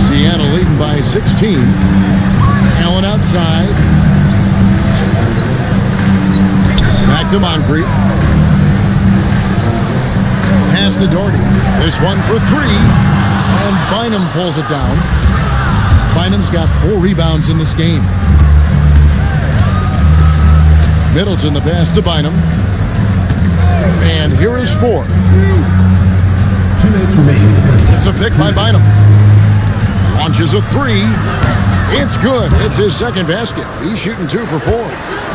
Seattle leading by 16. Allen outside. Back to Moncrief. Pass to Doherty. This one for three. And Bynum pulls it down. Bynum's got 4 rebounds in this game. Middleton the pass to Bynum. And here is 4. 2 minutes remaining. It's a pick by Bynum. Launches a 3. It's good. It's his second basket. He's shooting 2 for 4.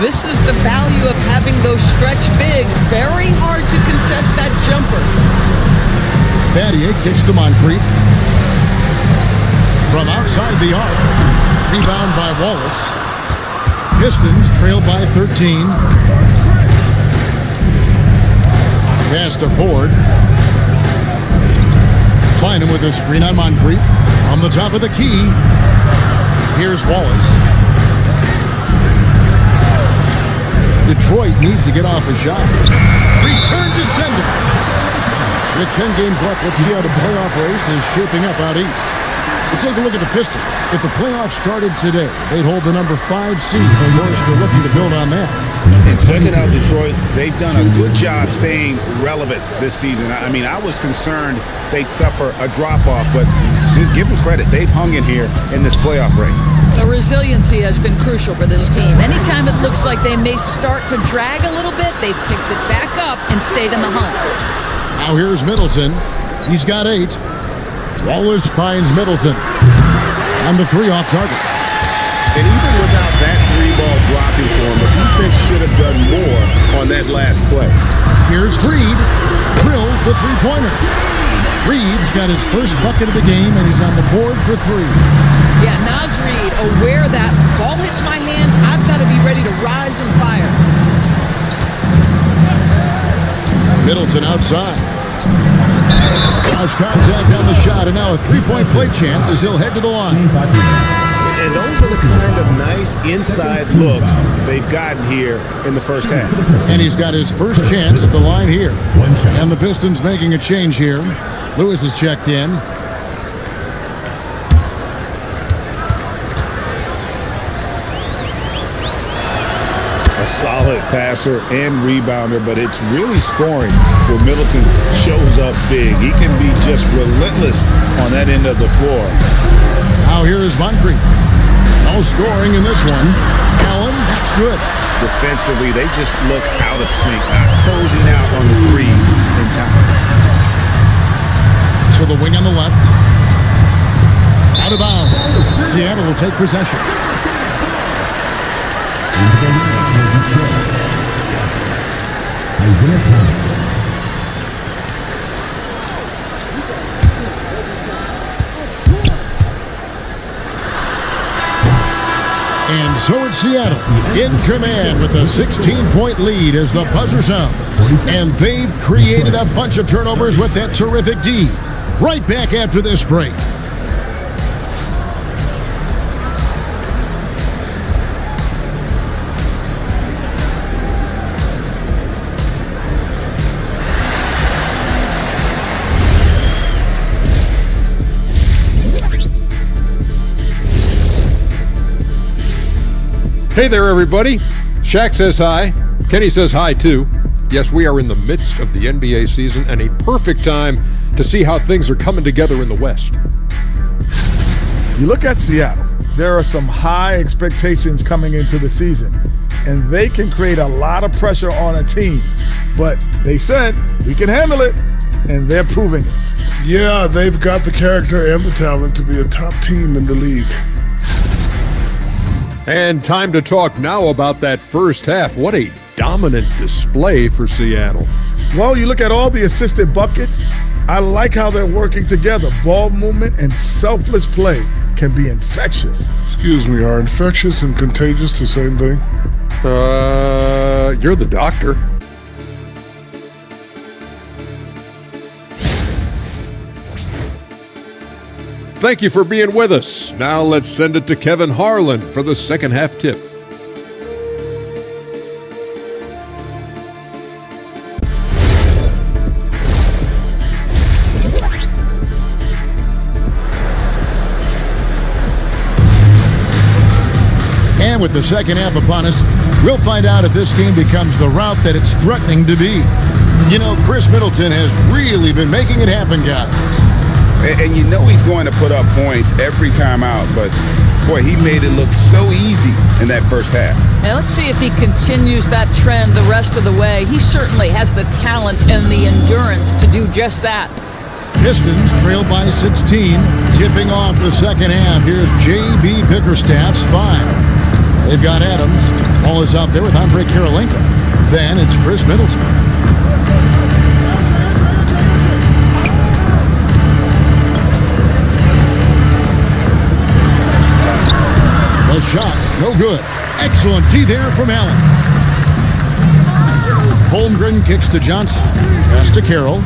This is the value of having those stretch bigs. Very hard to contest that jumper. Battier kicks to Moncrief. From outside the arc. Rebound by Wallace. Pistons trail by 13. Pass to Ford. Bynum with a screen on Moncrief. On the top of the key. Here's Wallace. Detroit needs to get off a shot. Return to sender. With 10 games left, let's see how the playoff race is shaping up out east. Let's take a look at the Pistons. If the playoffs started today, they'd hold the number 5 seed. Of course, they're looking to build on that. And checking out Detroit, they've done a good job staying relevant this season. I mean, I was concerned they'd suffer a drop-off, but just give them credit. They've hung in here in this playoff race. The resiliency has been crucial for this team. Anytime it looks like they may start to drag a little bit, they've picked it back up and stayed in the hunt. Now here's Middleton. He's got 8. Wallace finds Middleton. On the 3 off target. And even without that 3-ball dropping for him, the defense should have done more on that last play. Here's Reed. Drills the 3-pointer. Reed's got his first bucket of the game, and he's on the board for 3. Yeah, Naz Reid, aware that ball hits my hands, I've got to be ready to rise and fire. Middleton outside. Cross contact on the shot, and now a 3-point play chance as he'll head to the line. And those are the kind of nice inside looks they've gotten here in the first half. And he's got his first chance at the line here. And the Pistons making a change here. Lewis is checked in. A solid passer and rebounder, but it's really scoring where Middleton shows up big. He can be just relentless on that end of the floor. Now here is Moncrief. No scoring in this one. Allen, that's good. Defensively, they just look out of sync, not closing out on the threes in time. To the wing on the left. Out of bounds. Seattle will take possession. Isaiah Thomas. And so it's Seattle in command with a 16-point lead as the buzzer sounds. And they've created a bunch of turnovers with that terrific D. Right back after this break. Hey there, everybody. Shaq says hi. Kenny says hi, too. Yes, we are in the midst of the NBA season and a perfect time to see how things are coming together in the West. You look at Seattle, there are some high expectations coming into the season, and they can create a lot of pressure on a team. But they said, we can handle it, and they're proving it. Yeah, they've got the character and the talent to be a top team in the league. And time to talk now about that first half. What a dominant display for Seattle. Well, you look at all the assisted buckets. I like how they're working together. Ball movement and selfless play can be infectious. Excuse me, are infectious and contagious the same thing? You're the doctor. Thank you for being with us. Now let's send it to Kevin Harlan for the second half tip. And with the second half upon us, we'll find out if this game becomes the route that it's threatening to be. You know, Chris Middleton has really been making it happen, guys. And you know he's going to put up points every time out, but boy, he made it look so easy in that first half. And let's see if he continues that trend the rest of the way. He certainly has the talent and the endurance to do just that. Pistons trail by 16, tipping off the second half. Here's J.B. Bickerstaff's 5. They've got Adams. Ball is out there with Andre Kirilenko. Then it's Chris Middleton. The shot, no good. Excellent D there from Allen. Holmgren kicks to Johnson. Pass to Carroll.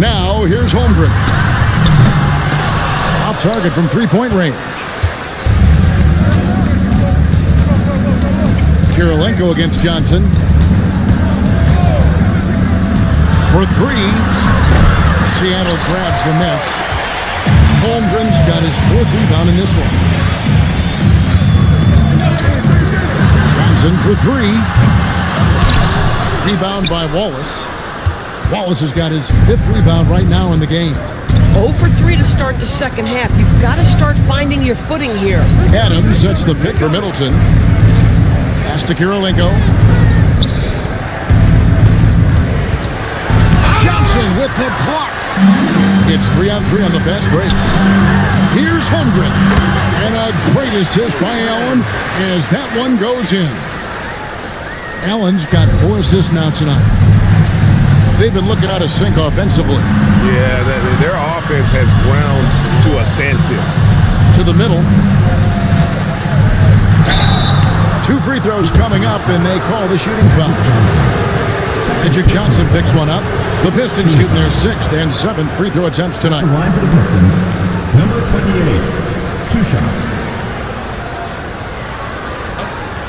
Now here's Holmgren. Off target from three-point range. Kirilenko against Johnson. For three. Seattle grabs the miss. Holmgren's got his fourth rebound in this one. Johnson for three. Rebound by Wallace. Wallace has got his fifth rebound right now in the game. 0 for 3 to start the second half. You've got to start finding your footing here. Adams sets the pick for Middleton. Pass to Kirilenko. Johnson with the block. It's 3-on-3 on the fast break. Here's Holmgren. And a great assist by Allen as that one goes in. Allen's got 4 assists now tonight. They've been looking out of sync offensively. Yeah, their offense has ground to a standstill. To the middle. 2 free throws coming up, and they call the shooting foul. Magic Johnson picks one up. The Pistons shooting their 6th and 7th free throw attempts tonight. Line for the Pistons, number 28, 2 shots.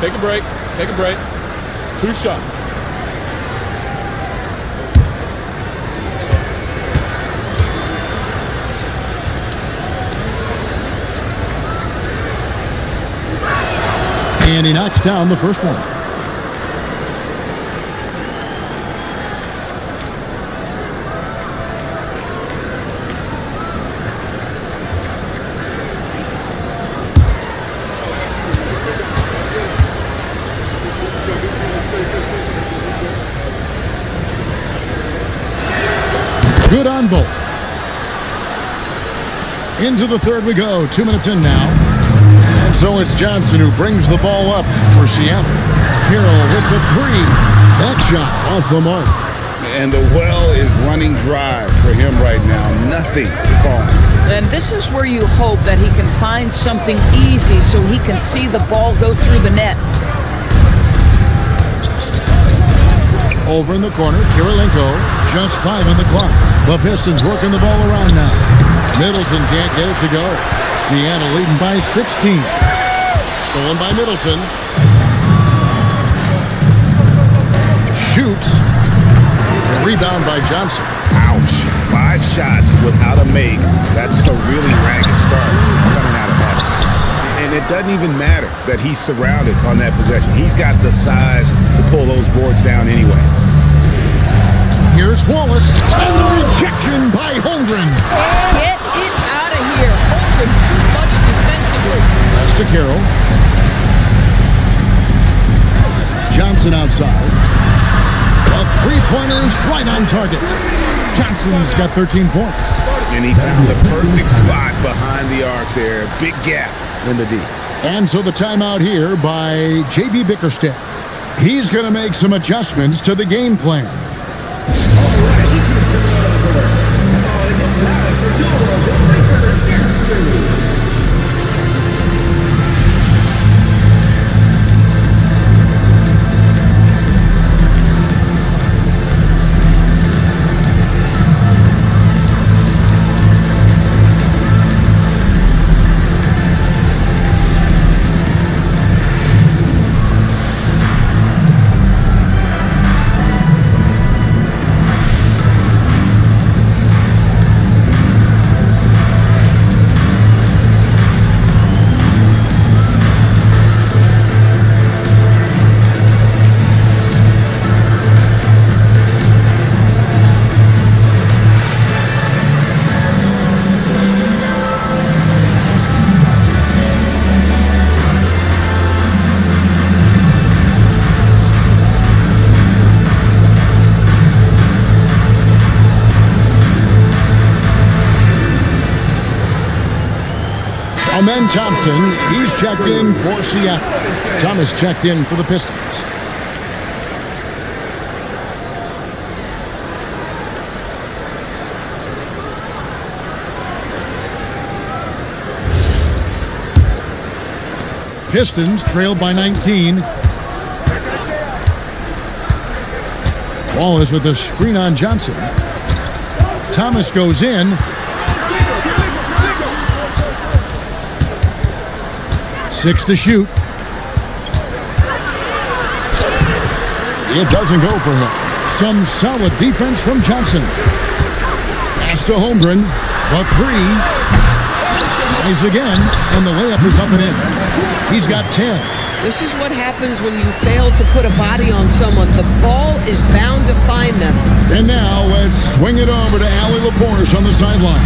Take a break. Take a break. 2 shots. And he knocks down the first one. Good on both. Into the third we go. 2 minutes in now. And so it's Johnson who brings the ball up for Seattle. Carroll with the 3. That shot off the mark. And the well is running dry for him right now. Nothing falling. And this is where you hope that he can find something easy so he can see the ball go through the net. Over in the corner, Kirilenko, just 5 on the clock. The Pistons working the ball around now. Middleton can't get it to go. Seattle leading by 16. Stolen by Middleton. Shoots. Rebound by Johnson. Ouch. 5 shots without a make. That's a really ragged start coming out of that. And it doesn't even matter that he's surrounded on that possession. He's got the size to pull those boards down anyway. Here's Wallace. And the rejection by Holmgren. Get it out of here. Holmgren too much defensively. Pass to Carroll. Johnson outside. A Three-pointers right on target. Johnson's got 13 points. And he found the perfect spot behind the arc there. Big gap in the D. And so the timeout here by J.B. Bickerstaff. He's going to make some adjustments to the game plan. Amen Thompson, he's checked in for Seattle. Thomas checked in for the Pistons. Pistons trailed by 19. Wallace with a screen on Johnson. Thomas goes in. 6 to shoot. It doesn't go for him. Some solid defense from Johnson. Pass to Holmgren. The three. Tries again, and the layup is up and in. He's got 10. This is what happens when you fail to put a body on someone. The ball is bound to find them. And now let's swing it over to Allie LaForce on the sideline.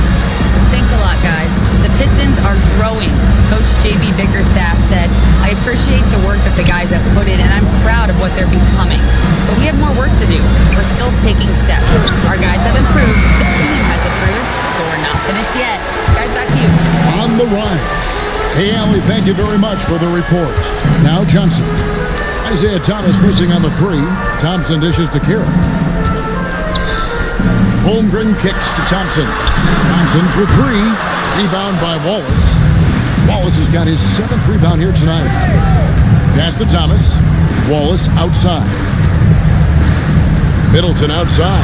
Thanks a lot, guys. The Pistons are growing. Coach J.B. Bickerstaff said, I appreciate the work that the guys have put in, and I'm proud of what they're becoming. But we have more work to do. We're still taking steps. Our guys have improved. The team has improved, but we're not finished yet. Guys, back to you. On the rise. Hey, Allie, thank you very much for the report. Now Johnson. Isaiah Thomas missing on the three. Thompson dishes to Carroll. Holmgren kicks to Thompson. Johnson for three. Rebound by Wallace. Wallace has got his 7th rebound here tonight. Pass to Thomas. Wallace outside. Middleton outside.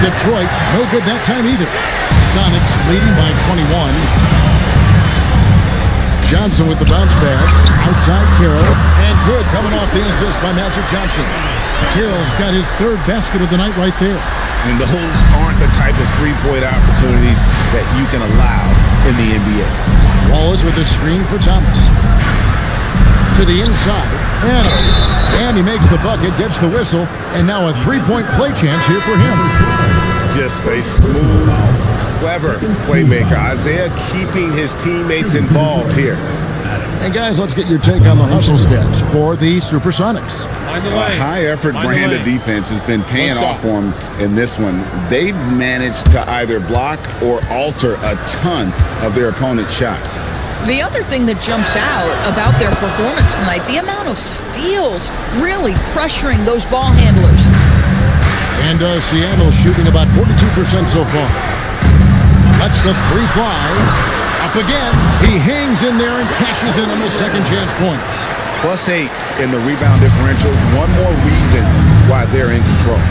Detroit, no good that time either. Sonics leading by 21. Johnson with the bounce pass. Outside Carroll. And good coming off the assist by Magic Johnson. Carroll's got his 3rd basket of the night right there. And those aren't the type of three-point opportunities that you can allow in the NBA. Wallace with a screen for Thomas. To the inside. And he makes the bucket, gets the whistle, and now a 3-point play chance here for him. Just a smooth, clever playmaker. Isaiah keeping his teammates involved here. And guys, let's get your take on the hustle stats for the Supersonics. A high-effort brand of defense has been paying off for them in this one. They've managed to either block or alter a ton of their opponent's shots. The other thing that jumps out about their performance tonight, the amount of steals really pressuring those ball handlers. And Seattle shooting about 42% so far. Lets the three fly. Up again. He hangs in there and cashes in on the second chance points. +8 in the rebound differential. One more reason why they're in control.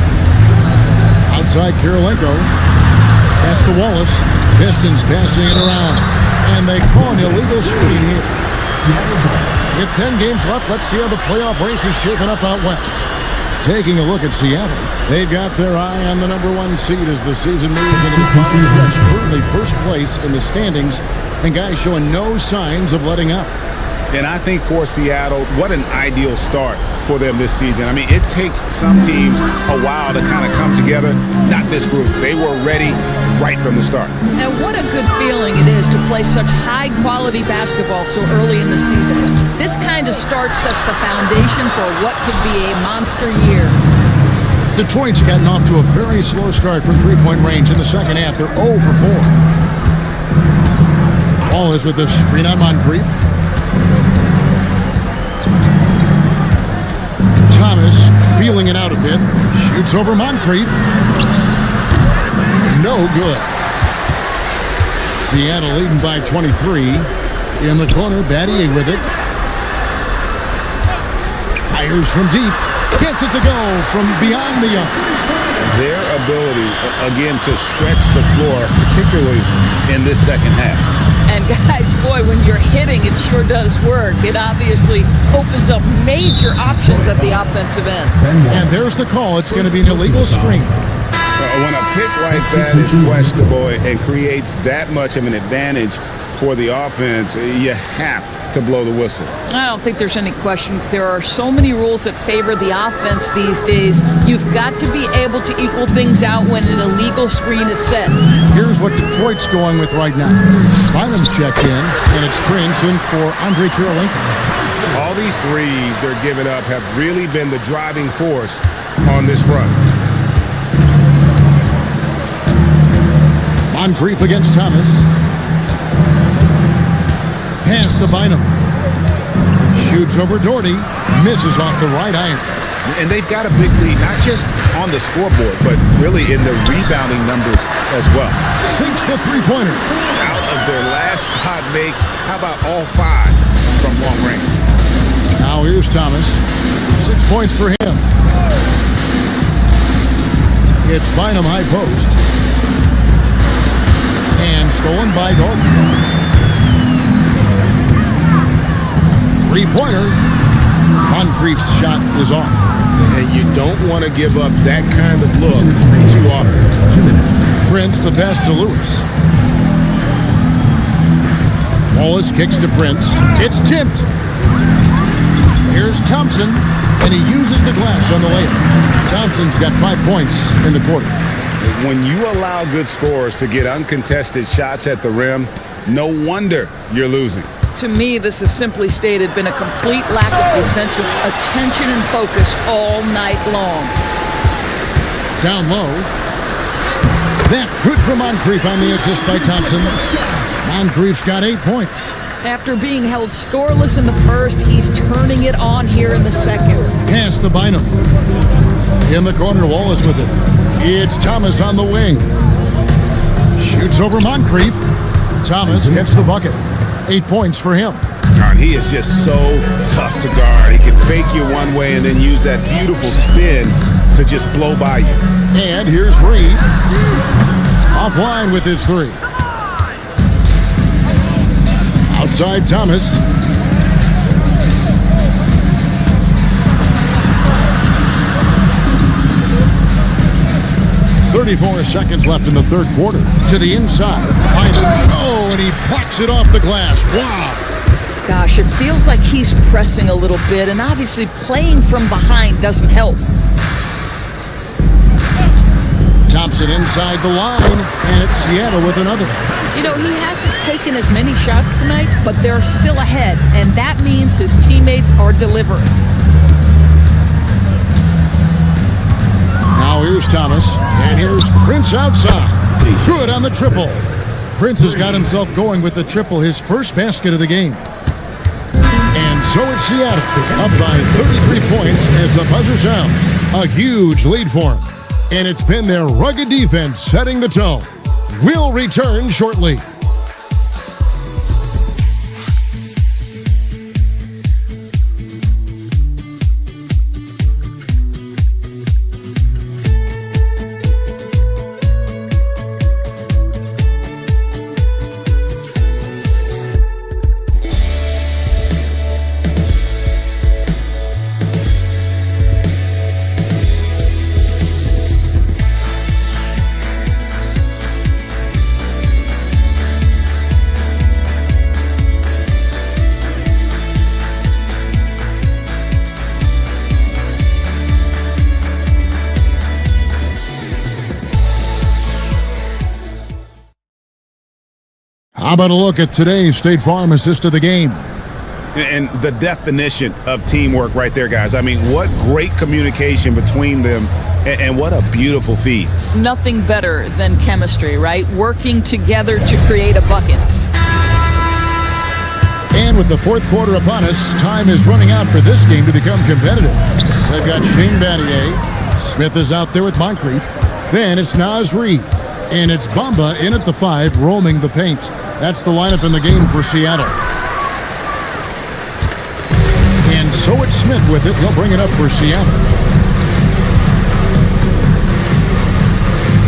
Outside Kirilenko. Pass to Wallace. Pistons passing it around. And they call an illegal screen here. With 10 games left, let's see how the playoff race is shaping up out west. Taking a look at Seattle, they've got their eye on the #1 seed as the season moves into the final stretch. Currently first place in the standings, and guys showing no signs of letting up. And I think for Seattle, what an ideal start for them this season. I mean, it takes some teams a while to kind of come together. Not this group. They were ready right from the start. And what a good feeling it is to play such high-quality basketball so early in the season. This kind of start sets the foundation for what could be a monster year. Detroit's gotten off to a very slow start from three-point range in the second half. They're 0 for 4. Ball is with the screen on Moncrief. Thomas feeling it out a bit. Shoots over Moncrief. No good. Seattle leading by 23. In the corner, Battier with it. Fires from deep. Gets it to go from beyond the arc. Their ability, again, to stretch the floor, particularly in this second half. And guys, boy, when you're hitting, it sure does work. It obviously opens up major options at the offensive end. And there's the call. It's going to be an illegal screen. When a pick like that is questionable and creates that much of an advantage for the offense, you have to blow the whistle. I don't think there's any question. There are so many rules that favor the offense these days. You've got to be able to equal things out when an illegal screen is set. Here's what Detroit's going with right now. Bynum's checked in, and it's Prince in for Andre Kirilenko. All these threes they're giving up have really been the driving force on this run. Moncrief against Thomas. Pass to Bynum. Shoots over Doherty. Misses off the right iron. And they've got a big lead, not just on the scoreboard, but really in the rebounding numbers as well. Sinks the three-pointer. Out of their last 5 makes, how about all 5 from long range? Now here's Thomas. 6 points for him. It's Bynum high post. And stolen by Doherty. Three-pointer. Moncrief's shot is off. And you don't want to give up that kind of look too often. 2 minutes. Prince, the pass to Lewis. Wallace kicks to Prince. It's tipped. Here's Thompson, and he uses the glass on the layup. Thompson's got 5 points in the quarter. When you allow good scorers to get uncontested shots at the rim, no wonder you're losing. To me, this has simply stated been a complete lack of defensive attention and focus all night long. Down low. That good for Moncrief on the assist by Thompson. Moncrief's got 8 points. After being held scoreless in the first, he's turning it on here in the second. Pass to Bynum. In the corner, Wallace with it. It's Thomas on the wing. Shoots over Moncrief. Thomas gets the bucket. 8 points for him. And he is just so tough to guard. He can fake you one way and then use that beautiful spin to just blow by you. And here's Reed. Offline with his 3. Outside Thomas. .34 seconds left in the third quarter. To the inside. Oh, and he blocks it off the glass. Wow. Gosh, it feels like he's pressing a little bit, and obviously playing from behind doesn't help. Thompson inside the line, and it's Seattle with another. You know, he hasn't taken as many shots tonight, but they're still ahead, and that means his teammates are delivering. Now here's Thomas, and here's Prince outside. Good on the triple. Prince has got himself going with the triple, his first basket of the game. And so it's Seattle, up by 33 points as the buzzer sounds. A huge lead for him. And it's been their rugged defense setting the tone. We'll return shortly. How about a look at today's State Farm assist of the game? And the definition of teamwork right there, guys. I mean, what great communication between them And what a beautiful feed. Nothing better than chemistry, right? Working together to create a bucket. And with the fourth quarter upon us, time is running out for this game to become competitive. They've got Shane Battier. Smith is out there with Moncrief. Then it's Naz Reid. And it's Bamba in at the 5, roaming the paint. That's the lineup in the game for Seattle. And so it's Smith with it. He'll bring it up for Seattle.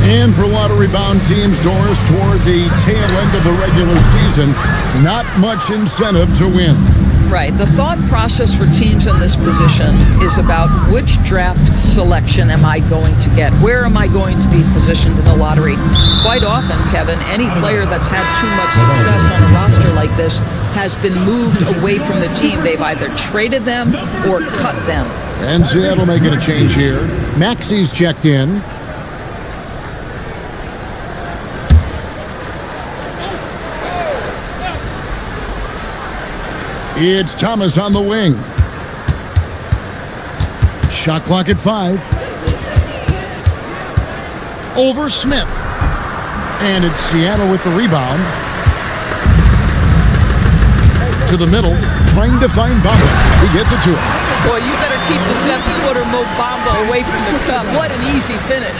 And for lottery-bound teams, Doris, toward the tail end of the regular season, not much incentive to win. Right. The thought process for teams in this position is about which draft selection am I going to get? Where am I going to be positioned in the lottery? Quite often, Kevin, any player that's had too much success on a roster like this has been moved away from the team. They've either traded them or cut them. And Seattle making a change here. Maxey's checked in. It's Thomas on the wing. Shot clock at 5. Over Smith. And it's Seattle with the rebound. To the middle, trying to find Bamba. He gets it to him. Boy, you better keep the 7-footer Mo Bamba away from the cup. What an easy finish.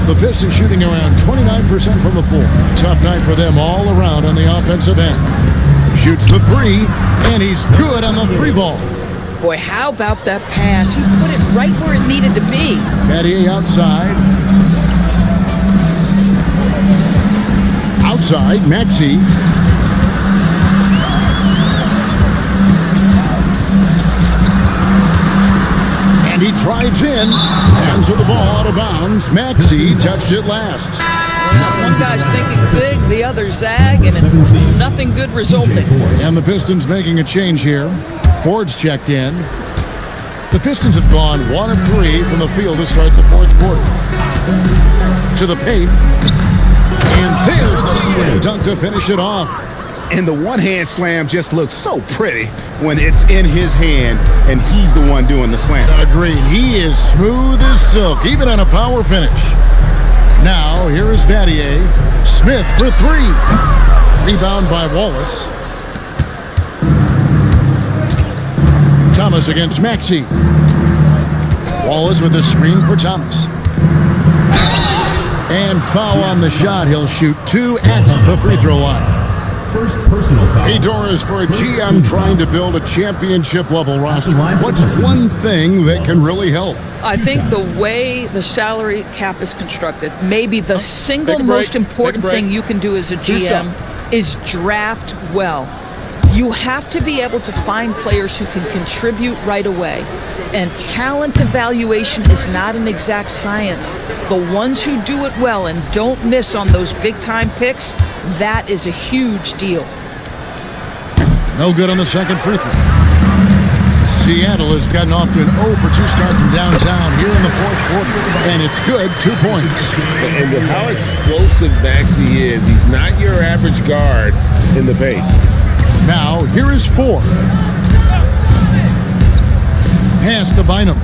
The Pistons shooting around 29% from the floor. Tough night for them all around on the offensive end. Shoots the 3, and he's good on the 3 ball. Boy, how about that pass? He put it right where it needed to be. Battier outside. Outside, Maxey. He drives in, hands with the ball out of bounds. Maxey touched it last. One guy's thinking zig, the other zag, and it's nothing good resulting. And the Pistons making a change here. Ford's checked in. The Pistons have gone 1 of 3 from the field to start the fourth quarter. To the paint. And there's the slam dunk to finish it off. And the one-hand slam just looks so pretty when it's in his hand and he's the one doing the slam. Agreed. He is smooth as silk, even on a power finish. Now, here is Battier. Smith for 3. Rebound by Wallace. Thomas against Maxey. Wallace with a screen for Thomas. And foul on the shot. He'll shoot 2 at the free throw line. First personal foul. Hey, Doris, for a GM trying to build a championship-level roster, what's one thing that can really help? I think the way the salary cap is constructed, maybe the single most important thing you can do as a GM is draft well. You have to be able to find players who can contribute right away. And talent evaluation is not an exact science. The ones who do it well and don't miss on those big-time picks, that is a huge deal. No good on the second free throw. Seattle has gotten off to an 0 for 2 start from downtown here in the fourth quarter. And it's good, 2 points. And with how explosive Maxey is, he's not your average guard in the paint. Now, here is 4. Pass to Bynum.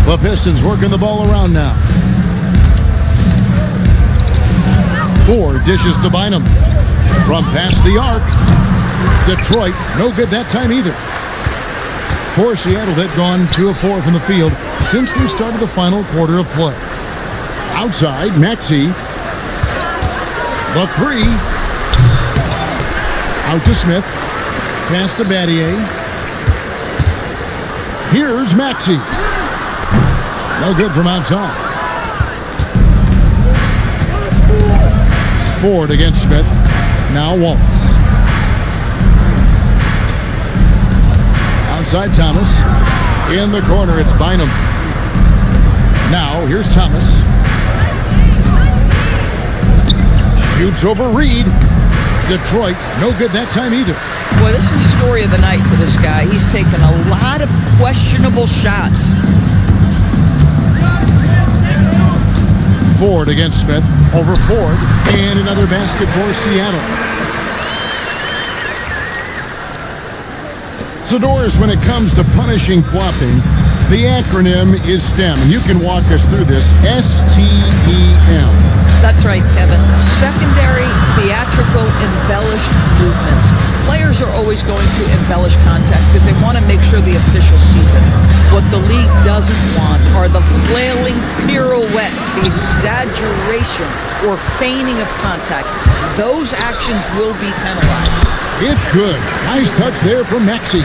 The Pistons working the ball around now. 4 dishes to Bynum. From past the arc. Detroit, no good that time either. For Seattle, they've gone 2 of 4 from the field since we started the final quarter of play. Outside, Maxey. The 3. Out to Smith. Pass to Battier. Here's Maxey. No good from outside. Ford against Smith. Now Wallace. Outside Thomas. In the corner, it's Bynum. Now, here's Thomas. Shoots over Reid. Detroit, no good that time either. Boy, this is the story of the night for this guy. He's taken a lot of questionable shots. Ford against Smith. Over Ford. And another basket for Seattle. So, Doris, when it comes to punishing flopping, the acronym is STEM. And you can walk us through this. STEM. That's right, Kevin. Secondary, theatrical, embellished movements. Players are always going to embellish contact because they want to make sure the official sees it. What the league doesn't want are the flailing pirouettes, the exaggeration or feigning of contact. Those actions will be penalized. It's good. Nice touch there from Maxey.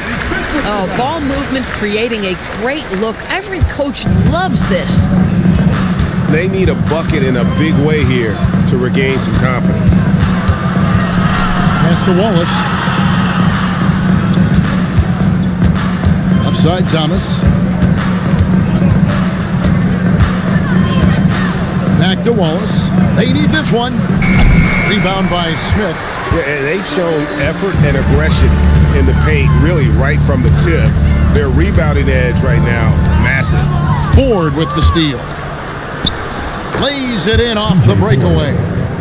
Oh, ball movement creating a great look. Every coach loves this. They need a bucket in a big way here to regain some confidence. Pass to Wallace. Offside Thomas. Back to Wallace. They need this one. Rebound by Smith. Yeah, and they've shown effort and aggression in the paint, really right from the tip. Their rebounding edge right now, massive. Ford with the steal. Plays it in off the breakaway.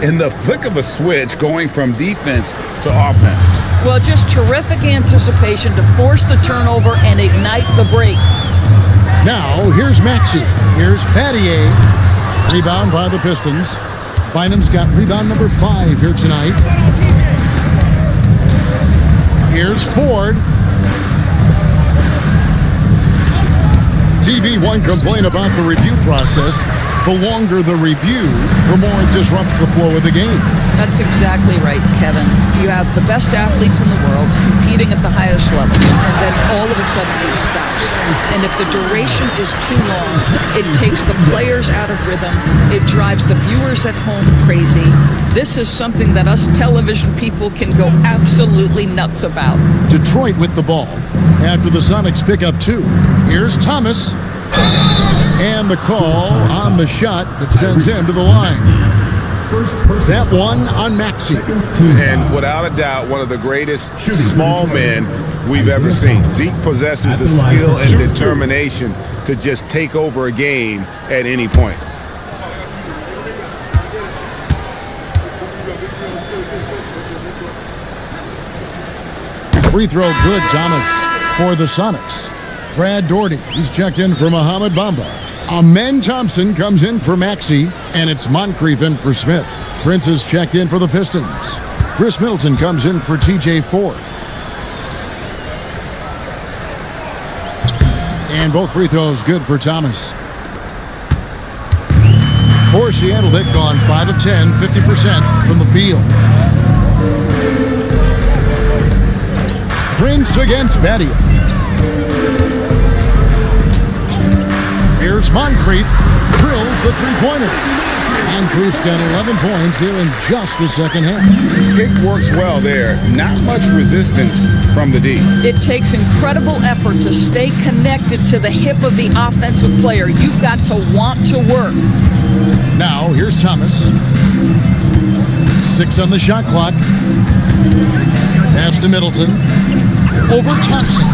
In the flick of a switch, going from defense to offense. Well, just terrific anticipation to force the turnover and ignite the break. Now, here's Maxey. Here's Pattier. Rebound by the Pistons. Bynum's got rebound number 5 here tonight. Here's Ford. TV1 complained about the review process. The longer the review, the more it disrupts the flow of the game. That's exactly right, Kevin. You have the best athletes in the world competing at the highest level, and then all of a sudden it stops. And if the duration is too long, it takes the players out of rhythm. It drives the viewers at home crazy. This is something that us television people can go absolutely nuts about. Detroit with the ball after the Sonics pick up 2. Here's Thomas. And the call on the shot that sends him to the line. That one on Maxey. And without a doubt, one of the greatest small men we've ever seen. Zeke possesses the skill and determination to just take over a game at any point. Free throw good, Thomas, for the Sonics. Brad Doherty, he's checked in for Mohamed Bamba. Amen Thompson comes in for Maxey, and it's Moncrief in for Smith. Prince is checked in for the Pistons. Chris Middleton comes in for TJ Ford. And both free throws good for Thomas. For Seattle, they've gone 5 of 10, 50% from the field. Prince against Battier. Here's Moncrief. Drills the three-pointer. Moncrief's got 11 points here in just the second half. Pick works well there. Not much resistance from the D. It takes incredible effort to stay connected to the hip of the offensive player. You've got to want to work. Now, here's Thomas. 6 on the shot clock. Pass to Middleton. Over Thompson.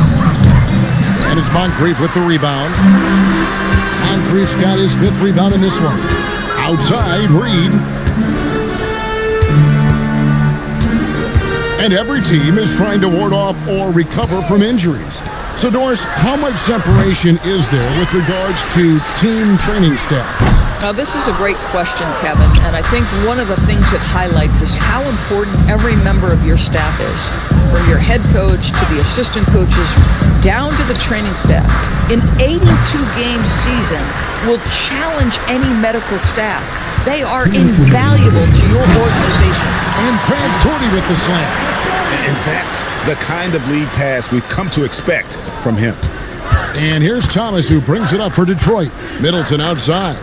And it's Moncrief with the rebound. Moncrief's got his 5th rebound in this one. Outside, Reed. And every team is trying to ward off or recover from injuries. So, Doris, how much separation is there with regards to team training staff? Now, this is a great question, Kevin, and I think one of the things it highlights is how important every member of your staff is, from your head coach to the assistant coaches, down to the training staff. An 82-game season will challenge any medical staff. They are invaluable to your organization. And Brad Doherty with the slam. And that's the kind of lead pass we've come to expect from him. And here's Thomas, who brings it up for Detroit. Middleton outside.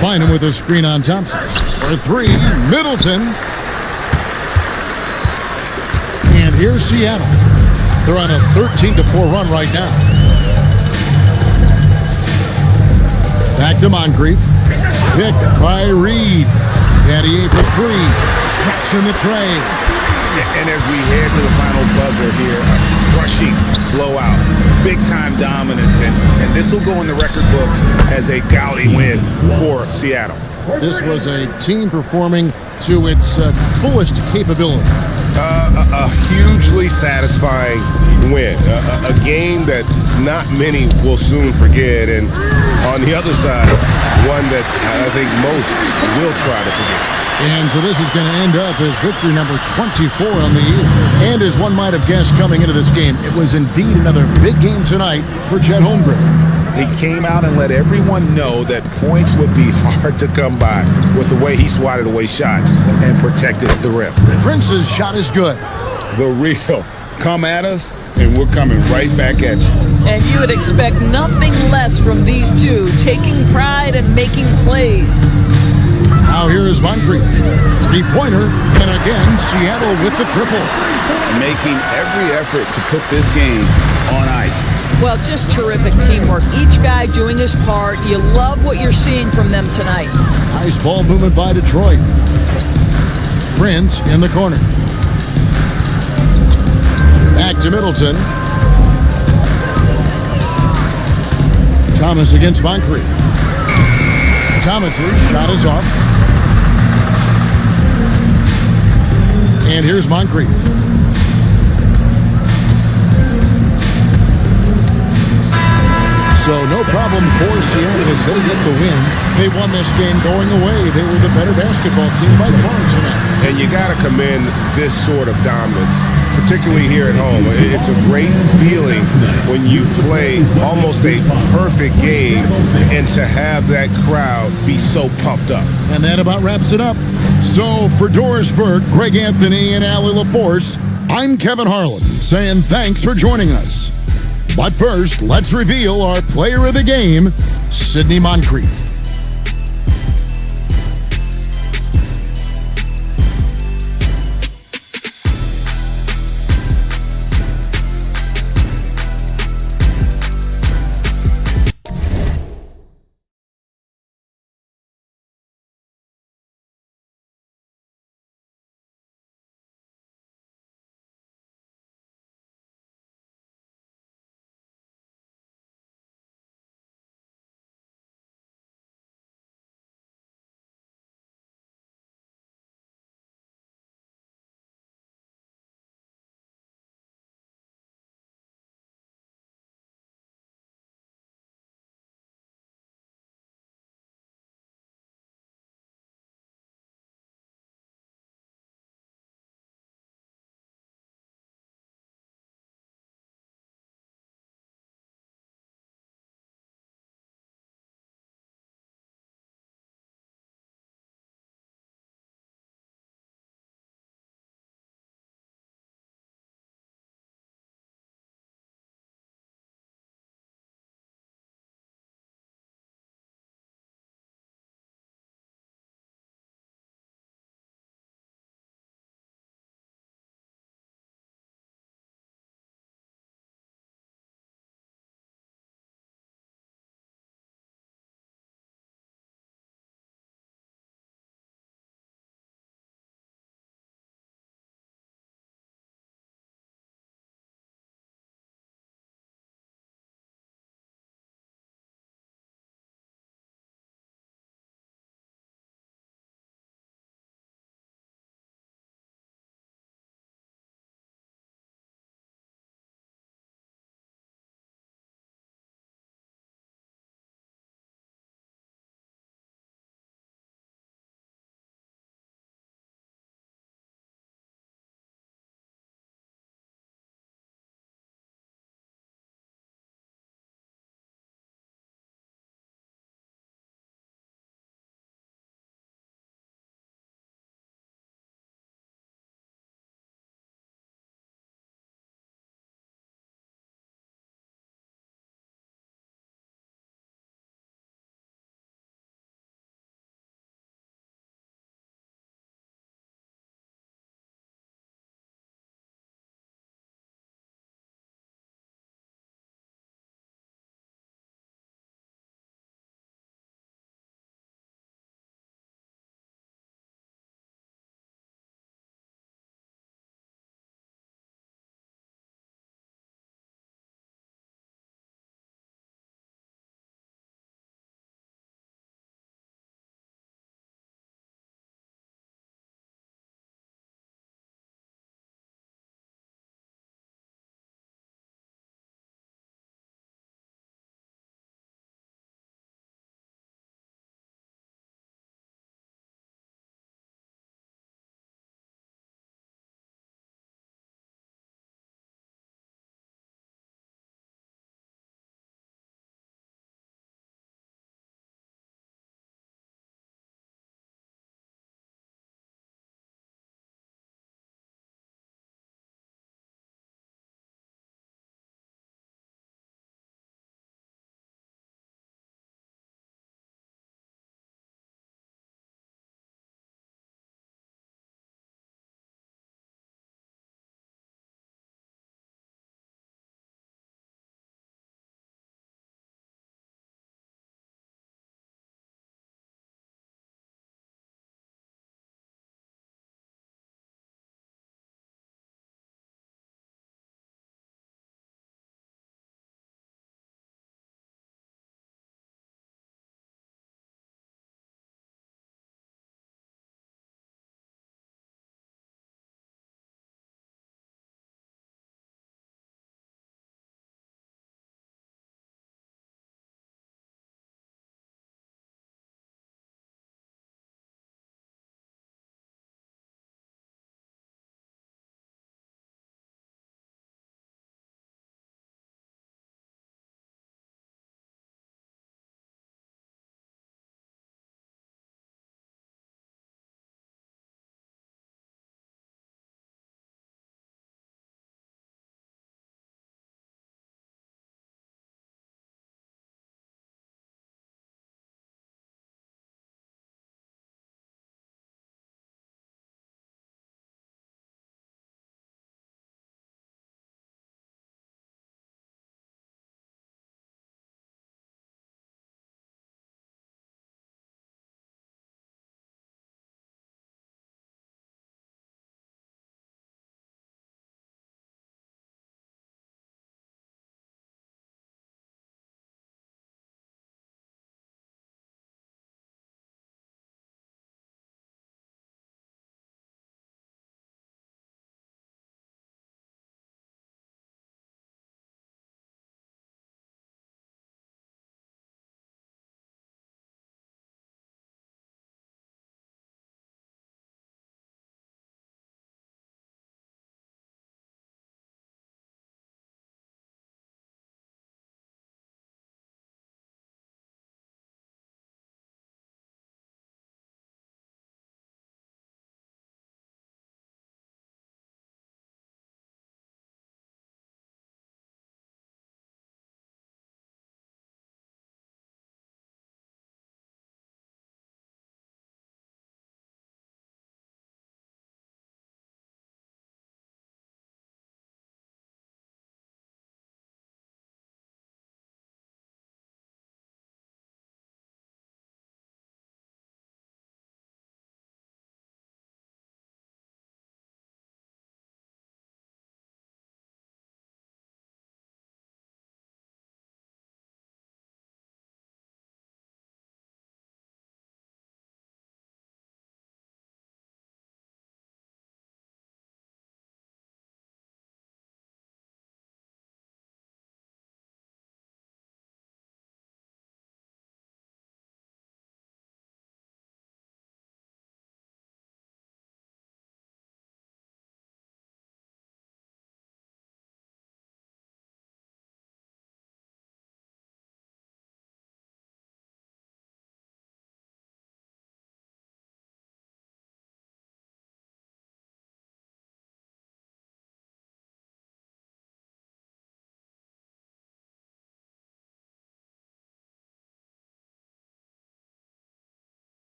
Bynum with a screen on Thompson. For 3, Middleton. And here's Seattle. They're on a 13-4 run right now. Back to Moncrief. Picked by Reed. Pattier for 3. Traps in the tray. And as we head to the final buzzer here, a crushing blowout. Big-time dominance. And this will go in the record books as a gaudy win for Seattle. This was a team performing to its fullest capability. a hugely satisfying win, a game that not many will soon forget, and on the other side, one that I think most will try to forget. And so this is going to end up as victory number 24 on the year. And as one might have guessed coming into this game, it was indeed another big game tonight for Chet Holmgren. He came out and let everyone know that points would be hard to come by with the way he swatted away shots and protected the rim. Prince's shot is good. The real. Come at us, and we're coming right back at you. And you would expect nothing less from these two, taking pride and making plays. Now here is Moncrief. Three-pointer, and again, Seattle with the triple. Making every effort to put this game on ice. Well, just terrific teamwork. Each guy doing his part. You love what you're seeing from them tonight. Nice ball movement by Detroit. Prince in the corner. Back to Middleton. Thomas against Moncrief. Thomas's shot is off. And here's Moncrief. So no problem for Seattle as they get the win. They won this game going away. They were the better basketball team by far tonight. And you got to commend this sort of dominance, particularly here at home. It's a great feeling when you play almost a perfect game and to have that crowd be so pumped up. And that about wraps it up. So for Doris Burke, Greg Anthony, and Allie LaForce, I'm Kevin Harlan saying thanks for joining us. But first, let's reveal our player of the game, Sidney Moncrief.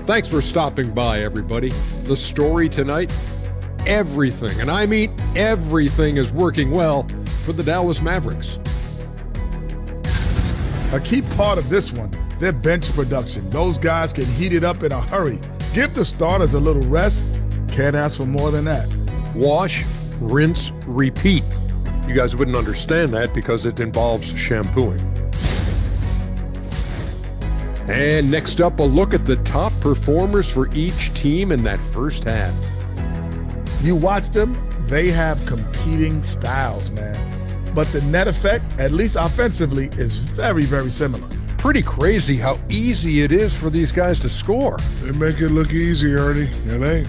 Thanks for stopping by, everybody. The story tonight, everything, and I mean everything, is working well for the Dallas Mavericks. A key part of this one, their bench production. Those guys can heat it up in a hurry. Give the starters a little rest. Can't ask for more than that. Wash, rinse, repeat. You guys wouldn't understand that because it involves shampooing. And next up, a look at the top performers for each team in that first half. You watch them, they have competing styles, man. But the net effect, at least offensively, is very, very similar. Pretty crazy how easy it is for these guys to score. They make it look easy, Ernie. It ain't.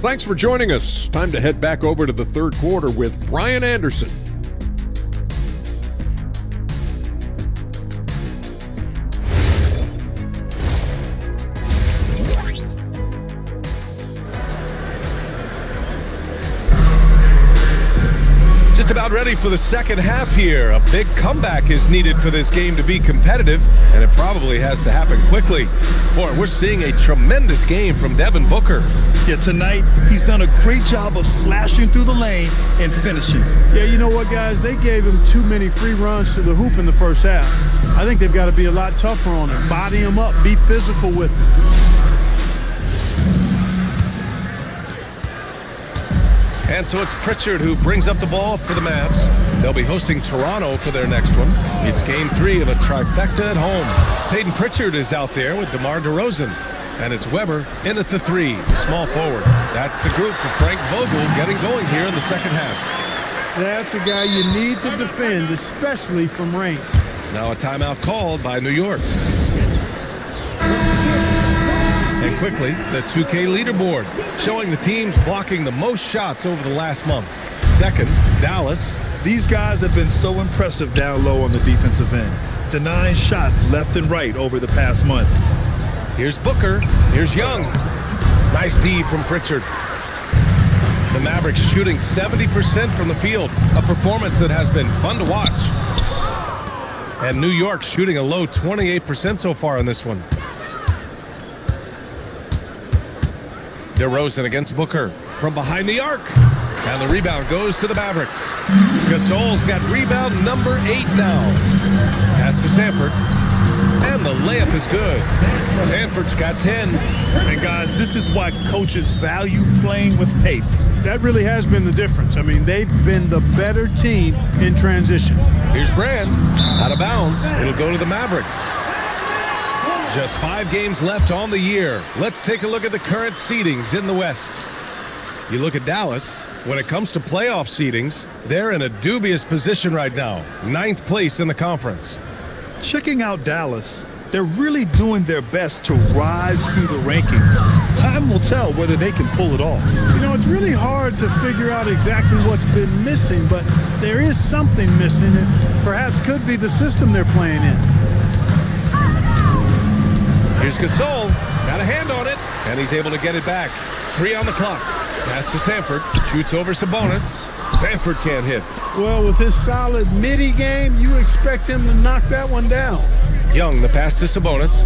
Thanks for joining us. Time to head back over to the third quarter with Brian Anderson. Just about ready for the second half here. A big comeback is needed for this game to be competitive, and it probably has to happen quickly. Boy, we're seeing a tremendous game from Devin Booker. Yeah, tonight, he's done a great job of slashing through the lane and finishing. Yeah, you know what, guys? They gave him too many free runs to the hoop in the first half. I think they've got to be a lot tougher on him. Body him up. Be physical with him. And so it's Pritchard who brings up the ball for the Mavs. They'll be hosting Toronto for their next one. It's game 3 of a trifecta at home. Peyton Pritchard is out there with DeMar DeRozan. And it's Weber in at the 3, small forward. That's the group for Frank Vogel getting going here in the second half. That's a guy you need to defend, especially from range. Now a timeout called by New York. And quickly, the 2K leaderboard, showing the teams blocking the most shots over the last month. Second, Dallas. These guys have been so impressive down low on the defensive end, denying shots left and right over the past month. Here's Booker. Here's Young. Nice D from Pritchard. The Mavericks shooting 70% from the field, a performance that has been fun to watch. And New York shooting a low 28% so far in this one. DeRozan against Booker from behind the arc. And the rebound goes to the Mavericks. Gasol's got rebound number 8 now. Pass to Sanford. And the layup is good. Sanford's got 10. And guys, this is why coaches value playing with pace. That really has been the difference. I mean, they've been the better team in transition. Here's Brand. Out of bounds. It'll go to the Mavericks. Just 5 games left on the year. Let's take a look at the current seedings in the West. You look at Dallas. When it comes to playoff seedings, they're in a dubious position right now. 9th place in the conference. Checking out Dallas, they're really doing their best to rise through the rankings. Time will tell whether they can pull it off. You know, it's really hard to figure out exactly what's been missing, but there is something missing. It perhaps could be the system they're playing in. Here's Gasol, got a hand on it, and he's able to get it back. 3 on the clock. Pass to Sanford, shoots over Sabonis. Sanford can't hit. Well, with his solid midi game, you expect him to knock that one down. Young, the pass to Sabonis.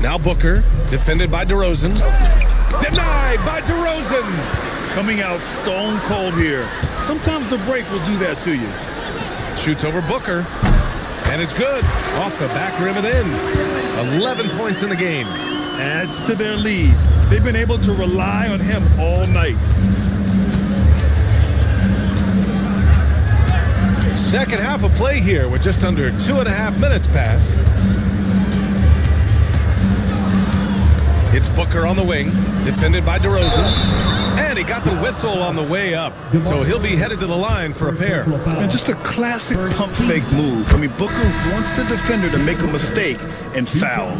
Now Booker, defended by DeRozan. Denied by DeRozan. Coming out stone cold here. Sometimes the break will do that to you. Shoots over Booker. And it's good. Off the back rim and in. 11 points in the game. Adds to their lead. They've been able to rely on him all night. Second half of play here with just under 2.5 minutes passed. It's Booker on the wing, defended by DeRozan. And he got the whistle on the way up, so he'll be headed to the line for a pair. And just a classic pump fake move. I mean, Booker wants the defender to make a mistake and foul.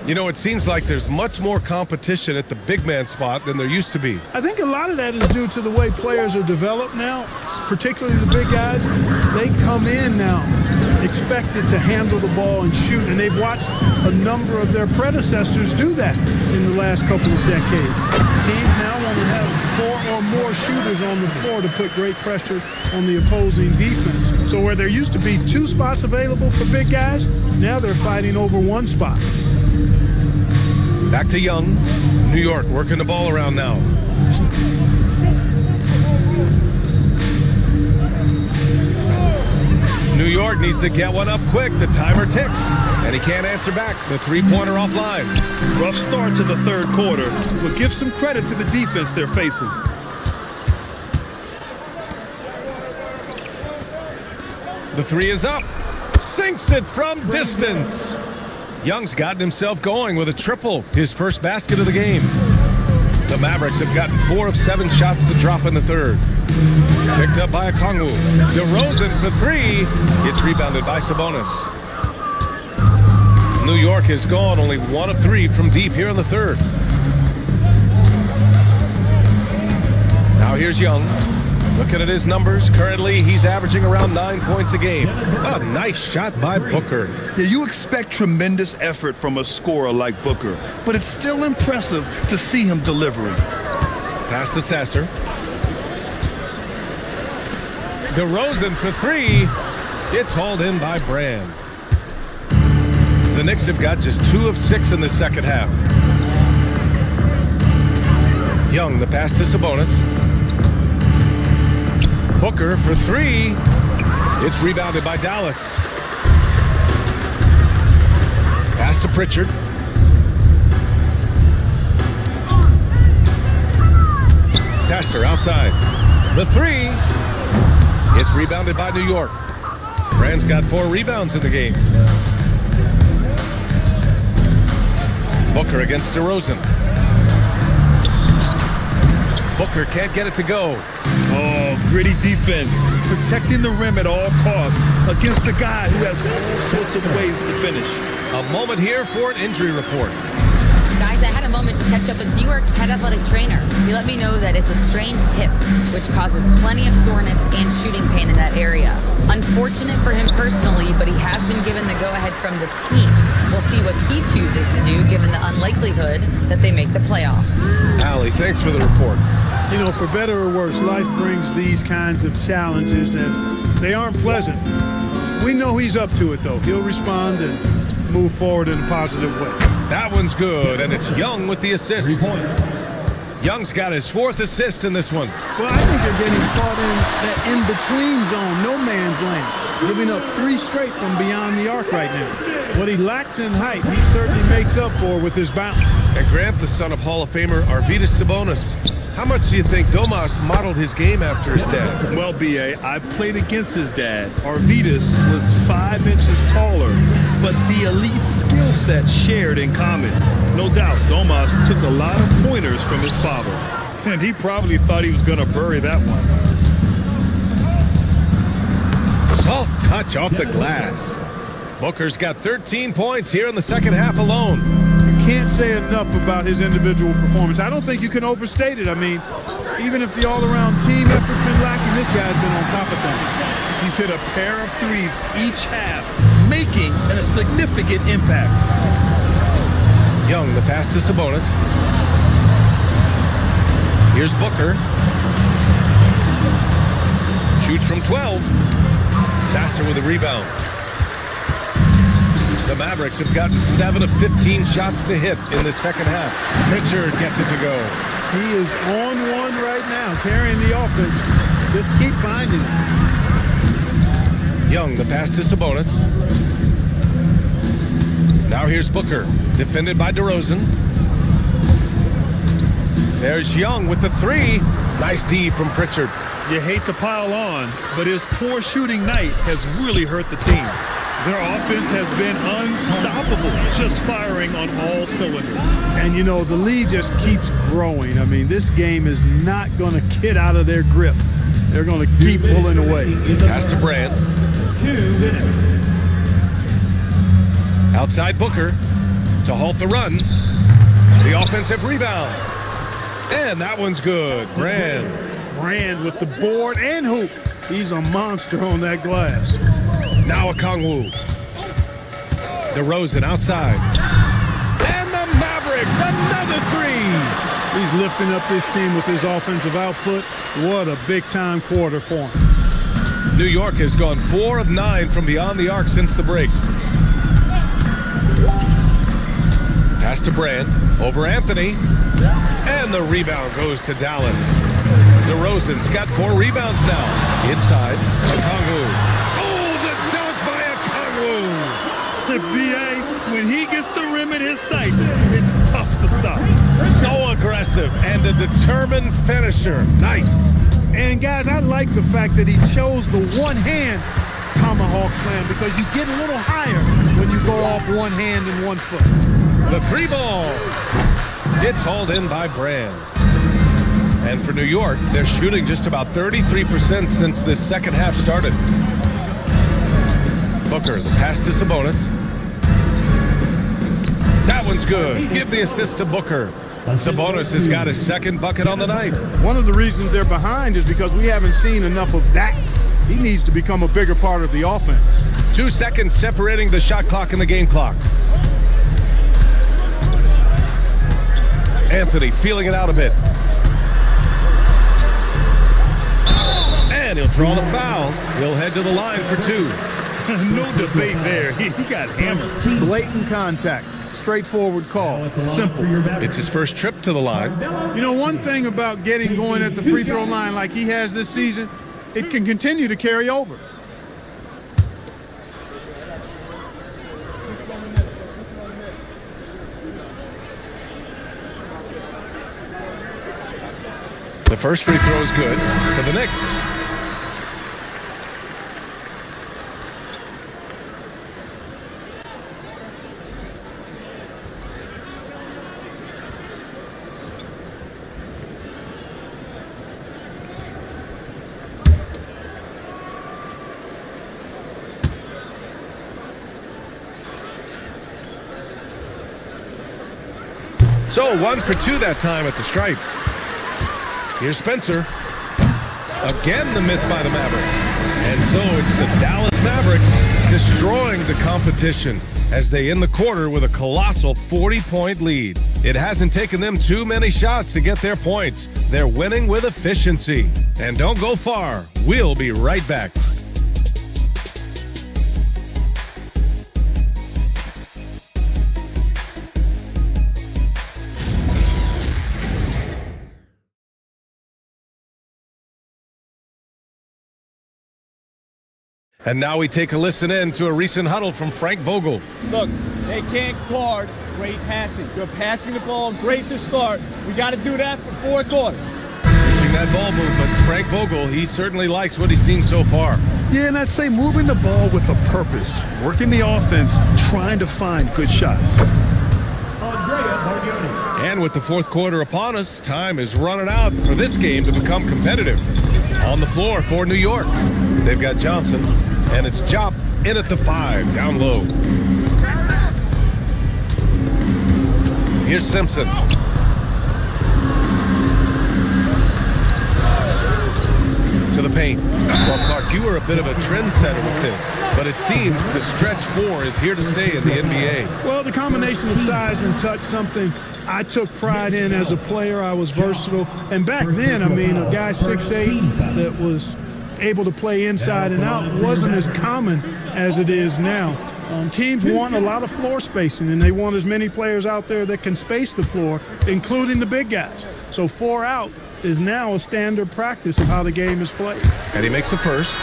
You know, it seems like there's much more competition at the big man spot than there used to be. I think a lot of that is due to the way players are developed now, particularly the big guys. They come in now expected to handle the ball and shoot, and they've watched a number of their predecessors do that in the last couple of decades. Teams now want to have 4 or more more shooters on the floor to put great pressure on the opposing defense. So where there used to be 2 spots available for big guys, now they're fighting over 1 spot. Back to Young. New York working the ball around now. New York needs to get one up quick. The timer ticks, and he can't answer back. The three-pointer offline. Rough start to the third quarter, but give some credit to the defense they're facing. The three is up. Sinks it from distance. Young's gotten himself going with a triple, his first basket of the game. The Mavericks have gotten 4 of 7 shots to drop in the third. Picked up by Okongwu. DeRozan for 3. It's rebounded by Sabonis. New York has gone only 1 of 3 from deep here in the third. Now here's Young. Looking at his numbers, currently he's averaging around 9 points a game. A nice shot by Booker. Yeah, you expect tremendous effort from a scorer like Booker, but it's still impressive to see him delivering. Pass to Sasser. DeRozan for 3. It's hauled in by Brand. The Knicks have got just 2 of 6 in the second half. Young, the pass to Sabonis. Booker for 3. It's rebounded by Dallas. Pass to Pritchard. Sasser outside. The 3. It's rebounded by New York. Brand's got 4 rebounds in the game. Booker against DeRozan. Booker can't get it to go. Oh, gritty defense. Protecting the rim at all costs against a guy who has all sorts of ways to finish. A moment here for an injury report. Guys, I had a moment to catch up with New York's head athletic trainer. He let me know that it's a strained hip, which causes plenty of soreness and shooting pain in that area. Unfortunate for him personally, but he has been given the go-ahead from the team. We'll see what he chooses to do, given the unlikelihood that they make the playoffs. Allie, thanks for the report. You know, for better or worse, life brings these kinds of challenges, and they aren't pleasant. We know he's up to it, though. He'll respond and move forward in a positive way. That one's good, and it's Young with the assist. Young's got his 4th assist in this one. Well, I think they're getting caught in that in-between zone, no man's land, giving up 3 straight from beyond the arc right now. What he lacks in height, he certainly makes up for with his bounce. And Grant, the son of Hall of Famer RavVsPho Sabonis. How much do you think Domas modeled his game after his dad? Well, B.A., I played against his dad. RavVsPho was 5 inches taller, but the elite skill set shared in common. No doubt, Domas took a lot of pointers from his father, and he probably thought he was going to bury that one. Soft touch off the glass. Booker's got 13 points here in the second half alone. Can't say enough about his individual performance. I don't think you can overstate it. I mean, even if the all-around team effort's been lacking, this guy's been on top of things. He's hit a pair of 3s each half, making a significant impact. Young, the pass to Sabonis. Here's Booker. Shoots from 12. Sasser with a rebound. The Mavericks have gotten 7 of 15 shots to hit in the second half. Pritchard gets it to go. He is on one right now, carrying the offense. Just keep finding it. Young, the pass to Sabonis. Now here's Booker, defended by DeRozan. There's Young with the 3. Nice D from Pritchard. You hate to pile on, but his poor shooting night has really hurt the team. Their offense has been unstoppable, just firing on all cylinders. And, you know, the lead just keeps growing. I mean, this game is not going to get out of their grip. They're going to keep pulling away. Pass to Brand. 2 minutes. Outside Booker to halt the run. The offensive rebound. And that one's good. Brand with the board and hoop. He's a monster on that glass. Now Okongwu. DeRozan outside. And the Mavericks, another 3. These He's lifting up this team with his offensive output. What a big-time quarter for him. New York has gone 4 of 9 from beyond the arc since the break. Pass to Brand, over Anthony, and the rebound goes to Dallas. DeRozan's got 4 rebounds now. Inside, Okongwu. Oh, the dunk by Okongwu! The BA, when he gets the rim in his sights, it's tough to stop. So aggressive and a determined finisher. Nice. And guys, I like the fact that he chose the one-hand tomahawk slam because you get a little higher when you go off one hand and 1 foot. The free ball. It's hauled in by Brand. And for New York, they're shooting just about 33% since this second half started. Booker, the pass to Sabonis. That one's good. Give the assist to Booker. Sabonis has got his second bucket on the night. One of the reasons they're behind is because we haven't seen enough of that. He needs to become a bigger part of the offense. 2 seconds separating the shot clock and the game clock. Anthony feeling it out a bit. And he'll draw the foul. He'll head to the line for 2. No debate there. He got hammered. Blatant contact. Straightforward call. Simple. It's his first trip to the line. You know, one thing about getting going at the free throw line like he has this season, it can continue to carry over. The first free throw is good for the Knicks. So 1 for 2 that time at the stripe. Here's Spencer. Again, the miss by the Mavericks. And so it's the Dallas Mavericks destroying the competition as they end the quarter with a colossal 40-point lead. It hasn't taken them too many shots to get their points. They're winning with efficiency. And don't go far. We'll be right back. And now we take a listen in to a recent huddle from Frank Vogel. Look, they can't guard great passing. They're passing the ball great to start. We got to do that for 4 quarters. Using that ball movement, Frank Vogel, he certainly likes what he's seen so far. Yeah, and I'd say moving the ball with a purpose, working the offense, trying to find good shots. And with the fourth quarter upon us, time is running out for this game to become competitive. On the floor for New York, they've got Johnson, and it's Jop in at the 5, down low. Here's Simpson. To the paint. Well, Clark, you were a bit of a trendsetter with this, but it seems the stretch 4 is here to stay in the NBA. Well, the combination of size and touch, something I took pride in as a player. I was versatile. And back then, I mean, a guy 6'8" that was able to play inside and out wasn't as common as it is now. Teams want a lot of floor spacing, and they want as many players out there that can space the floor, including the big guys. So 4 out is now a standard practice of how the game is played. And he makes the first.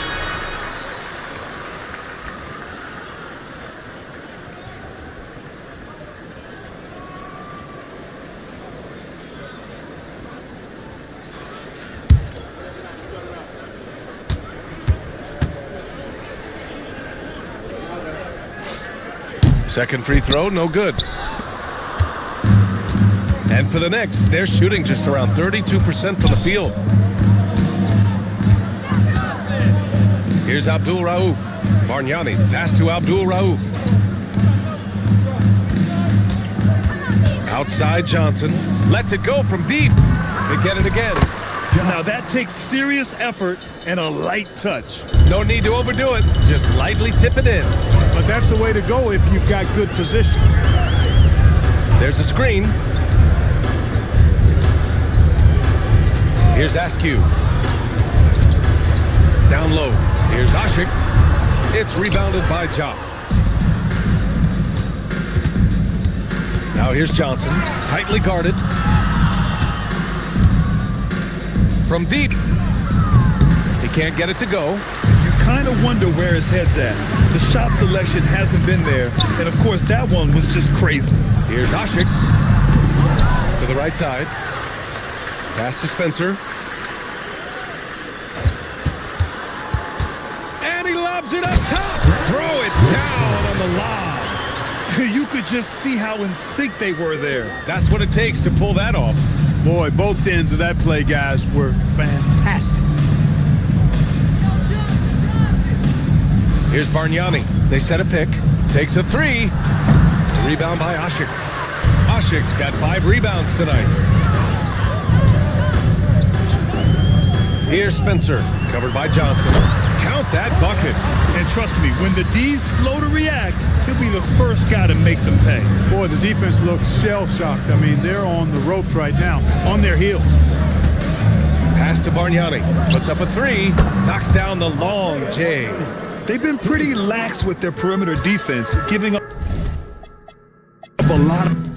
Second free throw, no good. And for the Knicks, they're shooting just around 32% from the field. Here's Abdul Rauf. Bargnani, pass to Abdul Rauf. Outside Johnson, lets it go from deep. They get it again. Now that takes serious effort and a light touch. No need to overdo it, just lightly tip it in. But that's the way to go if you've got good position. There's a screen. Here's Askew. Down low. Here's Ashik. It's rebounded by Ja. Now here's Johnson. Tightly guarded. From deep. He can't get it to go. You kind of wonder where his head's at. The shot selection hasn't been there. And of course, that one was just crazy. Here's Ashik. To the right side. Pass to Spencer. And he lobs it up top. Throw it down on the lob. You could just see how in sync they were there. That's what it takes to pull that off. Boy, both ends of that play, guys, were fantastic. Here's Bargnani. They set a pick. Takes a three. Rebound by Ashik. Ashik's got 5 rebounds tonight. Here's Spencer. Covered by Johnson. Count that bucket. And trust me, when the D's slow to react, he'll be the first guy to make them pay. Boy, the defense looks shell-shocked. I mean, they're on the ropes right now, on their heels. Pass to Bargnani. Puts up a 3. Knocks down the long J. They've been pretty lax with their perimeter defense, giving up a lot of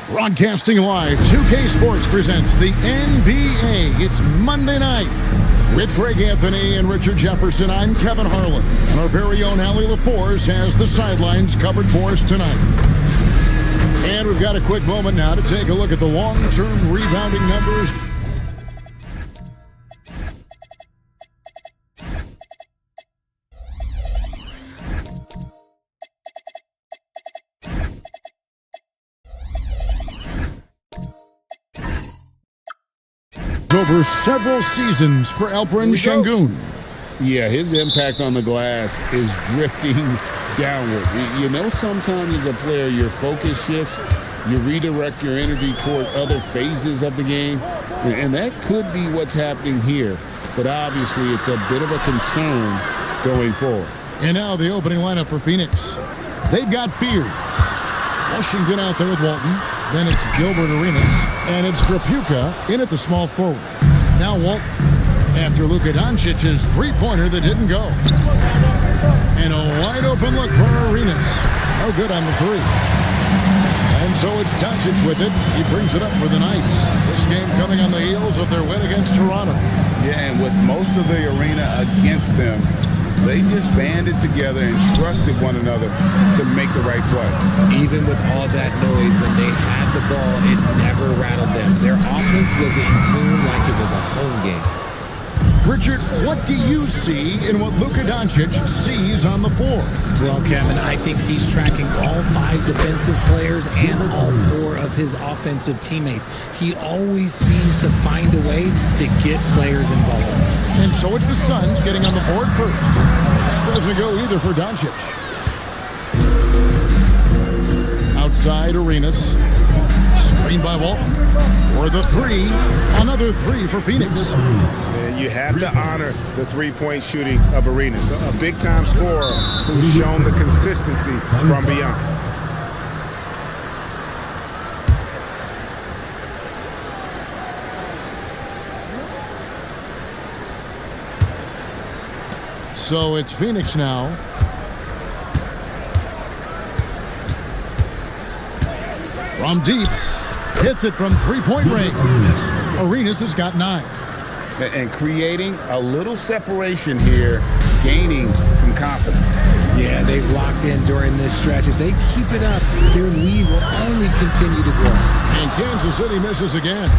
Broadcasting live, 2K Sports presents the NBA. It's Monday night. With Greg Anthony and Richard Jefferson, I'm Kevin Harlan. And our very own Allie LaForce has the sidelines covered for us tonight. And we've got a quick moment now to take a look at the long-term rebounding numbers. Over several seasons for Alperen Şengün. Yeah, his impact on the glass is drifting downward. You know, sometimes as a player, your focus shifts, you redirect your energy toward other phases of the game, and that could be what's happening here. But obviously, it's a bit of a concern going forward. And now the opening lineup for Phoenix. They've got Beard. Washington out there with Walton. Then it's Gilbert Arenas. And it's Trapuka in at the small forward. Now Walton after Luka Doncic's three-pointer that didn't go. And a wide-open look for Arenas. No good on the three. And so it's Doncic with it. He brings it up for the Knights. This game coming on the heels of their win against Toronto. Yeah, and with most of the arena against them, they just banded together and trusted one another to make the right play. Even with all that noise, when they had the ball, it never rattled them. Their offense was in tune like it was a home game. Richard, what do you see in what Luka Doncic sees on the floor? Well, Kevin, I think he's tracking all 5 defensive players and all 4 of his offensive teammates. He always seems to find a way to get players involved. And so it's the Suns getting on the board first. Doesn't go either for Doncic. Outside Arenas. Screen by Walton. For the three. Another three for Phoenix. And you have to honor the three-point shooting of Arenas. A big-time scorer who's shown the consistency from beyond. So it's Phoenix now. From deep. Hits it from three-point range. Arenas has got 9. And creating a little separation here, gaining some confidence. Yeah, they've locked in during this stretch. If they keep it up, their lead will only continue to grow. And Kansas City misses again.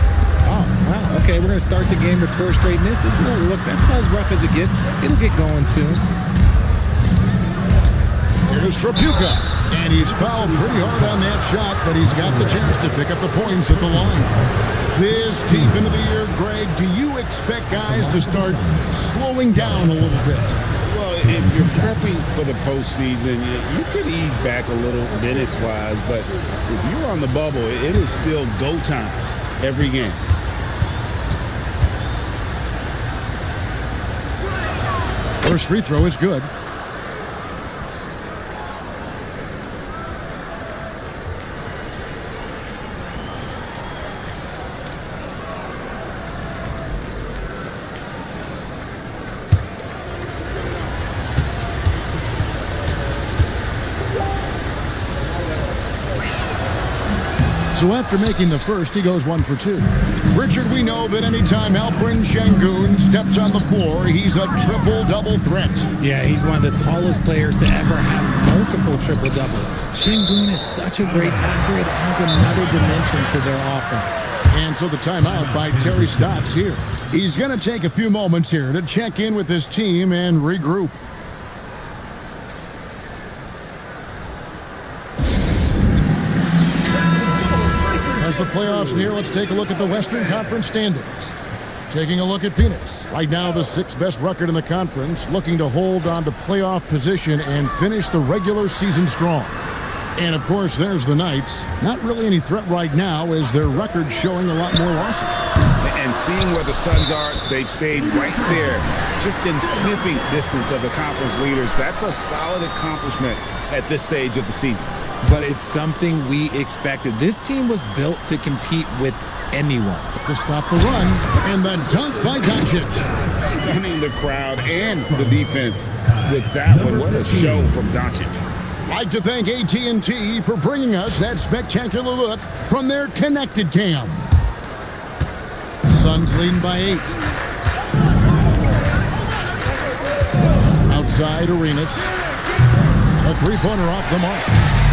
Oh, wow. Okay, we're going to start the game with 4 straight misses. No, look, that's about as rough as it gets. It'll get going soon. Here's Trapuka. And he's fouled pretty hard on that shot, but he's got the chance to pick up the points at the line. This deep into the year, Greg, do you expect guys to start slowing down a little bit? Well, if you're prepping for the postseason, you could ease back a little minutes-wise, but if you're on the bubble, it is still go time every game. First free throw is good. So after making the first, he goes 1 for 2. Richard, we know that anytime Alperen Şengün steps on the floor, he's a triple-double threat. Yeah, he's one of the tallest players to ever have multiple triple-doubles. Şengün is such a great passer, it adds another dimension to their offense. And so the timeout by Terry Stotts here. He's going to take a few moments here to check in with his team and regroup. as the playoffs near, let's take a look at the Western Conference standings. Taking a look at Phoenix. Right now, the 6th best record in the conference, looking to hold on to playoff position and finish the regular season strong. And, of course, there's the Knights. Not really any threat right now as their record's showing a lot more losses. And seeing where the Suns are, they've stayed right there, just in sniffing distance of the conference leaders. That's a solid accomplishment at this stage of the season. But it's something we expected. This team was built to compete with anyone. To stop the run, and the dunk by Doncic. Stunning the crowd and the defense with that one. What a show from Doncic. I'd like to thank AT&T for bringing us that spectacular look from their connected cam. Suns leading by 8. Outside Arenas. A three-pointer off the mark.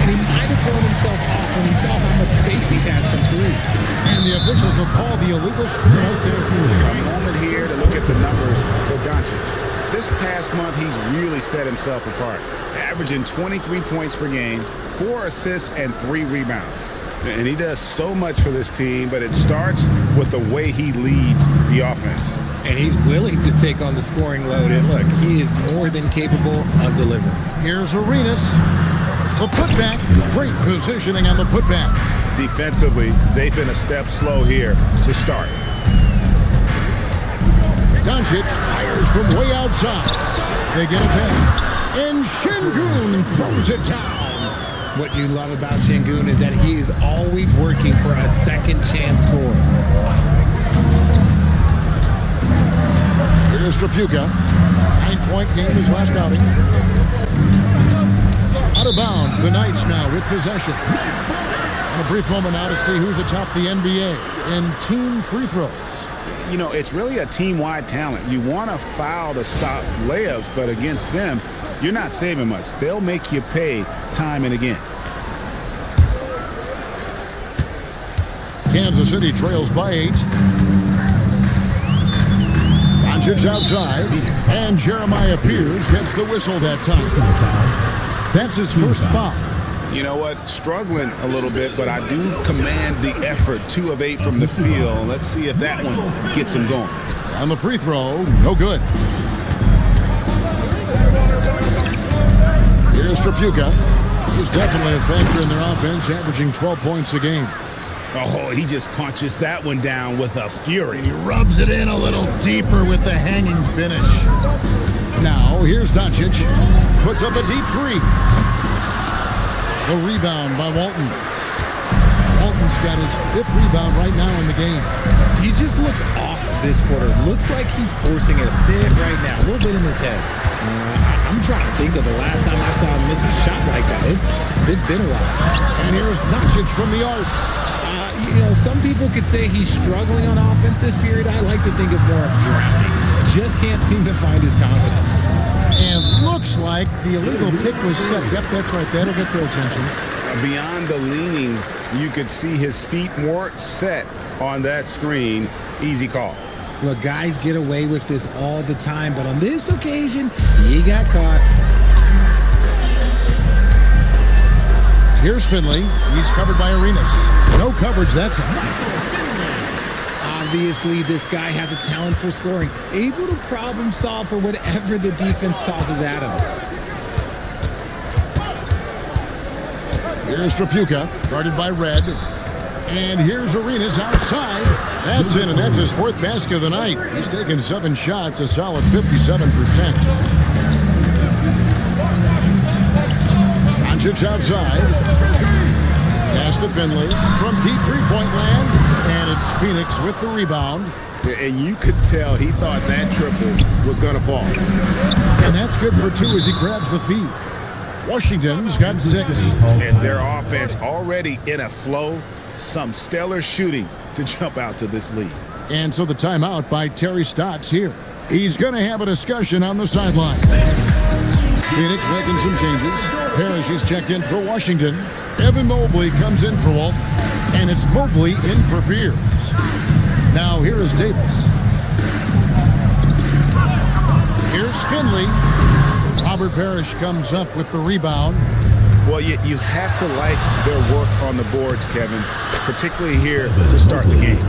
And he might have thrown himself off when he saw how much space he had from 3. And the officials have called the illegal screen right there. A moment here to look at the numbers for Doncic. This past month, he's really set himself apart, averaging 23 points per game, 4 assists, and 3 rebounds. And he does so much for this team, but it starts with the way he leads the offense. And he's willing to take on the scoring load. And look, he is more than capable of delivering. Here's Arenas. The putback. Great positioning on the putback. Defensively, they've been a step slow here to start. Doncic fires from way outside. They get it back. And Şengün throws it down. What you love about Şengün is that he is always working for a second chance score. Here's Trapuka. 9-point game his last outing. Out of bounds, the Knights now with possession. And a brief moment now to see who's atop the NBA in team free throws. You know, it's really a team-wide talent. You want to foul to stop layups, but against them, you're not saving much. They'll make you pay time and again. Kansas City trails by 8. Doncic outside, and Jeremiah Pierce gets the whistle that time. That's his first foul. You know what? Struggling a little bit, but I do command the effort. 2 of 8 from the field. Let's see if that one gets him going. On the free throw, no good. Here's Trapuka. He's definitely a factor in their offense, averaging 12 points a game. Oh, he just punches that one down with a fury. He rubs it in a little deeper with the hanging finish. Now, here's Doncic. Puts up a deep 3. The rebound by Walton. Walton's got his 5th rebound right now in the game. He just looks off this quarter. Looks like he's forcing it a bit right now. A little bit in his head. I'm trying to think of the last time I saw him miss a shot like that. It's been a while. And here's Doncic from the arc. You know, some people could say he's struggling on offense this period. I like to think of more of drowning. Just can't seem to find his confidence. And looks like the illegal pick was set. Yep, that's right. That'll get their attention. Beyond the leaning, you could see his feet weren't set on that screen. Easy call. Look, guys get away with this all the time, but on this occasion, he got caught. Here's Finley. He's covered by Arenas. No coverage, that's it. Obviously, this guy has a talent for scoring, able to problem solve for whatever the defense tosses at him. Here's Trapuka, guarded by Red. And here's Arenas outside. That's in, and that's his 4th basket of the night. He's taken 7 shots, a solid 57%. Doncic outside. Pass to Finley from deep three-point land, and it's Phoenix with the rebound. And you could tell he thought that triple was going to fall. And that's good for 2 as he grabs the feed. Washington's got 6. And their offense already in a flow. Some stellar shooting to jump out to this lead. And so the timeout by Terry Stotts here. He's going to have a discussion on the sideline. Phoenix making some changes. Parrish is checked in for Washington. Evan Mobley comes in for Wolf. And it's Mobley in for Fears. Now here is Davis. Here's Finley. Robert Parrish comes up with the rebound. Well, you have to like their work on the boards, Kevin, particularly here to start the game.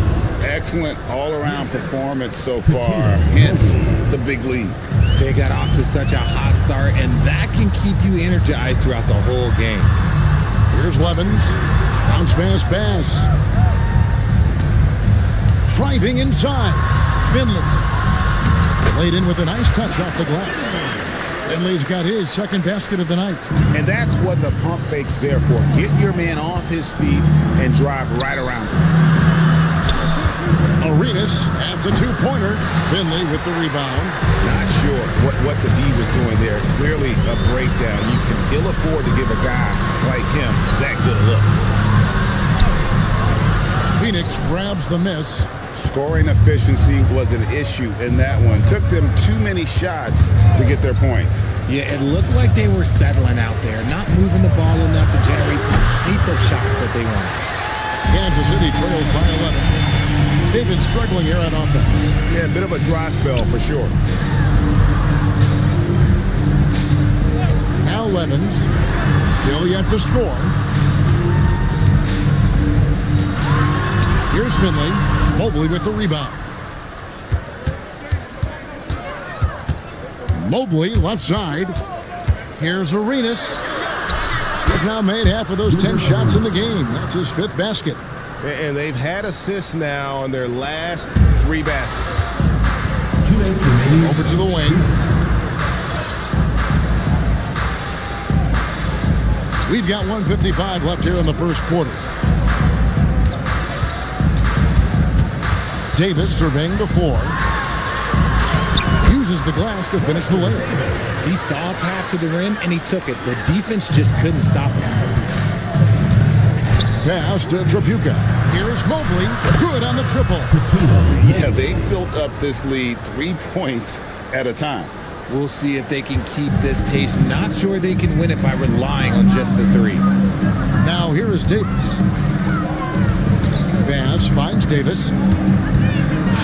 Excellent all-around performance so far, hence the big lead. They got off to such a hot start, and that can keep you energized throughout the whole game. Here's Levens. Bounce pass. Driving inside. Finley. Laid in with a nice touch off the glass. Finley's got his second basket of the night. And that's what the pump fake's there for. Get your man off his feet and drive right around him. Arenas adds a two-pointer. Finley with the rebound. Not sure what the D was doing there. Clearly a breakdown. You can ill afford to give a guy like him that good a look. Phoenix grabs the miss. Scoring efficiency was an issue in that one. Took them too many shots to get their points. Yeah, it looked like they were settling out there, not moving the ball enough to generate the type of shots that they want. Kansas City trails by 11. They've been struggling here on offense. Yeah, a bit of a dry spell for sure. Now Levens, still yet to score. Here's Finley. Mobley with the rebound. Mobley left side. Here's Arenas. He's now made half of those 10 shots in the game. That's his fifth basket. And they've had assists now on their last 3 baskets. Over to the wing. We've got 1:55 left here in the first quarter. Davis surveying the floor. Uses the glass to finish the layup. He saw a path to the rim, and he took it. The defense just couldn't stop him. Pass to Tripucka. Here's Mobley. Good on the triple. Yeah, they built up this lead 3 points at a time. We'll see if they can keep this pace. Not sure they can win it by relying on just the 3. Now here is Davis. Pass finds Davis.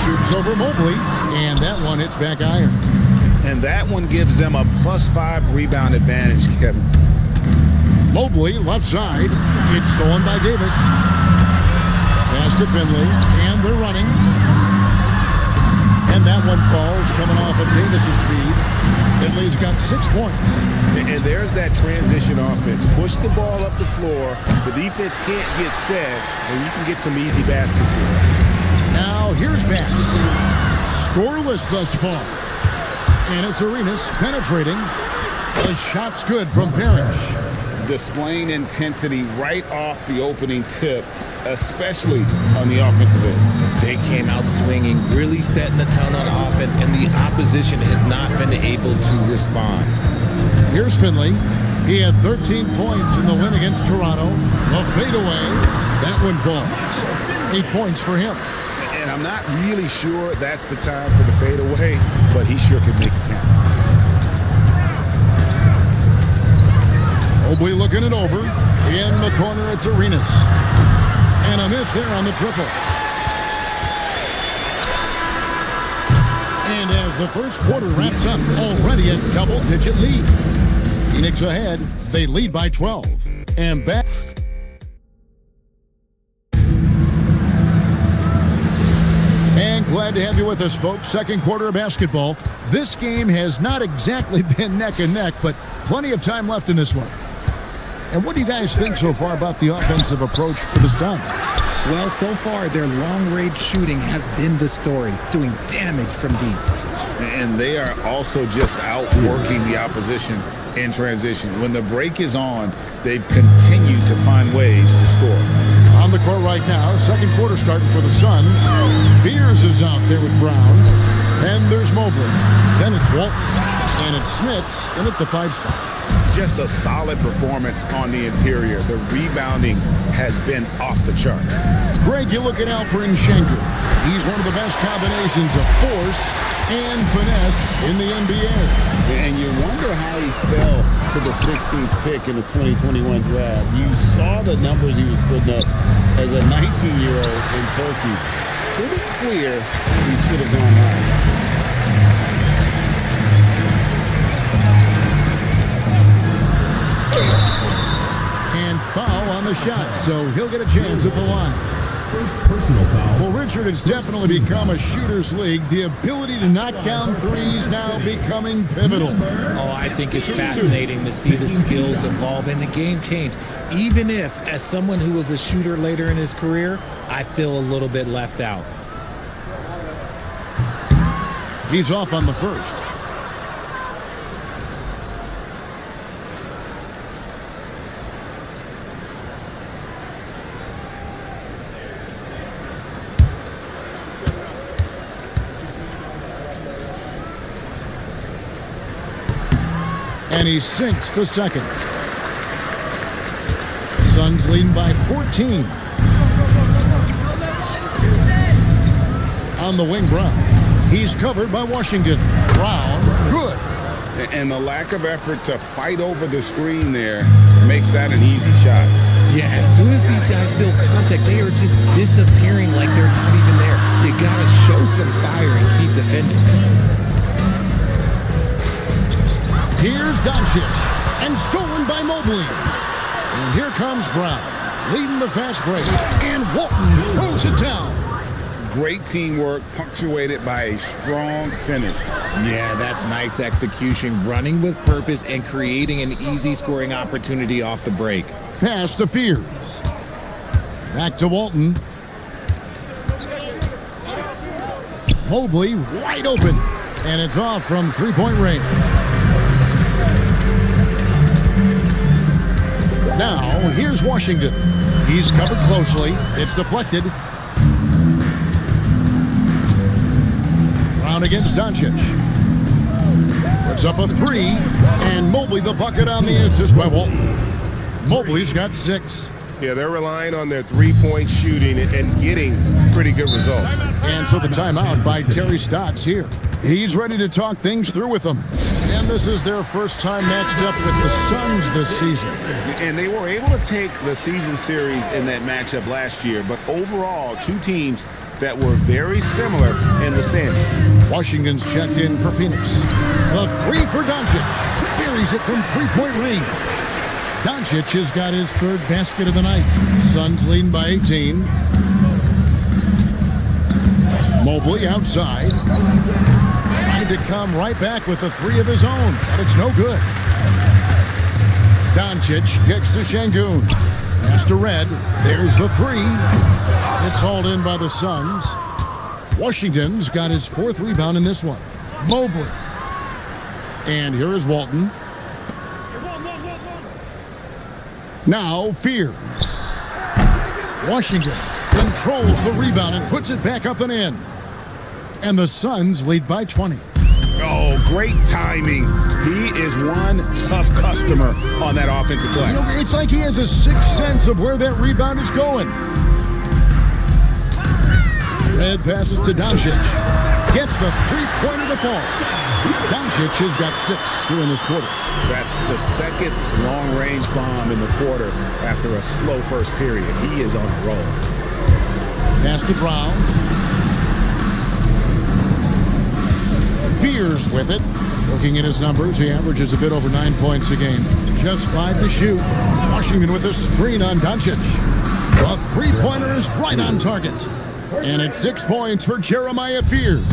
Shoots over Mobley. And that one hits back iron. And that one gives them a +5 rebound advantage, Kevin. Mobley left side. It's stolen by Davis. Pass to Finley. And they're running. And that one falls coming off of Davis's feed. Finley's got 6 points. And there's that transition offense. Push the ball up the floor. The defense can't get set, and you can get some easy baskets here. Now here's Bass. Scoreless thus far. And it's Arenas penetrating. The shot's good from Parrish. Displaying intensity right off the opening tip, especially on the offensive end. They came out swinging, really setting the tone on offense, and the opposition has not been able to respond. Here's Finley. He had 13 points in the win against Toronto. A fadeaway. That one falls. 8 points for him. And I'm not really sure that's the time for the fadeaway, but he sure could make it count. Mobley looking it over. In the corner, it's Arenas. And a miss there on the triple. And as the first quarter wraps up, already a double-digit lead. Phoenix ahead. They lead by 12. And back. And glad to have you with us, folks. Second quarter of basketball. This game has not exactly been neck and neck, but plenty of time left in this one. And what do you guys think so far about the offensive approach for the Suns? Well, so far, their long-range shooting has been the story, doing damage from deep. And they are also just outworking the opposition in transition. When the break is on, they've continued to find ways to score. On the court right now, second quarter starting for the Suns. Veers is out there with Brown. And there's Mobley. Then it's Walton. And it's Smits in at the 5 spot. Just a solid performance on the interior. The rebounding has been off the chart. Greg, you look at Alperen Schengen. He's one of the best combinations of force and finesse in the NBA. And you wonder how he fell to the 16th pick in the 2021 draft. You saw the numbers he was putting up as a 19-year-old in Turkey. Pretty clear he should have gone higher. foul on the shot, so he'll get a chance at the line. First personal foul. Well, Richard, it's definitely become a shooter's league. The ability to knock down threes now becoming pivotal. Oh, I think it's fascinating to see the skills evolve and the game change. Even if, as someone who was a shooter later in his career, I feel a little bit left out. He's off on the first. And he sinks the second. Suns leading by 14. On the wing, Brown. He's covered by Washington. Brown, good. And the lack of effort to fight over the screen there makes that an easy shot. Yeah, as soon as these guys build contact, they are just disappearing like they're not even there. You gotta show some fire and keep defending. Here's Doncic, and stolen by Mobley. And here comes Brown, leading the fast break, and Walton throws it down. Great teamwork, punctuated by a strong finish. Yeah, that's nice execution, running with purpose and creating an easy scoring opportunity off the break. Pass to Fears. Back to Walton. Mobley wide open, and it's off from three-point range. Now, here's Washington. He's covered closely. It's deflected. Brown against Doncic. Puts up a three, and Mobley the bucket on the assist by Walton. Mobley's got 6. Yeah, they're relying on their three-point shooting and getting pretty good results. And so the timeout by Terry Stotts here. He's ready to talk things through with them. And this is their first time matched up with the Suns this season. And they were able to take the season series in that matchup last year, but overall, two teams that were very similar in the standings. Washington's checked in for Phoenix. The three for Doncic. Buries it from three-point range. Doncic has got his third basket of the night. Suns leading by 18. Mobley outside. Trying to come right back with the three of his own, but it's no good. Doncic kicks to Şengün. Pass to Red. There's the three. It's hauled in by the Suns. Washington's got his 4th rebound in this one. Mobley. And here is Walton. Now Fears. Washington controls the rebound and puts it back up and in. And the Suns lead by 20. Oh, great timing. He is one tough customer on that offensive play. You know, it's like he has a sixth sense of where that rebound is going. Red passes to Doncic. Gets the three-pointer to fall. Doncic has got 6 here in this quarter. That's the second long-range bomb in the quarter after a slow first period. He is on a roll. Pass to Brown. Fears with it. Looking at his numbers, he averages a bit over 9 points a game. Just 5 to shoot. Washington with a screen on Doncic. The three-pointer is right on target. And it's 6 points for Jeremiah Fears.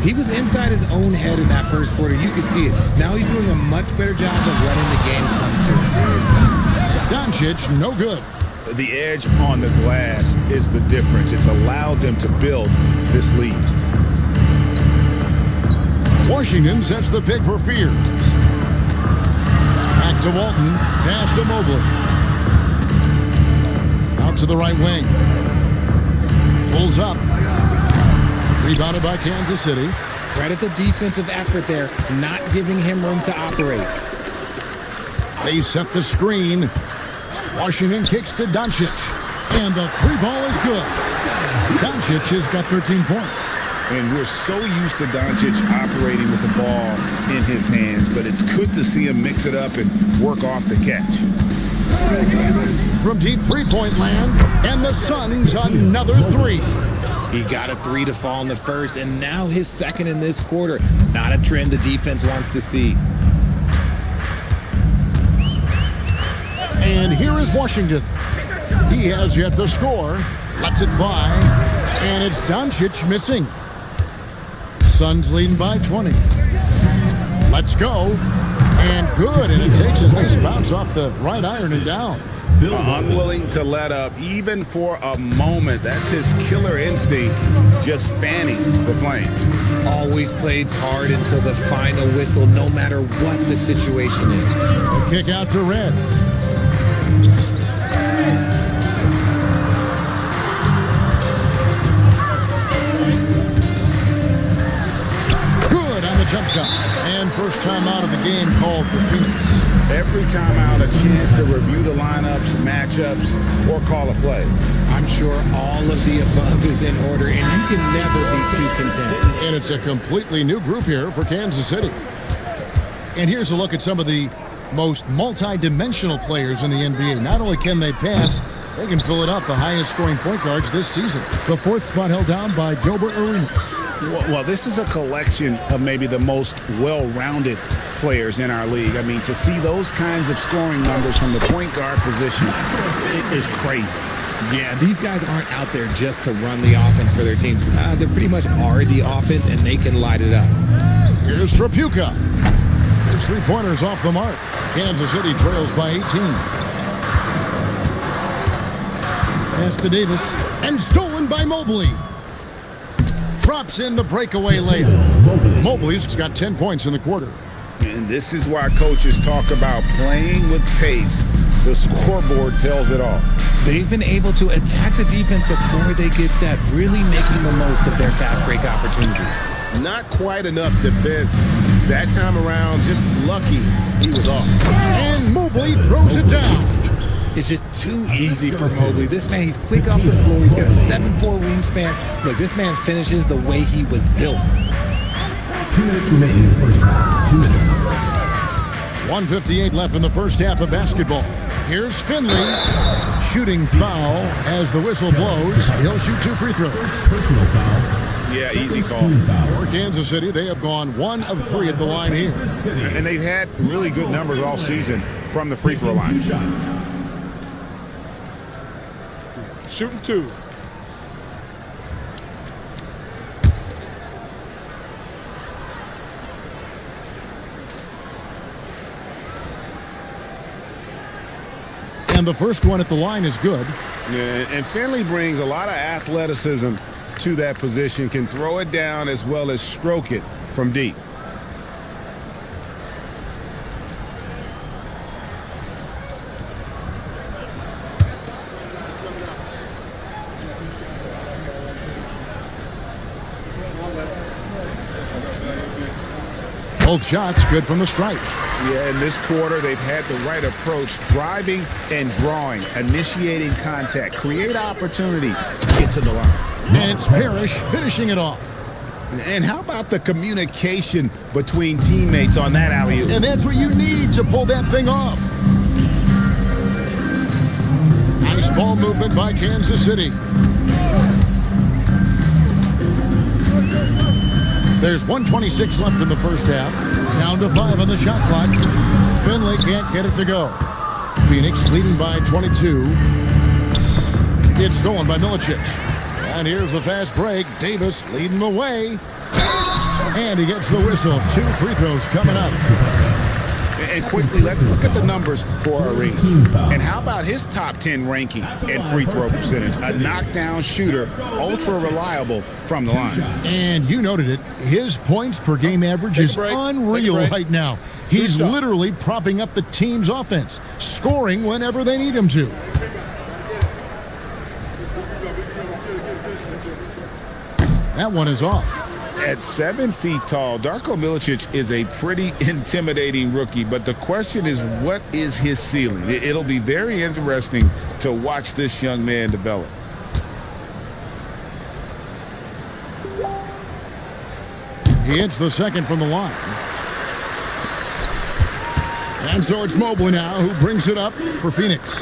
He was inside his own head in that first quarter. You could see it. Now he's doing a much better job of letting the game come to him. Doncic, no good. The edge on the glass is the difference. It's allowed them to build this lead. Washington sets the pick for Fears. Back to Walton. Pass to Mobley. Out to the right wing. Pulls up. Rebounded by Kansas City. Credit the defensive effort there, not giving him room to operate. They set the screen. Washington kicks to Doncic. And the three ball is good. Doncic has got 13 points. And we're so used to Doncic operating with the ball in his hands, but it's good to see him mix it up and work off the catch. From deep three-point land, and the Suns another three. He got a 3 to fall in the first, and now his second in this quarter. Not a trend the defense wants to see. And here is Washington. He has yet to score. Lets it fly. And it's Doncic missing. Suns leading by 20. Let's go. And good. And it takes a nice bounce off the right iron and down. Unwilling to let up even for a moment. That's his killer instinct, just fanning the flames. Always plays hard until the final whistle, no matter what the situation is. A kick out to Red. Good on the jump shot. And first time out of the game called for Phoenix. Every time out, a chance to review the lineups, matchups, or call a play. I'm sure all of the above is in order, and you can never be too content. And it's a completely new group here for Kansas City. And here's a look at some of the most multi-dimensional players in the NBA. Not only can they pass, they can fill it up, the highest scoring point guards this season. The fourth spot held down by Gilbert Arenas. Well, this is a collection of maybe the most well-rounded players in our league. I mean, to see those kinds of scoring numbers from the point guard position is crazy. Yeah, these guys aren't out there just to run the offense for their teams. They pretty much are the offense, and they can light it up. Here's Trapuka. His three-pointers off the mark. Kansas City trails by 18. Pass to Davis, and stolen by Mobley. Drops in the breakaway layup. Mobley's got 10 points in the quarter. And this is why coaches talk about playing with pace. The scoreboard tells it all. They've been able to attack the defense before they get set, really making the most of their fast break opportunities. Not quite enough defense. That time around, just lucky he was off. And Mobley throws it down. It's just too easy for Mobley. This man, he's quick off the floor. He's got a 7'4" wingspan. Look, this man finishes the way he was built. 2 minutes remaining in the first half. 2 minutes. 1:58 left in the first half of basketball. Here's Finley. Shooting foul as the whistle blows. He'll shoot 2 free throws. Personal foul. Yeah, easy call. For Kansas City, they have gone 1 of 3 at the line here. And they've had really good numbers all season from the free throw line. Shooting 2. And the first one at the line is good. Yeah, and Finley brings a lot of athleticism to that position, can throw it down as well as stroke it from deep. Both shots good from the stripe. Yeah, in this quarter, they've had the right approach, driving and drawing, initiating contact, create opportunities, get to the line. And it's Parrish finishing it off. And how about the communication between teammates on that alley-oop? And that's what you need to pull that thing off. Nice ball movement by Kansas City. There's 1:26 left in the first half. Down to 5 on the shot clock. Finley can't get it to go. Phoenix leading by 22. It's stolen by Milicic. And here's the fast break. Davis leading the way. And he gets the whistle. 2 free throws coming up. And quickly, let's look at the numbers for Arenas. And how about his top 10 ranking and free throw percentage? A knockdown shooter, ultra reliable from the line. And you noted it. His points per game average is unreal right now. He's literally propping up the team's offense, scoring whenever they need him to. That one is off. At 7 feet tall, Darko Milicic is a pretty intimidating rookie, but the question is, what is his ceiling? It'll be very interesting to watch this young man develop. He hits the second from the line. And so it's Mobley now who brings it up for Phoenix.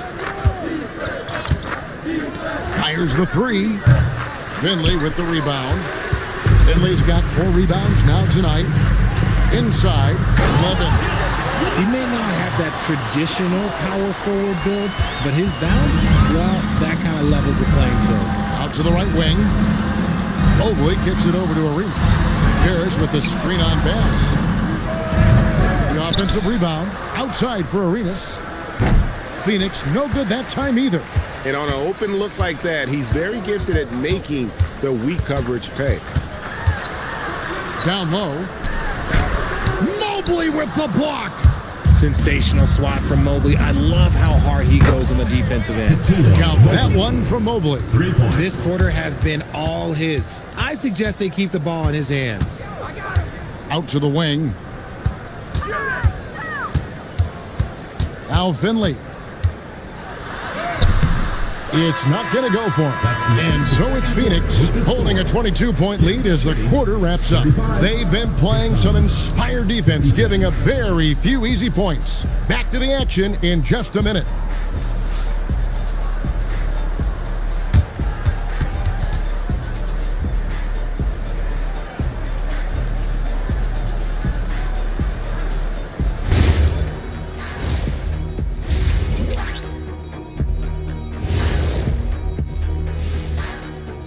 Fires the 3. Finley with the rebound. Finley's got 4 rebounds now tonight. Inside, 11. He may not have that traditional power forward build, but his bounce, well, that kind of levels the playing field. Out to the right wing. Mobley kicks it over to Arenas. Parrish with the screen on pass. The offensive rebound outside for Arenas. Phoenix no good that time either. And on an open look like that, he's very gifted at making the weak coverage pay. Down low. Mobley with the block. Sensational swat from Mobley. I love how hard he goes on the defensive end. Count that one from Mobley. 3 points. This quarter has been all his. I suggest they keep the ball in his hands. Out to the wing. Al Finley. It's not going to go for him. And so it's Phoenix holding a 22-point lead as the quarter wraps up. They've been playing some inspired defense, giving up very few easy points. Back to the action in just a minute.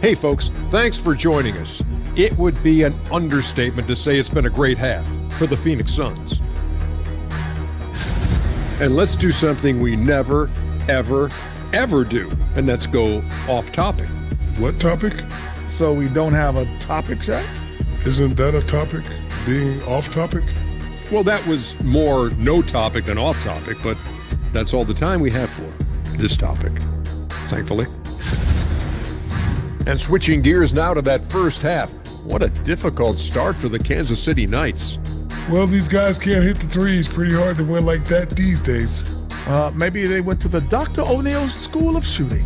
Hey folks, thanks for joining us. It would be an understatement to say it's been a great half for the Phoenix Suns. And let's do something we never, ever, ever do, and that's go off topic. What topic? So we don't have a topic, Shaq? Isn't that a topic? Being off topic? Well, that was more no topic than off topic, but that's all the time we have for this topic, thankfully. And switching gears now to that first half. What a difficult start for the Kansas City Knights. Well, these guys can't hit the threes. Pretty hard to win like that these days. Maybe they went to the Dr. O'Neill's School of Shooting.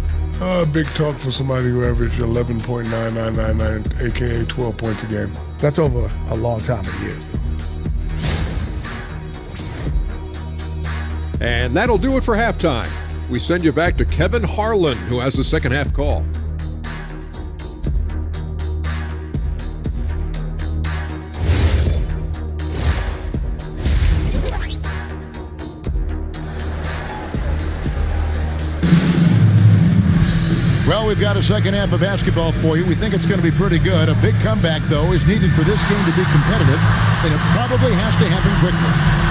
Big talk for somebody who averaged 11.9999, a.k.a. 12 points a game. That's over a long time of years, though. And that'll do it for halftime. We send you back to Kevin Harlan, who has the second half call. Well, we've got a second half of basketball for you. We think it's going to be pretty good. A big comeback, though, is needed for this game to be competitive, and it probably has to happen quickly.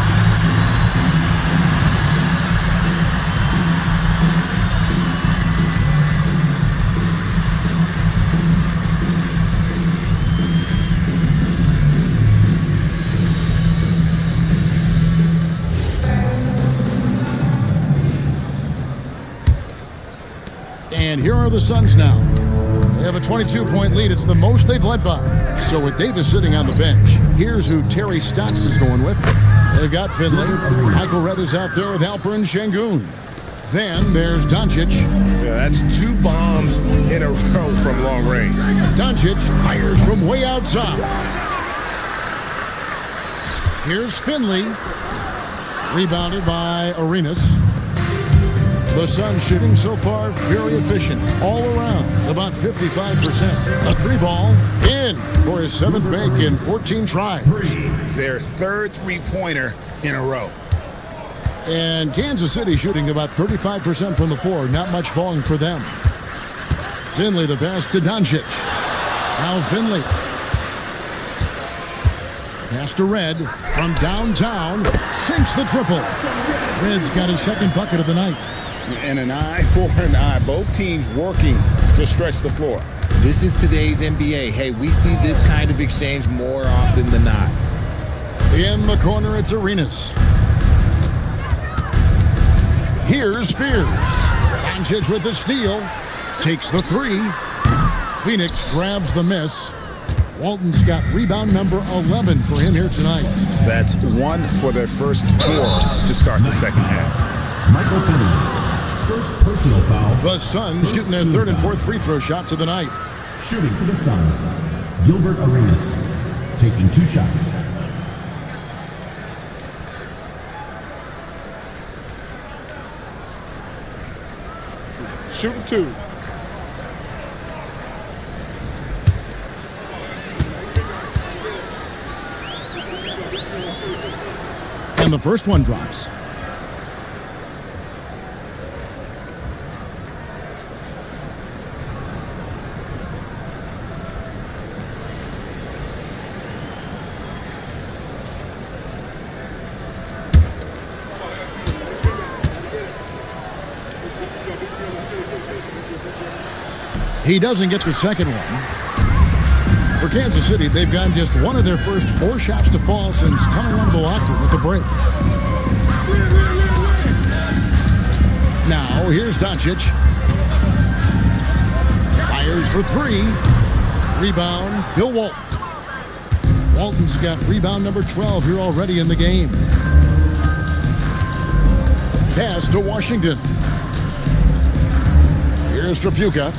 And here are the Suns now. They have a 22-point lead. It's the most they've led by. So with Davis sitting on the bench, here's who Terry Stotts is going with. They've got Finley. Michael Redd is out there with Alperen Şengün. Then there's Doncic. Yeah, that's 2 bombs in a row from long range. Doncic fires from way outside. Here's Finley. Rebounded by Arenas. The Suns shooting so far very efficient all around, about 55%. A 3-ball in for his 7th make in 14 tries. Their 3rd 3-pointer in a row. And Kansas City shooting about 35% from the floor, not much falling for them. Finley the pass to Doncic. Now Finley. Pass to Redd from downtown, sinks the triple. Redd's got his 2nd bucket of the night. And an eye for an eye. Both teams working to stretch the floor. This is today's NBA. Hey, we see this kind of exchange more often than not. In the corner, it's Arenas. Here's Spears. Doncic with the steal. Takes the 3. Phoenix grabs the miss. Walton's got rebound number 11 for him here tonight. That's 1 for their first 4 to start the second half. Michael Finley. First personal foul. The Suns shooting their 3rd and 4th free throw shots of the night. Shooting for the Suns, Gilbert Arenas, taking 2 shots. Shooting 2. And the first one drops. He doesn't get the second one. For Kansas City, they've gotten just one of their first 4 shots to fall since coming out of the locker room at the break. Now, here's Doncic. Fires for 3. Rebound, Bill Walton. Walton's got rebound number 12 here already in the game. Pass to Washington. Here's Trapuka.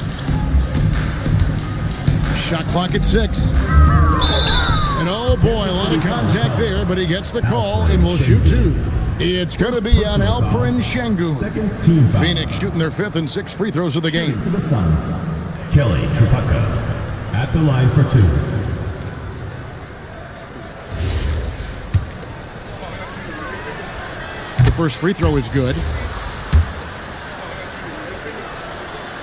Shot clock at 6. And oh boy, a lot of contact there, but he gets the call and will shoot 2. It's going to be on Alperen Şengün. Phoenix shooting their 5th and 6th free throws of the game. For the Suns, Kelly Trapuka at the line for 2. The first free throw is good.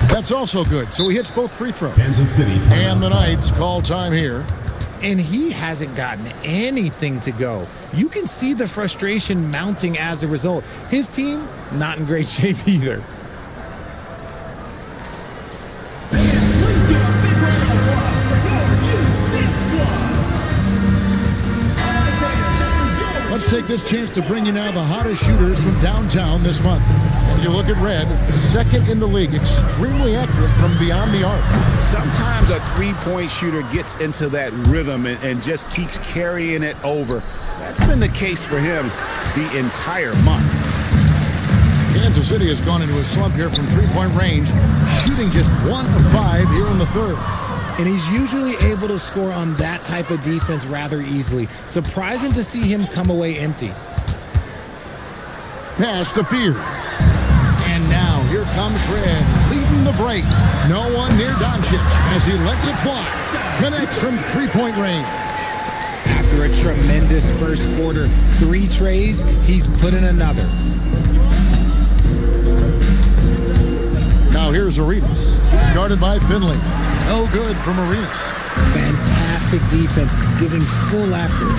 That's also good. So he hits both free throws. Kansas City. And the Knights call time here. And he hasn't gotten anything to go. You can see the frustration mounting as a result. His team, not in great shape either. Let's take this chance to bring you now the hottest shooters from downtown this month. And you look at Red, 2nd in the league, extremely accurate from beyond the arc. Sometimes a three-point shooter gets into that rhythm and just keeps carrying it over. That's been the case for him the entire month. Kansas City has gone into a slump here from 3-point range, shooting just 1 of 5 here in the 3rd. And he's usually able to score on that type of defense rather easily. Surprising to see him come away empty. Pass to Fear. And now here comes Red, leading the break. No one near Doncic as he lets it fly. Connects from 3-point range. After a tremendous first quarter, 3 trays, he's put in another. Now here's Arenas, started by Finley. No good from Arenas. Fantastic defense, giving full effort.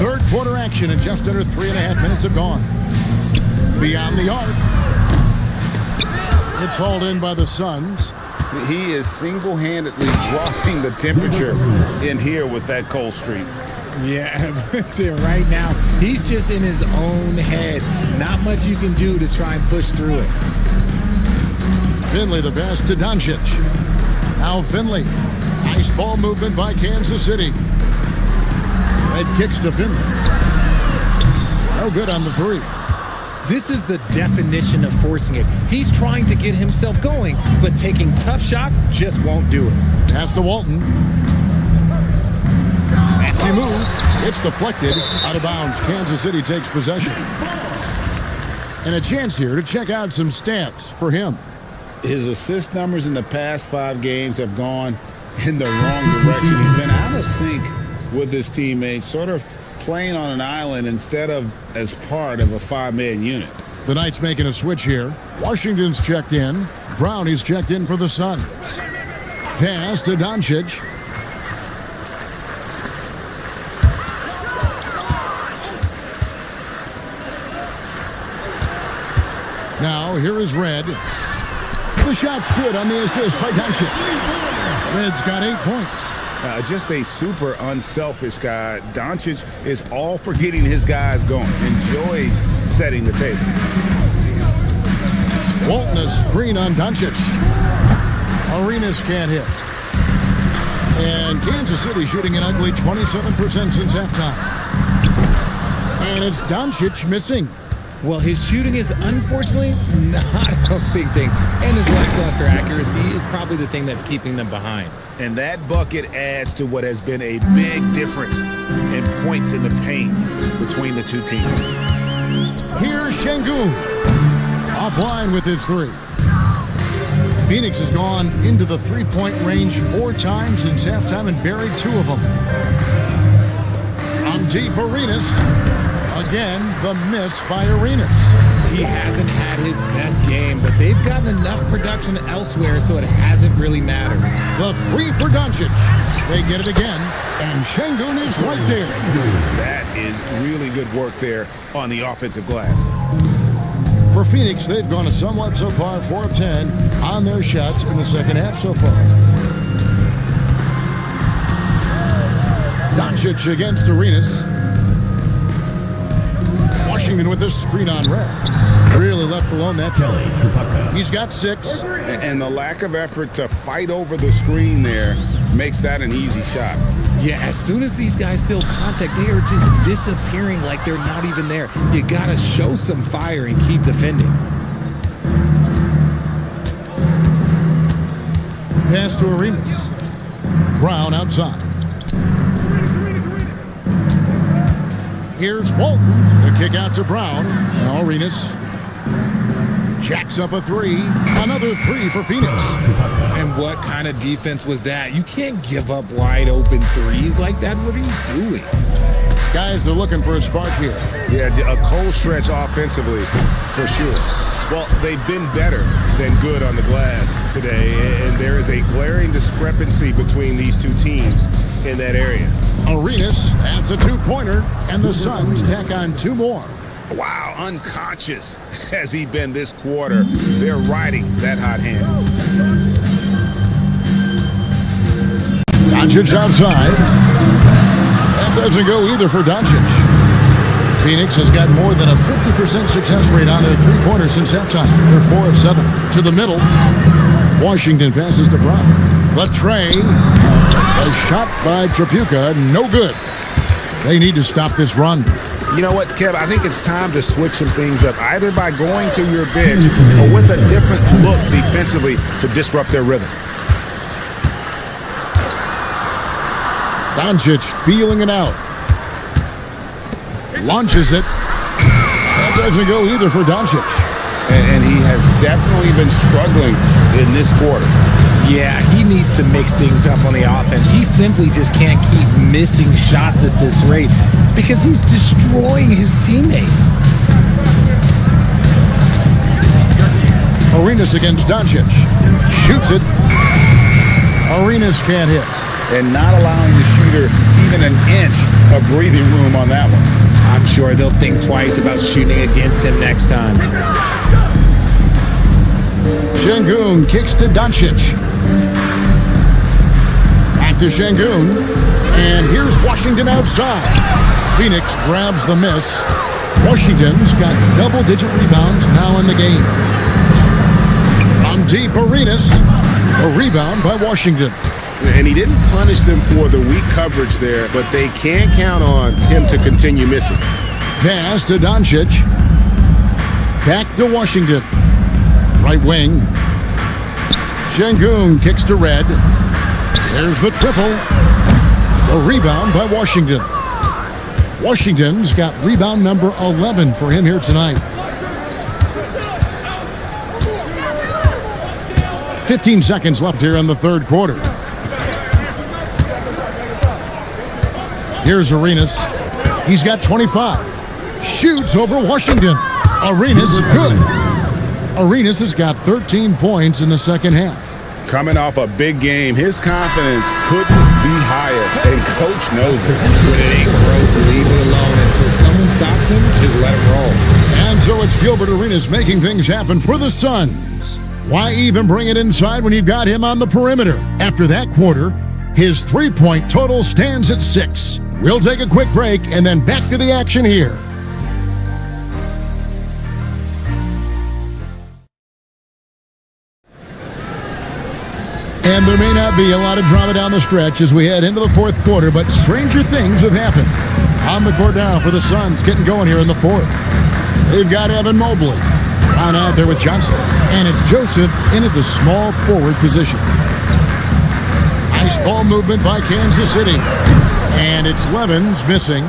3rd quarter action and just under 3.5 minutes have gone. Beyond the arc. It's hauled in by the Suns. He is single-handedly dropping the temperature in here with that cold streak. Yeah, right now, he's just in his own head. Not much you can do to try and push through it. Finley the pass to Doncic. Now Finley. Nice ball movement by Kansas City. Red kicks to Finley. No good on the 3. This is the definition of forcing it. He's trying to get himself going, but taking tough shots just won't do it. Pass to Walton. Crafty move. It's deflected. Out of bounds. Kansas City takes possession. And a chance here to check out some stats for him. His assist numbers in the past 5 games have gone in the wrong direction. He's been out of sync with his teammates, sort of playing on an island instead of as part of a 5-man unit. The Knights making a switch here. Washington's checked in. Brownie's checked in for the Suns. Pass to Doncic. Now, here is Red. The shot's good on the assist by Doncic. Red's got 8 points. Just a super unselfish guy. Doncic is all for getting his guys going. Enjoys setting the table. Walton a screen on Doncic. Arenas can't hit. And Kansas City shooting an ugly 27% since halftime. And it's Doncic missing. Well, his shooting is unfortunately not a big thing. And his lackluster accuracy is probably the thing that's keeping them behind. And that bucket adds to what has been a big difference in points in the paint between the two teams. Here's Şengün. Offline with his 3. Phoenix has gone into the 3-point range 4 times since halftime and buried 2 of them. From deep, Arenas. Again, the miss by Arenas. He hasn't had his best game, but they've gotten enough production elsewhere, so it hasn't really mattered. The 3 for Doncic. They get it again, and Şengün is right there. That is really good work there on the offensive glass. For For Phoenix, they've gone a somewhat subpar 4 of 10 on their shots in the second half so far. Doncic against Arenas. Washington with this screen on red. Really left alone that time. He's got 6. And the lack of effort to fight over the screen there makes that an easy shot. Yeah, as soon as these guys feel contact, they are just disappearing like they're not even there. You gotta show some fire and keep defending. Pass to Arenas. Brown outside. Here's Walton. The kick out to Brown. Now Arenas jacks up a 3. Another 3 for Phoenix. And what kind of defense was that? You can't give up wide open threes like that. What are you doing? Guys are looking for a spark here. Yeah, a cold stretch offensively, for sure. Well, they've been better than good on the glass today, and there is a glaring discrepancy between these two teams in that area. Arenas adds a 2-pointer, and the Suns tack on 2 more. Wow, unconscious has he been this quarter. They're riding that hot hand. Doncic outside. That doesn't go either for Doncic. Phoenix has got more than a 50% success rate on their 3-pointers since halftime. They're 4 of 7. To the middle. Washington passes to Brown. The tray. A shot by Tripucka. No good. They need to stop this run. You know what, Kev? I think it's time to switch some things up, either by going to your bench or with a different look defensively to disrupt their rhythm. Doncic feeling it out. Launches it. That doesn't go either for Doncic. And he has definitely been struggling in this quarter. Yeah, he needs to mix things up on the offense. He simply just can't keep missing shots at this rate because he's destroying his teammates. Arenas against Doncic. Shoots it. Arenas can't hit. And not allowing the shooter even an inch of breathing room on that one. I'm sure they'll think twice about shooting against him next time. Şengün kicks to Doncic. Back to Şengün. And here's Washington outside. Phoenix grabs the miss. Washington's got double-digit rebounds now in the game. From deep, Arenas. A rebound by Washington. And he didn't punish them for the weak coverage there, but they can't count on him to continue missing. Pass to Doncic. Back to Washington. Right wing. Şengün kicks to Red. There's the triple. The rebound by Washington. Washington's got rebound number 11 for him here tonight. 15 seconds left here in the third quarter. Here's Arenas. He's got 25. Shoots over Washington. Arenas good. Arenas has got 13 points in the second half. Coming off a big game, his confidence couldn't be higher, and coach knows it. When it ain't broke, leave it alone until someone stops him. Just let him roll. And so it's Gilbert Arenas making things happen for the Suns. Why even bring it inside when you've got him on the perimeter? After that quarter, his 3-point total stands at 6. We'll take a quick break and then back to the action here. And there may not be a lot of drama down the stretch as we head into the fourth quarter, but stranger things have happened. On the court now for the Suns, getting going here in the fourth. They've got Evan Mobley. Brown out there with Johnson. And it's Joseph in at the small forward position. Nice ball movement by Kansas City. And it's Levens missing.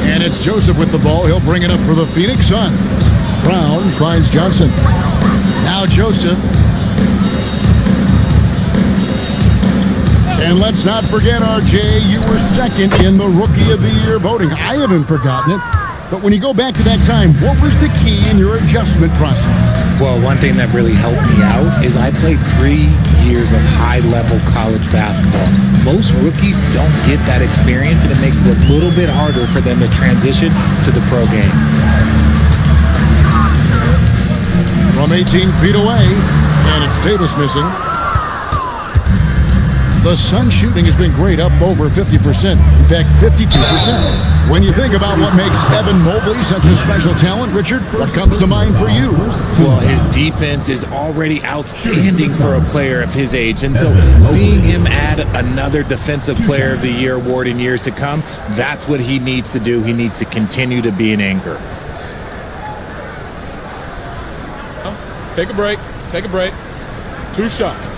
And it's Joseph with the ball. He'll bring it up for the Phoenix Suns. Brown finds Johnson. Now Joseph. And let's not forget, RJ, you were second in the Rookie of the Year voting. I haven't forgotten it. But when you go back to that time, what was the key in your adjustment process? Well, one thing that really helped me out is I played 3 years of high-level college basketball. Most rookies don't get that experience, and it makes it a little bit harder for them to transition to the pro game. 18 feet away, and it's Davis missing. The Sun shooting has been great, up over 50%. In fact, 52%. When you think about what makes Evan Mobley such a special talent, Richard, what comes to mind for you? Well, his defense is already outstanding for a player of his age. And so seeing him add another Defensive Player of the Year award in years to come, that's what he needs to do. He needs to continue to be an anchor. Take a break. Take a break. 2 shots.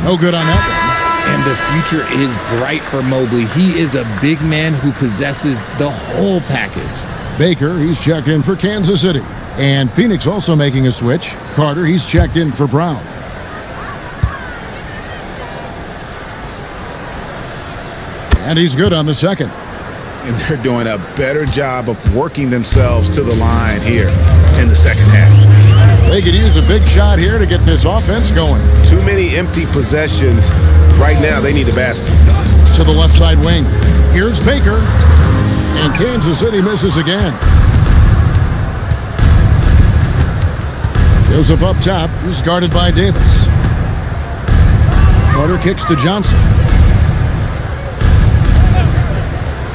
No good on that one. And the future is bright for Mobley. He is a big man who possesses the whole package. Baker, he's checked in for Kansas City. And Phoenix also making a switch. Carter, he's checked in for Brown. And he's good on the second. And they're doing a better job of working themselves to the line here in the second half. They could use a big shot here to get this offense going. Too many empty possessions. Right now, they need a basket. To the left side wing. Here's Baker. And Kansas City misses again. Joseph up top. He's guarded by Davis. Carter kicks to Johnson.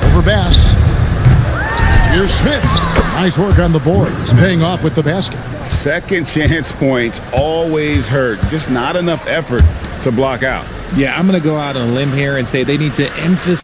Over Bass. Here's Smith. Nice work on the boards. Paying off with the basket. Second chance points always hurt. Just not enough effort to block out. Yeah, I'm going to go out on a limb here and say they need to emphasize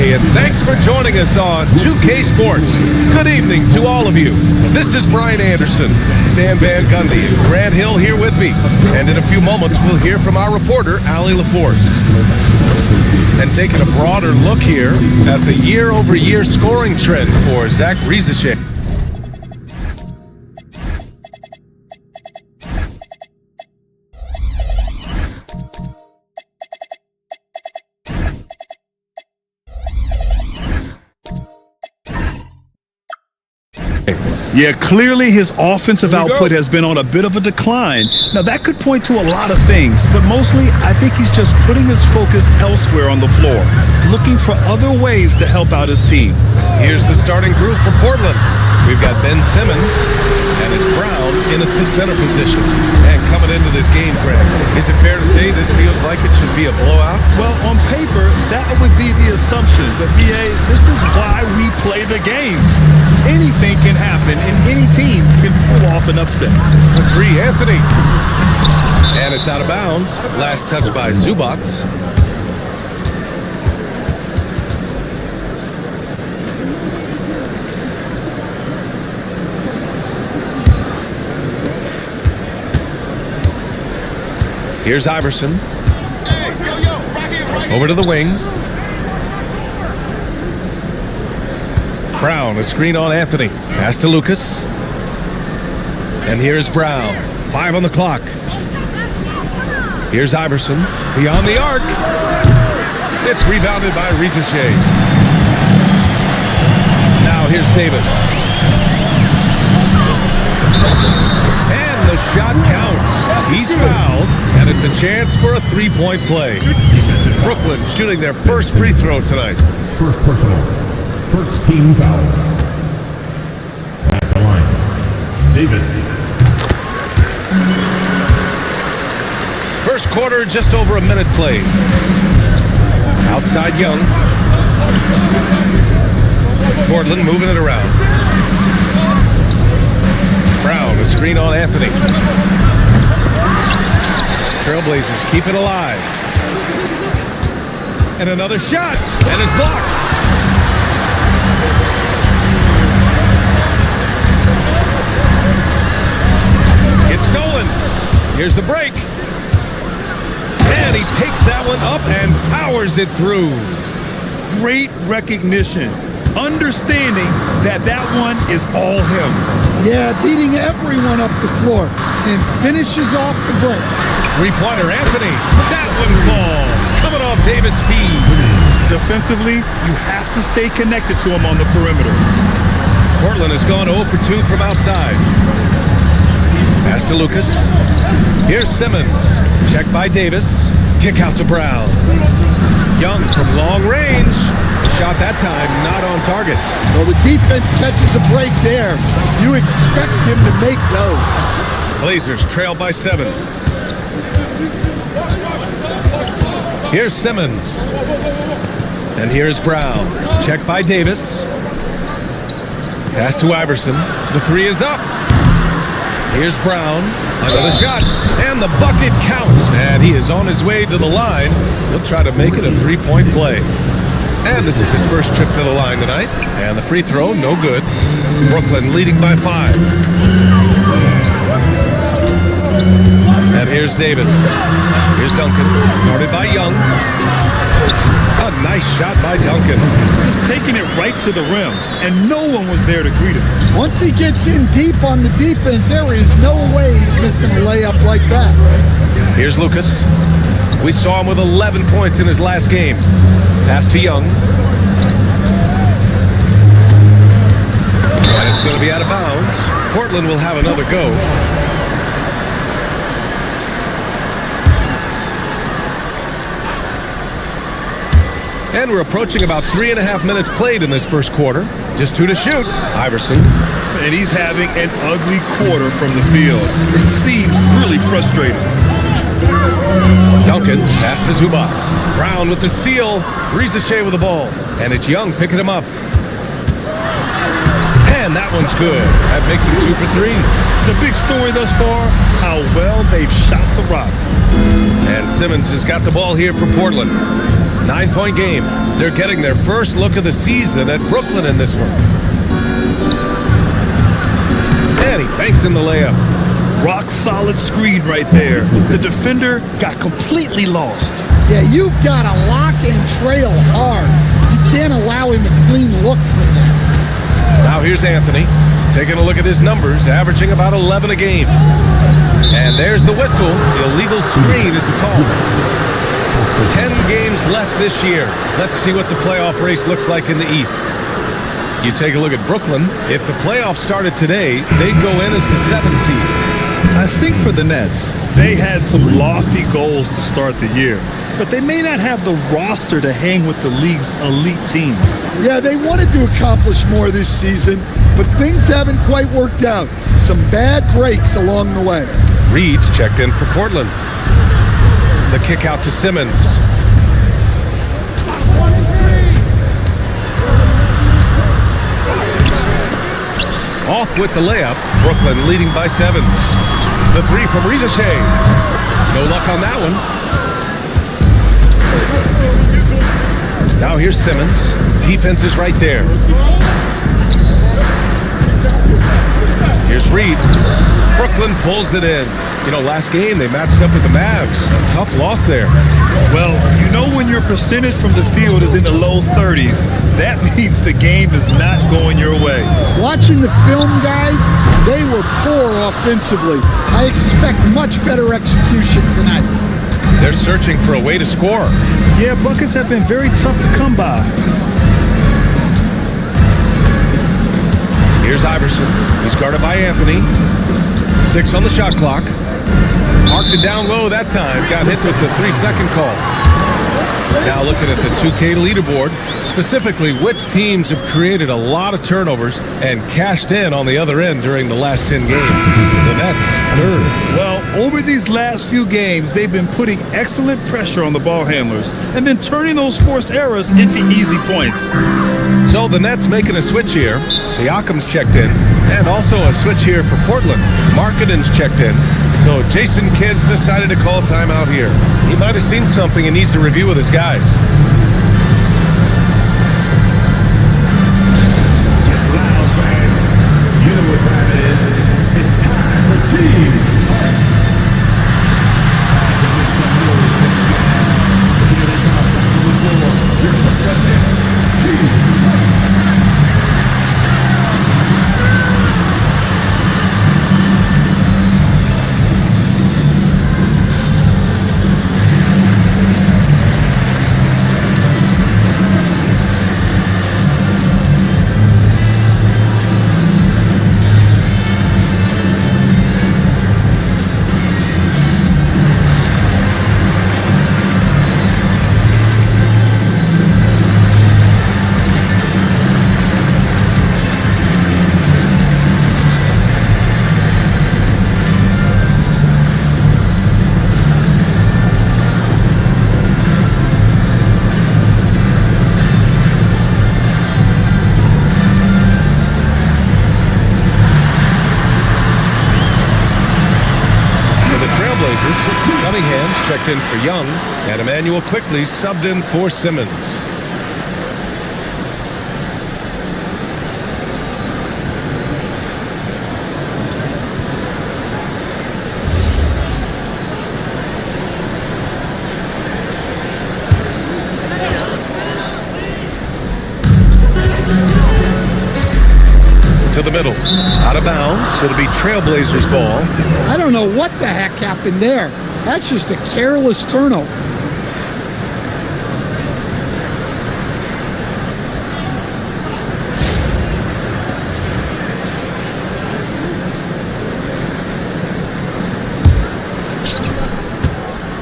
Day, and thanks for joining us on 2K Sports. Good evening to all of you. This is Brian Anderson, Stan Van Gundy, and Grant Hill here with me. And in a few moments, we'll hear from our reporter, Allie LaForce. And taking a broader look here at the year-over-year scoring trend for Zach Riesesche. Yeah, clearly his offensive output has been on a bit of a decline. Now, that could point to a lot of things, but mostly I think he's just putting his focus elsewhere on the floor, looking for other ways to help out his team. Here's the starting group for Portland. We've got Ben Simmons, and it's Brown in the center position. And coming into this game, Greg, is it fair to say this feels like it should be a blowout? Well, on paper, that would be the assumption. But, B.A., this is why we play the games. Anything can happen, and any team can pull off an upset. For three, Anthony. And it's out of bounds. Last touch by Zubac. Here's Iverson. Over to the wing. Brown, a screen on Anthony. Pass to Lucas. And here's Brown. 5 on the clock. Here's Iverson. Beyond the arc. It's rebounded by Riesesche. Now here's Davis. And the shot counts. He's fouled, and it's a chance for a three-point play. Brooklyn shooting their first free throw tonight. First personal. First team foul. At the line, Davis. First quarter, just over a minute played. Outside Young. Portland moving it around. Brown, a screen on Anthony. Trailblazers keep it alive. And another shot, and it's blocked. It's stolen. Here's the break. And he takes that one up and powers it through. Great recognition. Understanding that one is all him. Yeah, beating everyone up the floor and finishes off the break. Three-pointer, Anthony. That one falls. Coming off Davis' feed. Defensively, you have to stay connected to him on the perimeter. Portland has gone 0 for 2 from outside. Pass to Lucas. Here's Simmons. Check by Davis. Kick out to Brown. Young from long range. Shot that time, not on target. Well, the defense catches a break there. You expect him to make those. Blazers trail by 7. Here's Simmons. And here's Brown. Check by Davis. Pass to Iverson. The three is up. Here's Brown. Another shot. And the bucket counts. And he is on his way to the line. He'll try to make it a three-point play. And this is his first trip to the line tonight. And the free throw, no good. Brooklyn leading by 5. And here's Davis. Here's Duncan. Guarded by Young. A nice shot by Duncan. Just taking it right to the rim, and no one was there to greet him. Once he gets in deep on the defense, there is no way he's missing a layup like that. Here's Lucas. We saw him with 11 points in his last game. Pass to Young. And it's going to be out of bounds. Portland will have another go. And we're approaching about 3.5 minutes played in this first quarter. Just 2 to shoot. Iverson. And he's having an ugly quarter from the field. It seems really frustrating. Duncan, pass to Zubac. Brown with the steal. Riesesche with the ball. And it's Young picking him up. And that one's good. That makes him 2 for 3. The big story thus far, how well they've shot the rock. And Simmons has got the ball here for Portland. 9-point game. They're getting their first look of the season at Brooklyn in this one. And he banks in the layup. Rock solid screen right there. The defender got completely lost. Yeah, you've got to lock and trail hard. You can't allow him a clean look from there. Now here's Anthony, taking a look at his numbers, averaging about 11 a game. And there's the whistle. The illegal screen is the call. 10 games left this year. Let's see what the playoff race looks like in the East. You take a look at Brooklyn. If the playoffs started today, they'd go in as the 7th seed. I think for the Nets, they had some lofty goals to start the year, but they may not have the roster to hang with the league's elite teams. Yeah, they wanted to accomplish more this season, but things haven't quite worked out. Some bad breaks along the way. Reed's checked in for Portland. The kick out to Simmons. Off with the layup. Brooklyn leading by 7. The 3 from Rizachet. No luck on that one. Now here's Simmons. Defense is right there. Here's Reed. Brooklyn pulls it in. You know, last game they matched up with the Mavs. A tough loss there. Well, you know when your percentage from the field is in the low 30s, that means the game is not going your way. Watching the film, guys, they were poor offensively. I expect much better execution tonight. They're searching for a way to score. Yeah, buckets have been very tough to come by. Here's Iverson. He's guarded by Anthony. 6 on the shot clock. Marked it down low that time. Got hit with the 3-second call. Now looking at the 2K leaderboard, specifically which teams have created a lot of turnovers and cashed in on the other end during the last 10 games. The Nets, 3rd. Well, over these last few games, they've been putting excellent pressure on the ball handlers and then turning those forced errors into easy points. So the Nets making a switch here. Siakam's checked in. And also a switch here for Portland. Markkanen's checked in. So Jason Kidd's decided to call timeout here. He might have seen something and needs to review with his guys. You know what time it is. It's time for team. Cunningham's checked in for Young, and Emmanuel quickly subbed in for Simmons. To the middle, out of bounds. It'll be Trailblazers ball. I don't know what the heck happened there. That's just a careless turnover.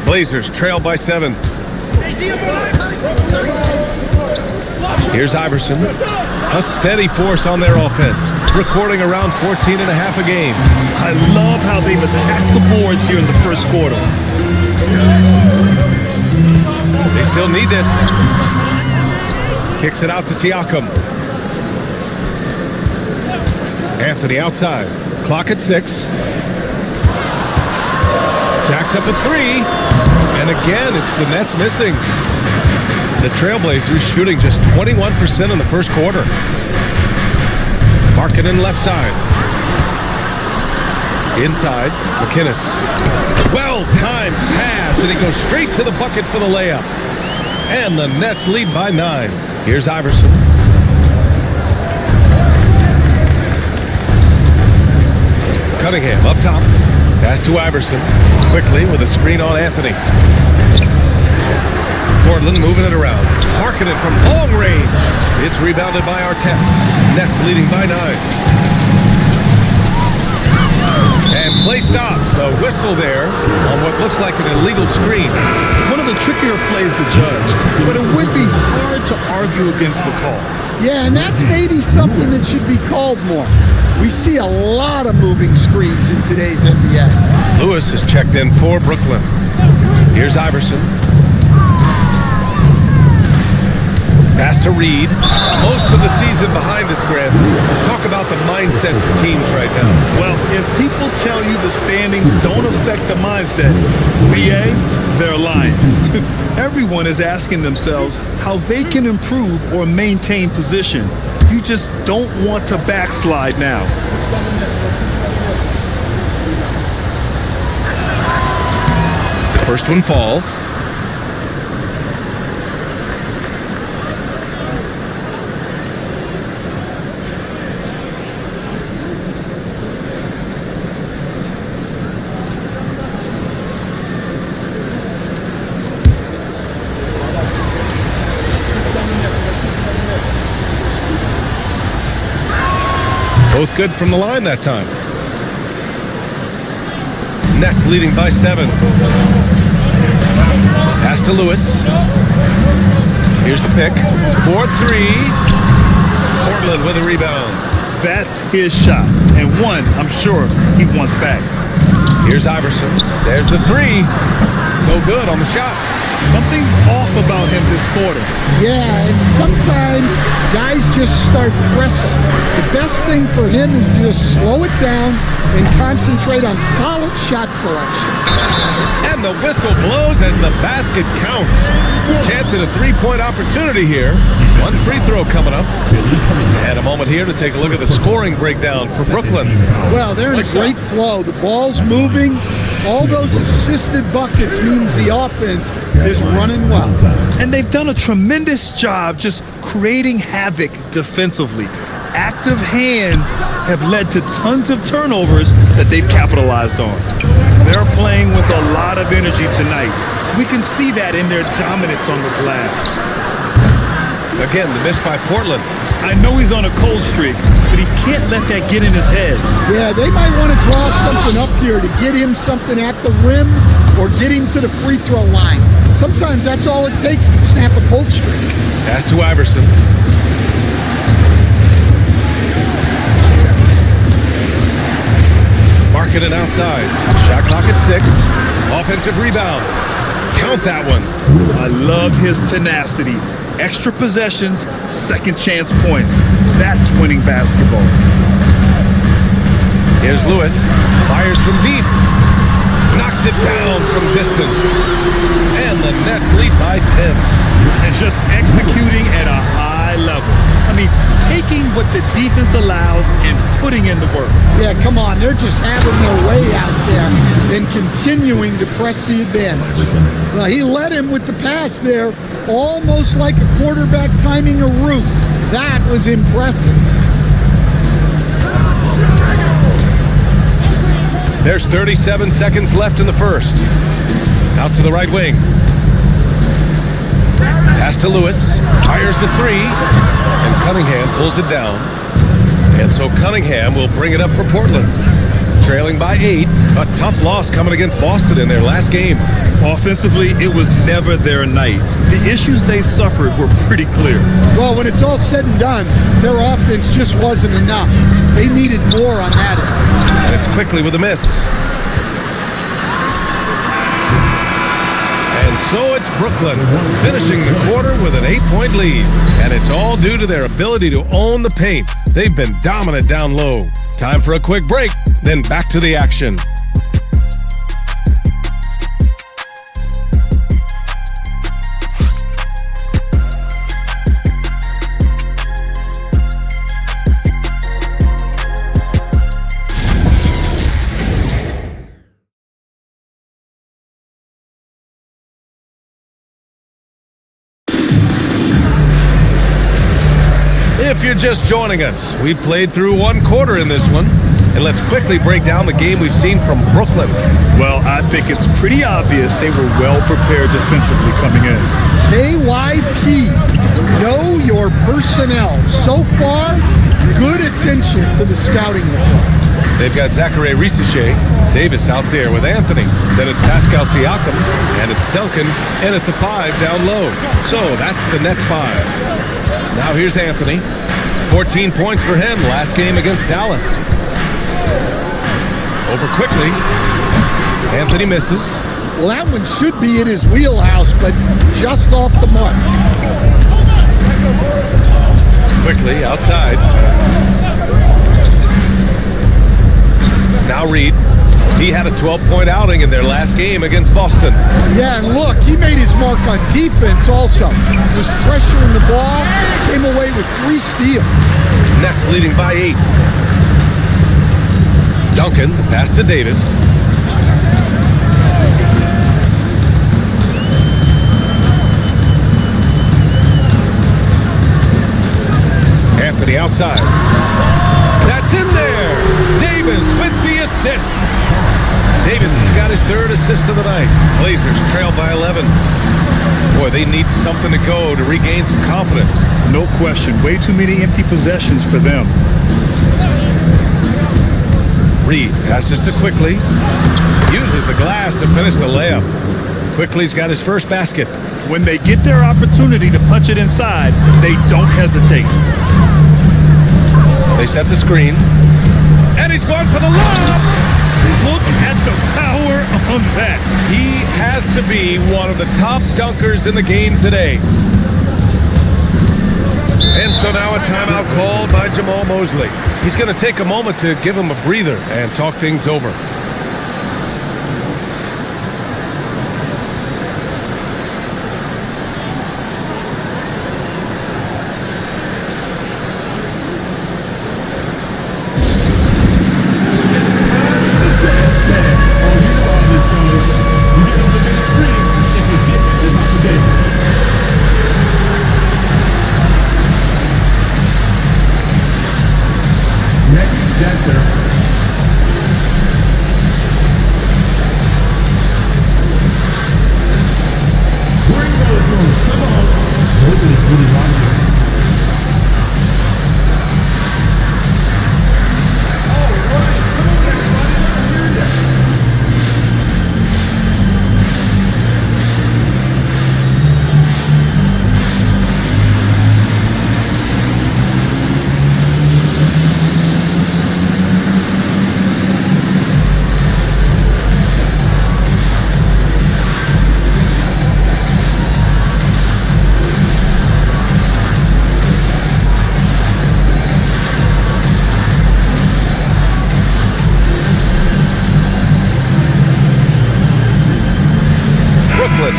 Blazers trail by 7. Here's Iverson. A steady force on their offense, recording around 14 and a half a game. I love how they've attacked the boards here in the first quarter. They still need this. Kicks it out to Siakam. Anthony outside. Clock at 6. Jacks up at 3. And again, it's the Nets missing. The Trailblazers shooting just 21% in the first quarter. Markkanen left side. Inside, McInnes. Well-timed pass, and he goes straight to the bucket for the layup. And the Nets lead by 9. Here's Iverson. Cunningham up top. Pass to Iverson. Quickly with a screen on Anthony. Portland moving it around. Markkanen from long range. It's rebounded by Artest. Nets leading by 9. And play stops. A whistle there on what looks like an illegal screen. One of the trickier plays to judge, but it would be hard to argue against the call. Yeah, and that's maybe something that should be called more. We see a lot of moving screens in today's NBA. Lewis is checked in for Brooklyn. Here's Iverson. Pass to Reed. Most of the season behind us, Grant. Talk about the mindset for teams right now. Well, if people tell you the standings don't affect the mindset, BA, they're lying. Everyone is asking themselves how they can improve or maintain position. You just don't want to backslide now. The first one falls. Both good from the line that time. Nets leading by 7. Pass to Lewis. Here's the pick. 4-3. Portland with a rebound. That's his shot, and one I'm sure he wants back. Here's Iverson. There's the 3. No good on the shot. Something's off about him this quarter. Yeah, and sometimes guys just start pressing. The best thing for him is to just slow it down and concentrate on solid shot selection. And the whistle blows as the basket counts. Chance at a 3-point opportunity here. One free throw coming up. And a moment here to take a look at the scoring breakdown for Brooklyn. Well, they're in a great flow. The ball's moving. All those assisted buckets means the offense is running well. And they've done a tremendous job just creating havoc defensively. Active hands have led to tons of turnovers that they've capitalized on. They're playing with a lot of energy tonight. We can see that in their dominance on the glass. Again, the miss by Portland. I know he's on a cold streak, but he can't let that get in his head. Yeah, they might want to draw something up here to get him something at the rim or get him to the free throw line. Sometimes that's all it takes to snap a cold streak. Pass to Iverson. Markkanen outside. Shot clock at 6. Offensive rebound. Count that one. I love his tenacity. Extra possessions, second chance points. That's winning basketball. Here's Lewis. Fires from deep. Knocks it down from distance. And the Nets lead by 10. And just executing at a high level. I mean, taking what the defense allows and putting in the work. Yeah, come on. They're just having their way out there and continuing to press the advantage. Well, he led him with the pass there, almost like a quarterback timing a route. That was impressive. There's 37 seconds left in the first. Out to the right wing. Pass to Lewis. Fires the 3. And Cunningham pulls it down. And so Cunningham will bring it up for Portland. Trailing by 8. A tough loss coming against Boston in their last game. Offensively, it was never their night. The issues they suffered were pretty clear. Well, when it's all said and done, their offense just wasn't enough. They needed more on that end. And it's quickly with a miss. And so it's Brooklyn finishing the quarter with an 8-point lead. And it's all due to their ability to own the paint. They've been dominant down low. Time for a quick break, then back to the action. If you're just joining us, we played through one quarter in this one. And let's quickly break down the game we've seen from Brooklyn. Well, I think it's pretty obvious they were well prepared defensively coming in. KYP, know your personnel. So far, good attention to the scouting report. They've got Zachary Risache, Davis out there with Anthony. Then it's Pascal Siakam, and it's Duncan, and at the 5 down low. So that's the Nets 5. Now here's Anthony. 14 points for him last game against Dallas. Over quickly. Anthony misses. Well, that one should be in his wheelhouse, but just off the mark. Quickly outside. Now Reed. He had a 12-point outing in their last game against Boston. Yeah, and look, he made his mark on defense also. Was pressuring the ball, came away with 3 steals. Nets leading by 8. Duncan, the pass to Davis. Anthony outside. That's in there. Davis with the assist. Davis has got his 3rd assist of the night. Blazers trail by 11. Boy, they need something to go to regain some confidence. No question. Way too many empty possessions for them. Reed passes to Quickly. Uses the glass to finish the layup. Quickly's got his first basket. When they get their opportunity to punch it inside, they don't hesitate. They set the screen. And he's going for the lob! Look at the power on that. He has to be one of the top dunkers in the game today. And so now a timeout called by Jamal Mosley. He's going to take a moment to give him a breather and talk things over.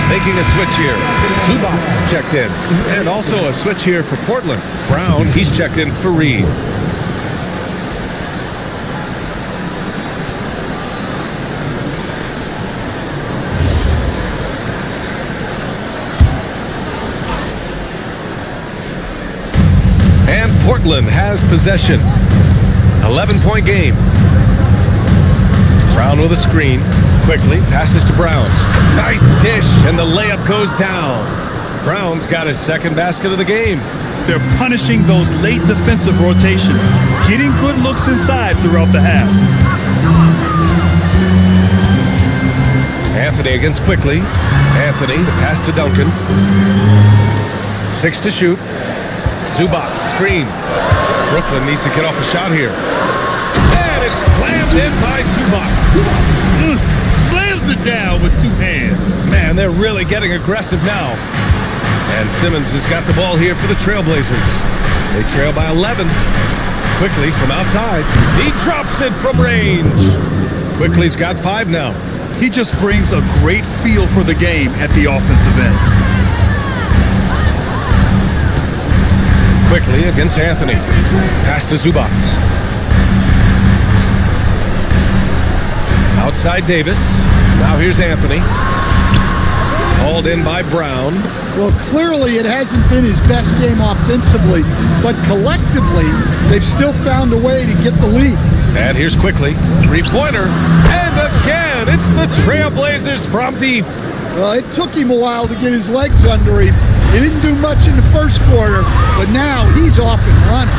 Making a switch here. Zubats checked in. And also a switch here for Portland. Brown, he's checked in for Reed. And Portland has possession. 11-point game. Brown with a screen. Quickly passes to Brown. Nice dish, and the layup goes down. Brown's got his 2nd basket of the game. They're punishing those late defensive rotations, getting good looks inside throughout the half. Anthony against Quickly. Anthony, the pass to Duncan. 6 to shoot. Zubats, screen. Brooklyn needs to get off a shot here. And it's slammed in by Zubats. Slams it down with 2 hands. Man, they're really getting aggressive now. And Simmons has got the ball here for the Trailblazers. They trail by 11. Quickly from outside. He drops it from range. Quickly's got 5 now. He just brings a great feel for the game at the offensive end. Quickly against Anthony. Pass to Zubats. Outside Davis. Now here's Anthony. called in by Brown. Well, clearly it hasn't been his best game offensively, but collectively, they've still found a way to get the lead. And here's quickly, three-pointer, and again, it's the Trailblazers from deep. Well, it took him a while to get his legs under him. He didn't do much in the first quarter, but now he's off and running.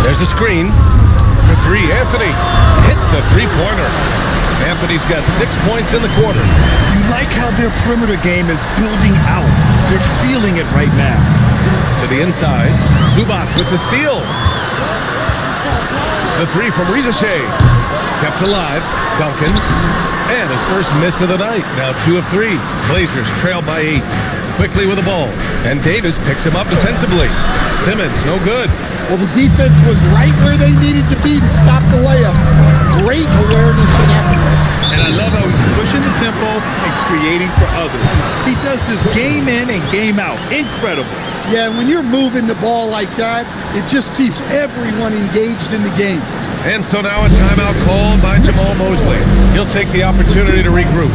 There's a screen for three. Anthony hits a three-pointer. Anthony's got 6 points in the quarter. You like how their perimeter game is building out. They're feeling it right now. To the inside, Zubac with the steal. The three from Rizashe. Kept alive, Duncan. And his first miss of the night. Now 2 of 3. Blazers trail by 8. Quickly with the ball. And Davis picks him up defensively. Simmons, no good. Well, the defense was right where they needed to be to stop the layup. Great awareness and effort. And I love how he's pushing the tempo and creating for others. He does this game in and game out. Incredible. Yeah, when you're moving the ball like that, it just keeps everyone engaged in the game. And so now a timeout called by Jamal Mosley. He'll take the opportunity to regroup.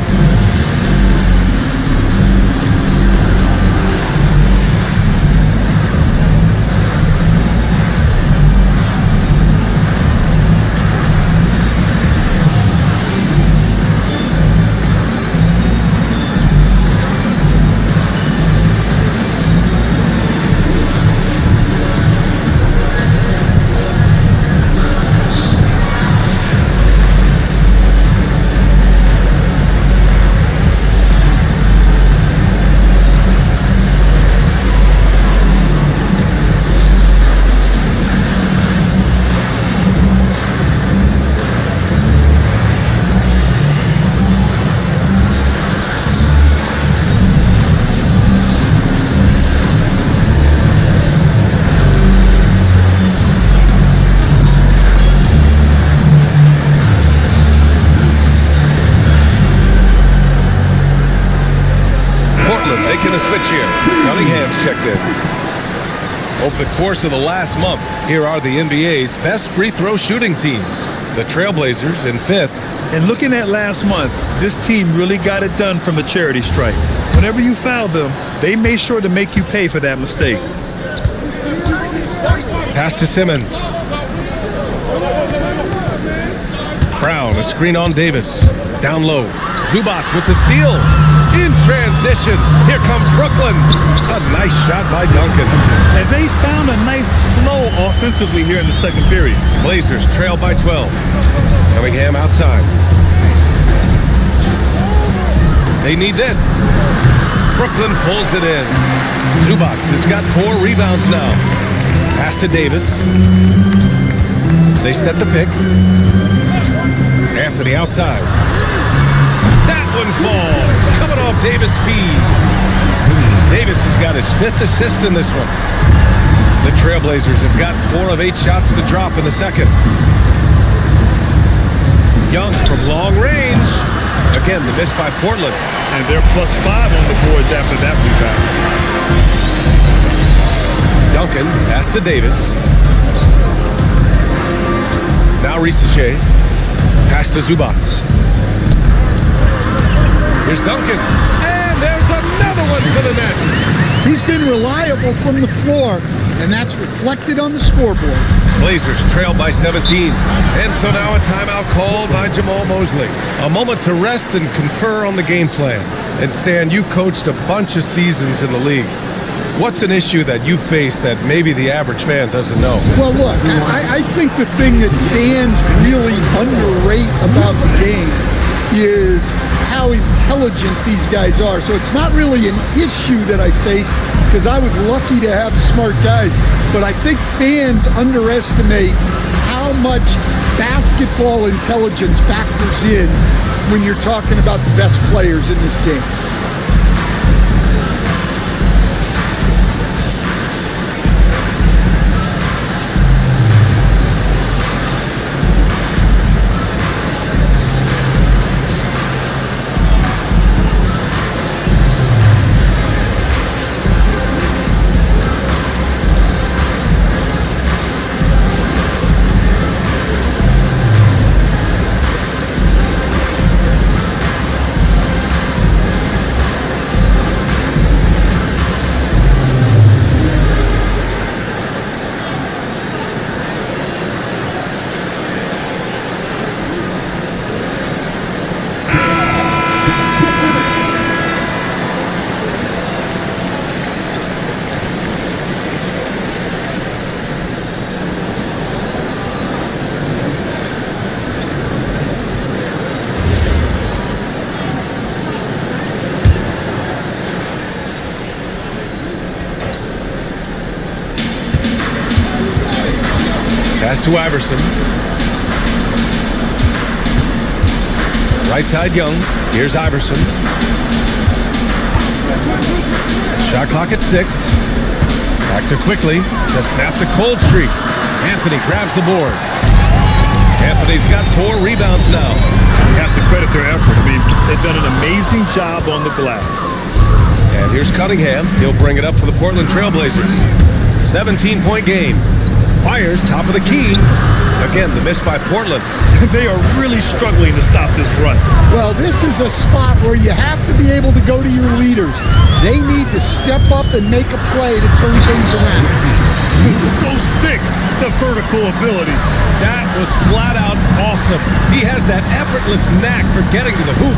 Making a switch here. Cunningham's checked in. Over the course of the last month, here are the NBA's best free throw shooting teams. The Trailblazers in 5th. And looking at last month, this team really got it done from a charity stripe. Whenever you fouled them, they made sure to make you pay for that mistake. Pass to Simmons. Brown, a screen on Davis. Down low. Zubac with the steal. In transition. Here comes Brooklyn. A nice shot by Duncan. And they found a nice flow offensively here in the second period. Blazers trail by 12. Cunningham outside. They need this. Brooklyn pulls it in. Zubac has got 4 rebounds now. Pass to Davis. They set the pick. Anthony outside. That one falls. Coming off Davis' feed. Davis has got his 5th assist in this one. The Trailblazers have got 4 of 8 shots to drop in the second. Young from long range. Again, the miss by Portland. And they're +5 on the boards after that rebound. Duncan, pass to Davis. Now Rizashe. Pass to Zubac. Here's Duncan. And there's another one for the net. He's been reliable from the floor, and that's reflected on the scoreboard. Blazers trail by 17. And so now a timeout called by Jamal Mosley. A moment to rest and confer on the game plan. And Stan, you coached a bunch of seasons in the league. What's an issue that you face that maybe the average fan doesn't know? Well, look, I think the thing that fans really underrate about the game is how intelligent these guys are. So it's not really an issue that I faced because I was lucky to have smart guys. But I think fans underestimate how much basketball intelligence factors in when you're talking about the best players in this game. to Iverson. Right side, Young. Here's Iverson. Shot clock at 6. Back to Quickly to snap the cold streak. Anthony grabs the board. Anthony's got 4 rebounds now. You have to credit their effort. I mean, they've done an amazing job on the glass. And here's Cunningham. He'll bring it up for the Portland Trailblazers. 17-point game. Fires top of the key. Again, the miss by Portland. They are really struggling to stop this run. Well, this is a spot where you have to be able to go to your leaders. They need to step up and make a play to turn things around. So sick, the vertical ability. That was flat out awesome. He has that effortless knack for getting to the hoop.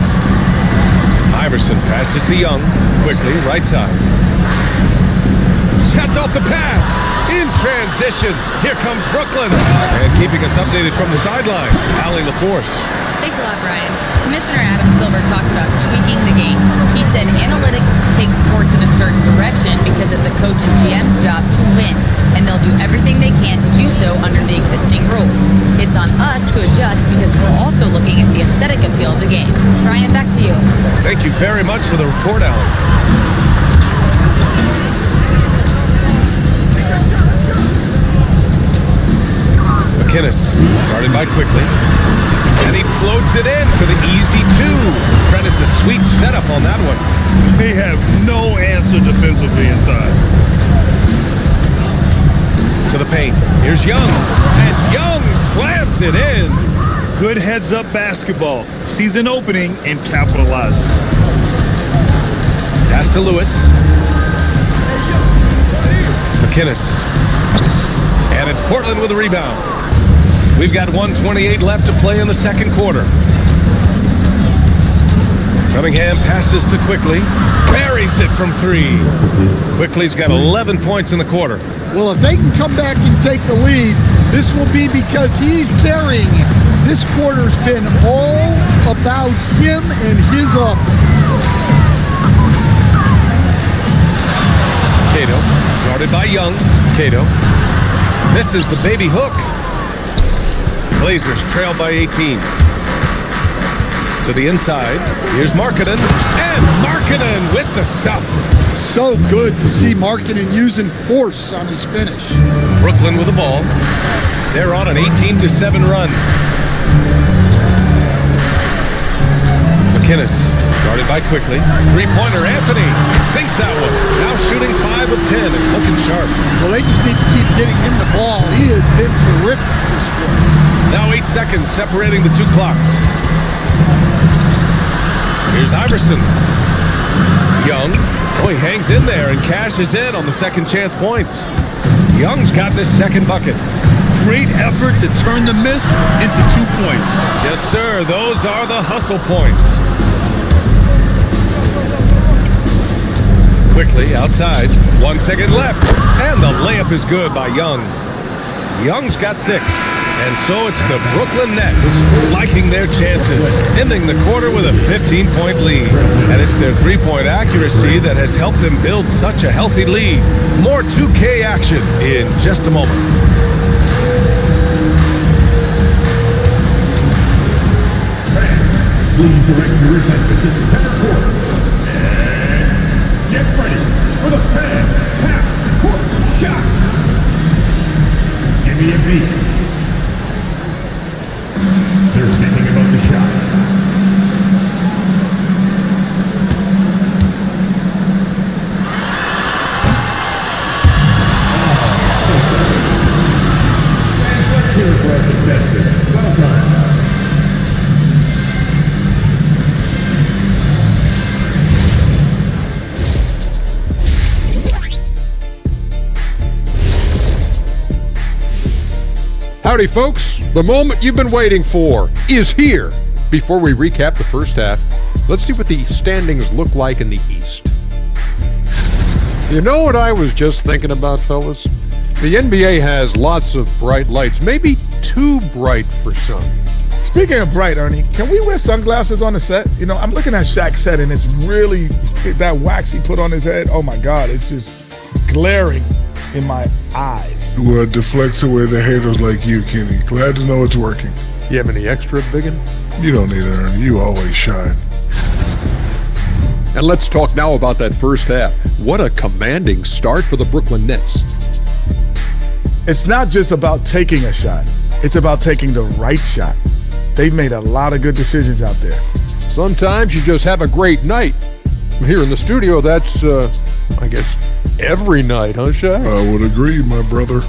Iverson passes to Young. Quickly, right side. Cuts off the pass. In transition. Here comes Brooklyn. And keeping us updated from the sideline, Allie LaForce. Thanks a lot, Brian. Commissioner Adam Silver talked about tweaking the game. He said analytics takes sports in a certain direction because it's a coach and GM's job to win, and they'll do everything they can to do so under the existing rules. It's on us to adjust because we're also looking at the aesthetic appeal of the game. Brian, back to you. Thank you very much for the report, Allie. McInnes, guarded by Quickly. And he floats it in for the easy 2. Credit the sweet setup on that one. They have no answer defensively inside. To the paint. Here's Young. And Young slams it in. Good heads-up basketball. Sees an opening and capitalizes. Pass to Lewis. McInnes. And it's Portland with a rebound. We've got 1:28 left to play in the second quarter. Cunningham passes to Quickly. Buries it from 3. Quickly's got 11 points in the quarter. Well, if they can come back and take the lead, this will be because he's carrying it. This quarter's been all about him and his offense. Cato, guarded by Young. Cato misses the baby hook. Blazers trail by 18. To the inside. Here's Markkanen. And Markkanen with the stuff. So good to see Markkanen using force on his finish. Brooklyn with the ball. They're on an 18-7 run. McInnes, guarded by Quickly. 3-pointer, Anthony sinks that one. Now shooting 5 of 10 and looking sharp. Well, they just need to keep getting him the ball. He has been terrific this quarter. Now 8 seconds separating the 2 clocks. Here's Iverson. Young. Oh, he hangs in there and cashes in on the second chance points. Young's got this second bucket. Great effort to turn the miss into 2 points. Yes, sir. Those are the hustle points. Quickly outside. 1 second left. And the layup is good by Young. Young's got 6. And so it's the Brooklyn Nets liking their chances, ending the quarter with a 15-point lead. And it's their 3-point accuracy that has helped them build such a healthy lead. More 2K action in just a moment. Please direct your attention to center court. And get ready for the fan half-court shot. Give me a beat. They're thinking about the shot. CinVsOrL contested. Well done. Howdy, folks. The moment you've been waiting for is here. Before we recap the first half, let's see what the standings look like in the East. You know what I was just thinking about, fellas? The NBA has lots of bright lights, maybe too bright for some. Speaking of bright, Ernie, can we wear sunglasses on the set? You know, I'm looking at Shaq's head, and it's really that wax he put on his head. Oh, my God, it's just glaring in my eyes. Well, it deflects away the haters like you, Kenny. Glad to know it's working. You have any extra, Biggin? You don't need to earn. You always shine. And let's talk now about that first half. What a commanding start for the Brooklyn Nets. It's not just about taking a shot. It's about taking the right shot. They've made a lot of good decisions out there. Sometimes you just have a great night. Here in the studio, that's, I guess, every night, huh, Shaq? I would agree, my brother.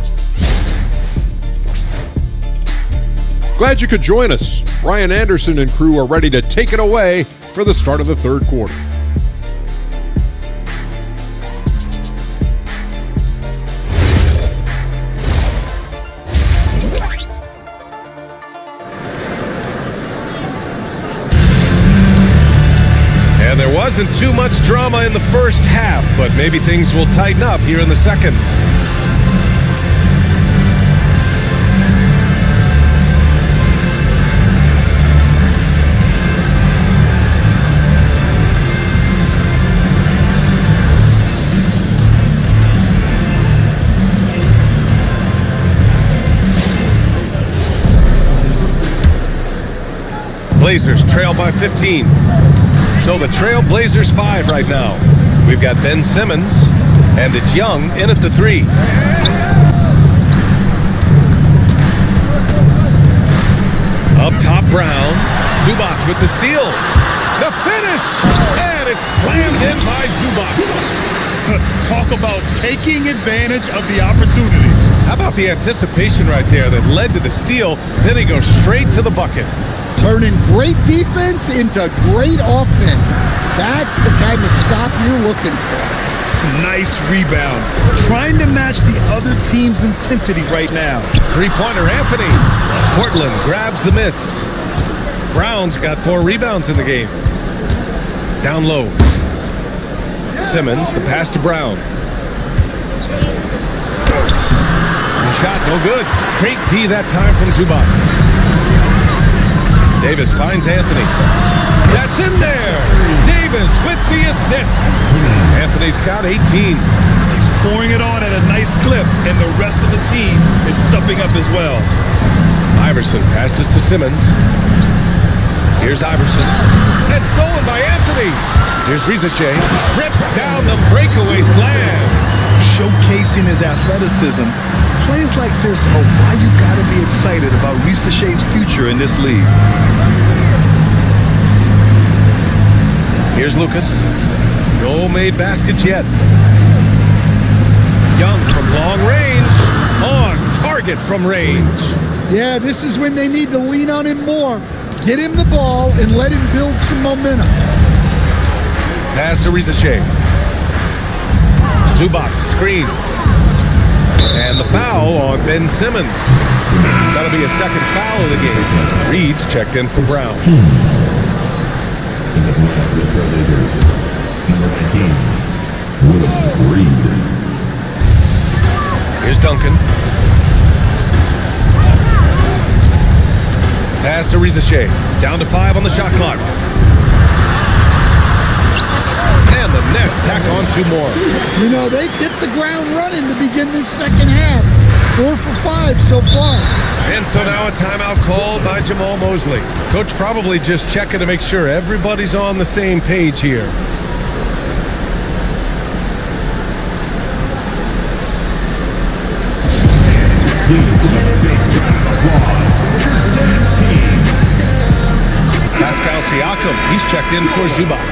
Glad you could join us. Brian Anderson and crew are ready to take it away for the start of the third quarter. And there wasn't too much drama in the first half, but maybe things will tighten up here in the second. Blazers trail by 15. So the Trail Blazers 5 right now. We've got Ben Simmons, and it's Young in at the 3. Up top, Brown. Zubac with the steal. The finish! And it's slammed in by Zubac. Talk about taking advantage of the opportunity. How about the anticipation right there that led to the steal? Then he goes straight to the bucket. Turning great defense into great offense. That's the kind of stop you're looking for. Nice rebound. Trying to match the other team's intensity right now. Three-pointer, Anthony. Portland grabs the miss. Brown's got 4 rebounds in the game. Down low. Simmons, the pass to Brown. The shot, no good. Great D that time from Zubac. Davis finds Anthony. That's in there. Davis with the assist. Anthony's got 18. He's pouring it on at a nice clip, and the rest of the team is stepping up as well. Iverson passes to Simmons. Here's Iverson. And stolen by Anthony. Here's Rizashé. Rips down the breakaway slam. Showcasing his athleticism. Plays like this are why you gotta be excited about Rizashé's future in this league. Here's Lucas. No made baskets yet. Young from long range. On target from range. Yeah, this is when they need to lean on him more. Get him the ball and let him build some momentum. Pass to Rizashé. Zubac screen. And the foul on Ben Simmons. That'll be a second foul of the game. Reed's checked in for Brown. Here's Duncan. Pass to Rizashé. Down to 5 on the shot clock. And the Nets tack on 2 more. You know, they've hit the ground running to begin this second half. 4 for 5 so far. And so now a timeout called by Jamal Mosley. Coach probably just checking to make sure everybody's on the same page here. Pascal Siakam, he's checked in for Zubac.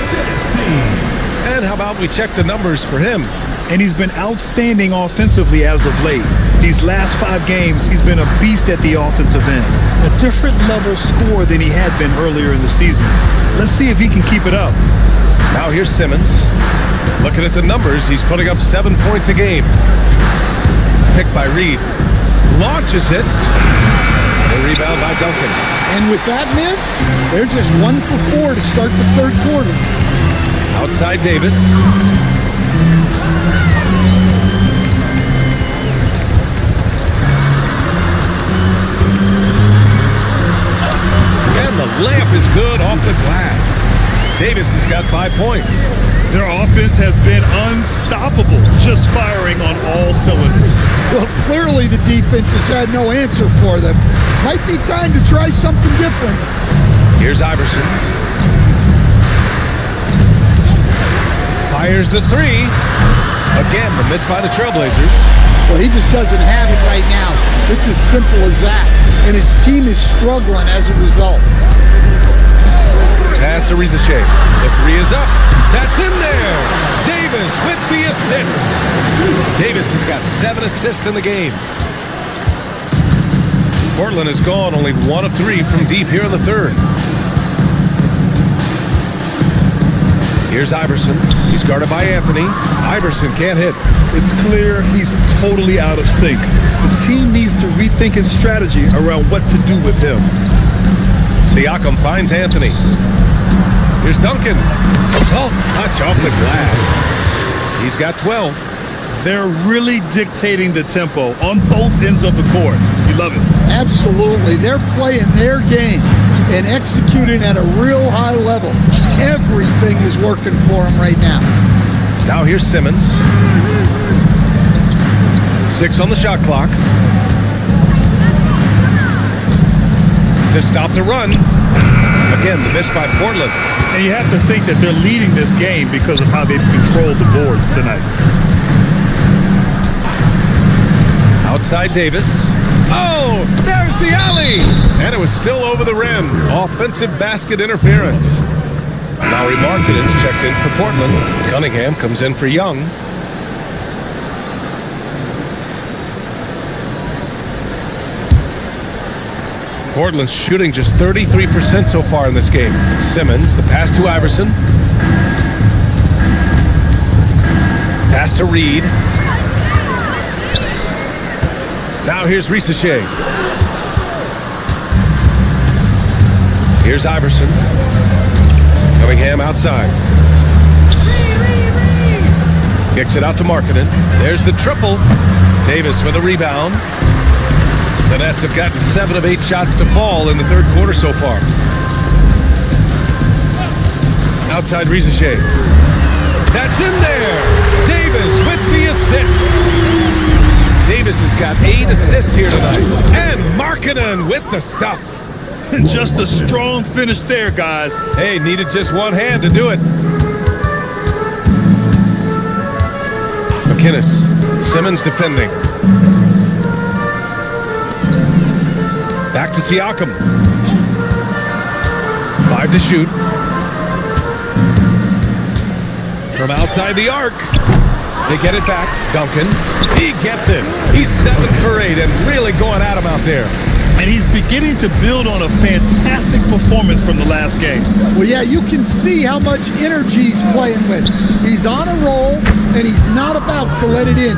And how about we check the numbers for him? And he's been outstanding offensively as of late. These last 5 games, he's been a beast at the offensive end. A different level score than he had been earlier in the season. Let's see if he can keep it up. Now here's Simmons. Looking at the numbers, he's putting up 7 points a game. Picked by Reed. Launches it. A rebound by Duncan. And with that miss, they're just 1 for 4 to start the third quarter. Outside Davis. And the layup is good off the glass. Davis has got 5 points. Their offense has been unstoppable, just firing on all cylinders. Well, clearly the defense has had no answer for them. Might be time to try something different. Here's Iverson. Fires the three. Again, the miss by the Trailblazers. Well, he just doesn't have it right now. It's as simple as that. And his team is struggling as a result. Pass to Rizachet. The three is up. That's in there. Davis with the assist. Davis has got 7 assists in the game. Portland has gone only 1 of 3 from deep here in the third. Here's Iverson. He's guarded by Anthony. Iverson can't hit. It's clear he's totally out of sync. The team needs to rethink its strategy around what to do with him. Siakam finds Anthony. Here's Duncan. Soft touch off the glass. He's got 12. They're really dictating the tempo on both ends of the court. You love it. Absolutely. They're playing their game and executing at a real high level. Everything is working for them right now. Now here's Simmons. 6 on the shot clock. To stop the run. Again, the miss by Portland. And you have to think that they're leading this game because of how they've controlled the boards tonight. Outside Davis. Oh, there's the alley! And it was still over the rim. Offensive basket interference. Lauri Markkanen's checked in for Portland. Cunningham comes in for Young. Portland's shooting just 33% so far in this game. Simmons, the pass to Iverson. Pass to Reed. Now here's Rizachet. Here's Iverson. Cunningham outside. Kicks it out to Markkanen. There's the triple. Davis with a rebound. The Nets have gotten 7 of 8 shots to fall in the third quarter so far. Outside Rizachet. That's in there. Davis with the assist. Davis has got 8 assists here tonight. And Markkanen with the stuff. Just a strong finish there, guys. Hey, needed just one hand to do it. McInnes. Simmons defending. Back to Siakam. 5 to shoot. From outside the arc. They get it back. Duncan. He gets it. He's 7 for 8 and really going at him out there. And he's beginning to build on a fantastic performance from the last game. Well, yeah, you can see how much energy he's playing with. He's on a roll, and he's not about to let it in.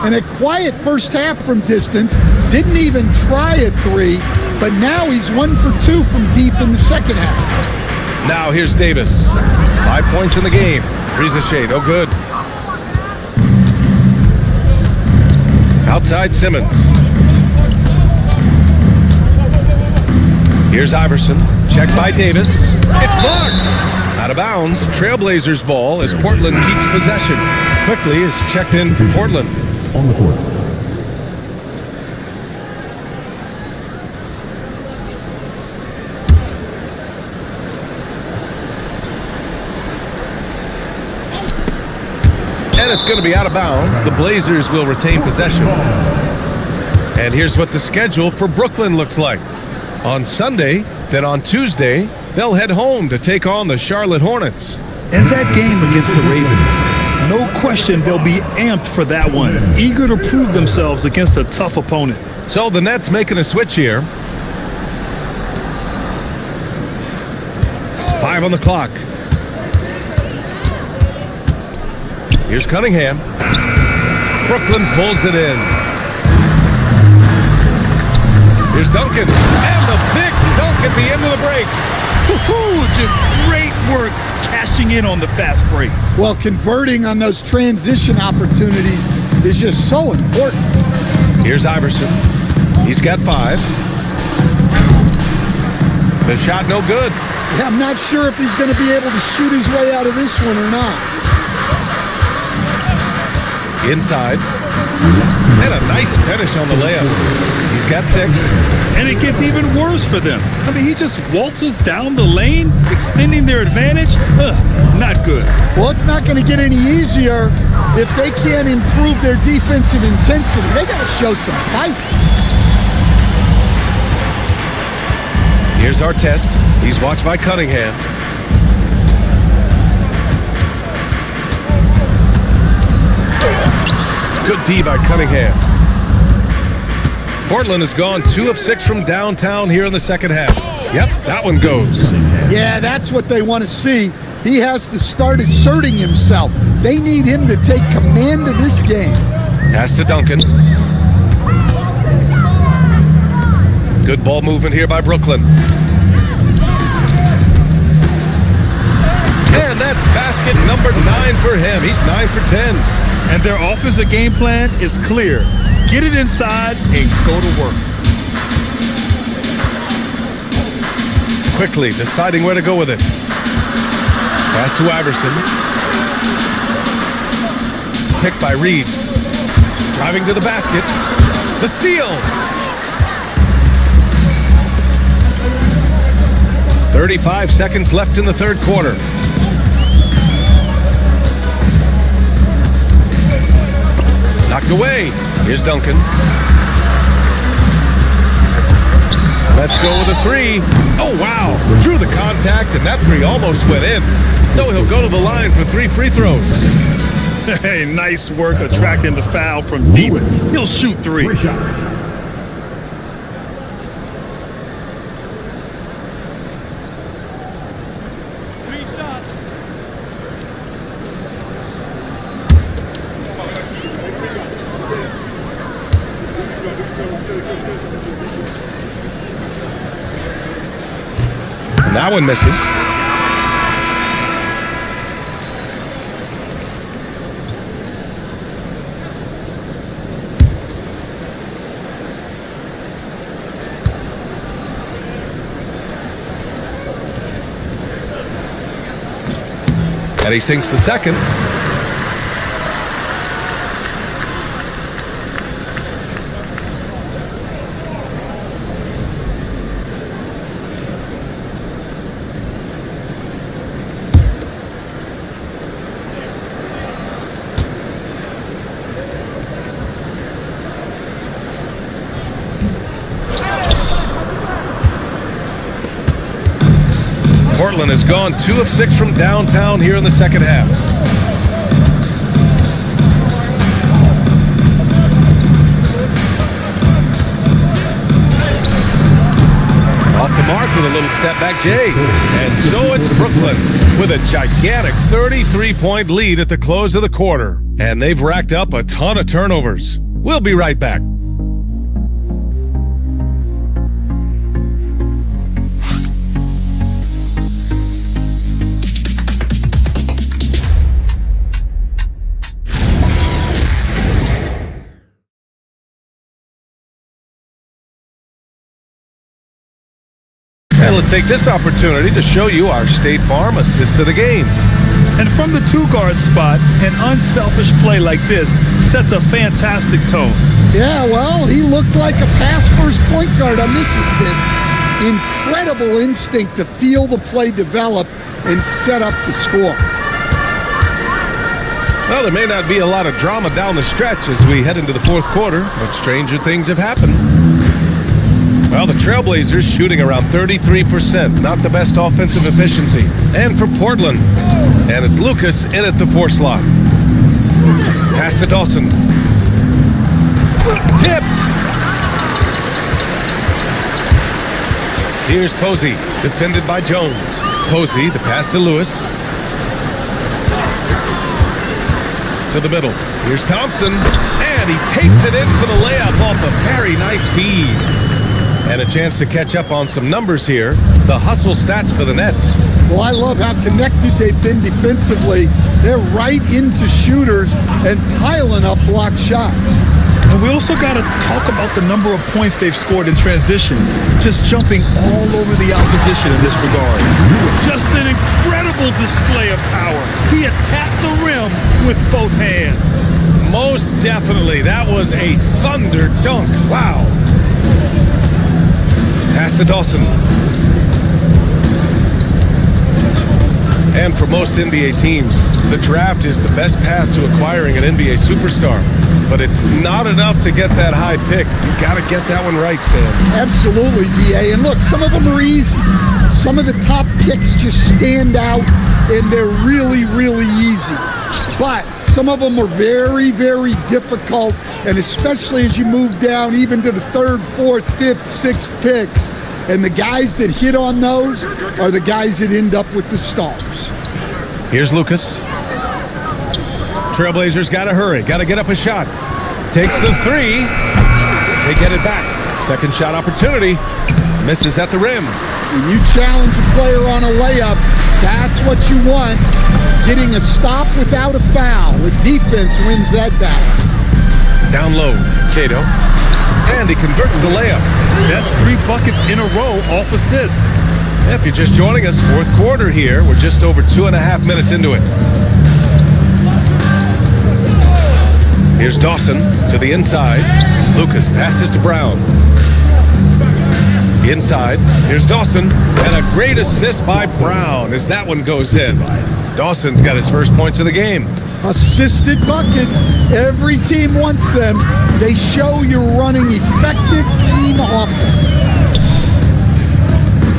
And a quiet first half from distance, didn't even try a 3, but now he's 1 for 2 from deep in the second half. Now here's Davis. 5 points in the game. Rizachet, no good. Outside Simmons. Here's Iverson. Checked by Davis. It's blocked. Out of bounds. Trailblazers ball as Portland keeps possession. Quickly is checked in for Portland. On the court. And it's going to be out of bounds. The Blazers will retain possession. And here's what the schedule for Brooklyn looks like. On Sunday, then on Tuesday, they'll head home to take on the Charlotte Hornets. And that game against the Ravens, no question they'll be amped for that one, eager to prove themselves against a tough opponent. So the Nets making a switch here. 5 on the clock. Here's Cunningham. Brooklyn pulls it in. Here's Duncan. And the big dunk at the end of the break. Woo-hoo, just great work cashing in on the fast break. Well, converting on those transition opportunities is just so important. Here's Iverson. He's got 5. The shot no good. Yeah, I'm not sure if he's going to be able to shoot his way out of this one or not. Inside. And a nice finish on the layup. He's got 6. And it gets even worse for them. I mean, he just waltzes down the lane, extending their advantage. Not good. Well, it's not going to get any easier if they can't improve their defensive intensity. They got to show some fight. Here's our test. He's watched by Cunningham. Good D by Cunningham. Portland has gone 2 of 6 from downtown here in the second half. Yep, that one goes. Yeah, that's what they want to see. He has to start asserting himself. They need him to take command of this game. Pass to Duncan. Good ball movement here by Brooklyn. And that's basket number 9 for him. He's 9 for 10. And their offensive game plan is clear. Get it inside and go to work. Quickly deciding where to go with it. Pass to Iverson. Picked by Reed. Driving to the basket. The steal. 35 seconds left in the third quarter. Knocked away. Here's Duncan. Let's go with a 3. Oh, wow. Drew the contact, and that 3 almost went in. So he'll go to the line for 3 free throws. Hey, nice work attracting the foul from deep. He'll shoot 3. 3 shots. That one misses. And he sinks the second. Portland has gone 2 of 6 from downtown here in the second half. Off the mark with a little step back Jay. And so it's Brooklyn with a gigantic 33-point lead at the close of the quarter. And they've racked up a ton of turnovers. We'll be right back. And let's take this opportunity to show you our State Farm assist to the game. And from the 2-guard spot, an unselfish play like this sets a fantastic tone. Yeah, well, he looked like a pass-first point guard on this assist. Incredible instinct to feel the play develop and set up the score. Well, there may not be a lot of drama down the stretch as we head into the fourth quarter, but stranger things have happened. Well, the Trailblazers shooting around 33%, not the best offensive efficiency. And for Portland, and it's Lucas in at the 4 slot. Pass to Dawson. Tipped! Here's Posey, defended by Jones. Posey, the pass to Lewis. To the middle. Here's Thompson, and he takes it in for the layup off a very nice feed. And a chance to catch up on some numbers here. The hustle stats for the Nets. Well, I love how connected they've been defensively. They're right into shooters and piling up block shots. And we also got to talk about the number of points they've scored in transition, just jumping all over the opposition in this regard. Just an incredible display of power. He attacked the rim with both hands. Most definitely. That was a thunder dunk. Wow. Pass to Dawson. And for most NBA teams, the draft is the best path to acquiring an NBA superstar. But it's not enough to get that high pick. You got to get that one right, Stan. Absolutely, BA. And look, some of them are easy. Some of the top picks just stand out, and they're really, really easy. But some of them are very, very difficult, and especially as you move down even to the 3rd, 4th, 5th, 6th picks. And the guys that hit on those are the guys that end up with the stars. Here's Lucas. Trailblazers got to hurry. Got to get up a shot. Takes the 3. They get it back. Second shot opportunity. Misses at the rim. When you challenge a player on a layup, that's what you want. Getting a stop without a foul. The defense wins that battle. Down low, Cato. And he converts the layup. That's 3 buckets in a row off assist. If you're just joining us, 4th quarter here. We're just over 2.5 minutes into it. Here's Dawson to the inside. Lucas passes to Brown. Inside. Here's Dawson. And a great assist by Brown as that one goes in. Dawson's got his first points of the game. Assisted buckets. Every team wants them. They show you're running effective team offense.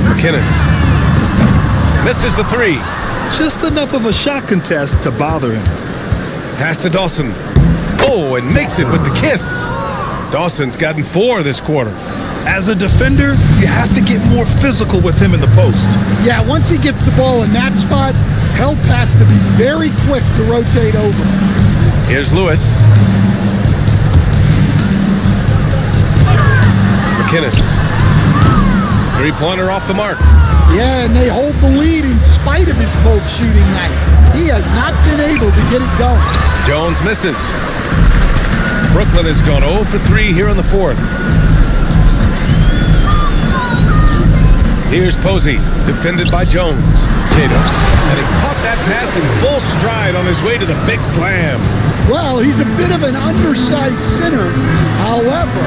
McInnes misses the 3. Just enough of a shot contest to bother him. Pass to Dawson. Oh, and makes it with the kiss. Dawson's gotten 4 this quarter. As a defender, you have to get more physical with him in the post. Yeah, once he gets the ball in that spot, help has to be very quick to rotate over. Here's Lewis. McInnes. 3-pointer off the mark. Yeah, and they hold the lead in spite of his cold shooting night. He has not been able to get it going. Jones misses. Brooklyn has gone 0 for 3 here in the 4th. Here's Posey, defended by Jones. Cato. And he caught that pass in full stride on his way to the big slam. Well, he's a bit of an undersized center. However,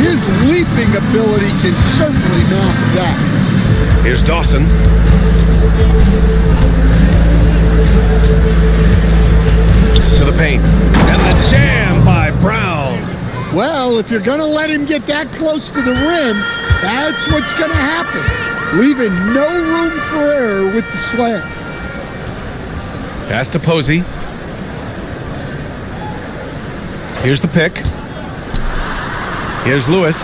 his leaping ability can certainly mask that. Here's Dawson. To the paint. And the jam by Brown. Well, if you're going to let him get that close to the rim, that's what's going to happen. Leaving no room for error with the slam. Pass to Posey. Here's the pick. Here's Lewis.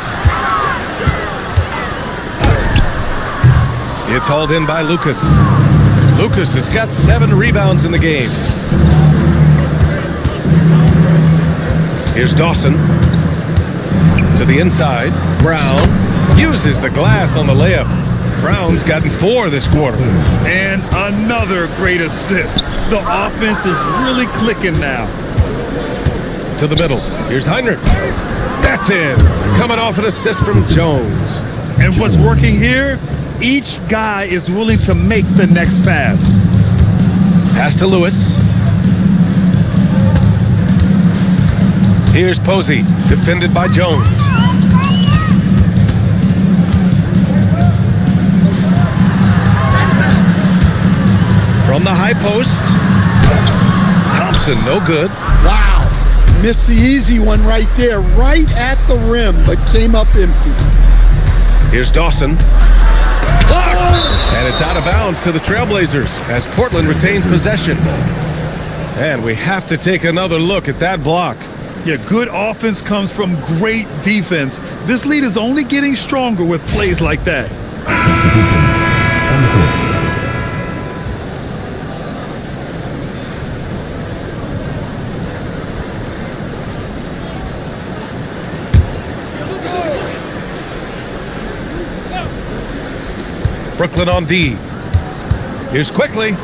It's hauled in by Lucas. Lucas has got 7 rebounds in the game. Here's Dawson. To the inside. Brown uses the glass on the layup. Brown's gotten 4 this quarter. And another great assist. The offense is really clicking now. To the middle. Here's Heinrich. That's in. Coming off an assist from Jones. And what's working here? Each guy is willing to make the next pass. Pass to Lewis. Here's Posey, defended by Jones. From the high post. Thompson, no good. Wow. Missed the easy one right there, right at the rim, but came up empty. Here's Dawson. And it's out of bounds to the Trailblazers as Portland retains possession. And we have to take another look at that block. Yeah, good offense comes from great defense. This lead is only getting stronger with plays like that. Brooklyn on D. Here's Quickly.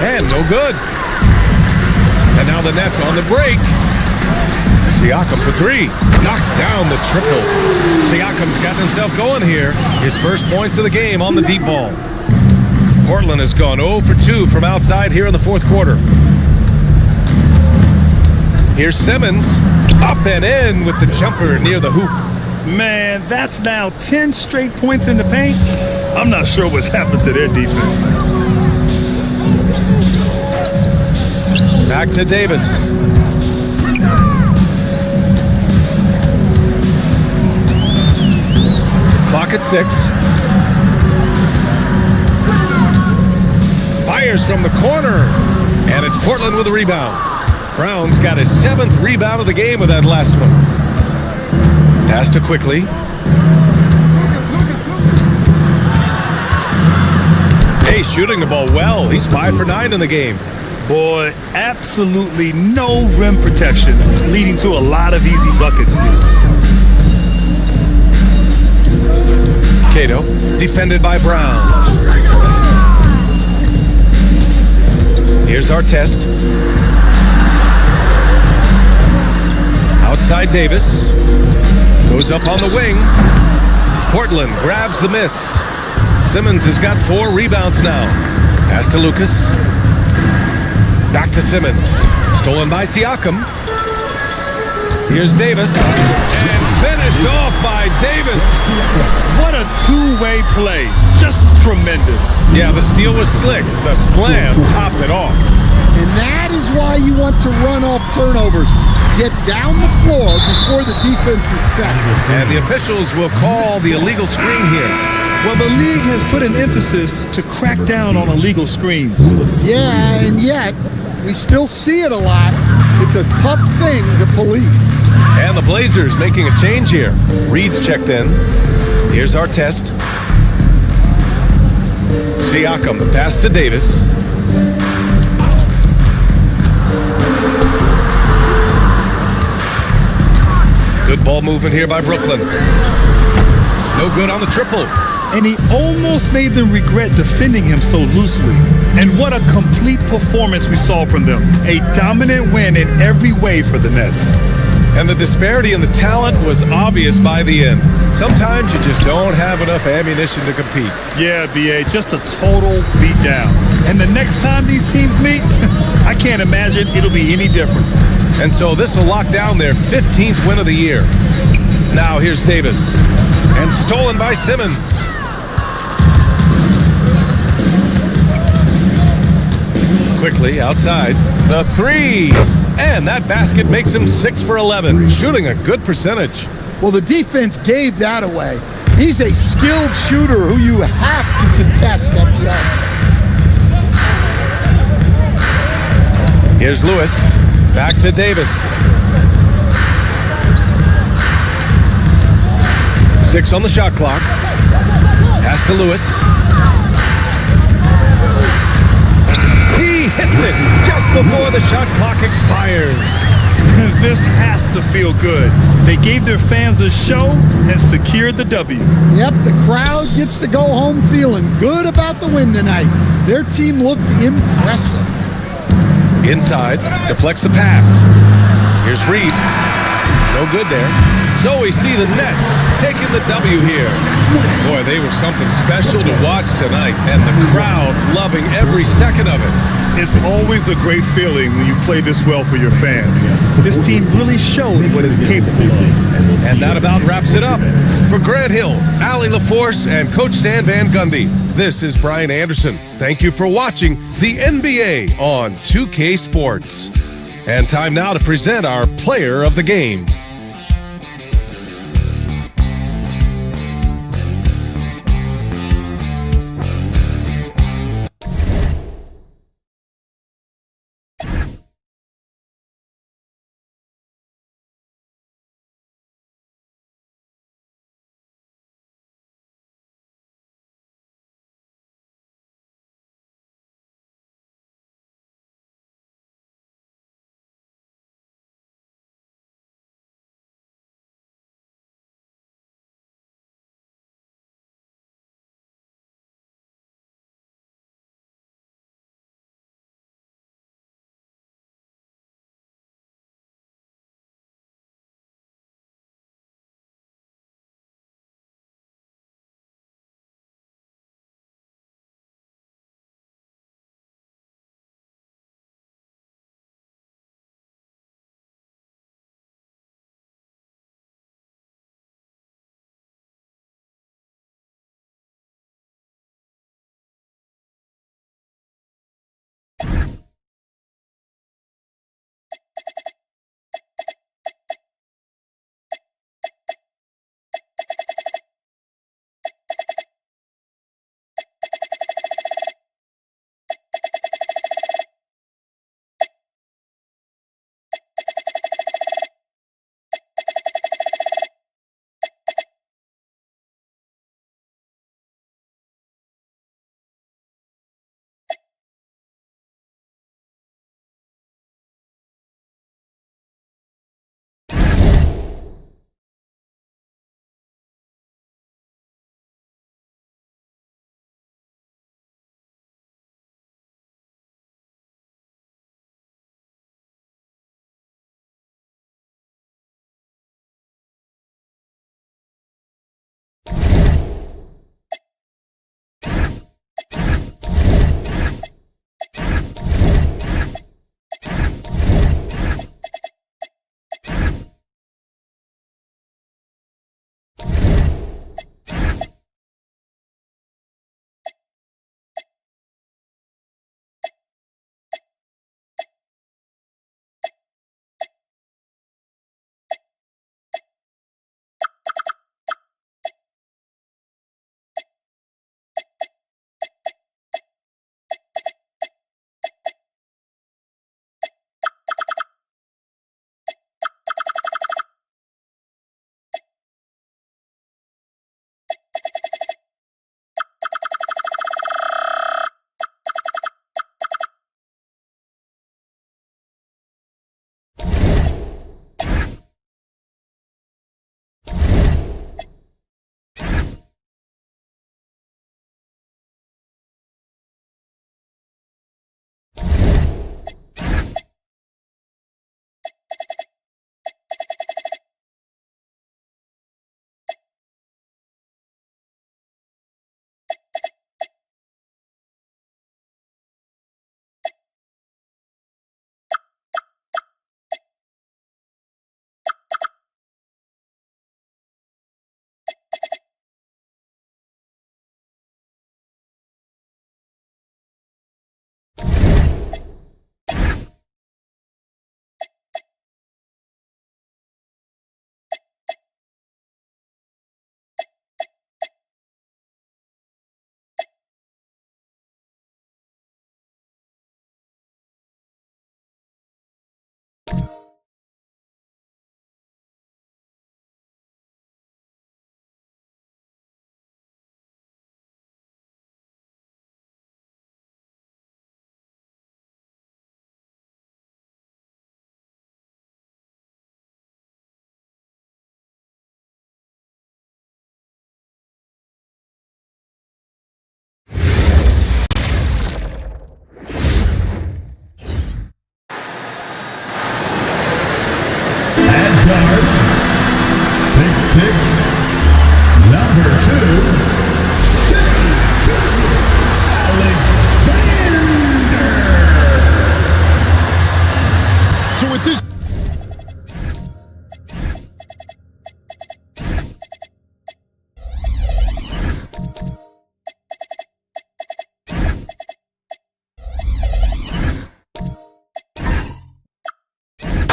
And no good. And now the Nets on the break. Siakam for 3. Knocks down the triple. Siakam's got himself going here. His first points of the game on the deep ball. Portland has gone 0 for 2 from outside here in the 4th quarter. Here's Simmons. Up and in with the jumper near the hoop. Man, that's now 10 straight points in the paint. I'm not sure what's happened to their defense. Back to Davis. Clock at 6. Fires from the corner. And it's Portland with a rebound. Brown's got his 7th rebound of the game with that last one. Pass to Quickly. Hey, shooting the ball well. He's 5 for 9 in the game. Boy, absolutely no rim protection, leading to a lot of easy buckets here. Cato, defended by Brown. Here's our test. Outside Davis. Goes up on the wing. Portland grabs the miss. Simmons has got 4 rebounds now. Pass to Lucas. Back to Simmons. Stolen by Siakam. Here's Davis. And finished off by Davis. What a two-way play. Just tremendous. Yeah, the steal was slick. The slam topped it off. And that is why you want to run off turnovers. Get down the floor before the defense is set. And the officials will call the illegal screen here. Well, the league has put an emphasis to crack down on illegal screens. Yeah, and yet we still see it a lot. It's a tough thing to police. And the Blazers making a change here. Reed's checked in. Here's our test. Siakam, the pass to Davis. Good ball movement here by Brooklyn. No good on the triple. And he almost made them regret defending him so loosely. And what a complete performance we saw from them. A dominant win in every way for the Nets. And the disparity in the talent was obvious by the end. Sometimes you just don't have enough ammunition to compete. Yeah, B.A., just a total beatdown. And the next time these teams meet, I can't imagine it'll be any different. And so this will lock down their 15th win of the year. Now here's Davis. And stolen by Simmons. Quickly outside. The 3. And that basket makes him 6 for 11. Shooting a good percentage. Well, the defense gave that away. He's a skilled shooter who you have to contest at the arc. Here's Lewis. Back to Davis. 6 on the shot clock. Pass to Lewis. He hits it just before the shot clock expires. This has to feel good. They gave their fans a show and secured the W. Yep, the crowd gets to go home feeling good about the win tonight. Their team looked impressive. Inside, deflects the pass. Here's Reed. No good there. So we see the Nets taking the W here. Boy, they were something special to watch tonight, and the crowd loving every second of it. It's always a great feeling when you play this well for your fans. This team really showed what it's capable of. And that about wraps it up. For Grant Hill, Allie LaForce, and Coach Stan Van Gundy, this is Brian Anderson. Thank you for watching the NBA on 2K Sports. And time now to present our player of the game.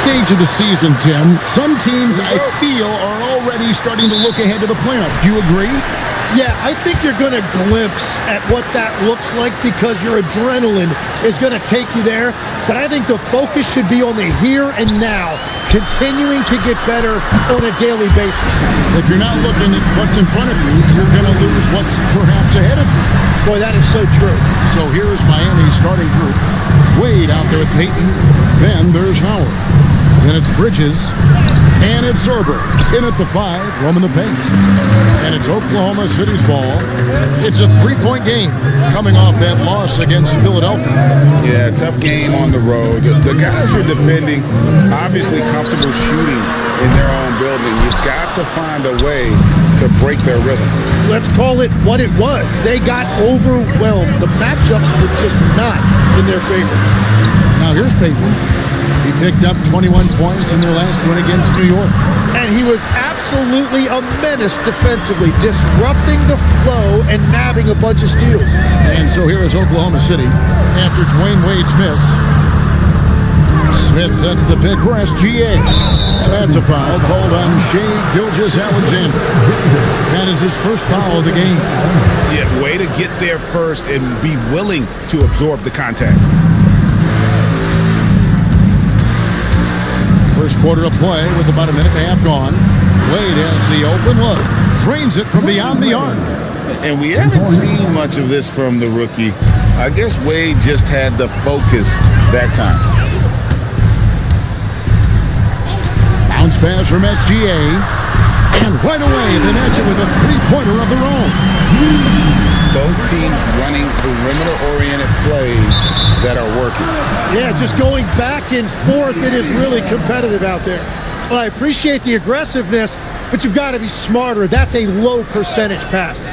stage of the season, Tim, some teams I feel are already starting to look ahead to the playoffs. Do you agree? Yeah, I think you're going to glimpse at what that looks like because your adrenaline is going to take you there. But I think the focus should be on the here and now, continuing to get better on a daily basis. If you're not looking at what's in front of you, you're going to lose what's perhaps ahead of you. Boy, that is so true. So here's Miami's starting group. Wade out there with Peyton. Then there's Howard. Then it's Bridges. And it's Sorber. In at the 5, roaming the paint. And it's Oklahoma City's ball. It's a 3-point game coming off that loss against Philadelphia. Yeah, tough game on the road. The guys are defending, obviously comfortable shooting in their own building. You've got to find a way to break their rhythm. Let's call it what it was. They got overwhelmed. The matchups were just not in their favor. Now here's Peyton. He picked up 21 points in their last win against New York. And he was absolutely a menace defensively, disrupting the flow and nabbing a bunch of steals. And so here is Oklahoma City after Dwayne Wade's miss. Smith sets the pick for SGA. And that's a foul called on Shai Gilgeous-Alexander. That is his first foul of the game. Yeah, way to get there first and be willing to absorb the contact. First quarter of play with about a minute and a half gone. Wade has the open look. Drains it from beyond the arc. And we haven't seen much of this from the rookie. I guess Wade just had the focus that time. Bounce pass from SGA. And right away, they match it with a three-pointer of their own. Both teams running perimeter-oriented plays that are working. Yeah, just going back and forth. It is really competitive out there. Well, I appreciate the aggressiveness, but you've got to be smarter. That's a low percentage pass.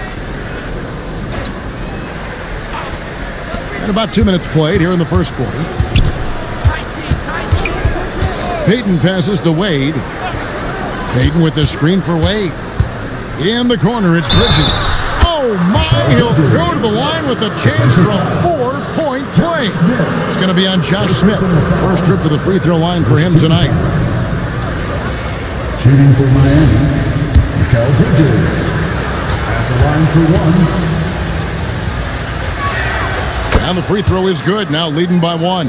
And about 2 minutes played here in the first quarter. Peyton passes to Wade. Peyton with the screen for Wade. In the corner, it's Bridges. Oh my, he'll go to the line with a chance for a 4-point play. It's going to be on Josh Smith. First trip to the free throw line for him tonight. Shooting for Miami, Mikal Bridges. At the line for 1. And the free throw is good, now leading by 1.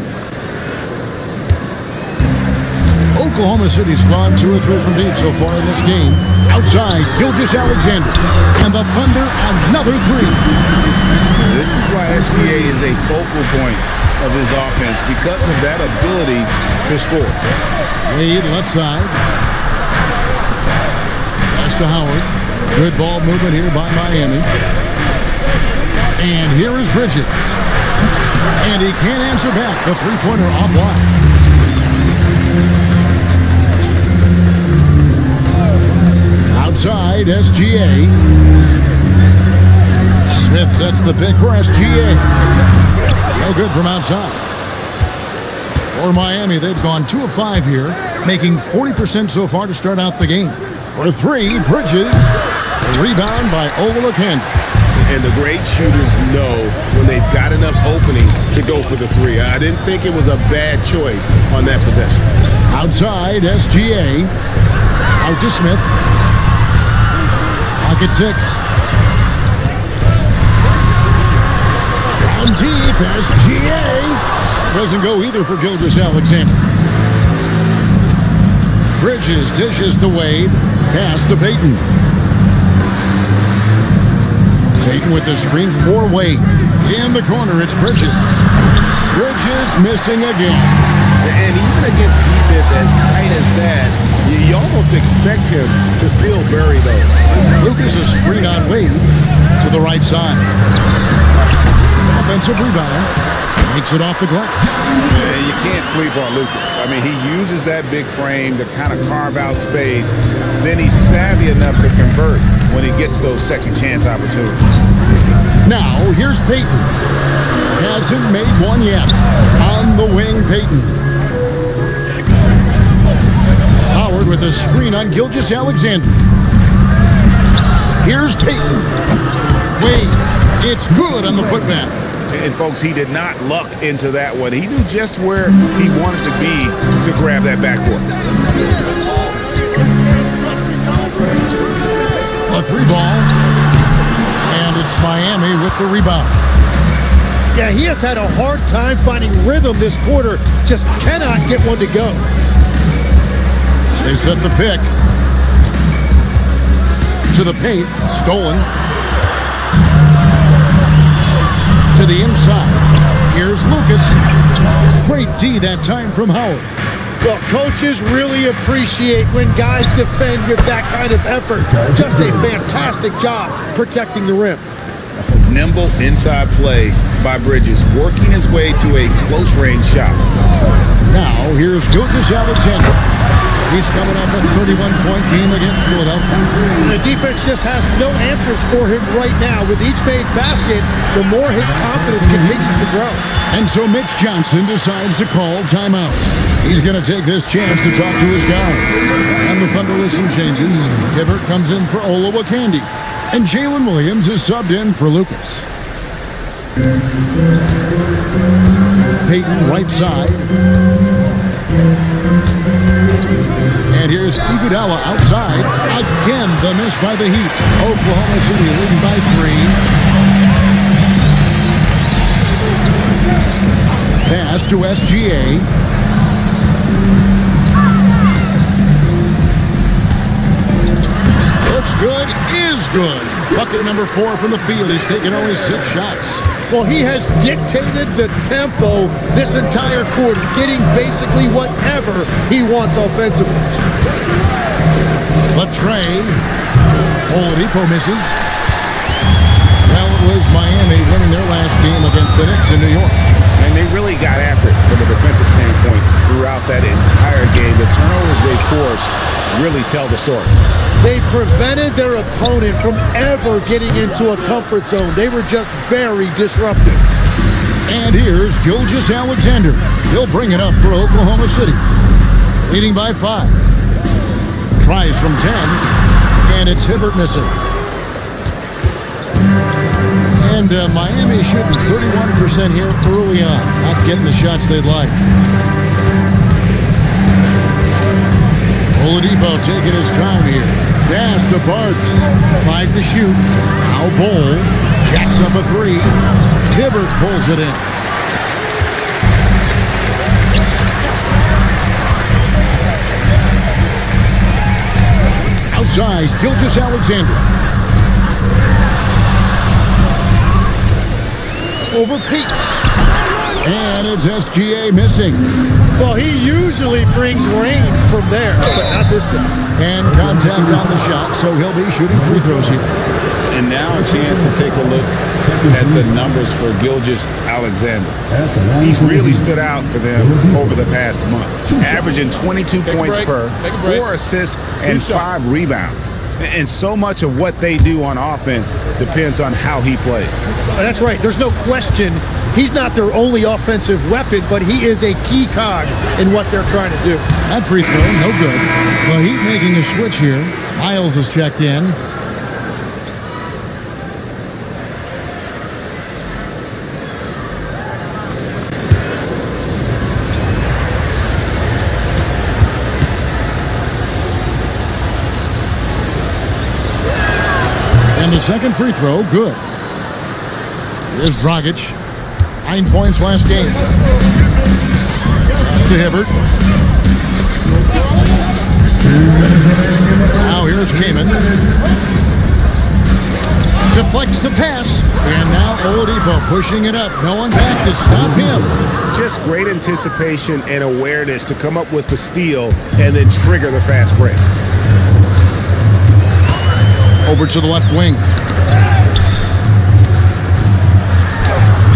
Oklahoma City's gone 2 or 3 from deep so far in this game. Outside, Gilgeous-Alexander. And the Thunder, another 3. This is why SGA is a focal point of his offense, because of that ability to score. Wade left side. Pass to Howard. Good ball movement here by Miami. And here is Bridges. And he can't answer back. The three-pointer offline. Outside, SGA. Smith sets the pick for SGA. No good from outside. For Miami, they've gone 2 of 5 here, making 40% so far to start out the game. For 3, Bridges. A rebound by Olakanda. And the great shooters know when they've got enough opening to go for the 3. I didn't think it was a bad choice on that possession. Outside, SGA. Out to Smith. Pocket 6. Down deep, SGA. Doesn't go either for Gilgeous-Alexander. Bridges dishes to Wade. Pass to Peyton. Peyton with the screen for Wade. In the corner, it's Bridges. Bridges missing again. And even against defense as tight as that, you almost expect him to still bury those. Lucas a screen on Wade to the right side. Offensive rebound. Makes it off the glass. Yeah, you can't sleep on Lucas. I mean, he uses that big frame to kind of carve out space. Then he's savvy enough to convert when he gets those second chance opportunities. Now, here's Peyton. Hasn't made one yet. On the wing, Peyton. Howard with a screen on Gilgeous-Alexander. Here's Peyton. Wade, it's good on the putback. And folks, he did not luck into that one. He knew just where he wanted to be to grab that backboard. A 3-ball, and it's Miami with the rebound. Yeah, he has had a hard time finding rhythm this quarter. Just cannot get one to go. They set the pick. To the paint, stolen. To the inside. Here's Lucas. Great D that time from Howard. Well, coaches really appreciate when guys defend with that kind of effort. Just a fantastic job protecting the rim. Nimble inside play by Bridges, working his way to a close-range shot. Now, here's Gilgeous-Alexander. He's coming up a 31-point game against Philadelphia. The defense just has no answers for him right now. With each made basket, the more his confidence continues to grow. And so Mitch Johnson decides to call timeout. He's going to take this chance to talk to his guy. And the Thunder with some changes. Hibbert comes in for Olowokandi. And Jalen Williams is subbed in for Lucas. Peyton right side. And here's Iguodala outside. Again, the miss by the Heat. Oklahoma City leading by 3. Pass to SGA. Looks good, is good. Bucket number 4 from the field. He's taken only 6 shots. Well, he has dictated the tempo this entire quarter, getting basically whatever he wants offensively. Latrey. Oladipo misses. Well, it was Miami winning their last game against the Knicks in New York. And they really got after it from a defensive standpoint throughout that entire game. The turnovers they forced really tell the story. They prevented their opponent from ever getting into a comfort zone. They were just very disruptive. And here's Gilgeous-Alexander. He'll bring it up for Oklahoma City. Leading by 5. Tries from 10. And it's Hibbert missing. And Miami shooting 31% here early on. Not getting the shots they'd like. Oladipo taking his time here. Pass to Parks. 5 to shoot. Now Bol jacks up a 3. Hibbert pulls it in. Outside, Gilgeous-Alexander. Over Pete. And it's SGA missing. Well, he usually brings rain from there, but not this time. And contact on the shot, so he'll be shooting free throws here. And now a chance to take a look at the numbers for Gilgeous-Alexander. He's really stood out for them over the past month, averaging 22 points per, 4 assists, and 5 rebounds. And so much of what they do on offense depends on how he plays. That's right. There's no question he's not their only offensive weapon, but he is a key cog in what they're trying to do. That free throw, no good. The Heat making a switch here. Miles is checked in. And the second free throw, good. Here's Dragic. 9 points last game. Pass to Hibbert. Now here's Kaman. Deflects the pass. And now Oladipo pushing it up. No one back to stop him. Just great anticipation and awareness to come up with the steal and then trigger the fast break. Over to the left wing.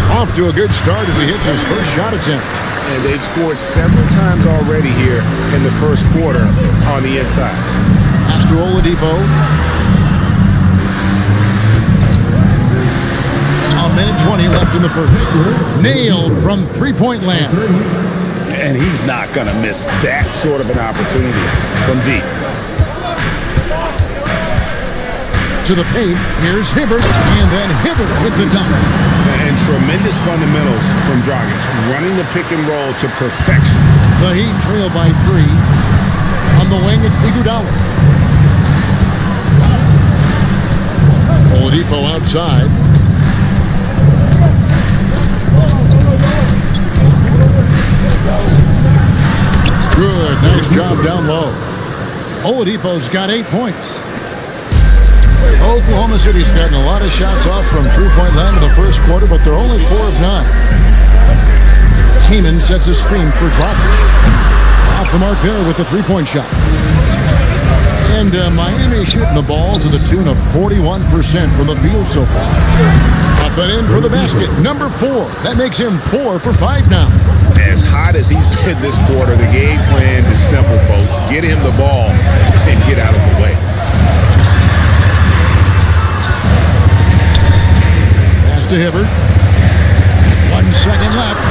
Off to a good start as he hits his first shot attempt. And they've scored several times already here in the first quarter on the inside. Pass to Oladipo. A minute 20 left in the first. Nailed from three-point land. And he's not going to miss that sort of an opportunity from deep. to the paint. Here's Hibbert, and then Hibbert with the dunk. And tremendous fundamentals from Dragic, running the pick and roll to perfection. The Heat trail by 3. On the wing, it's Iguodala. Oladipo outside. Good, nice job down low. Oladipo's got 8 points. Oklahoma City's gotten a lot of shots off from three-point land in the first quarter, but they're only 4 of 9. Keenan sets a screen for Dragic. Off the mark there with the three-point shot. And Miami shooting the ball to the tune of 41% from the field so far. Up and in for the basket, number 4. That makes him 4 for 5 now. As hot as he's been this quarter, the game plan is simple, folks. Get him the ball and get out of the way. Pass to Hibbert. 1 second left.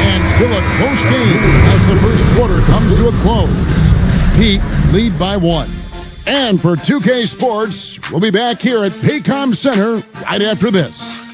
And still a close game as the first quarter comes to a close. Heat lead by 1. And for 2K Sports, we'll be back here at Paycom Center right after this.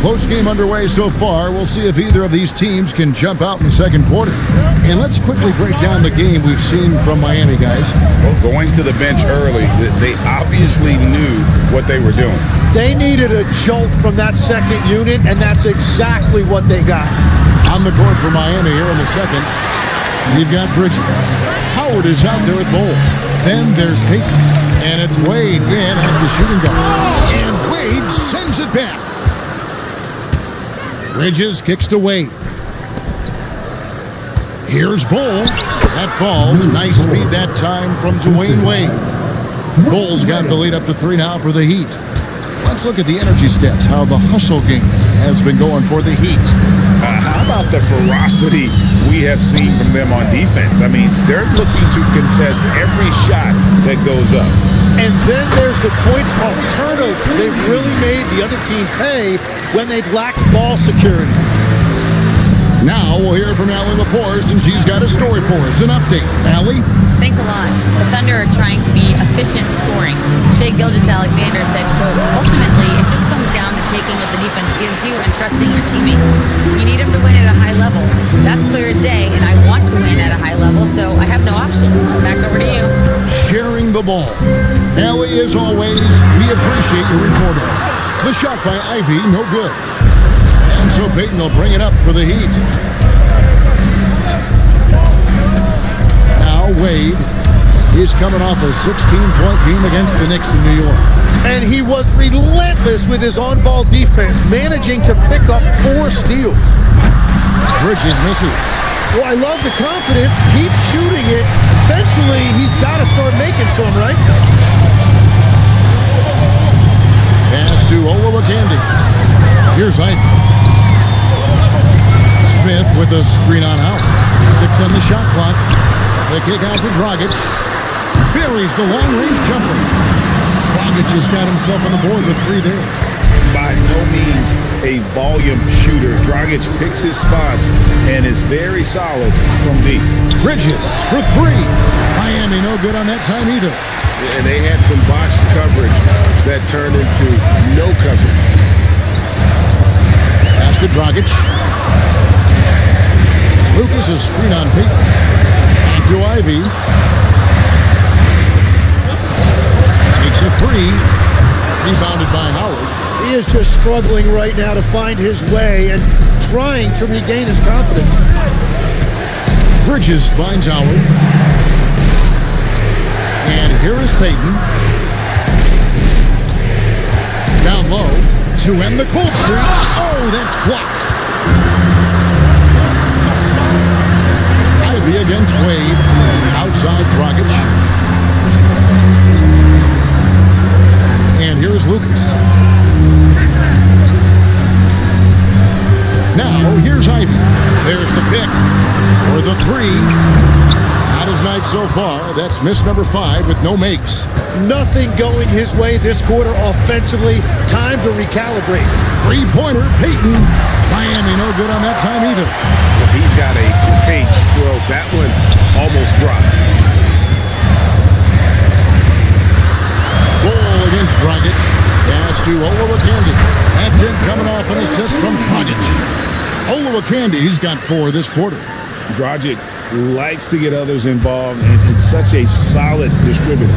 Close game underway so far. We'll see if either of these teams can jump out in the second quarter. And let's quickly break down the game we've seen from Miami, guys. Well, going to the bench early, they obviously knew what they were doing. They needed a jolt from that second unit, and that's exactly what they got. On the court for Miami here in the second, you've got Bridges. Howard is out there at Bowl. Then there's Peyton. And it's Wade in at the shooting guard. And Wade sends it back. Bridges kicks to Wade. Here's Bull. That falls. Nice feed that time from Dwayne Wade. Bull's got the lead up to 3 now for the Heat. Let's look at the energy stats, how the hustle game has been going for the Heat. How about the ferocity we have seen from them on defense? I mean, they're looking to contest every shot that goes up. And then there's the points off turnovers. They've really made the other team pay when they've lacked ball security. Now we'll hear from Allie LaForce, and she's got a story for us. An update. Allie? Thanks a lot. The Thunder are trying to be efficient scoring. Shai Gilgeous-Alexander said, quote, ultimately, it just comes down to taking what the defense gives you and trusting your teammates. You need them to win at a high level. That's clear as day, and I want to win at a high level, so I have no option. Back over to you. Sharing the ball. Allie, as always, we appreciate your reporting. The shot by Ivy, no good. And so Peyton will bring it up for the Heat. Now Wade is coming off a 16-point game against the Knicks in New York. And he was relentless with his on-ball defense, managing to pick up 4 steals. Bridges misses. Well, I love the confidence. Keep shooting it. Eventually, he's got to start making some, right? Pass to Olowokandi. Here's Ivy. Smith with a screen on Howard. 6 on the shot clock. The kick out to Dragic. Buries the long-range jumper. Dragic has got himself on the board with 3 there. By no means a volume shooter. Dragic picks his spots and is very solid from deep. Bridges for 3. Miami no good on that time either. And they had some botched coverage that turned into no coverage. Pass to Dragic. Lucas a screen on Peyton. And to Ivy. Takes a 3. Rebounded by Howard. He is just struggling right now to find his way and trying to regain his confidence. Bridges finds Howard. Here is Peyton. Down low to end the cold streak. Oh, that's blocked. Ivy against Wade. Outside Dragic. And here's Lucas. Now, here's Ivy. There's the pick for the three. Not his night so far. That's miss number 5 with no makes. Nothing going his way this quarter offensively. Time to recalibrate. Three-pointer, Peyton. Miami no good on that time either. If he's got a page stroke, that one almost dropped. Goal against Dragic. Pass to Olowokandi. That's it, coming off an assist from Dragic. Olowokandi's got 4 this quarter. Dragic likes to get others involved and such a solid distributor.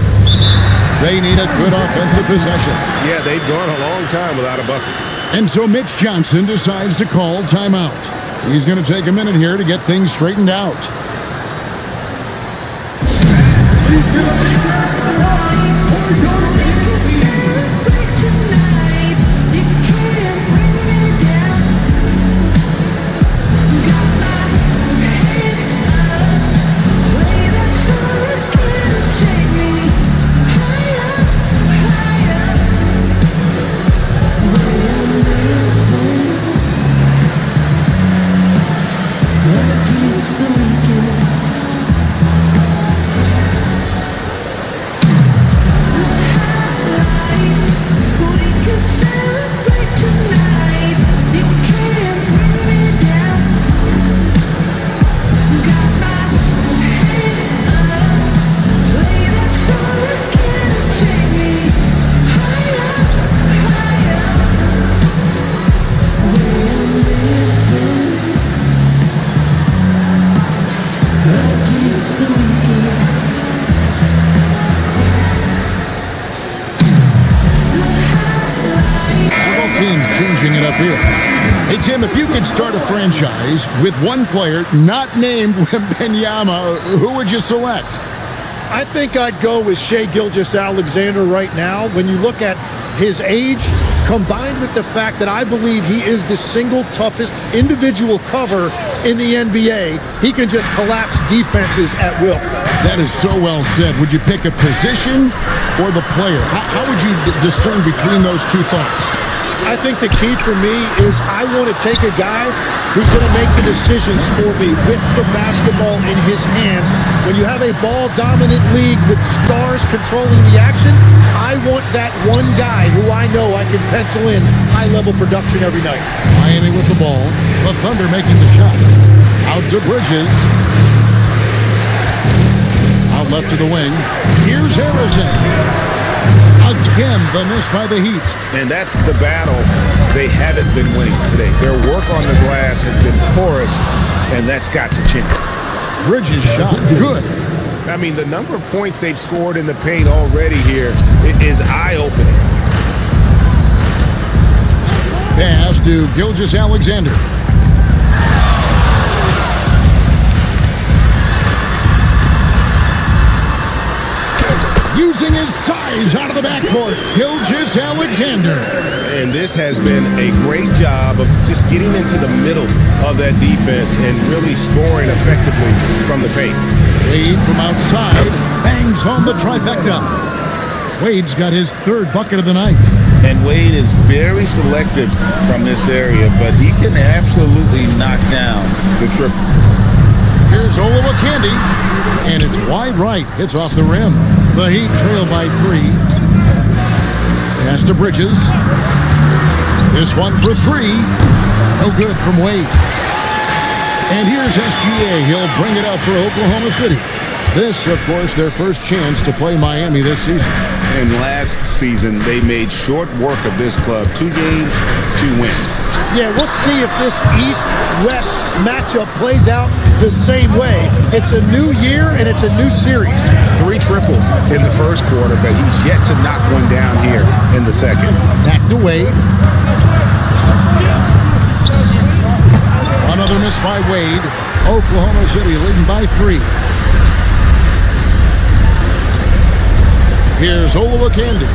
They need a good offensive possession. Yeah, they've gone a long time without a bucket. And so Mitch Johnson decides to call timeout. He's going to take a minute here to get things straightened out. Hey, Tim, if you could start a franchise with one player not named Wembanyama, who would you select? I think I'd go with Shai Gilgeous-Alexander right now. When you look at his age, combined with the fact that I believe he is the single toughest individual cover in the NBA, he can just collapse defenses at will. That is so well said. Would you pick a position or the player? How would you discern between those two thoughts? I think the key for me is I want to take a guy who's going to make the decisions for me with the basketball in his hands. When you have a ball-dominant league with stars controlling the action, I want that one guy who I know I can pencil in high-level production every night. Miami with the ball. The Thunder making the shot. Out to Bridges. Out left to the wing. Here's Harrison. Again, the miss by the Heat. And that's the battle they haven't been winning today. Their work on the glass has been porous, and that's got to change. Bridges shot good. I mean, the number of points they've scored in the paint already here is eye-opening. Pass to Gilgeous-Alexander. Using his size out of the backcourt, Gilgeous-Alexander. And this has been a great job of just getting into the middle of that defense and really scoring effectively from the paint. Wade from outside bangs home the trifecta. Wade's got his third bucket of the night. And Wade is very selective from this area, but he can absolutely knock down the triple. Here's Olowokandi, and it's wide right. It's off the rim. The Heat trail by 3. Pass to Bridges. This one for 3. No good from Wade. And here's SGA. He'll bring it up for Oklahoma City. This, of course, their first chance to play Miami this season. And last season, they made short work of this club. 2 games, 2 wins. Yeah, we'll see if this East-West matchup plays out the same way. It's a new year, and it's a new series. 3 triples in the first quarter, but he's yet to knock one down here in the second. Back to Wade. Another miss by Wade. Oklahoma City leading by 3. Here's Olowokandi.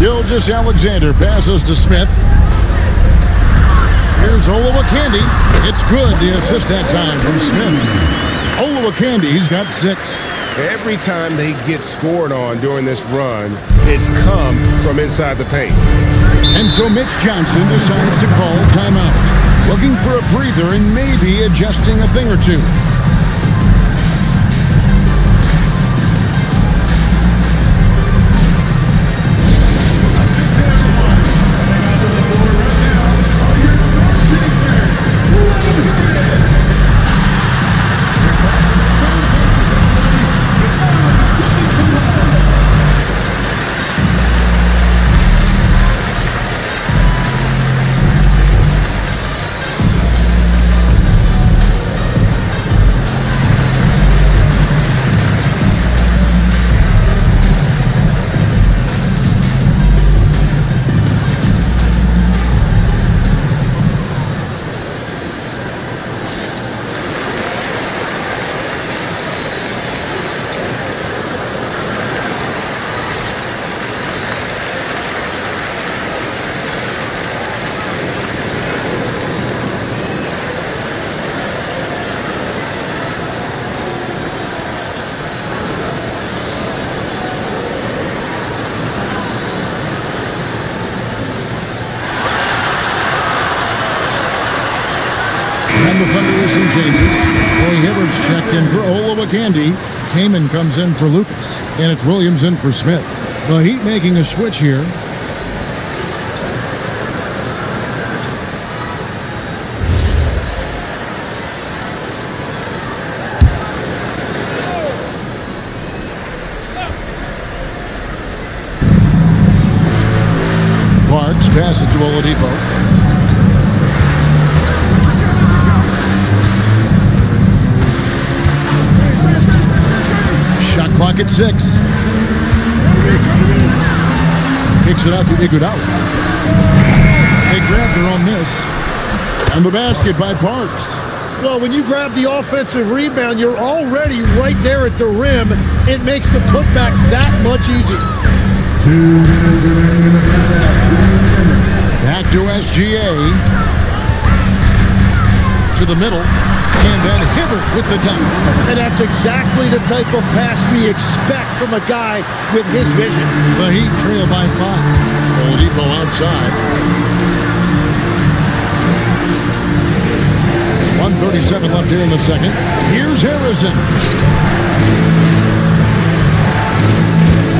Gilgeous Alexander passes to Smith. Here's Olowokandi. It's good. The assist that time from Smith. Olowokandi's got 6. Every time they get scored on during this run, it's come from inside the paint. And so Mitch Johnson decides to call timeout, looking for a breather and maybe adjusting a thing or two. The Thunder with some changes. Roy Hibbert's checked in for Olowokandi. Kamen comes in for Lucas. And it's Williams in for Smith. The Heat making a switch here. Parks passes to Oladipo. Shot clock at 6. Kicks it out to Iguodala. They grab their own miss. And the basket by Parks. Well, when you grab the offensive rebound, you're already right there at the rim. It makes the putback that much easier. Back to SGA. To the middle. And then Hibbert with the dunk. And that's exactly the type of pass we expect from a guy with his vision. The Heat trail by 5. Oladipo outside. 1:37 left here in the second. Here's Harrison.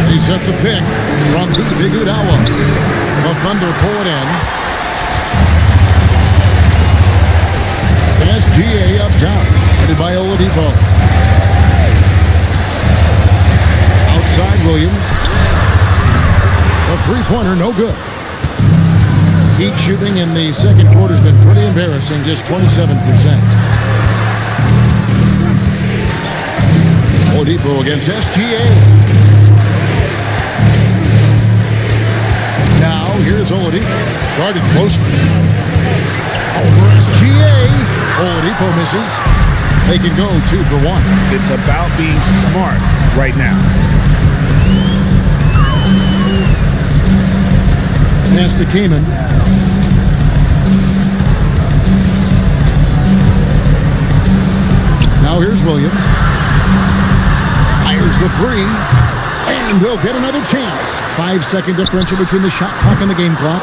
He set the pick from Iguodala. The Thunder pull it in. SGA up top, headed by Oladipo. Outside Williams. A three-pointer, no good. Heat shooting in the second quarter has been pretty embarrassing, just 27%. Oladipo against SGA. Now, here's Oladipo, guarded closely. Over SGA. Oladipo misses. They can go 2 for 1. It's about being smart right now. Pass to Kamen. Now here's Williams. Fires the 3. And they'll get another chance. 5-second differential between the shot clock and the game clock.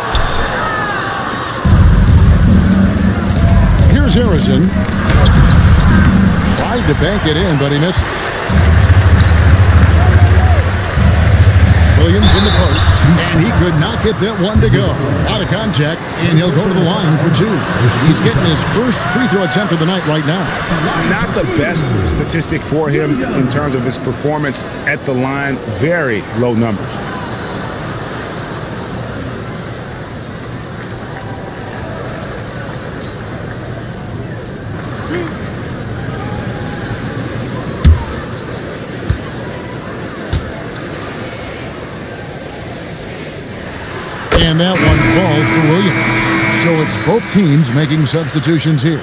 Here's Harrison. Tried to bank it in, but he misses. Williams in the post, and he could not get that one to go. Out of contact, and he'll go to the line for 2. He's getting his first free throw attempt of the night right now. Not the best statistic for him in terms of his performance at the line. Very low numbers. And that one falls for Williams. So it's both teams making substitutions here.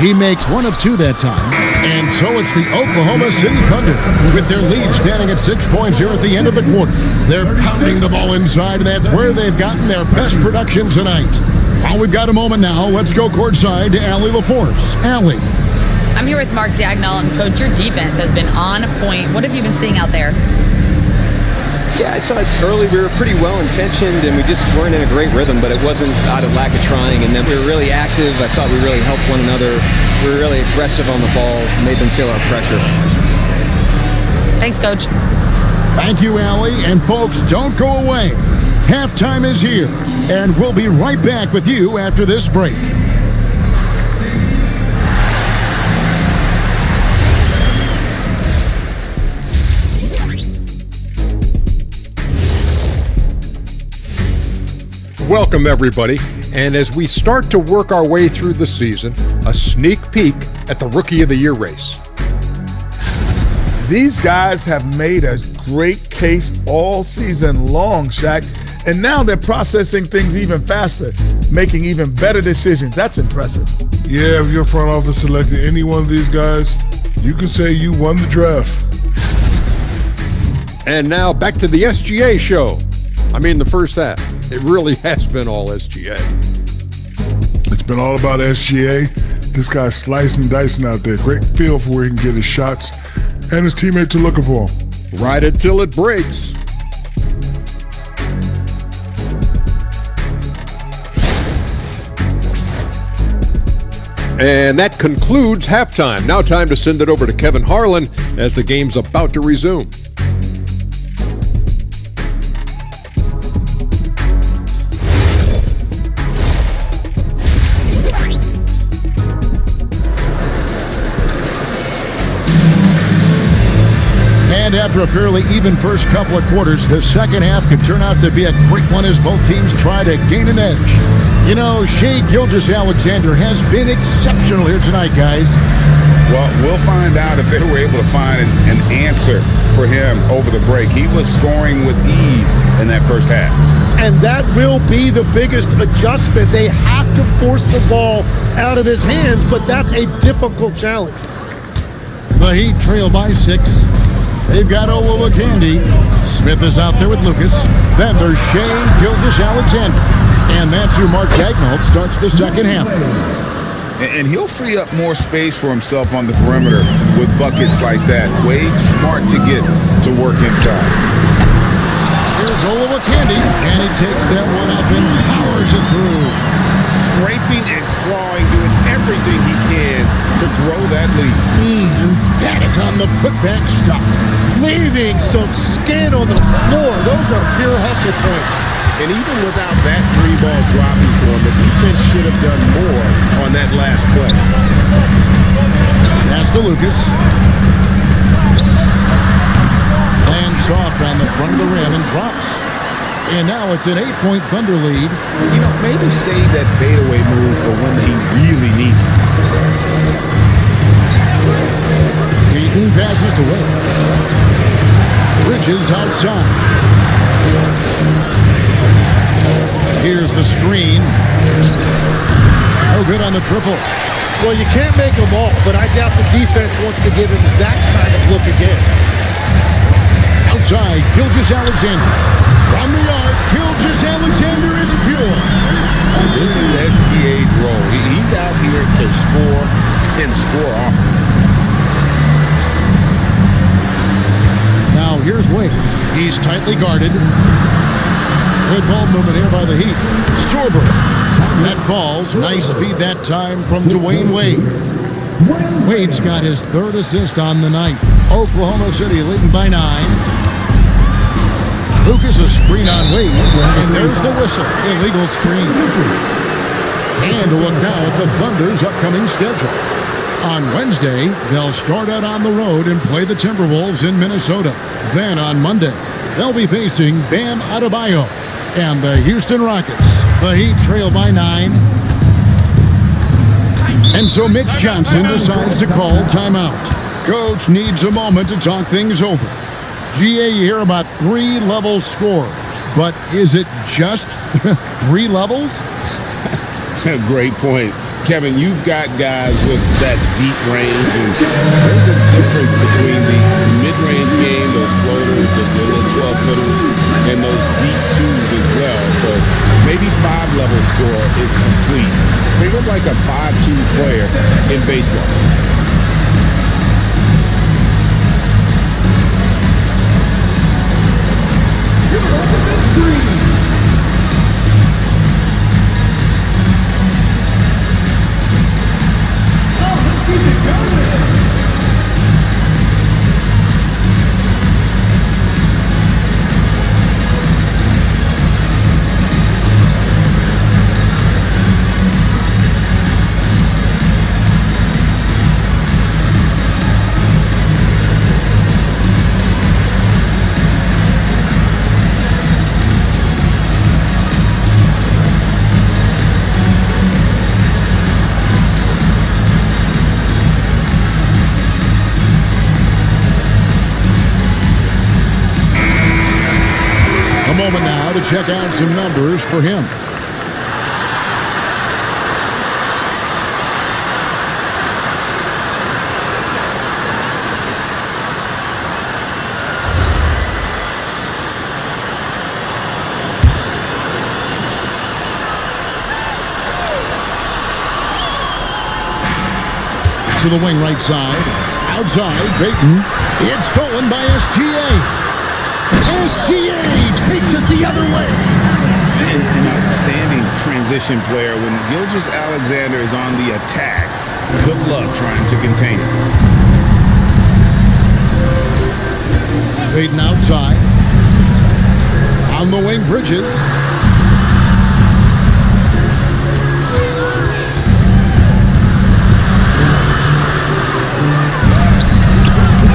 He makes one of two that time. And so it's the Oklahoma City Thunder with their lead standing at 6 points here at the end of the quarter. They're pounding the ball inside, and that's where they've gotten their best production tonight. Well, we've got a moment now. Let's go courtside to Allie LaForce. Allie. I'm here with Mark Dagnall, and Coach, your defense has been on point. What have you been seeing out there? Yeah, I thought early we were pretty well-intentioned and we just weren't in a great rhythm, but it wasn't out of lack of trying. And then we were really active. I thought we really helped one another. We were really aggressive on the ball, made them feel our pressure. Thanks, Coach. Thank you, Allie. And folks, don't go away. Halftime is here, and we'll be right back with you after this break. Welcome, everybody. And as we start to work our way through the season, a sneak peek at the Rookie of the Year race. These guys have made a great case all season long, Shaq. And now they're processing things even faster, making even better decisions. That's impressive. Yeah, if your front office selected any one of these guys, you can say you won the draft. And now back to the SGA show. I mean, the first half. It really has been all SGA. It's been all about SGA. This guy's slicing and dicing out there. Great feel for where he can get his shots, and his teammates are looking for him. Ride it till it breaks. And that concludes halftime. Now time to send it over to Kevin Harlan as the game's about to resume. And after a fairly even first couple of quarters, the second half could turn out to be a quick one as both teams try to gain an edge. You know, Shai Gilgeous-Alexander has been exceptional here tonight, guys. Well, we'll find out if they were able to find an answer for him over the break. He was scoring with ease in that first half. And that will be the biggest adjustment. They have to force the ball out of his hands, but that's a difficult challenge. The Heat trail by 6. They've got Olowokandi. Smith is out there with Lucas. Then there's Shai Gilgeous-Alexander. And that's who Mark Dagnall starts the second half. And he'll free up more space for himself on the perimeter with buckets like that. Wade's smart to get to work inside. Here's Olowokandi, and he takes that one up and powers it through. Scraping and clawing, doing everything he can to grow that lead. Emphatic on the putback stuff. Leaving some skin on the floor. Those are pure hustle points. And even without that three ball dropping for him, the defense should have done more on that last play. Pass to Lucas. Lands soft on the front of the rim and drops. And now it's an 8-point Thunder lead. You know, maybe save that fadeaway move for when he really needs it. Eaton passes to Wade. Bridges outside. Here's the screen. No good on the triple. Well, you can't make them all, but I doubt the defense wants to give him that kind of look again. Outside, Gilgeous-Alexander. From the arc, Gilgeous-Alexander is pure. This is SGA's role. He's out here to score and score often. Now here's Wade. He's tightly guarded. Good ball movement here by the Heat. Strawberry. That falls. Nice feed that time from Dwayne Wade. Wade's got his third assist on the night. Oklahoma City leading by 9. Lucas a screen on Wade. And there's the whistle. Illegal screen. And a look now at the Thunder's upcoming schedule. On Wednesday, they'll start out on the road and play the Timberwolves in Minnesota. Then on Monday, they'll be facing Bam Adebayo and the Houston Rockets. The Heat trail by 9. And so Mitch Johnson decides to call timeout. Coach needs a moment to talk things over. GA, you hear about 3-level scores, but is it just 3 levels? Great point. Kevin, you've got guys with that deep range, and there's a difference between the mid-range game, those floaters, the little 12-footers, and those deep twos as well. So maybe 5-level score is complete. Think of like a 5-2 player in baseball. A moment now to check out some numbers for him. To the wing right side. Outside, Peyton. It's stolen by SGA. SGA takes it the other way. An outstanding transition player. When Gilgeous-Alexander is on the attack, good luck trying to contain it. Peyton outside. On the wing, Bridges.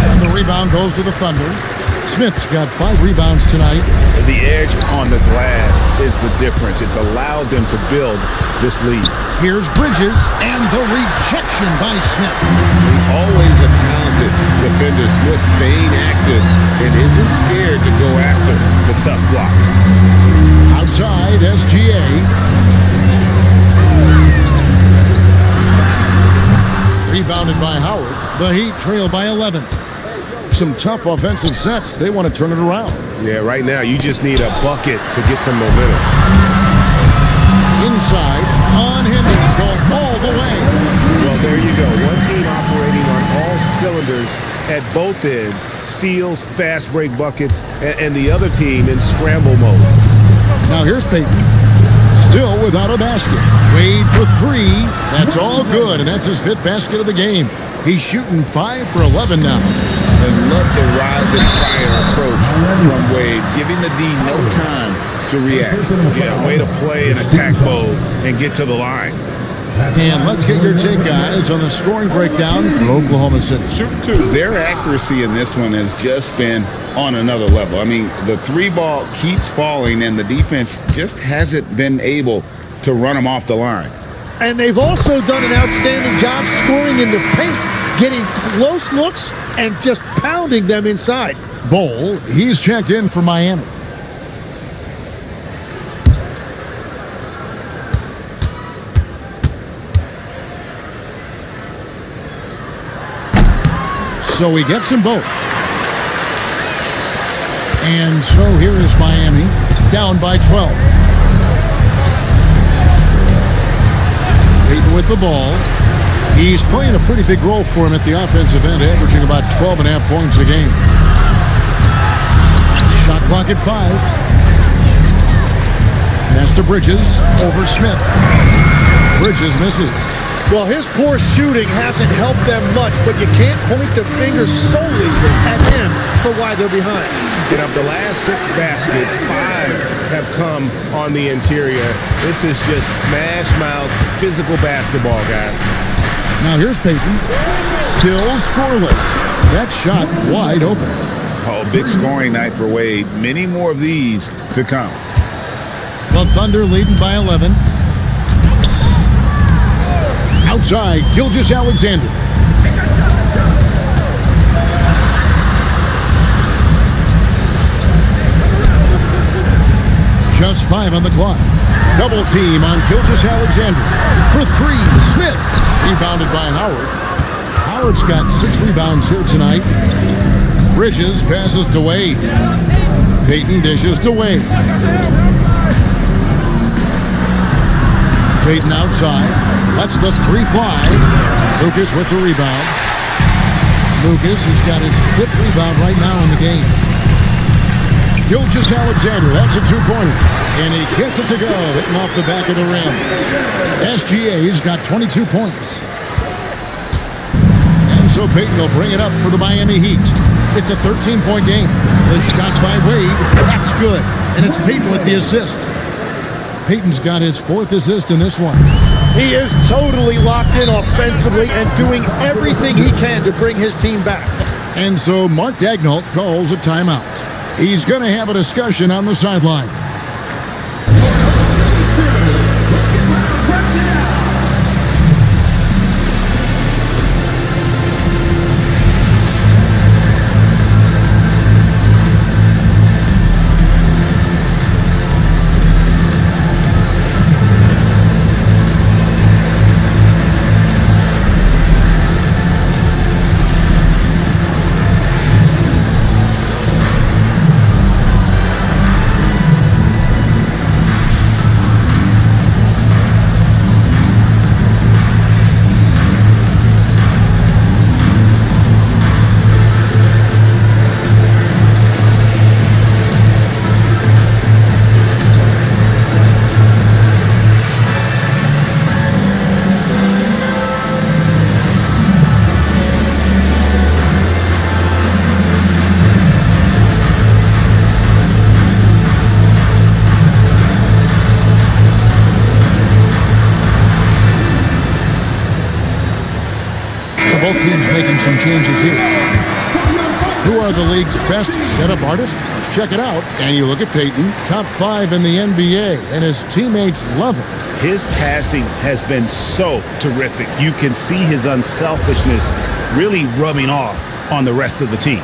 And the rebound goes to the Thunder. Smith's got 5 rebounds tonight. The edge on the glass is the difference. It's allowed them to build this lead. Here's Bridges, and the rejection by Smith. Always a talented defender. Smith staying active and isn't scared to go after the tough blocks. Outside, SGA. Rebounded by Howard. The Heat trail by 11. Some tough offensive sets. They want to turn it around. Yeah, right now you just need a bucket to get some momentum. Inside, unhindered, going all the way. Well, there you go. One team operating on all cylinders at both ends. Steals, fast break buckets, and the other team in scramble mode. Now here's Peyton. Still without a basket. Wade for 3. That's all good, and that's his 5th basket of the game. He's shooting 5 for 11 now. And love the rise and fire approach from Wade, giving the D no time to react. Yeah, way to play in attack mode and get to the line. And let's get your take, guys, on the scoring breakdown for Oklahoma City. Shoot 2. Their accuracy in this one has just been on another level. I mean, the 3-ball keeps falling, and the defense just hasn't been able to run them off the line. And they've also done an outstanding job scoring in the paint, getting close looks and just pounding them inside. Bol, he's checked in for Miami. So he gets them both. And so here is Miami, down by 12. Peyton with the ball. He's playing a pretty big role for him at the offensive end, averaging about 12.5 points a game. Shot clock at 5. Pass to Bridges, over Smith. Bridges misses. Well, his poor shooting hasn't helped them much, but you can't point the finger solely at him for why they're behind. And of the last 6 baskets, 5 have come on the interior. This is just smash-mouth physical basketball, guys. Now here's Peyton. Still scoreless. That shot wide open. Oh, big scoring night for Wade. Many more of these to come. The Thunder leading by 11. Outside, Gilgeous-Alexander. Just 5 on the clock. Double team on Gilgeous-Alexander. For three, Smith. Rebounded by Howard. Howard's got 6 rebounds here tonight. Bridges passes to Wade. Payton dishes to Wade. Payton outside. Lets the 3 fly. Lucas with the rebound. Lucas has got his 5th rebound right now in the game. Gilgeous-Alexander, that's a 2-pointer. And he gets it to go, hitting off the back of the rim. SGA's got 22 points. And so Payton will bring it up for the Miami Heat. It's a 13-point game. The shot by Wade, that's good. And it's Payton with the assist. Payton's got his 4th assist in this one. He is totally locked in offensively and doing everything he can to bring his team back. And so Mark Daigneault calls a timeout. He's going to have a discussion on the sideline. Both teams making some changes here. Who are the league's best setup artists? Let's check it out. And you look at Payton, top 5 in the NBA, and his teammates love him. His passing has been so terrific. You can see his unselfishness really rubbing off on the rest of the team.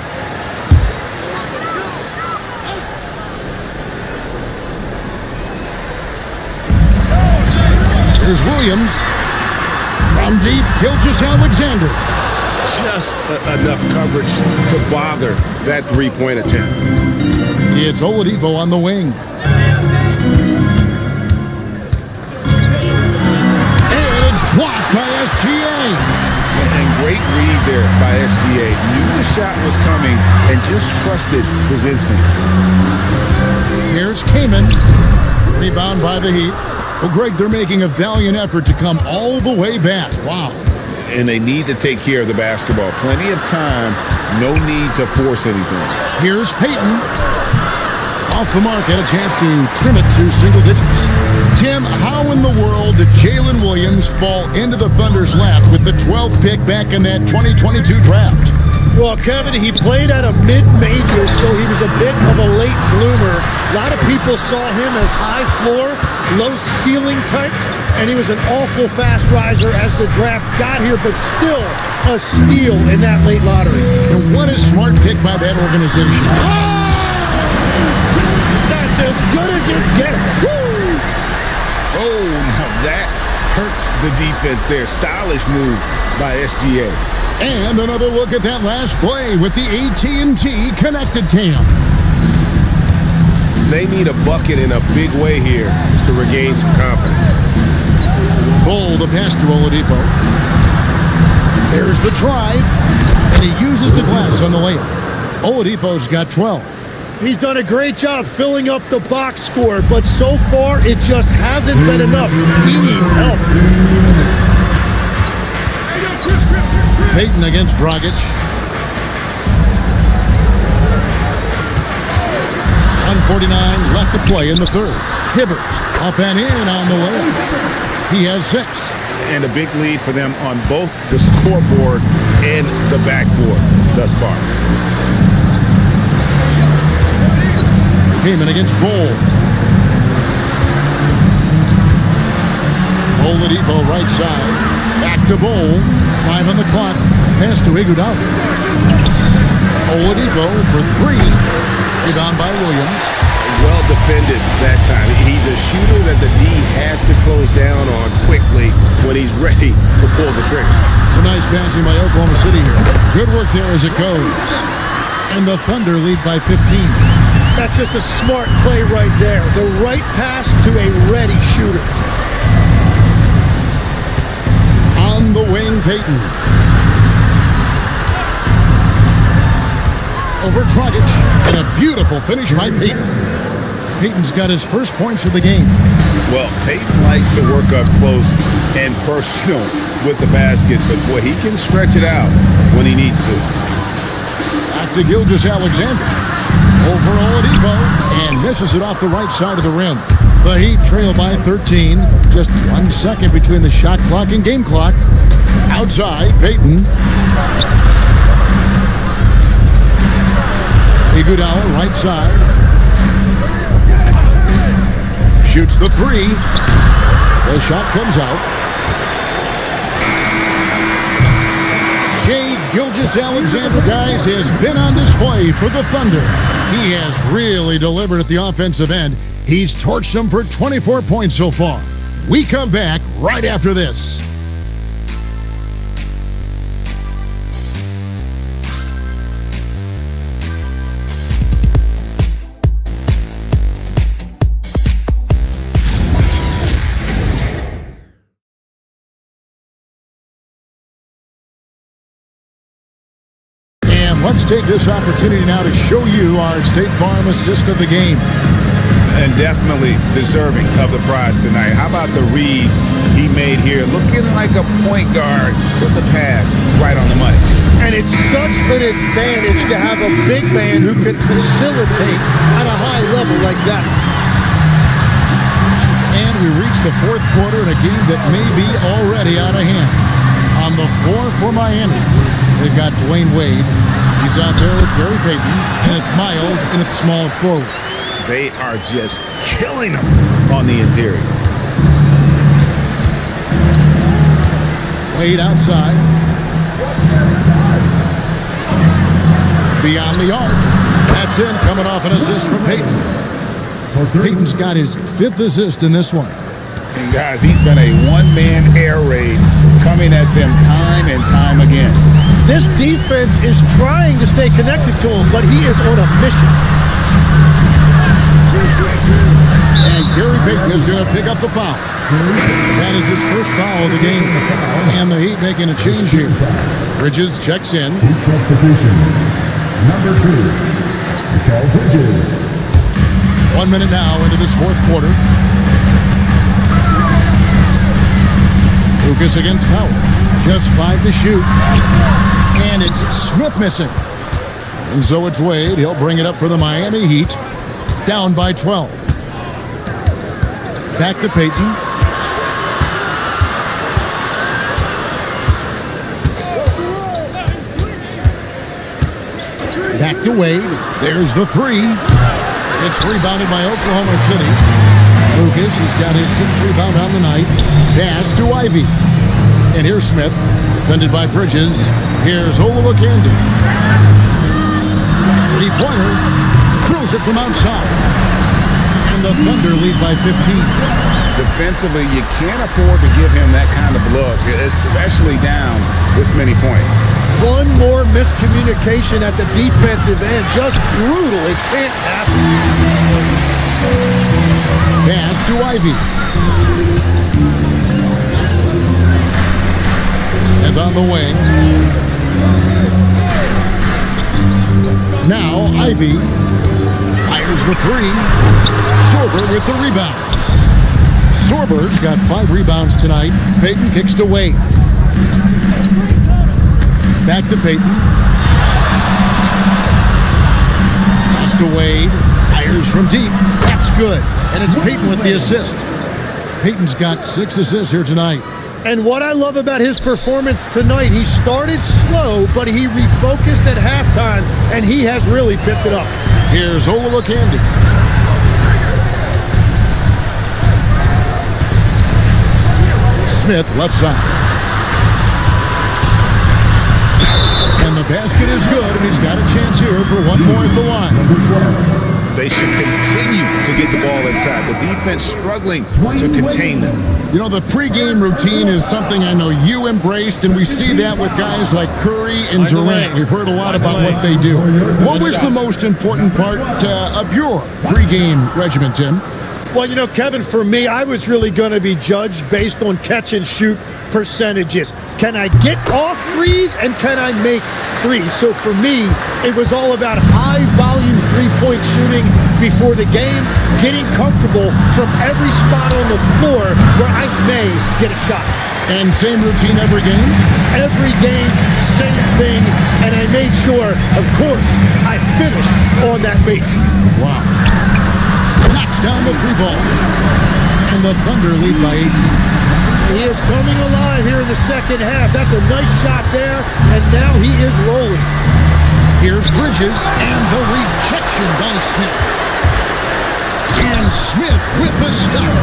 Here's Williams. From deep, Gilgeous-Alexander. Just enough coverage to bother that 3-point attempt. It's Oladipo on the wing. And it's blocked by SGA. And great read there by SGA. Knew the shot was coming and just trusted his instinct. Here's Kaman. Rebound by the Heat. Well, Greg, they're making a valiant effort to come all the way back. Wow. And they need to take care of the basketball. Plenty of time. No need to force anything. Here's Payton. Off the mark, had a chance to trim it to single digits. Tim, how in the world did Jalen Williams fall into the Thunder's lap with the 12th pick back in that 2022 draft? Well, Kevin, he played at a mid-major, so he was a bit of a late bloomer. A lot of people saw him as high floor, low ceiling type, and he was an awful fast riser as the draft got here, but still a steal in that late lottery. And what a smart pick by that organization. That's as good as it gets. Woo! Oh, now that hurts the defense there. Stylish move by SGA. And another look at that last play with the AT&T connected cam. They need a bucket in a big way here to regain some confidence. Bull the pass to Oladipo. There's the drive, and he uses the glass on the layup. Oladipo's got 12. He's done a great job filling up the box score, but so far it just hasn't been enough. He needs help. Payton against Dragic. 1:49 left to play in the third. Hibbert up and in on the way. He has 6. And a big lead for them on both the scoreboard and the backboard thus far. Kaman against Bull. Oladipo right side. Back to Bull. 5 on the clock. Pass to Iguodala. Oladipo for 3. Rebound by Williams. Well defended that time. He's a shooter that the D has to close down on quickly when he's ready to pull the trigger. It's a nice passing by Oklahoma City here. Good work there as it goes. And the Thunder lead by 15. That's just a smart play right there. The right pass to a ready shooter. On the wing, Payton. Over Dragic, and a beautiful finish by Payton. Payton's got his first points of the game. Well, Payton likes to work up close and personal with the basket, but boy, he can stretch it out when he needs to. Back to Gilgeous-Alexander. Overall at Evo, and misses it off the right side of the rim. The Heat trail by 13. Just 1 second between the shot clock and game clock. Outside, Payton. Iguodala, right side. Shoots the three. The shot comes out. Shai Gilgeous-Alexander, guys, has been on display for the Thunder. He has really delivered at the offensive end. He's torched them for 24 points so far. We come back right after this. Let's take this opportunity now to show you our State Farm assist of the game. And definitely deserving of the prize tonight. How about the read he made here? Looking like a point guard with the pass right on the money. And it's such an advantage to have a big man who can facilitate at a high level like that. And we reach the fourth quarter in a game that may be already out of hand. On the floor for Miami, they've got Dwayne Wade. He's out there with Gary Payton, and it's Miles in at small forward. They are just killing them on the interior. Wade outside. Beyond the arc. That's in, coming off an assist from Payton. Payton's got his 5th assist in this one. And guys, he's been a one-man air raid coming at them time and time again. This defense is trying to stay connected to him, but he is on a mission. And Gary Payton is going to pick up the foul. That is his first foul of the game. And the Heat making a change here. Bridges checks in. Heat substitution. Number 2, Mikal Bridges. 1 minute now into this fourth quarter. Lucas against Howard. Just 5 to shoot. And it's Smith missing. And so it's Wade. He'll bring it up for the Miami Heat. Down by 12. Back to Payton. Back to Wade. There's the three. It's rebounded by Oklahoma City. Lucas has got his 6th rebound on the night. Pass to Ivy. And here's Smith. Defended by Bridges. Here's Olowokandi. Three-pointer. Drills it from outside. And the Thunder lead by 15. Defensively, you can't afford to give him that kind of look, especially down this many points. One more miscommunication at the defensive end. Just brutal. It can't happen. Pass to Ivy. Smith on the wing. Now Ivy fires the three. Sorber with the rebound. Sorber's got 5 rebounds tonight. Payton kicks to Wade. Back to Payton. Pass to Wade. Fires from deep. That's good. And it's Payton with the assist. Payton's got 6 assists here tonight. And what I love about his performance tonight, he started slow, but he refocused at halftime, and he has really picked it up. Here's Olowokandi. Smith, left side. And the basket is good, and he's got a chance here for one more at the line. They should continue to get the ball inside. The defense struggling to contain them. You know, the pregame routine is something I know you embraced, and we see that with guys like Curry and Durant. We've heard a lot about what they do. What was the most important part of your pregame regimen, Tim? Well, you know, Kevin, for me, I was really going to be judged based on catch and shoot percentages. Can I get off threes and can I make threes? So for me, it was all about high volume three-point shooting before the game, getting comfortable from every spot on the floor where I may get a shot. And same routine every game? Every game, same thing. And I made sure, of course, I finished on that make. Wow. Knocks down the three ball. And the Thunder lead by 18. He is coming alive here in the second half. That's a nice shot there, and now he is rolling. Here's Bridges, and the rejection by Smith. And Smith with the stop.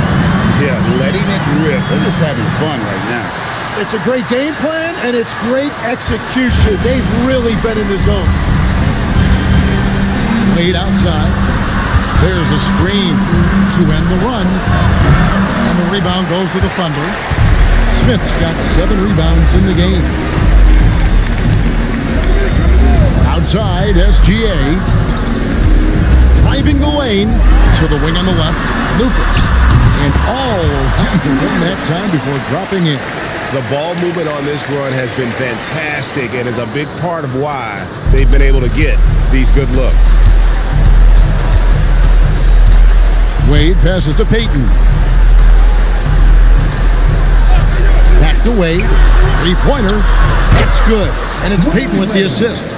Yeah, letting it rip. They're just having fun right now. It's a great game plan, and it's great execution. They've really been in the zone. Wade outside. There's a screen to end the run. And the rebound goes to the Thunder. Smith's got 7 rebounds in the game. Outside, SGA. Driving the lane to the wing on the left. Lucas. And all around that time before dropping in. The ball movement on this run has been fantastic and is a big part of why they've been able to get these good looks. Wade passes to Payton. Back to Wade. Three-pointer. It's good. And it's Payton with the assist.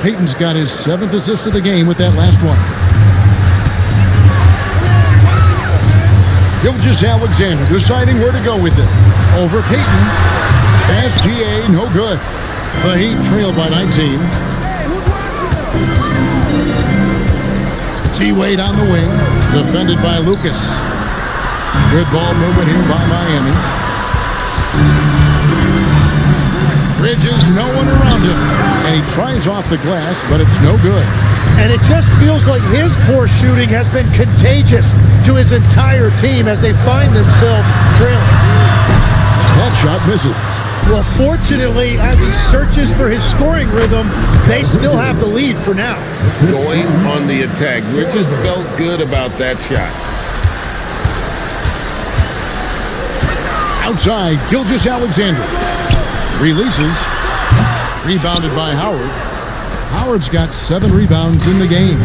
Payton's got his 7th assist of the game with that last one. Gilgeous-Alexander deciding where to go with it. Over Payton. SGA, no good. The Heat trail by 19. T-Wade on the wing. Defended by Lucas. Good ball movement here by Miami. Bridges, no one around him. And he tries off the glass, but it's no good. And it just feels like his poor shooting has been contagious to his entire team as they find themselves trailing. That shot misses. Well, fortunately, as he searches for his scoring rhythm, they still have the lead for now. Going on the attack. Bridges felt good about that shot. Outside, Gilgeous-Alexander. Releases. Rebounded by Howard. Howard's got 7 rebounds in the game.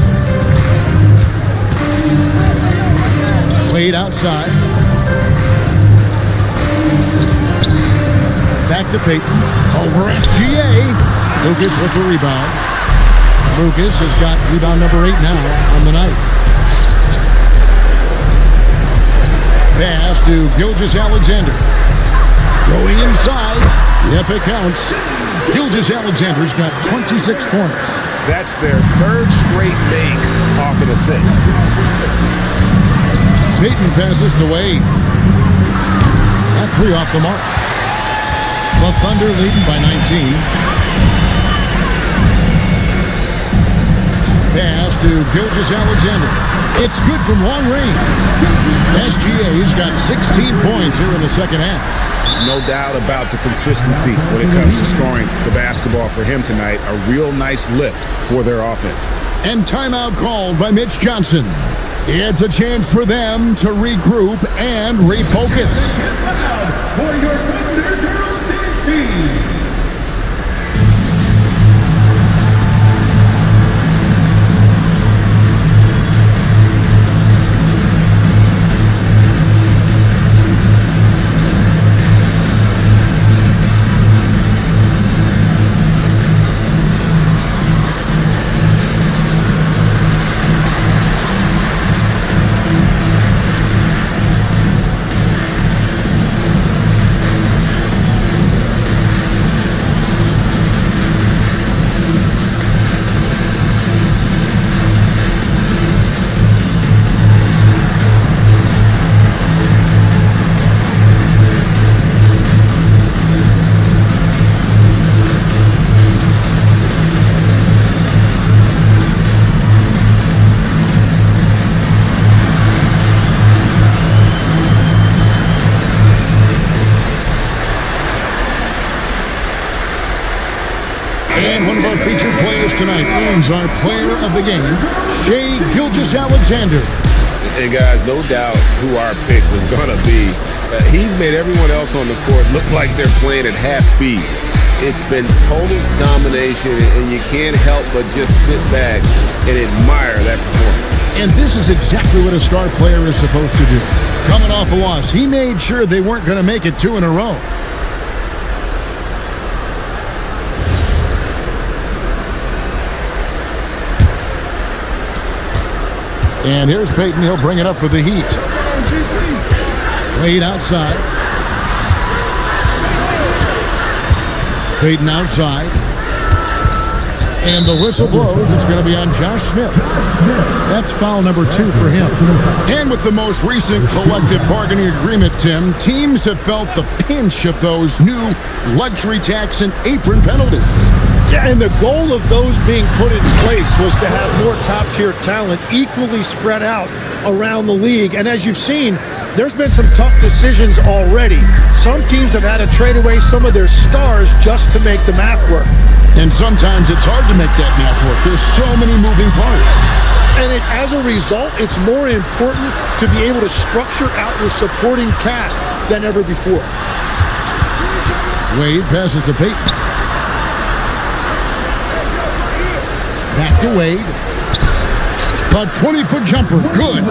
Wade outside. Back to Payton. Over SGA. Lucas with the rebound. Lucas has got rebound number 8 now on the night. Pass to Gilgeous-Alexander. Going inside. Yep, it counts. Gilgeous-Alexander's got 26 points. That's their 3rd straight make off an assist. Payton passes to Wade. That 3 off the mark. The Thunder leading by 19. Pass to Gilgeous-Alexander. It's good from long range. SGA's got 16 points here in the second half. No doubt about the consistency when it comes to scoring the basketball for him tonight. A real nice lift for their offense. And timeout called by Mitch Johnson. It's a chance for them to regroup and refocus. For your Thunder Girls Dienasty. tonight earns our player of the game, Shai Gilgeous-Alexander. And guys, no doubt who our pick was going to be. He's made everyone else on the court look like they're playing at half speed. It's been total domination, and you can't help but just sit back and admire that performance. And this is exactly what a star player is supposed to do. Coming off a loss, he made sure they weren't going to make it 2 in a row. And here's Payton. He'll bring it up for the Heat. Wade outside. Payton outside. And the whistle blows. It's going to be on Josh Smith. That's foul number 2 for him. And with the most recent collective bargaining agreement, Tim, teams have felt the pinch of those new luxury tax and apron penalties. Yeah, and the goal of those being put in place was to have more top-tier talent equally spread out around the league. And as you've seen, there's been some tough decisions already. Some teams have had to trade away some of their stars just to make the math work. And sometimes it's hard to make that math work. There's so many moving parts. And as a result, it's more important to be able to structure out your supporting cast than ever before. Wade passes to Payton. Back to Wade. A 20-foot jumper. Good.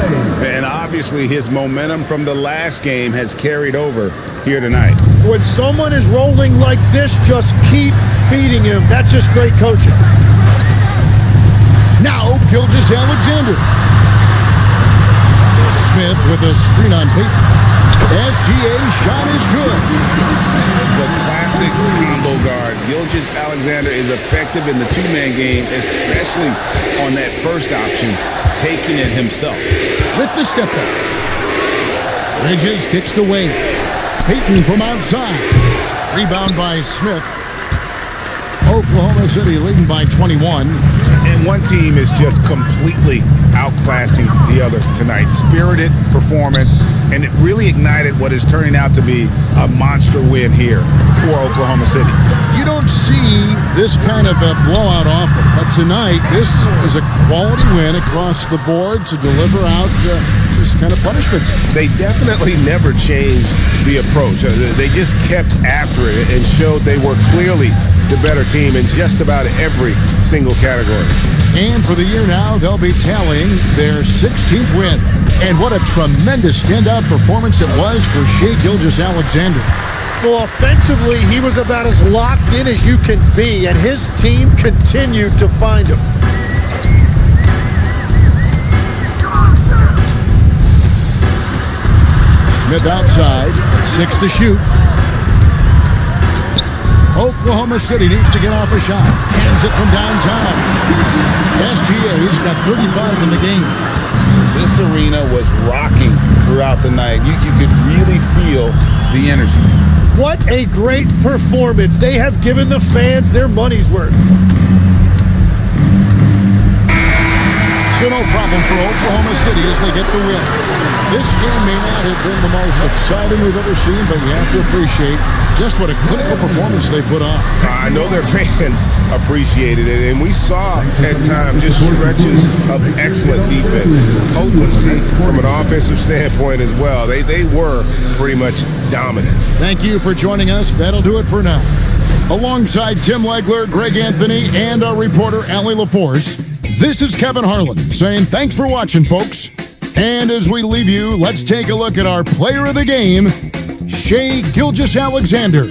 And obviously his momentum from the last game has carried over here tonight. When someone is rolling like this, just keep feeding him. That's just great coaching. Now, Gilgeous-Alexander. Smith with a screen on Payton. SGA's shot is good. The classic combo guard. Gilgeous-Alexander is effective in the two-man game, especially on that first option, taking it himself. With the step up. Bridges kicks to Wade. Payton from outside. Rebound by Smith. Oklahoma City leading by 21. And one team is just completely outclassing the other tonight. Spirited performance, and it really ignited what is turning out to be a monster win here for Oklahoma City. You don't see this kind of a blowout often, but tonight this is a quality win across the board to deliver out this kind of punishment. They definitely never changed the approach. They just kept after it and showed they were clearly the better team in just about every single category. And for the year now, they'll be tallying their 16th win. And what a tremendous standout performance it was for Shai Gilgeous-Alexander. Well, offensively, he was about as locked in as you can be, and his team continued to find him. Smith outside, 6 to shoot. Oklahoma City needs to get off a shot. Hands it from downtown. SGA's got 35 in the game. This arena was rocking throughout the night. You could really feel the energy. What a great performance. They have given the fans their money's worth. So no problem for Oklahoma City as they get the win. This game may not have been the most exciting we've ever seen, but you have to appreciate just what a clinical performance they put on. I know their fans appreciated it, and we saw at times just stretches of excellent defense. Potency from an offensive standpoint as well. They were pretty much dominant. Thank you for joining us. That'll do it for now. Alongside Tim Legler, Greg Anthony, and our reporter, Allie LaForce, this is Kevin Harlan saying thanks for watching, folks. And as we leave you, let's take a look at our player of the game, Shai Gilgeous-Alexander.